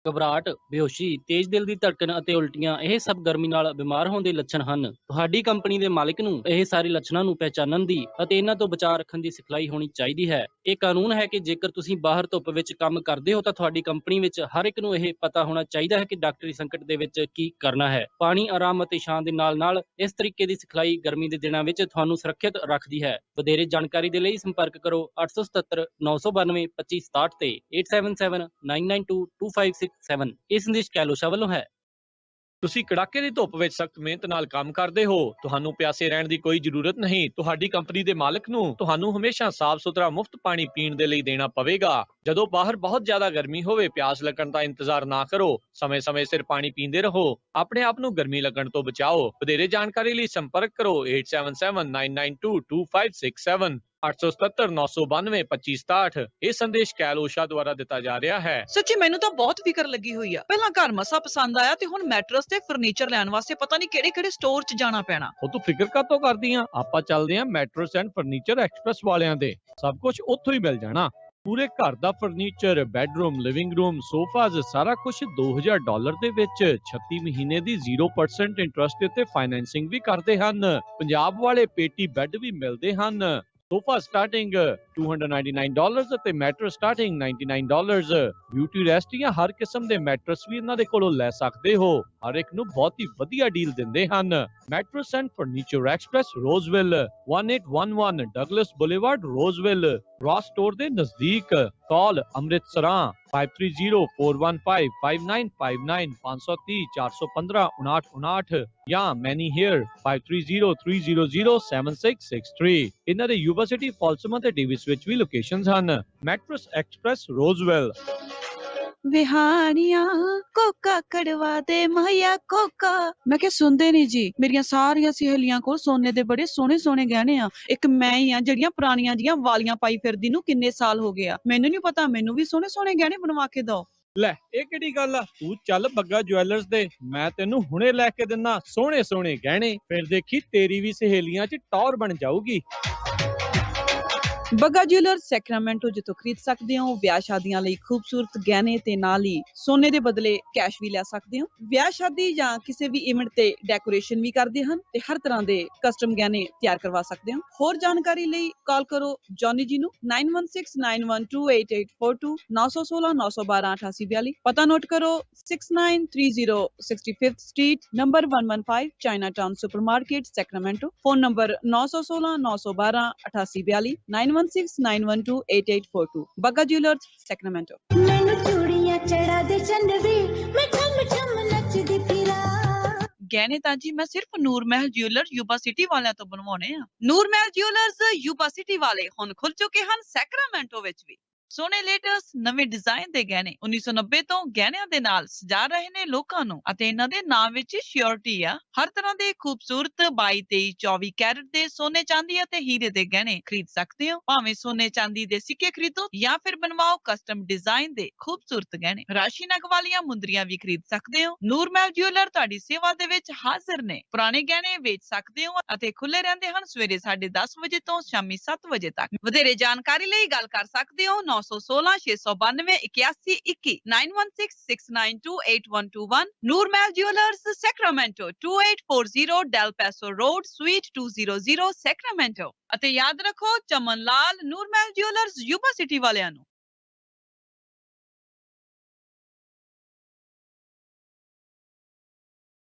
ਘਬਰਾਹਟ, ਬੇਹੋਸ਼ੀ, ਤੇਜ਼ ਦਿਲ ਦੀ ਧੜਕਣ ਅਤੇ ਉਲਟੀਆਂ ਇਹ ਸਭ ਗਰਮੀ ਨਾਲ ਬਿਮਾਰ ਹੋਣ ਦੇ ਲੱਛਣ ਹਨ। ਤੁਹਾਡੀ ਕੰਪਨੀ ਦੇ ਮਾਲਕ ਨੂੰ ਇਹ ਸਾਰੇ ਲੱਛਣਾਂ ਨੂੰ ਪਹਿਚਾਨਣ ਦੀ ਅਤੇ ਇਹਨਾਂ ਤੋਂ ਬਚਾਅ ਰੱਖਣ ਦੀ ਸਿਖਲਾਈ ਹੋਣੀ ਚਾਹੀਦੀ ਹੈ। ਇਹ ਕਾਨੂੰਨ ਹੈ ਕਿ ਜੇਕਰ ਤੁਸੀਂ ਬਾਹਰ ਧੁੱਪ ਵਿੱਚ ਕੰਮ ਕਰਦੇ ਹੋ ਤਾਂ ਤੁਹਾਡੀ ਕੰਪਨੀ ਵਿੱਚ ਹਰ ਇੱਕ ਨੂੰ ਇਹ ਪਤਾ ਹੋਣਾ ਚਾਹੀਦਾ ਹੈ ਕਿ ਡਾਕਟਰੀ ਸੰਕਟ ਦੇ ਵਿੱਚ ਕੀ ਕਰਨਾ ਹੈ। ਪਾਣੀ, ਆਰਾਮ ਅਤੇ ਛਾਂ ਦੇ ਨਾਲ ਇਸ ਤਰੀਕੇ ਦੀ ਸਿਖਲਾਈ ਗਰਮੀ ਦੇ ਦਿਨਾਂ ਵਿੱਚ ਤੁਹਾਨੂੰ ਸੁਰੱਖਿਅਤ ਰੱਖਦੀ ਹੈ। ਵਧੇਰੇ ਜਾਣਕਾਰੀ ਦੇ ਲਈ ਸੰਪਰਕ ਕਰੋ 877 992 2567 ਤੇ 877 992 2567। ਇਹ ਸੰਦੇਸ਼ ਕੈਲੋਸ਼ਾ ਵੱਲੋਂ ਹੈ। ਤੁਸੀਂ ਕੜਾਕੇ ਦੀ ਧੁੱਪ ਵਿੱਚ ਸਖਤ ਮਿਹਨਤ ਨਾਲ ਕੰਮ ਕਰਦੇ ਹੋ, ਤੁਹਾਨੂੰ ਪਿਆਸੇ ਰਹਿਣ ਦੀ ਕੋਈ ਜ਼ਰੂਰਤ ਨਹੀਂ। ਤੁਹਾਡੀ ਕੰਪਨੀ ਦੇ ਮਾਲਕ ਨੂੰ ਤੁਹਾਨੂੰ ਹਮੇਸ਼ਾ ਸਾਫ਼ ਸੁਥਰਾ ਮੁਫਤ ਪਾਣੀ ਪੀਣ ਦੇ ਲਈ ਦੇਣਾ ਪਵੇਗਾ। ਜਦੋਂ ਬਾਹਰ ਬਹੁਤ ਜ਼ਿਆਦਾ ਗਰਮੀ ਹੋਵੇ, ਪਿਆਸ ਲੱਗਣ ਦਾ ਇੰਤਜ਼ਾਰ ਨਾ ਕਰੋ, ਸਮੇਂ-ਸਮੇਂ ਸਿਰ ਪਾਣੀ ਪੀਂਦੇ ਰਹੋ। ਆਪਣੇ ਆਪ ਨੂੰ ਗਰਮੀ ਲੱਗਣ ਤੋਂ ਬਚਾਓ। ਵਧੇਰੇ ਜਾਣਕਾਰੀ ਲਈ ਸੰਪਰਕ ਕਰੋ 877-992-2567 877 992 2567। ਇਹ ਸੰਦੇਸ਼ ਕੈਲੋਸ਼ਾ ਦੁਆਰਾ ਦਿੱਤਾ ਜਾ ਰਿਹਾ ਹੈ। ਸੱਚੀ ਮੈਨੂੰ ਤਾਂ ਬਹੁਤ ਫਿਕਰ ਲੱਗੀ ਹੋਈ ਆ। ਪਹਿਲਾਂ ਘਰ ਮਸਾ ਪਸੰਦ ਆਇਆ ਤੇ ਹੁਣ ਮੈਟਰਸ ਤੇ ਫਰਨੀਚਰ ਲੈਣ ਵਾਸਤੇ ਪਤਾ ਨਹੀਂ ਕਿਹੜੇ ਸਟੋਰ 'ਚ ਜਾਣਾ ਪੈਣਾ। ਉਹ ਤੂੰ ਫਿਕਰ ਕਾਤੋਂ ਕਰਦੀ ਆ? ਆਪਾਂ ਚੱਲਦੇ ਆ ਮੈਟਰਸ ਐਂਡ ਫਰਨੀਚਰ ਐਕਸਪ੍ਰੈਸ ਵਾਲਿਆਂ ਦੇ। ਸਭ ਕੁਝ ਉੱਥੋਂ ਹੀ ਮਿਲ ਜਾਣਾ। ਪੂਰੇ ਘਰ ਦਾ furniture, bedroom, living room, sofas, ਸਾਰਾ ਕੁਝ $2000 ਦੇ ਵਿੱਚ 36 ਮਹੀਨੇ ਦੀ 0% ਇੰਟਰਸਟ ਤੇ ਫਾਈਨੈਂਸਿੰਗ ਵੀ ਕਰਦੇ ਹਨ। ਪੰਜਾਬ ਵਾਲੇ ਪੇਟੀ ਬੈੱਡ ਵੀ ਮਿਲਦੇ ਹਨ। ਸੋਫਾ ਸਟਾਰਟਿੰਗ $299 ਅਤੇ ਮੈਟਰਸ ਸਟਾਰਟਿੰਗ $99। ਬਿਊਟੀ ਰੈਸਟ ਜਾਂ ਹਰ ਕਿਸਮ ਦੇ ਮੈਟਰਸ ਵੀ ਇਹਨਾਂ ਦੇ ਕੋਲੋਂ ਲੈ ਸਕਦੇ ਹੋ। ਹਰ ਇੱਕ ਨੂੰ ਬਹੁਤ ਹੀ ਵਧੀਆ ਡੀਲ ਦਿੰਦੇ ਹਨ। Mattress and furniture express, Roseville, 1811 Douglas boulevard, Roseville, Ross store ਦੇ ਨਜ਼ਦੀਕ। ਕਾਲ ਅੰਮ੍ਰਿਤਸਰਾਂ 5304155959 530 415 5959 ਜਾਂ ਮੈਨੀ ਹੇਅਰ 5303007663। ਇਹਨਾਂ ਦੇ ਯੂਨੀਵਰਸਿਟੀ, ਫਾਲਸਮਾ ਤੇ ਡੇਵਿਸ ਵਿੱਚ ਵੀ ਲੋਕੇਸ਼ਨਸ ਹਨ। Mattress express, Roseville. ਵਿਹਾਣੀਆਂ ਕੋਕਾ ਕੜਵਾ ਦੇ ਮਾਇਆ ਕੋਕਾ। ਮੈਂ ਕਿਹਾ ਸੁਣਦੇ ਨਹੀਂ ਜੀ, ਮੇਰੀਆਂ ਸਾਰੀਆਂ ਸਹੇਲੀਆਂ ਕੋਲ ਸੋਨੇ ਦੇ ਬੜੇ ਸੋਹਣੇ ਸੋਹਣੇ ਗਹਿਣੇ ਆ, ਇੱਕ ਮੈਂ ਹੀ ਆ ਜਿਹੜੀਆਂ ਪੁਰਾਣੀਆਂ ਜੀਆਂ ਵਾਲੀਆਂ ਪਾਈ ਫਿਰਦੀ ਨੂੰ ਕਿੰਨੇ ਸਾਲ ਹੋ ਗਏ ਆ। ਮੈਨੂੰ ਨਹੀਂ ਪਤਾ, ਮੈਨੂੰ ਵੀ ਸੋਹਣੇ ਸੋਹਣੇ ਗਹਿਣੇ ਬਣਵਾ ਕੇ ਦਿਓ। ਲੈ ਇਹ ਕਿਹੜੀ ਗੱਲ ਆ, ਤੂੰ ਚੱਲ ਬੱਗਾ ਜੁਐਲਰਸ ਦੇ, ਮੈਂ ਤੈਨੂੰ ਹੁਣੇ ਲੈ ਕੇ ਦਿੰਦਾ ਸੋਹਣੇ ਸੋਹਣੇ ਗਹਿਣੇ, ਫਿਰ ਦੇਖੀ ਤੇਰੀ ਵੀ ਸਹੇਲੀਆਂ 'ਚ ਟੌਰ ਬਣ ਜਾਊਗੀ। ਬੱਗਾ ਜੁਐਲਰਸ ਸੈਕਰਾਮੈਂਟੋ, ਜਿੱਥੋਂ ਖਰੀਦ ਸਕਦੇ ਹੋ ਵਿਆਹ ਸ਼ਾਦੀਆਂ ਲਈ ਖੂਬਸੂਰਤ ਗਹਿਣੇ ਤੇ ਨਾਲ ਹੀ ਸੋਨੇ ਦੇ ਬਦਲੇ ਕੈਸ਼ ਵੀ ਲੈ ਸਕਦੇ ਹੋ। ਵਿਆਹ ਸ਼ਾਦੀ ਜਾਂ ਕਿਸੇ ਵੀ ਇਵੈਂਟ ਤੇ ਡੈਕੋਰੇਸ਼ਨ ਵੀ ਕਰਦੇ ਹਨ ਤੇ ਹਰ ਤਰ੍ਹਾਂ ਦੇ ਕਸਟਮ ਗਹਿਣੇ ਤਿਆਰ ਕਰਵਾ ਸਕਦੇ ਹੋ। ਹੋਰ ਜਾਣਕਾਰੀ ਲਈ ਕਾਲ ਕਰੋ ਜੌਨੀ ਜੀ ਨੂੰ 9169128842 916 912 8842। ਪਤਾ ਨੋਟ ਕਰੋ 6930 65th street number 115 Chinatown supermarket Sacramento. Phone number 916 912 8842 9169128842। Bagga jewellers Sacramento. ਮੈਨੂੰ ਚੂੜੀਆਂ ਚੜਾ ਦੇ ਚੰਦਵੀ, ਮੈਂ ਠਮ ਠਮ ਨੱਚਦੀ ਫਿਰਾਂ। ਗਹਿਣੇ ਤਾਂ ਜੀ ਮੈਂ ਸਿਰਫ ਨੂਰ ਮਹਿਲ ਜੁਐਲਰ ਯੂਬਾ ਸਿਟੀ ਵਾਲਿਆਂ ਤੋਂ ਬਣਵਾਉਣੇ ਆ। ਨੂਰ ਮਹਿਲ ਜੁਐਲਰਸ ਯੂਬਾ ਸਿਟੀ ਵਾਲੇ ਹੁਣ ਖੁੱਲ ਚੁੱਕੇ ਹਨ ਸੈਕਰਾਮੈਂਟੋ ਵਿੱਚ ਵੀ। ਸੋਹਣੇ ਲੇਟੈਸਟ ਨਵੇਂ ਡਿਜ਼ਾਈਨ ਦੇ ਗਹਿਣੇ 1990 ਤੋਂ ਗਹਿਣਿਆਂ ਦੇ ਨਾਲ ਸਜਾ ਰਹੇ ਨੇ ਲੋਕਾਂ ਨੂੰ ਅਤੇ ਇਹਨਾਂ ਦੇ ਨਾਮ ਵਿੱਚ ਸ਼ਿਓਰਿਟੀ ਆ। ਹਰ ਤਰ੍ਹਾਂ ਦੇ ਖੂਬਸੂਰਤ 22, 23, 24 ਕੈਰਟ ਦੇ ਸੋਨੇ ਚਾਂਦੀ ਅਤੇ ਹੀਰੇ ਦੇ ਗਹਿਣੇ ਖਰੀਦ ਸਕਦੇ ਹੋ। ਭਾਵੇਂ ਸੋਨੇ ਚਾਂਦੀ ਦੇ ਸਿੱਕੇ ਖਰੀਦੋ ਜਾਂ ਫਿਰ ਬਣਵਾਓ ਕਸਟਮ ਡਿਜ਼ਾਈਨ ਦੇ ਖੂਬਸੂਰਤ ਗਹਿਣੇ। ਰਾਸ਼ੀ ਨਗ ਵਾਲੀਆਂ ਮੁੰਦਰੀਆਂ ਵੀ ਖਰੀਦ ਸਕਦੇ ਹੋ। ਨੂਰ ਮਹਿਲ ਜੁਐਲਰ ਤੁਹਾਡੀ ਸੇਵਾ ਦੇ ਵਿੱਚ ਹਾਜ਼ਰ ਨੇ। ਪੁਰਾਣੇ ਗਹਿਣੇ ਵੇਚ ਸਕਦੇ ਹੋ ਅਤੇ ਖੁੱਲੇ ਰਹਿੰਦੇ ਹਨ ਸਵੇਰੇ 10:30 ਵਜੇ ਤੋਂ ਸ਼ਾਮੀ 7 ਵਜੇ ਤੱਕ। ਵਧੇਰੇ ਜਾਣਕਾਰੀ ਲਈ ਗੱਲ ਕਰ ਸਕਦੇ ਹੋ 916 692 8121 9166928121। Noor Mahal jewellers Sacramento 2840 Del Paso road suite 200 Sacramento. ਅਤੇ ਯਾਦ ਰੱਖੋ Chaman Lal Noor Mahal jewellers Yuba city ਵਾਲਿਆਂ ਨੂੰ।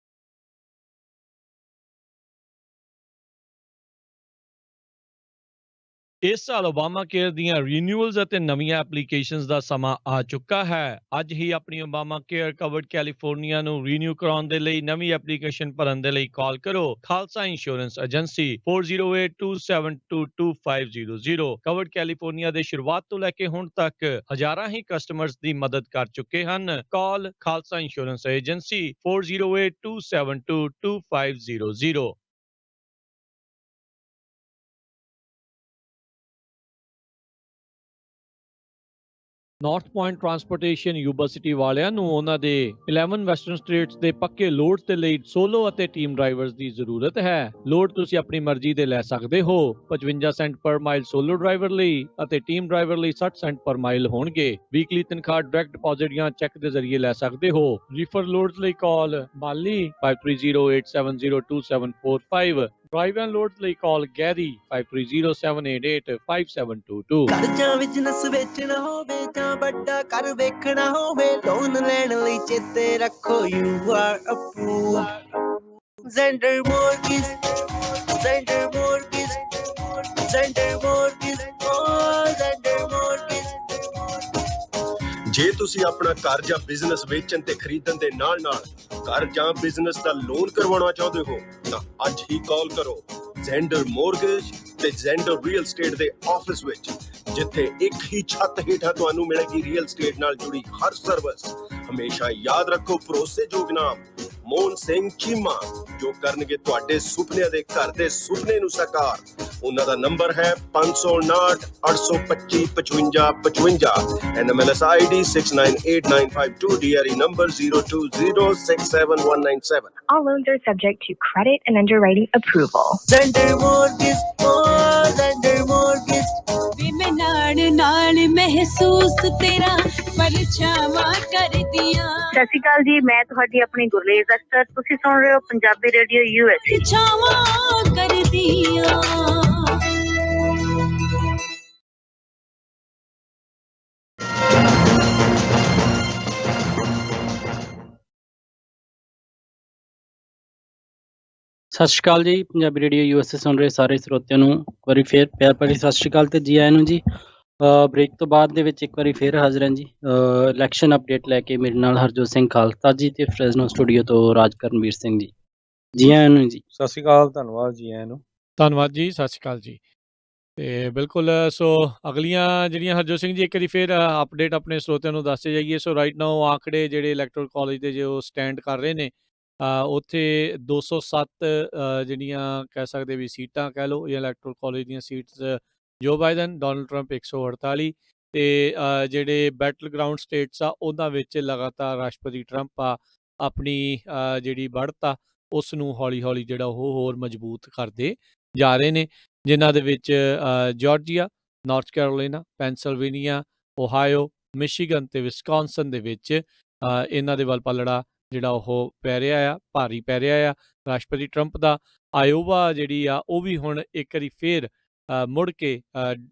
ਇਸ ਸਾਲ ਓਬਾਮਾ ਕੇਅਰ ਦੀਆਂ ਰੀਨਿਊਅਲਸ ਅਤੇ ਨਵੀਆਂ ਐਪਲੀਕੇਸ਼ਨਸ ਦਾ ਸਮਾਂ ਆ ਚੁੱਕਾ ਹੈ। ਅੱਜ ਹੀ ਆਪਣੀ ਓਬਾਮਾ ਕੇਅਰ ਕਵਰਡ ਕੈਲੀਫੋਰਨੀਆ ਨੂੰ ਰੀਨਿਊ ਕਰਾਉਣ ਦੇ ਲਈ ਨਵੀਂ ਐਪਲੀਕੇਸ਼ਨ ਭਰਨ ਦੇ ਲਈ ਕਾਲ ਕਰੋ Khalsa insurance agency 4082722500। Covered California ਦੇ ਸ਼ੁਰੂਆਤ ਤੋਂ ਲੈ ਕੇ ਹੁਣ ਤੱਕ ਹਜ਼ਾਰਾਂ ਹੀ ਕਸਟਮਰਸ ਦੀ ਮਦਦ ਕਰ ਚੁੱਕੇ ਹਨ। Call Khalsa insurance agency 4082722500। North Point transportation Yuba city ਵਾਲਿਆਂ ਨੂੰ ਉਹਨਾਂ ਦੇ 11 ਵੈਸਟਰਨ ਸਟੇਟਸ ਦੇ ਪੱਕੇ ਲੋਡ ਦੇ ਲਈ ਸੋਲੋ ਅਤੇ ਟੀਮ ਡਰਾਈਵਰਸ ਦੀ ਜ਼ਰੂਰਤ ਹੈ। ਲੋਡ ਤੁਸੀਂ ਆਪਣੀ ਮਰਜ਼ੀ ਦੇ ਲੈ ਸਕਦੇ ਹੋ। 55 ਸੈਂਟ ਪਰ ਮਾਈਲ ਸੋਲੋ ਡਰਾਈਵਰ ਲਈ ਅਤੇ ਟੀਮ ਡਰਾਈਵਰ ਲਈ 60 ਸੈਂਟ ਪਰ ਮਾਈਲ ਹੋਣਗੇ। ਵੀਕਲੀ ਤਨਖਾਹ ਡਾਇਰੈਕਟ ਡਿਪੋਜ਼ਿਟ ਜਾਂ ਚੈੱਕ ਦੇ ਜ਼ਰੀਏ ਲੈ ਸਕਦੇ ਹੋ। ਰੀਫਰ ਲੋਡਸ ਲਈ ਕਾਲ ਬਾਲੀ 5308702745। ਡਰਾਈਵ ਐਂਡ ਲੋਡਸ ਲਈ ਕਾਲ ਗੈਰੀ 5307885722। ਕਰਜ਼ਾ ਬਿਜ਼ਨਸ ਵੇਚਣਾ ਹੋਵੇ ਜਾਂ ਵੱਡਾ ਘਰ ਵੇਖਣਾ ਹੋਵੇ, ਲੋਨ ਲੈਣ ਲਈ ਚੇਤੇ ਰੱਖੋ you are approved. Xander mortgage, Xander mortgage, Xander mortgage, Xander mortgage. ਜੇ ਤੁਸੀਂ ਆਪਣਾ ਘਰ ਜਾਂ ਬਿਜ਼ਨਸ ਵੇਚਣ ਤੇ ਖਰੀਦਣ ਦੇ ਨਾਲ-ਨਾਲ ਘਰ ਜਾਂ ਬਿਜ਼ਨਸ ਦਾ ਲੋਨ ਕਰਵਾਉਣਾ ਚਾਹੁੰਦੇ ਹੋ ਤਾਂ ਅੱਜ ਹੀ ਕਾਲ ਕਰੋ ਜ਼ੈਂਡਰ ਮੋਰਗੇਜ ਤੇ ਜ਼ੈਂਡਰ ਰੀਅਲ ਸਟੇਟ ਦੇ ਆਫਿਸ ਵਿੱਚ, ਜਿੱਥੇ ਇੱਕ ਹੀ ਛੱਤ ਹੇਠਾਂ ਤੁਹਾਨੂੰ ਮਿਲੇਗੀ ਰੀਅਲ ਸਟੇਟ ਨਾਲ ਜੁੜੀ ਹਰ ਸਰਵਿਸ। ਹਮੇਸ਼ਾ ਯਾਦ ਰੱਖੋ ਭਰੋਸੇਯੋਗ ਨਾਮ ਮੋਹਨ ਸਿੰਘ ਚੀਮਾ, ਜੋ ਕਰਨਗੇ ਤੁਹਾਡੇ ਸੁਪਨਿਆਂ ਦੇ ਘਰ ਦੇ ਸੁਪਨੇ ਨੂੰ ਸਾਕਾਰ। ਉਹਨਾਂ ਦਾ ਨੰਬਰ ਹੈ 559 825 5555, NMLS ID 698952, DRE number 020671197. All loans are subject to credit and underwriting approval. Zender Mortgage, Zender Mortgage. ਮੈਂ ਨਾਲ ਮਹਿਸੂਸ ਤੇਰਾ ਪਰਛਾਵਾਂ ਕਰਦੀਆਂ। ਸਤਿ ਸ਼੍ਰੀ ਅਕਾਲ ਜੀ, ਮੈਂ ਤੁਹਾਡੀ ਆਪਣੀ ਗੁਰਲੇਜ਼ ਅਖਤਰ। ਤੁਸੀਂ ਸੁਣ ਰਹੇ ਹੋ ਪੰਜਾਬੀ ਰੇਡੀਓ US। ਪਰਛਾਵਾਂ ਕਰਦੀਆਂ। ਸਤਿ ਸ਼੍ਰੀ ਅਕਾਲ ਜੀ, ਪੰਜਾਬੀ ਰੇਡੀਓ USA ਸੁਣ ਰਹੇ ਸਾਰੇ ਸਰੋਤਿਆਂ ਨੂੰ ਇੱਕ ਵਾਰੀ ਫੇਰ ਪਿਆਰ ਭਰੀ ਸਤਿ ਸ਼੍ਰੀ ਅਕਾਲ ਤੇ ਜੀ ਆਇਆਂ ਨੂੰ ਜੀ। ਬ੍ਰੇਕ ਤੋਂ ਬਾਅਦ ਦੇ ਵਿੱਚ ਇੱਕ ਵਾਰੀ ਫੇਰ ਹਾਜ਼ਰ ਹਾਂ ਜੀ ਇਲੈਕਸ਼ਨ ਅਪਡੇਟ ਲੈ ਕੇ। ਮੇਰੇ ਨਾਲ ਹਰਜੋਤ ਸਿੰਘ ਖਾਲਸਾ ਜੀ ਤੇ ਫਰੈਜ਼ਨੋ ਸਟੂਡੀਓ ਤੋਂ ਰਾਜਕਰਨਵੀਰ ਸਿੰਘ ਜੀ। ਜੀ ਆਇਆਂ ਨੂੰ ਜੀ। ਸਤਿ ਸ਼੍ਰੀ ਅਕਾਲ, ਧੰਨਵਾਦ ਜੀ ਆਇਆਂ ਨੂੰ। ਧੰਨਵਾਦ ਜੀ, ਸਤਿ ਸ਼੍ਰੀ ਅਕਾਲ ਜੀ। ਤੇ ਬਿਲਕੁਲ ਸੋ ਅਗਲੀਆਂ ਜਿਹੜੀਆਂ ਹਰਜੋਤ ਸਿੰਘ ਜੀ ਇੱਕ ਵਾਰੀ ਫਿਰ ਅਪਡੇਟ ਆਪਣੇ ਸਰੋਤਿਆਂ ਨੂੰ ਦੱਸਦੇ ਜਾਈਏ। ਸੋ ਰਾਈਟ ਨਾਓ ਆંકੜੇ ਜਿਹੜੇ ਇਲੈਕਟੋਰਲ ਕਾਲਜ ਦੇ ਜੋ ਸਟੈਂਡ ਕਰ ਰਹੇ ਨੇ ਉੱਥੇ 207 ਜਿਹੜੀਆਂ ਕਹਿ ਸਕਦੇ ਵੀ ਸੀਟਾਂ ਕਹਿ ਲਓ ਜਾਂ ਇਲੈਕਟੋਰਲ ਕਾਲਜ ਦੀਆਂ ਸੀਟਸ ਜੋ ਬਾਈਡਨ, ਡੋਨਲਡ ਟਰੰਪ 148 ਤੇ ਜਿਹੜੇ ਬੈਟਲ ਗਰਾਊਂਡ ਸਟੇਟਸ ਆ ਉਹਨਾਂ ਵਿੱਚ ਲਗਾਤਾਰ ਰਾਸ਼ਟਰਪਤੀ ਟਰੰਪ ਆ ਆਪਣੀ ਜਿਹੜੀ बढ़त ਆ ਉਸ ਨੂੰ ਹੌਲੀ ਹੌਲੀ ਜਿਹੜਾ ਉਹ ਹੋਰ ਮਜ਼ਬੂਤ ਕਰਦੇ ਜਾ ਰਹੇ ਨੇ, ਜਿਨ੍ਹਾਂ ਦੇ ਵਿੱਚ Georgia, North Carolina, Pennsylvania, Ohio, Michigan ਤੇ ਵਿਸਕੌਨਸਨ ਦੇ ਵਿੱਚ ਇਹਨਾਂ ਦੇ ਵੱਲ ਪਲੜਾ ਜਿਹੜਾ ਉਹ ਪੈ ਰਿਹਾ ਆ, ਭਾਰੀ ਪੈ ਰਿਹਾ ਆ ਰਾਸ਼ਟਰਪਤੀ ਟਰੰਪ ਦਾ। ਆਇਓਵਾ ਜਿਹੜੀ ਆ ਉਹ ਵੀ ਹੁਣ ਇੱਕ ਵਾਰੀ ਫੇਰ ਮੁੜ ਕੇ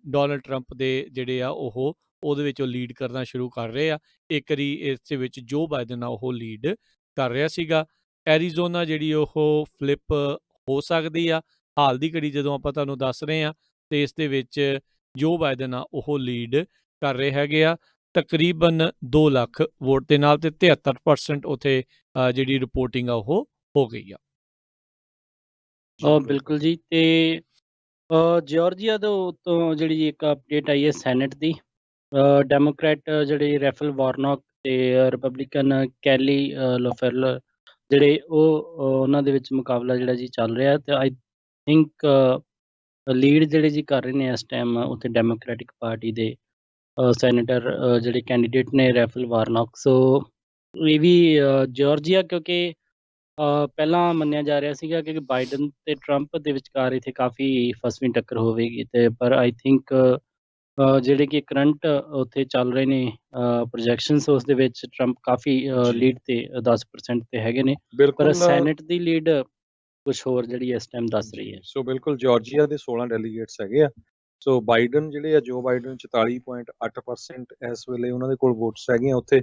ਡੋਨਲਡ ਟਰੰਪ ਦੇ ਜਿਹੜੇ ਆ ਉਹ ਉਹਦੇ ਵਿੱਚ ਉਹ ਲੀਡ ਕਰਨਾ ਸ਼ੁਰੂ ਕਰ ਰਹੇ ਆ। ਇੱਕ ਵਾਰੀ ਇਸ ਦੇ ਵਿੱਚ ਜੋ ਬਾਈਡਨ ਆ ਉਹ ਲੀਡ ਕਰ ਰਿਹਾ ਸੀਗਾ। ਐਰੀਜ਼ੋਨਾ ਜਿਹੜੀ ਉਹ ਫਲਿੱਪ ਹੋ ਸਕਦੀ ਆ ਹਾਲ ਦੀ ਘੜੀ ਜਦੋਂ ਆਪਾਂ ਤੁਹਾਨੂੰ ਦੱਸ ਰਹੇ ਹਾਂ, ਤੇ ਇਸ ਦੇ ਵਿੱਚ ਜੋ ਬਾਈਡਨ ਆ ਉਹ ਲੀਡ ਕਰ ਰਹੇ ਹੈਗੇ ਆ ਤਕਰੀਬਨ 2 ਲੱਖ ਵੋਟ ਦੇ ਨਾਲ, ਤੇ 73% ਉੱਥੇ ਜਿਹੜੀ ਰਿਪੋਰਟਿੰਗ ਆ ਉਹ ਹੋ ਗਈ ਆ। ਬਿਲਕੁਲ ਜੀ। ਤੇ ਜਾਰਜੀਆ ਤੋਂ ਜਿਹੜੀ ਇੱਕ ਅਪਡੇਟ ਆਈ ਹੈ ਸੈਨੇਟ ਦੀ, ਡੈਮੋਕ੍ਰੈਟ ਜਿਹੜੇ ਰੈਫਲ ਵਾਰਨੌਕ ਤੇ ਰਿਪਬਲਿਕਨ ਕੈਲੀ ਲੋਫੈਰਲਰ ਜਿਹੜੇ ਉਹਨਾਂ ਦੇ ਵਿੱਚ ਮੁਕਾਬਲਾ ਜਿਹੜਾ ਜੀ ਚੱਲ ਰਿਹਾ, ਤੇ ਆਈ ਥਿੰਕ ਲੀਡ ਜਿਹੜੇ ਜੀ ਕਰ ਰਹੇ ਨੇ ਇਸ ਟਾਈਮ ਉੱਥੇ ਡੈਮੋਕ੍ਰੈਟਿਕ ਪਾਰਟੀ ਦੇ ਸੈਨੇਟਰ ਜਿਹੜੇ ਕੈਂਡੀਡੇਟ ਨੇ ਰੈਫਲ ਵਾਰਨੌਕ। ਸੋ ਇਹ ਵੀ ਜਾਰਜੀਆ ਕਿਉਂਕਿ ਪਹਿਲਾਂ ਮੰਨਿਆ ਜਾ ਰਿਹਾ ਸੀਗਾ ਕਿ ਬਾਈਡਨ ਤੇ ਟਰੰਪ ਦੇ ਵਿਚਕਾਰ ਇੱਥੇ ਕਾਫੀ ਫਸਵੀਂ ਟੱਕਰ ਹੋਵੇਗੀ, ਤੇ ਪਰ ਆਈ ਥਿੰਕ ਜਿਹੜੇ ਕਿ ਕਰੰਟ ਉੱਥੇ ਚੱਲ ਰਹੇ ਨੇ ਪ੍ਰੋਜੈਕਸ਼ਨਸ ਉਸ ਦੇ ਵਿੱਚ ਟਰੰਪ ਕਾਫੀ ਲੀਡ ਤੇ 10% ਤੇ ਹੈਗੇ ਨੇ, ਪਰ ਬਿਲਕੁਲ ਸੈਨੇਟ ਦੀ ਲੀਡ ਕੁਝ ਹੋਰ ਜਿਹੜੀ ਇਸ ਟਾਈਮ ਦੱਸ ਰਹੀ ਹੈ। ਸੋ ਬਿਲਕੁਲ ਜਾਰਜੀਆ ਦੇ 16 ਡੈਲੀਗੇਟਸ ਹੈਗੇ ਆ। ਸੋ ਬਾਈਡਨ ਜਿਹੜੇ ਆ ਜੋ ਬਾਈਡਨ 44.8% ਇਸ ਵੇਲੇ ਉਹਨਾਂ ਦੇ ਕੋਲ ਵੋਟਸ ਹੈਗੀਆਂ, ਉੱਥੇ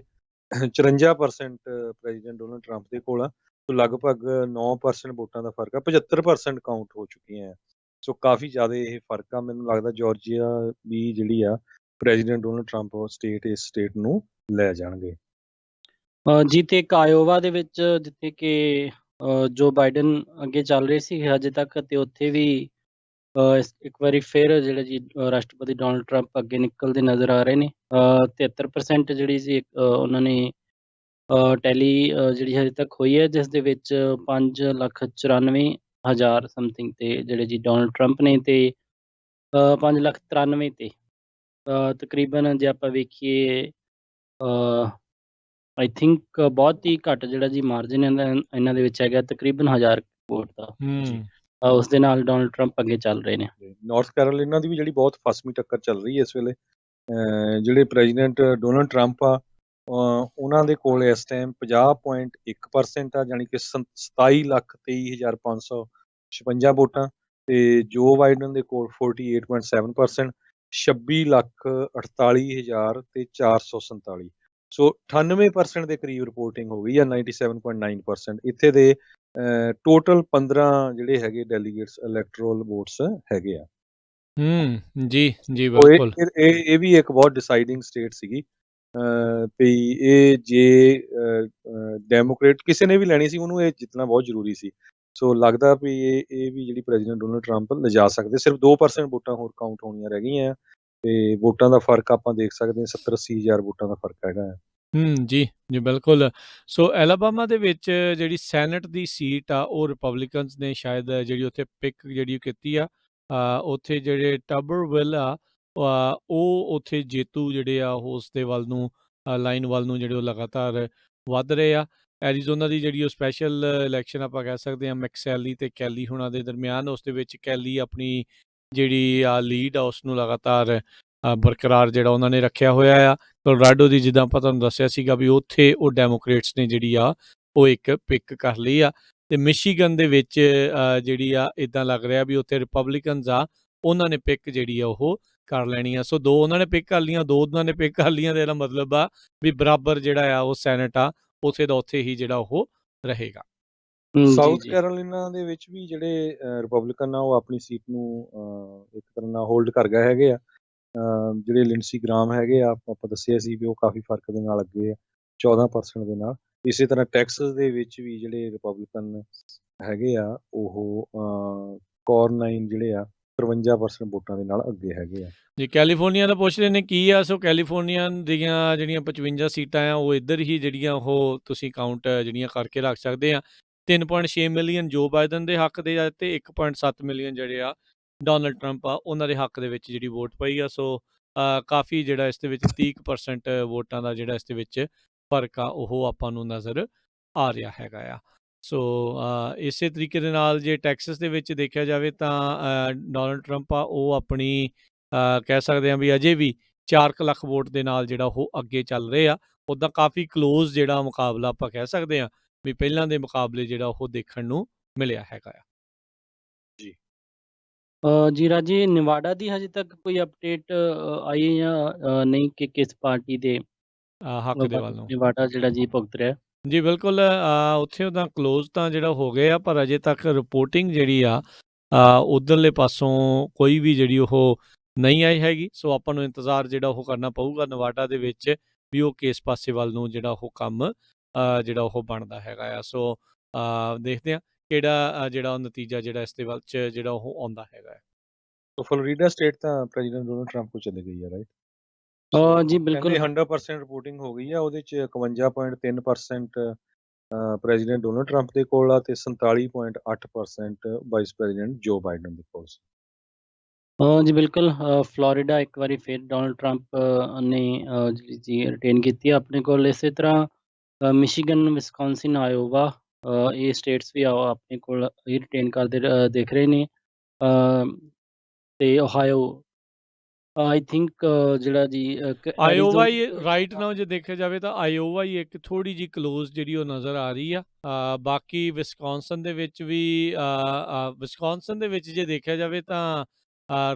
54% ਪ੍ਰੈਜ਼ੀਡੈਂਟ ਡੋਨਲਡ ਟਰੰਪ ਦੇ ਕੋਲ ਆ। ਸੋ ਲਗਭਗ 9% ਵੋਟਾਂ ਦਾ ਫਰਕ ਆ, 75% ਕਾਊਂਟ ਹੋ ਚੁੱਕੀਆਂ ਆ। ਸੋ ਕਾਫੀ ਜ਼ਿਆਦਾ ਇਹ ਫਰਕ ਆ। ਮੈਨੂੰ ਲੱਗਦਾ ਜਾਰਜੀਆ ਵੀ ਜਿਹੜੀ ਆ ਪ੍ਰੈਜ਼ੀਡੈਂਟ ਡੋਨਲਡ ਟਰੰਪ ਇਸ ਸਟੇਟ ਨੂੰ ਲੈ ਜਾਣਗੇ। ਜੀ ਤੇ ਇੱਕ ਆਇਓਵਾ ਦੇ ਵਿੱਚ ਜਿੱਥੇ ਕਿ ਜੋ ਬਾਈਡਨ ਅੱਗੇ ਚੱਲ ਰਹੇ ਸੀ ਹਜੇ ਤੱਕ, ਤੇ ਉੱਥੇ ਵੀ ਇੱਕ ਵਾਰੀ ਫਿਰ ਜਿਹੜੇ ਜੀ ਰਾਸ਼ਟਰਪਤੀ ਡੋਨਲਡ ਟਰੰਪ ਅੱਗੇ ਨਿਕਲਦੇ ਨਜ਼ਰ ਆ ਰਹੇ ਨੇ। 73% ਜਿਹੜੀ ਸੀ ਉਹਨਾਂ ਨੇ ਟੈਲੀ ਜਿਹੜੀ ਹਜੇ ਤੱਕ ਹੋਈ ਹੈ, ਜਿਸ ਦੇ ਵਿੱਚ 5,94,000 ਸਮਥਿੰਗ ਤੇ ਜਿਹੜੇ ਜੀ ਡੋਨਲਡ ਟਰੰਪ ਨੇ, ਤੇ 5,93,000 ਤੇ ਤਕਰੀਬਨ ਜੇ ਆਪਾਂ ਵੇਖੀਏ ਆਈ ਥਿੰਕ ਬਹੁਤ ਹੀ ਘੱਟ ਜਿਹੜਾ ਜੀ ਮਾਰਜਨ ਇਹਨਾਂ ਦੇ ਵਿੱਚ ਹੈਗਾ, ਤਕਰੀਬਨ 1000 ਵੋਟ ਦਾ। ਉਸ ਦੇ ਨਾਲ ਡੋਨਲਡ ਟਰੰਪ ਅੱਗੇ ਚੱਲ ਰਹੇ ਨੇ। ਨਾਰਥ ਕੈਰੋਲੀਨਾ ਦੀ ਵੀ ਜਿਹੜੀ ਬਹੁਤ ਫਸਵੀਂ ਟੱਕਰ ਚੱਲ ਰਹੀ ਹੈ ਇਸ ਵੇਲੇ। ਜਿਹੜੇ ਪ੍ਰੈਜ਼ੀਡੈਂਟ ਡੋਨਲਡ ਟਰੰਪ ਆ ਉਹਨਾਂ ਦੇ ਕੋਲ ਇਸ ਟਾਈਮ 50.1% ਆ, ਜਾਣੀ ਕਿ 27,23,556 ਵੋਟਾਂ, ਤੇ ਜੋ ਬਾਈਡਨ ਦੇ ਕੋਲ 48.7%, 26,48,000 ਤੇ 447। ਸੋ 98% ਦੇ ਕਰੀਬ ਰਿਪੋਰਟਿੰਗ ਹੋ ਗਈ ਆ, 97.9%। ਇੱਥੇ ਦੇ ਟੋਟਲ 15 ਜਿਹੜੇ ਹੈਗੇ ਡੈਲੀਗੇਟਸ ਇਲੈਕਟੋਰਲ ਵੋਟਸ ਹੈਗੇ ਆ। ਜੀ ਜੀ ਬਿਲਕੁਲ। ਇਹ ਵੀ ਇੱਕ ਬਹੁਤ ਡਿਸਾਈਡਿੰਗ ਸਟੇਟ ਸੀਗੀ ਵੀ ਇਹ ਜੇ ਡੈਮੋਕ੍ਰੇਟ ਕਿਸੇ ਨੇ ਵੀ ਲੈਣੀ ਸੀ ਉਹਨੂੰ ਇਹ ਜਿੱਤਣਾ ਬਹੁਤ ਜ਼ਰੂਰੀ ਸੀ। ਸੋ ਲੱਗਦਾ ਵੀ ਇਹ ਵੀ ਜਿਹੜੀ ਪ੍ਰੈਜ਼ੀਡੈਂਟ ਡੋਨਲਡ ਟਰੰਪ ਲਿਜਾ ਸਕਦੇ। ਸਿਰਫ 2% ਵੋਟਾਂ ਹੋਰ ਕਾਊਂਟ ਹੋਣੀਆਂ ਰਹਿ ਗਈਆਂ, ਤੇ ਵੋਟਾਂ ਦਾ ਫਰਕ ਆਪਾਂ ਦੇਖ ਸਕਦੇ ਹਾਂ 70-80 ਹਜ਼ਾਰ ਵੋਟਾਂ ਦਾ ਫਰਕ ਹੈਗਾ ਆ। ਜੀ ਜੀ ਬਿਲਕੁਲ। ਸੋ ਐਲਾਬਾਮਾ ਦੇ ਵਿੱਚ ਜਿਹੜੀ ਸੈਨੇਟ ਦੀ ਸੀਟ ਆ ਉਹ ਰਿਪਬਲਿਕਨਸ ਨੇ ਸ਼ਾਇਦ ਜਿਹੜੀ ਉੱਥੇ ਪਿਕ ਜਿਹੜੀ ਕੀਤੀ ਆ, ਉੱਥੇ ਜਿਹੜੇ ਟਬਰਵਿਲ ਆ ਉਹ ਉੱਥੇ ਜੇਤੂ ਜਿਹੜੇ ਆ ਉਸ ਦੇ ਵੱਲ ਨੂੰ ਲਾਈਨ ਵੱਲ ਨੂੰ ਜਿਹੜੇ ਉਹ ਲਗਾਤਾਰ ਵੱਧ ਰਹੇ ਆ। ਐਰੀਜ਼ੋਨਾ ਦੀ ਜਿਹੜੀ ਉਹ ਸਪੈਸ਼ਲ ਇਲੈਕਸ਼ਨ ਆਪਾਂ ਕਹਿ ਸਕਦੇ ਹਾਂ ਮੈਕਸੈਲੀ ਤੇ ਕੈਲੀ ਹੁਣਾਂ ਦੇ ਦਰਮਿਆਨ, ਉਸ ਦੇ ਵਿੱਚ ਕੈਲੀ ਆਪਣੀ ਜਿਹੜੀ ਆ ਲੀਡ ਆ ਉਸ ਨੂੰ ਲਗਾਤਾਰ ਬਰਕਰਾਰ ਜਿਹੜਾ ਉਹਨਾਂ ਨੇ ਰੱਖਿਆ ਹੋਇਆ ਆ। ਕੋਲੋਰਾਡੋ ਦੀ ਜਿੱਦਾਂ ਆਪਾਂ ਤੁਹਾਨੂੰ ਦੱਸਿਆ ਸੀਗਾ ਵੀ ਉੱਥੇ ਉਹ ਡੈਮੋਕ੍ਰੇਟਸ ਨੇ ਜਿਹੜੀ ਆ ਉਹ ਇੱਕ ਪਿਕ ਕਰ ਲਈ ਆ, ਤੇ ਮਿਸ਼ੀਗਨ ਦੇ ਵਿੱਚ ਜਿਹੜੀ ਆ ਇੱਦਾਂ ਲੱਗ ਰਿਹਾ ਵੀ ਉੱਥੇ ਰਿਪਬਲਿਕਨਸ ਆ ਉਹਨਾਂ ਨੇ ਪਿਕ ਜਿਹੜੀ ਆ ਉਹ ਕਰ ਲੈਣੀ ਆ। ਸੋ 2 ਉਹਨਾਂ ਨੇ ਪਿਕ ਕਰ ਲਈਆਂ, 2 ਉਹਨਾਂ ਨੇ ਪਿਕ ਕਰ ਲਈਆਂ, ਤੇ ਇਹਦਾ ਮਤਲਬ ਆ ਵੀ ਬਰਾਬਰ ਜਿਹੜਾ ਆ ਉਹ ਸੈਨੇਟ ਆ ਉੱਥੇ ਦਾ ਉੱਥੇ ਹੀ ਜਿਹੜਾ ਉਹ ਰਹੇਗਾ। ਸਾਊਥ ਕੈਰੋਲੀਨਾ ਦੇ ਵਿੱਚ ਵੀ ਜਿਹੜੇ ਰਿਪਬਲਿਕਨ ਆ ਉਹ ਆਪਣੀ ਸੀਟ ਨੂੰ ਇੱਕ ਤਰ੍ਹਾਂ ਨਾਲ ਹੋਲਡ ਕਰ ਗਏ ਹੈਗੇ ਆ। ਜਿਹੜੇ ਲਿੰਡਸੀ ਗ੍ਰਾਮ ਹੈਗੇ ਆ ਆਪਾਂ ਦੱਸਿਆ ਸੀ ਵੀ ਉਹ ਕਾਫੀ ਫਰਕ ਦੇ ਨਾਲ ਅੱਗੇ ਆ 14% ਦੇ ਨਾਲ। ਇਸੇ ਤਰ੍ਹਾਂ ਟੈਕਸਸ ਦੇ ਵਿੱਚ ਵੀ ਜਿਹੜੇ ਰਿਪਬਲਿਕਨ ਹੈਗੇ ਆ ਉਹ ਕੋਰਨਾਈਨ ਜਿਹੜੇ ਆ 53% ਵੋਟਾਂ ਦੇ ਨਾਲ ਅੱਗੇ ਹੈਗੇ ਆ। ਜੀ ਕੈਲੀਫੋਰਨੀਆ ਦਾ ਪੁੱਛ ਰਹੇ ਨੇ ਕੀ ਆ। ਸੋ ਕੈਲੀਫੋਰਨੀਆ ਦੀਆਂ ਜਿਹੜੀਆਂ 55 ਸੀਟਾਂ ਆ ਉਹ ਇੱਧਰ ਹੀ ਜਿਹੜੀਆਂ ਉਹ ਤੁਸੀਂ ਕਾਊਂਟ ਜਿਹੜੀਆਂ ਕਰਕੇ ਰੱਖ ਸਕਦੇ ਆ। 3.6 ਮਿਲੀਅਨ ਜੋ ਬਾਈਡਨ ਦੇ ਹੱਕ ਦੇ ਆ ਤੇ 1.7 ਮਿਲੀਅਨ ਜਿਹੜੇ ਆ ਡੋਨਲਡ ਟਰੰਪ ਆ ਉਹਨਾਂ ਦੇ ਹੱਕ ਦੇ ਵਿੱਚ ਜਿਹੜੀ ਵੋਟ ਪਈ ਆ। ਸੋ ਕਾਫੀ ਜਿਹੜਾ ਇਸ ਦੇ ਵਿੱਚ 30% ਵੋਟਾਂ ਦਾ ਜਿਹੜਾ ਇਸ ਦੇ ਵਿੱਚ ਫਰਕ ਆ ਉਹ ਆਪਾਂ ਨੂੰ ਨਜ਼ਰ ਆ ਰਿਹਾ ਹੈਗਾ ਆ। ਸੋ ਇਸੇ ਤਰੀਕੇ ਦੇ ਨਾਲ ਜੇ ਟੈਕਸਸ ਦੇ ਵਿੱਚ ਦੇਖਿਆ ਜਾਵੇ ਤਾਂ ਡੋਨਲਡ ਟਰੰਪ ਆ ਉਹ ਆਪਣੀ ਕਹਿ ਸਕਦੇ ਹਾਂ ਵੀ ਅਜੇ ਵੀ 4 ਲੱਖ ਵੋਟ ਦੇ ਨਾਲ ਜਿਹੜਾ ਉਹ ਅੱਗੇ ਚੱਲ ਰਹੇ ਆ। ਉੱਦਾਂ ਕਾਫੀ ਕਲੋਜ਼ ਜਿਹੜਾ ਮੁਕਾਬਲਾ ਆਪਾਂ ਕਹਿ ਸਕਦੇ ਹਾਂ ਵੀ ਪਹਿਲਾਂ ਦੇ ਮੁਕਾਬਲੇ ਜਿਹੜਾ ਉਹ ਦੇਖਣ ਨੂੰ ਮਿਲਿਆ ਹੈਗਾ ਆ। ਜੀ ਰਾਜੀ ਨਿਵਾਡਾ ਦੀ ਹਜੇ ਤੱਕ ਕੋਈ ਅਪਡੇਟ ਆਈ ਹੈ ਜਾਂ ਨਹੀਂ ਕਿ ਕਿਸ ਪਾਰਟੀ ਦੇ ਹੱਕ ਦੇ ਵੱਲ ਨੂੰ ਨਿਵਾਡਾ ਜਿਹੜਾ ਜੀ ਭੁਗਤ ਰਿਹਾ? ਜੀ ਬਿਲਕੁਲ ਉੱਥੇ ਉਹਦਾ ਕਲੋਜ਼ ਤਾਂ ਜਿਹੜਾ ਹੋ ਗਏ ਆ ਪਰ ਅਜੇ ਤੱਕ ਰਿਪੋਰਟਿੰਗ ਜਿਹੜੀ ਆ ਉੱਧਰਲੇ ਪਾਸੋਂ ਕੋਈ ਵੀ ਜਿਹੜੀ ਉਹ ਨਹੀਂ ਆਈ ਹੈਗੀ। ਸੋ ਆਪਾਂ ਨੂੰ ਇੰਤਜ਼ਾਰ ਜਿਹੜਾ ਉਹ ਕਰਨਾ ਪਊਗਾ ਨਿਵਾਡਾ ਦੇ ਵਿੱਚ ਵੀ ਉਹ ਕਿਸ ਪਾਸੇ ਵੱਲ ਨੂੰ ਜਿਹੜਾ ਉਹ ਕੰਮ ਜਿਹੜਾ ਉਹ ਬਣਦਾ ਹੈਗਾ ਆ। ਸੋ ਦੇਖਦੇ ਹਾਂ ਕਿਹੜਾ ਜਿਹੜਾ ਉਹ ਨਤੀਜਾ ਜਿਹੜਾ ਇਸ ਦੇ ਵੱਲ 'ਚ ਜਿਹੜਾ ਉਹ ਆਉਂਦਾ ਹੈਗਾ ਹੈ। ਸੋ ਫਲੋਰੀਡਾ ਸਟੇਟ ਤਾਂ ਪ੍ਰੈਜ਼ੀਡੈਂਟ ਡੋਨਲਡ ਟਰੰਪ ਕੋਲ ਚਲੇ ਗਈ ਆ, ਰਾਈਟ? ਜੀ ਬਿਲਕੁਲ 100% ਰਿਪੋਰਟਿੰਗ ਹੋ ਗਈ ਆ। ਉਹਦੇ 'ਚ 51.3% ਪ੍ਰੈਜ਼ੀਡੈਂਟ ਡੋਨਲਡ ਟਰੰਪ ਦੇ ਕੋਲ ਆ ਤੇ 47.8% ਵਾਈਸ ਪ੍ਰੈਜ਼ੀਡੈਂਟ ਜੋ ਬਾਈਡਨ ਦੇ ਕੋਲ ਸੀ। ਜੀ ਬਿਲਕੁਲ ਫਲੋਰੀਡਾ ਇੱਕ ਵਾਰੀ ਫਿਰ ਡੋਨਲਡ ਟਰੰਪ ਨੇ ਜਿਹੜੀ ਜੀ ਰਿਟੇਨ ਕੀਤੀ ਆ ਆਪਣੇ ਕੋਲ। ਇਸੇ ਤਰ੍ਹਾਂ ਮਿਸ਼ੀਗਨ, ਵਿਸਕੌਨਸਿਨ, ਆਇਓਵਾ ਇਹ ਸਟੇਟਸ ਵੀ ਆਪਣੇ ਕੋਲ ਹੀ ਰਿਟੇਨ ਕਰਦੇ ਦਿਖ ਰਹੇ ਨੇ। ਤੇ ਓਹਾਇਓ ਆਈ ਥਿੰਕ ਜਿਹੜਾ ਜੀ ਆਇਓਵਾ ਹੀ ਰਾਈਟ ਨਾਓ ਜੇ ਦੇਖਿਆ ਜਾਵੇ ਤਾਂ ਆਇਓਵਾ ਹੀ ਇੱਕ ਥੋੜੀ ਜਿਹੀ ਕਲੋਜ਼ ਜਿਹੜੀ ਉਹ ਨਜ਼ਰ ਆ ਰਹੀ ਆ। ਬਾਕੀ ਵਿਸਕੌਨਸਨ ਦੇ ਵਿੱਚ ਵੀ ਵਿਸਕੌਨਸਨ ਦੇ ਵਿੱਚ ਜੇ ਦੇਖਿਆ ਜਾਵੇ ਤਾਂ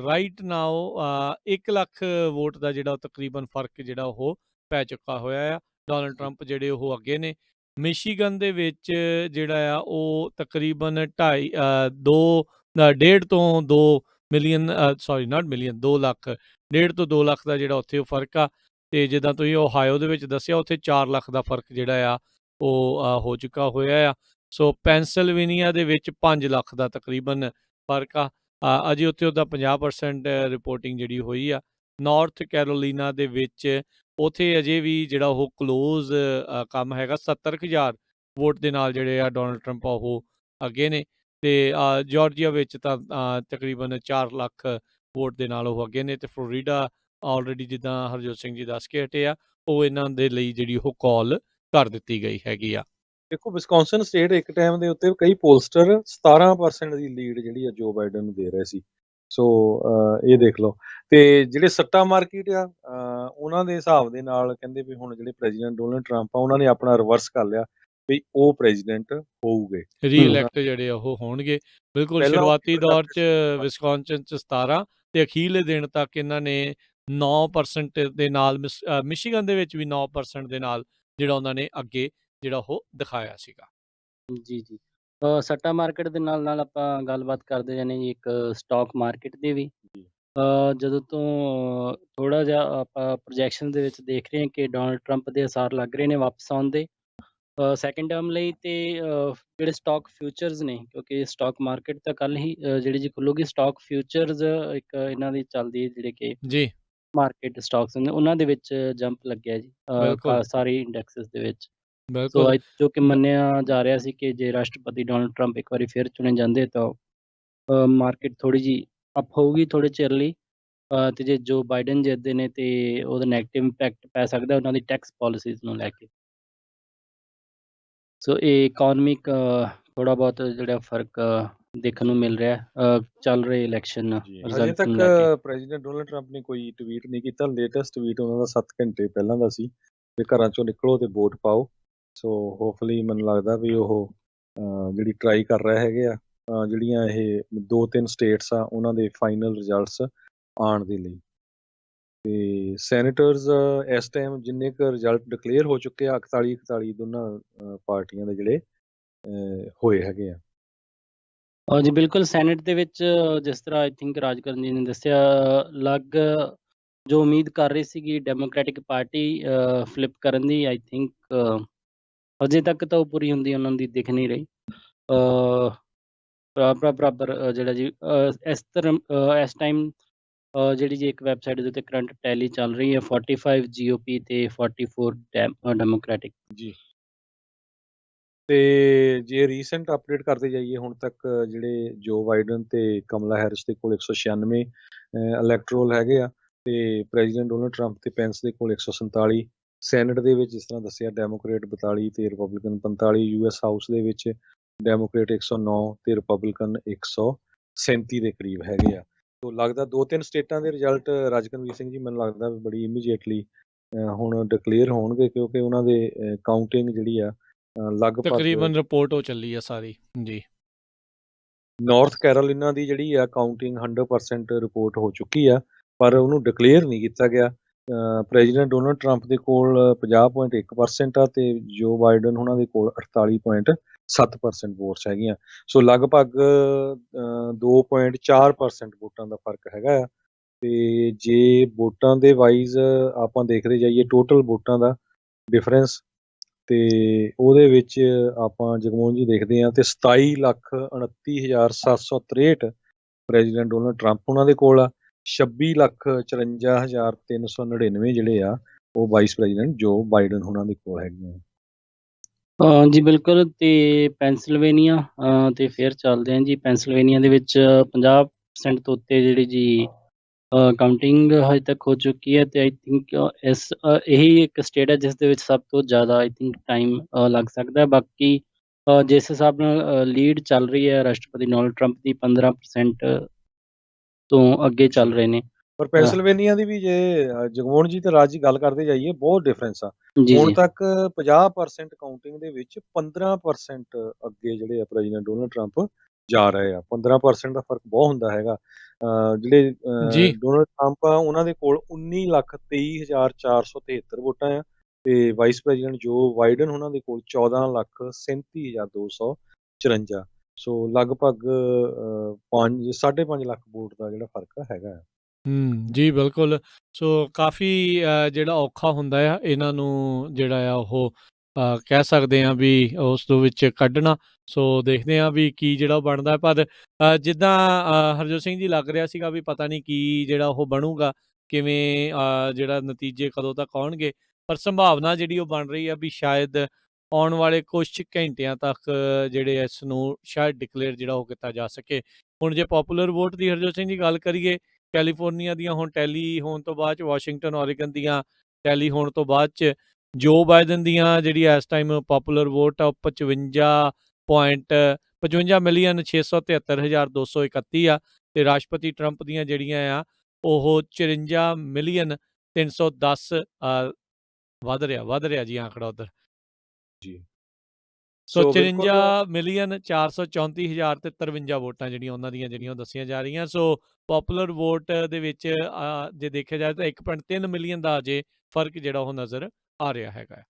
ਰਾਈਟ ਨਾਓ 1 ਲੱਖ ਵੋਟ ਦਾ ਜਿਹੜਾ ਤਕਰੀਬਨ ਫਰਕ ਜਿਹੜਾ ਉਹ ਪੈ ਚੁੱਕਾ ਹੋਇਆ ਆ। ਡੋਨਲਡ ਟਰੰਪ ਜਿਹੜੇ ਉਹ ਅੱਗੇ ਨੇ। ਮਿਸ਼ੀਗਨ ਦੇ ਵਿੱਚ ਜਿਹੜਾ ਆ ਉਹ ਤਕਰੀਬਨ 1.5 ਤੋਂ 2 ਮਿਲੀਅਨ ਸੌਰੀ ਨਾਟ ਮਿਲੀਅਨ 2 ਲੱਖ 1.5 ਤੋਂ 2 ਲੱਖ ਦਾ ਜਿਹੜਾ ਉੱਥੇ ਉਹ ਫਰਕ ਆ। ਤੇ ਜਿੱਦਾਂ ਤੁਸੀਂ ਓਹਾਇਓ ਦੇ ਵਿੱਚ ਦੱਸਿਆ ਉੱਥੇ 4 ਲੱਖ ਦਾ ਫਰਕ ਜਿਹੜਾ ਆ ਉਹ ਹੋ ਚੁੱਕਾ ਹੋਇਆ ਆ। ਸੋ ਪੈਂਸਿਲਵੇਨੀਆ ਦੇ ਵਿੱਚ 5 ਲੱਖ ਦਾ ਤਕਰੀਬਨ ਫਰਕ ਆ। ਅਜੇ ਉੱਥੇ ਉਹਦਾ 50% ਰਿਪੋਰਟਿੰਗ ਜਿਹੜੀ ਹੋਈ ਆ। ਨਾਰਥ ਕੈਰੋਲੀਨਾ ਦੇ ਵਿੱਚ ਉੱਥੇ ਅਜੇ ਵੀ ਜਿਹੜਾ ਉਹ ਕਲੋਜ਼ ਕੰਮ ਹੈਗਾ। 70,000 ਵੋਟ ਦੇ ਨਾਲ ਜਿਹੜੇ ਆ ਡੋਨਲਡ ਟਰੰਪ ਉਹ ਅੱਗੇ ਨੇ। ਤੇ ਜਾਰਜੀਆ ਵਿੱਚ ਤਾਂ ਤਕਰੀਬਨ 4 ਲੱਖ ਵੋਟ ਦੇ ਨਾਲ ਉਹ ਅੱਗੇ ਨੇ। ਤੇ ਫਲੋਰੀਡਾ ਆਲਰੇਡੀ ਜਿੱਦਾਂ ਹਰਜੋਤ ਸਿੰਘ ਜੀ ਦੱਸ ਕੇ ਹਟੇ ਆ ਉਹ ਇਹਨਾਂ ਦੇ ਲਈ ਜਿਹੜੀ ਉਹ ਕਾਲ ਕਰ ਦਿੱਤੀ ਗਈ ਹੈਗੀ ਆ। ਦੇਖੋ ਵਿਸਕੌਨਸਨ ਸਟੇਟ ਇੱਕ ਟਾਈਮ ਦੇ ਉੱਤੇ ਕਈ ਪੋਲਸਟਰ 17% ਦੀ ਲੀਡ ਜਿਹੜੀ ਆ ਜੋ ਬਾਈਡਨ ਨੂੰ ਦੇ ਰਹੇ ਸੀ। ਸੋ ਇਹ ਦੇਖ ਲਓ। ਤੇ ਜਿਹੜੇ ਸੱਟਾ ਮਾਰਕੀਟ ਆ ਉਹਨਾਂ ਦੇ ਹਿਸਾਬ ਦੇ ਨਾਲ ਕਹਿੰਦੇ ਵੀ ਹੁਣ ਜਿਹੜੇ ਪ੍ਰੈਜ਼ੀਡੈਂਟ ਡੋਨਲਡ ਟਰੰਪ ਆ ਉਹਨਾਂ ਨੇ ਆਪਣਾ ਰਿਵਰਸ ਕਰ ਲਿਆ ਵੀ ਉਹ ਪ੍ਰੈਜ਼ੀਡੈਂਟ ਹੋਊਗੇ, ਰੀਇਲੈਕਟ ਜਿਹੜੇ ਉਹ ਹੋਣਗੇ। ਬਿਲਕੁਲ ਸ਼ੁਰੂਆਤੀ ਦੌਰ 'ਚ ਵਿਸਕੌਨਸਨ 'ਚ 17 ਤੇ ਅਖੀਰਲੇ ਦਿਨ ਤੱਕ ਇਹਨਾਂ ਨੇ 9% ਦੇ ਨਾਲ ਮਿਸ਼ੀਗਨ ਦੇ ਵਿੱਚ ਵੀ 9% ਦੇ ਨਾਲ ਜਿਹੜਾ ਉਹਨਾਂ ਨੇ ਅੱਗੇ ਜਿਹੜਾ ਉਹ ਦਿਖਾਇਆ ਸੀਗਾ। ਜੀ ਜੀ ਸੱਟਾ ਮਾਰਕੀਟ ਦੇ ਨਾਲ ਨਾਲ ਆਪਾਂ ਗੱਲਬਾਤ ਕਰਦੇ ਜਾਂਦੇ ਜੀ ਇੱਕ ਸਟਾਕ ਮਾਰਕੀਟ ਦੀ ਵੀ। ਜਦੋਂ ਤੋਂ ਥੋੜ੍ਹਾ ਜਿਹਾ ਆਪਾਂ ਪ੍ਰੋਜੈਕਸ਼ਨ ਦੇ ਵਿੱਚ ਦੇਖ ਰਹੇ ਹਾਂ ਕਿ ਡੋਨਲਡ ਟਰੰਪ ਦੇ ਅਸਾਰ ਲੱਗ ਰਹੇ ਨੇ ਵਾਪਸ ਆਉਣ ਦੇ ਸੈਕਿੰਡ ਟਰਮ ਲਈ। ਤੇ ਜਿਹੜੇ ਸਟਾਕ ਫਿਊਚਰਸ ਨੇ ਕਿਉਂਕਿ ਸਟਾਕ ਮਾਰਕੀਟ ਤਾਂ ਕੱਲ੍ਹ ਹੀ ਜਿਹੜੀ ਜੀ ਖੁੱਲੂਗੀ। ਸਟਾਕ ਫਿਊਚਰਸ ਇੱਕ ਇਹਨਾਂ ਦੀ ਚੱਲਦੀ ਹੈ ਜਿਹੜੇ ਕਿ ਜੀ ਮਾਰਕੀਟ ਸਟਾਕਸ ਹੁੰਦੇ ਉਹਨਾਂ ਦੇ ਵਿੱਚ ਜੰਪ ਲੱਗਿਆ ਜੀ ਸਾਰੇ ਇੰਡੈਕਸਿਸ ਦੇ ਵਿੱਚ। ਸੋ ਜੋ ਕਿ ਮੰਨਿਆ ਜਾ ਰਿਹਾ ਸੀ ਕਿ ਜੇ ਰਾਸ਼ਟਰਪਤੀ ਡੋਨਲਡ ਟਰੰਪ ਇੱਕ ਵਾਰੀ ਫਿਰ ਚੁਣੇ ਜਾਂਦੇ ਤਾਂ ਮਾਰਕੀਟ ਥੋੜ੍ਹੀ ਜਿਹੀ ਅਪ ਹੋਊਗੀ ਥੋੜ੍ਹੇ ਚਿਰ ਲਈ। ਤੇ ਜੇ ਜੋ ਬਾਈਡਨ ਜਿੱਤਦੇ ਨੇ ਤੇ ਉਹਦਾ ਨੈਗੇਟਿਵ ਇੰਪੈਕਟ ਪੈ ਸਕਦਾ ਉਹਨਾਂ ਦੀ ਟੈਕਸ ਪਾਲਿਸੀਜ਼ ਨੂੰ ਲੈ ਕੇ। ਸੋ ਇਹ ਇਕੋਨਮਿਕ ਥੋੜ੍ਹਾ ਬਹੁਤ ਜਿਹੜਾ ਫਰਕ ਦੇਖਣ ਨੂੰ ਮਿਲ ਰਿਹਾ ਚੱਲ ਰਹੇ ਇਲੈਕਸ਼ਨ ਅਜੇ ਤੱਕ ਪ੍ਰੈਜ਼ੀਡੈਂਟ ਡੋਨਲਡ ਟਰੰਪ ਨੇ ਕੋਈ ਟਵੀਟ ਨਹੀਂ ਕੀਤਾ। ਲੇਟੈਸਟ ਟਵੀਟ ਉਹਨਾਂ ਦਾ 7 ਘੰਟੇ ਪਹਿਲਾਂ ਦਾ ਸੀ ਵੀ ਘਰਾਂ ਚੋਂ ਨਿਕਲੋ ਤੇ ਵੋਟ ਪਾਓ। ਸੋ ਹੋਪਫੁਲੀ ਮੈਨੂੰ ਲੱਗਦਾ ਵੀ ਉਹ ਜਿਹੜੀ ਟਰਾਈ ਕਰ ਰਹੇ ਹੈਗੇ ਆ ਜਿਹੜੀਆਂ ਇਹ 2-3 ਸਟੇਟਸ ਆ ਉਹਨਾਂ ਦੇ ਫਾਈਨਲ ਰਿਜ਼ਲਟਸ ਆਉਣ ਦੇ ਲਈ। ਤੇ ਸੈਨੇਟਰਸ ਇਸ ਟਾਈਮ ਜਿੰਨੇ ਕੁ ਰਿਜ਼ਲਟ ਡਿਕਲੇਅਰ ਹੋ ਚੁੱਕੇ ਆ 41 ਦੋਨਾਂ ਪਾਰਟੀਆਂ ਦੇ ਜਿਹੜੇ ਹੋਏ ਹੈਗੇ ਆ। ਜੀ ਬਿਲਕੁਲ ਸੈਨੇਟ ਦੇ ਵਿੱਚ ਜਿਸ ਤਰ੍ਹਾਂ ਆਈ ਥਿੰਕ ਰਾਜਕਰਨ ਜੀ ਨੇ ਦੱਸਿਆ ਅਲੱਗ ਜੋ ਉਮੀਦ ਕਰ ਰਹੀ ਸੀਗੀ ਡੈਮੋਕ੍ਰੈਟਿਕ ਪਾਰਟੀ ਫਲਿੱਪ ਕਰਨ ਦੀ ਆਈ ਥਿੰਕ ਅਜੇ ਤੱਕ ਤਾਂ ਉਹ ਪੂਰੀ ਹੁੰਦੀ ਉਹਨਾਂ ਦੀ ਦਿਖ ਨਹੀਂ ਰਹੀ। ਬਰਾਬਰ ਜਿਹੜਾ ਜੀ ਇਸ ਤਰ੍ਹਾਂ ਇਸ ਟਾਈਮ ਜਿਹੜੀ ਜੀ ਇੱਕ ਵੈਬਸਾਈਟ ਦੇ ਉੱਤੇ ਕਰੰਟ ਟੈਲੀ ਚੱਲ ਰਹੀ ਹੈ 45 GOP ਤੇ 44 ਡੈਮੋਕ੍ਰੈਟਿਕ ਜੀ। ਤੇ ਜੇ ਰੀਸੈਂਟ ਅਪਡੇਟ ਕਰਦੇ ਜਾਈਏ ਹੁਣ ਤੱਕ ਜਿਹੜੇ ਜੋ ਬਾਈਡਨ ਤੇ ਕਮਲਾ ਹੈਰਿਸ ਦੇ ਕੋਲ 196 ਇਲੈਕਟਰਲ ਹੈਗੇ ਆ ਤੇ ਪ੍ਰੈਜ਼ੀਡੈਂਟ ਡੋਨਲਡ ਟਰੰਪ ਤੇ ਪੈਂਸ ਦੇ ਕੋਲ 147। ਸੈਨੇਟ ਦੇ ਵਿੱਚ ਜਿਸ ਤਰ੍ਹਾਂ ਦੱਸਿਆ ਡੈਮੋਕ੍ਰੇਟ 42 ਤੇ ਰਿਪਬਲਿਕਨ 45। US ਹਾਊਸ ਦੇ ਵਿੱਚ ਡੈਮੋਕ੍ਰੇਟ 109 ਤੇ ਰਿਪਬਲਿਕਨ 137 ਦੇ ਕਰੀਬ ਹੈਗੇ ਆ। ਤੋ ਲੱਗਦਾ 2-3 ਸਟੇਟਾਂ ਦੇ ਰਿਜ਼ਲਟ ਰਾਜਕਨਵੀਰ ਸਿੰਘ ਜੀ ਮੈਨੂੰ ਲੱਗਦਾ ਵੀ ਬੜੀ ਇਮੀਡੀਏਟਲੀ ਹੁਣ ਡਿਕਲੇਅਰ ਹੋਣਗੇ ਕਿਉਂਕਿ ਉਹਨਾਂ ਦੇ ਕਾਊਂਟਿੰਗ ਜਿਹੜੀ ਆ ਲਗਭਗ ਤਕਰੀਬਨ ਰਿਪੋਰਟ ਹੋ ਚੱਲੀ ਆ ਸਾਰੀ ਜੀ। ਨਾਰਥ ਕੈਰੋਲਿਨਾ ਦੀ ਜਿਹੜੀ ਆ ਕਾਊਂਟਿੰਗ 100% ਰਿਪੋਰਟ ਹੋ ਚੁੱਕੀ ਆ ਪਰ ਉਹਨੂੰ ਡਿਕਲੇਅਰ ਨਹੀਂ ਕੀਤਾ ਗਿਆ। ਪ੍ਰੈਜ਼ੀਡੈਂਟ ਡੋਨਲਡ ਟਰੰਪ ਦੇ ਕੋਲ 50.1% ਆ ਤੇ ਜੋ ਬਾਈਡਨ ਉਹਨਾਂ ਦੇ ਕੋਲ 48.7% ਵੋਟਸ ਹੈਗੀਆਂ। ਸੋ ਲਗਭਗ 2.4% ਵੋਟਾਂ ਦਾ ਫਰਕ ਹੈਗਾ ਆ। ਤੇ ਜੇ ਵੋਟਾਂ ਦੇ ਵਾਈਜ਼ ਆਪਾਂ ਦੇਖਦੇ ਜਾਈਏ ਟੋਟਲ ਵੋਟਾਂ ਦਾ ਡਿਫਰੈਂਸ ਤੇ ਉਹਦੇ ਵਿੱਚ ਆਪਾਂ ਜਗਮੋਹਨ ਜੀ ਦੇਖਦੇ ਹਾਂ ਤੇ 27,29,763 ਪ੍ਰੈਜ਼ੀਡੈਂਟ ਡੋਨਲਡ ਟਰੰਪ ਉਹਨਾਂ ਦੇ ਕੋਲ ਆ। 26,54,399 ਜਿਹੜੇ ਆ ਉਹ ਵਾਈਸ ਪ੍ਰੈਜ਼ੀਡੈਂਟ ਜੋ ਬਾਈਡਨ ਉਹਨਾਂ ਦੇ ਕੋਲ ਹੈਗੀਆਂ। ਜੀ ਬਿਲਕੁਲ। ਤੇ ਪੈਂਸਿਲਵੇਨੀਆ ਤੇ ਫਿਰ ਚੱਲਦੇ ਹਾਂ ਜੀ। ਪੈਂਸਿਲਵੇਨੀਆ ਦੇ ਵਿੱਚ 50% ਤੋਂ ਉੱਤੇ ਜਿਹੜੀ ਜੀ ਕਾਊਂਟਿੰਗ ਹਜੇ ਤੱਕ ਹੋ ਚੁੱਕੀ ਹੈ ਤੇ ਆਈ ਥਿੰਕ ਇਹੀ ਇੱਕ ਸਟੇਟ ਹੈ ਜਿਸ ਦੇ ਵਿੱਚ ਸਭ ਤੋਂ ਜ਼ਿਆਦਾ ਆਈ ਥਿੰਕ ਟਾਈਮ ਲੱਗ ਸਕਦਾ ਹੈ। ਬਾਕੀ ਜਿਸ ਹਿਸਾਬ ਨਾਲ ਲੀਡ ਚੱਲ ਰਹੀ ਹੈ ਰਾਸ਼ਟਰਪਤੀ ਡੋਨਲਡ ਟਰੰਪ ਦੀ 15% ਤੋਂ ਅੱਗੇ ਚੱਲ ਰਹੇ ਨੇ। ਪਰ ਪੈਂਸਿਲਵੇਨੀਆ ਦੀ ਵੀ ਜੇ ਜਗਮੋਹਨ ਜੀ ਤੇ ਰਾਜ ਜੀ ਗੱਲ ਕਰਦੇ ਜਾਈਏ ਬਹੁਤ ਡਿਫਰੈਂਸ ਆ। ਹੁਣ ਤੱਕ 50% ਕਾਊਂਟਿੰਗ ਦੇ ਵਿੱਚ 15% ਅੱਗੇ ਜਿਹੜੇ ਆ ਪ੍ਰੈਜ਼ੀਡੈਂਟ ਡੋਨਲਡ ਟਰੰਪ ਜਾ ਰਹੇ ਆ। 15% ਦਾ ਫਰਕ ਬਹੁਤ ਹੁੰਦਾ ਹੈਗਾ। ਜਿਹੜੇ ਡੋਨਲਡ ਟਰੰਪ ਆ ਉਹਨਾਂ ਦੇ ਕੋਲ 19,23,473 ਵੋਟਾਂ ਆ ਤੇ ਵਾਈਸ ਪ੍ਰੈਜ਼ੀਡੈਂਟ ਜੋ ਬਾਈਡਨ ਉਹਨਾਂ ਦੇ ਕੋਲ 14,37,254। ਸੋ ਲਗਭਗ 5.5 ਲੱਖ ਵੋਟ ਦਾ ਜਿਹੜਾ ਫਰਕ ਹੈਗਾ ਆ। ਜੀ ਬਿਲਕੁਲ। ਸੋ ਕਾਫੀ ਜਿਹੜਾ ਔਖਾ ਹੁੰਦਾ ਆ ਇਹਨਾਂ ਨੂੰ ਜਿਹੜਾ ਆ ਉਹ ਕਹਿ ਸਕਦੇ ਆ ਵੀ ਉਸ ਦੇ ਵਿੱਚ ਕੱਢਣਾ। ਸੋ ਦੇਖਦੇ ਆ ਵੀ ਕੀ ਜਿਹੜਾ ਬਣਦਾ। ਪਰ ਜਿੱਦਾਂ ਹਰਜੋਤ ਸਿੰਘ ਜੀ ਲੱਗ ਰਿਹਾ ਸੀਗਾ ਵੀ ਪਤਾ ਨਹੀਂ ਕੀ ਜਿਹੜਾ ਉਹ ਬਣੂਗਾ, ਕਿਵੇਂ ਜਿਹੜਾ ਨਤੀਜੇ ਕਦੋਂ ਤੱਕ ਆਉਣਗੇ। ਪਰ ਸੰਭਾਵਨਾ ਜਿਹੜੀ ਉਹ ਬਣ ਰਹੀ ਆ ਵੀ ਸ਼ਾਇਦ ਆਉਣ ਵਾਲੇ ਕੁਛ ਘੰਟਿਆਂ ਤੱਕ ਜਿਹੜੇ ਇਸ ਨੂੰ ਸ਼ਾਇਦ ਡਿਕਲੇਅਰ ਜਿਹੜਾ ਉਹ ਕੀਤਾ ਜਾ ਸਕੇ। ਹੁਣ ਜੇ ਪੋਪੂਲਰ ਵੋਟ ਦੀ ਹਰਜੋਤ ਸਿੰਘ ਜੀ ਗੱਲ ਕਰੀਏ, ਕੈਲੀਫੋਰਨੀਆ ਦੀਆਂ ਹੁਣ ਟੈਲੀ ਹੋਣ ਤੋਂ ਬਾਅਦ 'ਚ, ਵਾਸ਼ਿੰਗਟਨ ਓਰੀਗਨ ਦੀਆਂ ਟੈਲੀ ਹੋਣ ਤੋਂ ਬਾਅਦ 'ਚ ਜੋ ਬਾਈਡਨ ਦੀਆਂ ਜਿਹੜੀ ਇਸ ਟਾਈਮ ਪੋਪੂਲਰ ਵੋਟ ਆ ਉਹ 55,673,231 ਆ ਤੇ ਰਾਸ਼ਟਰਪਤੀ ਟਰੰਪ ਦੀਆਂ ਜਿਹੜੀਆਂ ਆ ਉਹ 54,310 ਵੱਧ ਰਿਹਾ ਜੀ ਆਂਕੜਾ ਉੱਧਰ ਜੀ। ਸੋ 54,434,000 ਤੇ 53 ਵੋਟਾਂ ਜਿਹੜੀਆਂ ਉਹਨਾਂ ਦੀਆਂ ਜਿਹੜੀਆਂ ਦੱਸੀਆਂ ਜਾ ਰਹੀਆਂ। ਸੋ ਪੋਪੂਲਰ ਵੋਟ ਦੇ ਵਿੱਚ ਜੇ ਦੇਖਿਆ ਜਾਏ ਤਾਂ 1.3 ਮਿਲੀਅਨ ਦਾ ਅਜੇ ਫਰਕ ਜਿਹੜਾ ਉਹ ਨਜ਼ਰ ਆ ਰਿਹਾ ਹੈਗਾ।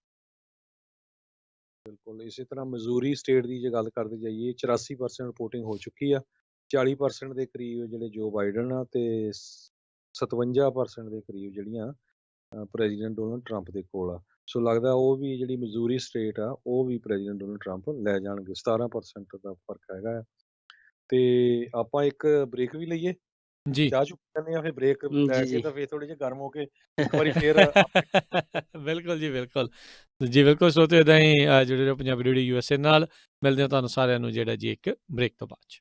ਬਿਲਕੁਲ। ਇਸੇ ਤਰ੍ਹਾਂ ਮਜ਼ੂਰੀ ਸਟੇਟ ਦੀ ਜੇ ਗੱਲ ਕਰਦੇ ਜਾਈਏ 84% ਰਿਪੋਰਟਿੰਗ ਹੋ ਚੁੱਕੀ ਆ। 40% ਦੇ ਕਰੀਬ ਜਿਹੜੇ ਜੋ ਬਾਈਡਨ ਆ ਤੇ 57% ਦੇ ਕਰੀਬ ਜਿਹੜੀਆਂ ਪ੍ਰੈਜ਼ੀਡੈਂਟ ਡੋਨਲਡ ਟਰੰਪ ਦੇ ਕੋਲ ਆ। ਸੋ ਲੱਗਦਾ ਉਹ ਵੀ ਜਿਹੜੀ ਮਜ਼ੂਰੀ ਸਟੇਟ ਆ ਉਹ ਵੀ ਪ੍ਰੈਜ਼ੀਡੈਂਟ ਡੋਨਲਡ ਟਰੰਪ ਲੈ ਜਾਣਗੇ। 17% ਦਾ ਫਰਕ ਹੈਗਾ ਆ। ਤੇ ਆਪਾਂ ਇੱਕ ਬ੍ਰੇਕ ਵੀ ਲਈਏ ਜੀ। ਚਾਹ ਚੁ ਲੈਂਦੇ ਆ ਫਿਰ ਬ੍ਰੇਕ ਲੈ ਕੇ ਤਾਂ ਫਿਰ ਥੋੜੇ ਜਿਹੇ ਗਰਮ ਹੋ ਕੇ ਇੱਕ ਵਾਰੀ ਫਿਰ ਬਿਲਕੁਲ ਜੀ ਬਿਲਕੁਲ ਜੀ ਬਿਲਕੁਲ। ਸੋ ਤੇ ਇੱਦਾਂ ਹੀ ਜੁੜੇ ਰਹੋ ਪੰਜਾਬੀ ਰੇਡੀਓ USA ਨਾਲ। ਮਿਲਦੇ ਹਾਂ ਤੁਹਾਨੂੰ ਸਾਰਿਆਂ ਨੂੰ ਜਿਹੜਾ ਜੀ ਇੱਕ ਬ੍ਰੇਕ ਤੋਂ ਬਾਅਦ 'ਚ।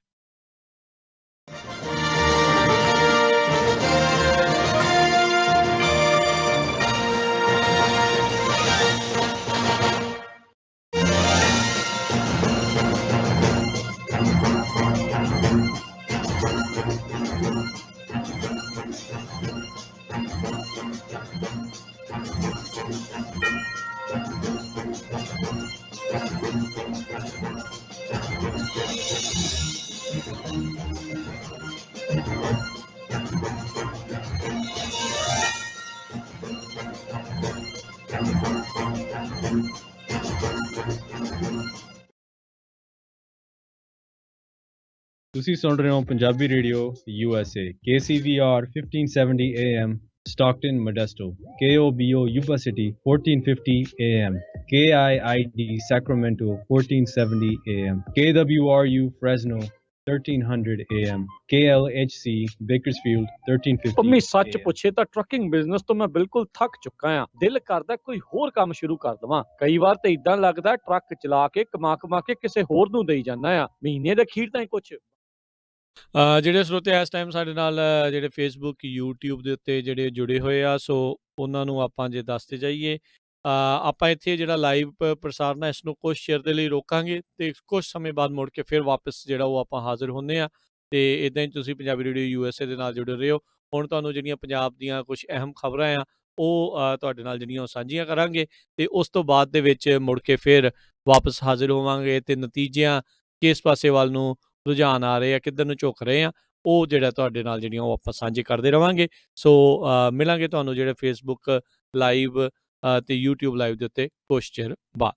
ਤੁਸੀਂ ਸੁਣ ਰਹੇ ਹੋ Punjabi radio USA KCVR 1570 AM Stockton Modesto KOBO Yuba City 1450 AM KIID Sacramento 1470 AM KWRU Fresno 1300 AM, KLHC Bakersfield 1350 Pammi ਸੱਚ AM। ਪੁੱਛੇ ਤਾਂ ਟਰੱਕਿੰਗ ਬਿਜ਼ਨਸ ਤੋਂ ਮੈਂ ਬਿਲਕੁਲ ਥੱਕ ਚੁੱਕਾ ਆ। ਦਿਲ ਕਰਦਾ ਕੋਈ ਹੋਰ ਕੰਮ ਸ਼ੁਰੂ ਕਰ ਦਵਾਂ। ਕਈ ਵਾਰ ਤਾਂ ਇਦਾਂ ਲੱਗਦਾ ਟਰੱਕ ਚਲਾ ਕੇ ਕਮਾ ਕੇ ਕਿਸੇ ਹੋਰ ਨੂੰ ਦੇਈ ਜਾਂਦਾ ਆ। ਮਹੀਨੇ ਦੇ ਅਖੀਰ ਤਾਈਂ ਕੁਛ ਜਿਹੜੇ ਸਰੋਤੇ ਇਸ ਟਾਈਮ ਸਾਡੇ ਨਾਲ ਜਿਹੜੇ ਫੇਸਬੁੱਕ YouTube ਦੇ ਉੱਤੇ ਜਿਹੜੇ ਜੁੜੇ ਹੋਏ ਆ, ਸੋ ਉਹਨਾਂ ਨੂੰ ਆਪਾਂ ਜੇ ਦੱਸਦੇ ਜਾਈਏ, ਆਪਾਂ ਇੱਥੇ ਜਿਹੜਾ ਲਾਈਵ ਪ੍ਰਸਾਰਣ ਹੈ ਇਸ ਨੂੰ ਕੁਛ ਚਿਰ ਦੇ ਲਈ ਰੋਕਾਂਗੇ ਤੇ ਕੁਛ ਸਮੇਂ ਬਾਅਦ ਮੁੜ ਕੇ ਫਿਰ ਵਾਪਸ ਜਿਹੜਾ ਉਹ ਆਪਾਂ ਹਾਜ਼ਰ ਹੁੰਦੇ ਆ। ਤੇ ਇਦਾਂ ਹੀ ਤੁਸੀਂ ਪੰਜਾਬੀ ਰੇਡੀਓ USA ਦੇ ਨਾਲ ਜੁੜੇ ਰਹੋ। ਹੁਣ ਤੁਹਾਨੂੰ ਜਿਹੜੀਆਂ ਪੰਜਾਬ ਦੀਆਂ ਕੁਝ ਅਹਿਮ ਖਬਰਾਂ ਆ ਉਹ ਤੁਹਾਡੇ ਨਾਲ ਜਿਹੜੀਆਂ ਉਹ ਸਾਂਝੀਆਂ ਕਰਾਂਗੇ ਤੇ ਉਸ ਤੋਂ ਬਾਅਦ ਦੇ ਵਿੱਚ ਮੁੜ ਕੇ ਫਿਰ ਵਾਪਸ ਹਾਜ਼ਰ ਹੋਵਾਂਗੇ ਤੇ ਨਤੀਜਿਆਂ ਕਿਸ ਪਾਸੇ ਵੱਲ ਨੂੰ ਰੁਝਾਨ ਆ ਰਹੇ ਆ, ਕਿੱਧਰ ਨੂੰ ਝੁਕ ਰਹੇ ਆ, ਉਹ ਜਿਹੜਾ ਤੁਹਾਡੇ ਨਾਲ ਜਿਹੜੀਆਂ ਉਹ ਆਪਾਂ ਸਾਂਝੇ ਕਰਦੇ ਰਵਾਂਗੇ। ਸੋ ਮਿਲਾਂਗੇ ਤੁਹਾਨੂੰ ਜਿਹੜੇ ਫੇਸਬੁੱਕ ਲਾਈਵ ਤੇ YouTube ਲਾਈਵ ਦੇ ਉੱਤੇ ਕੁਛ ਚਿਰ ਬਾਅਦ।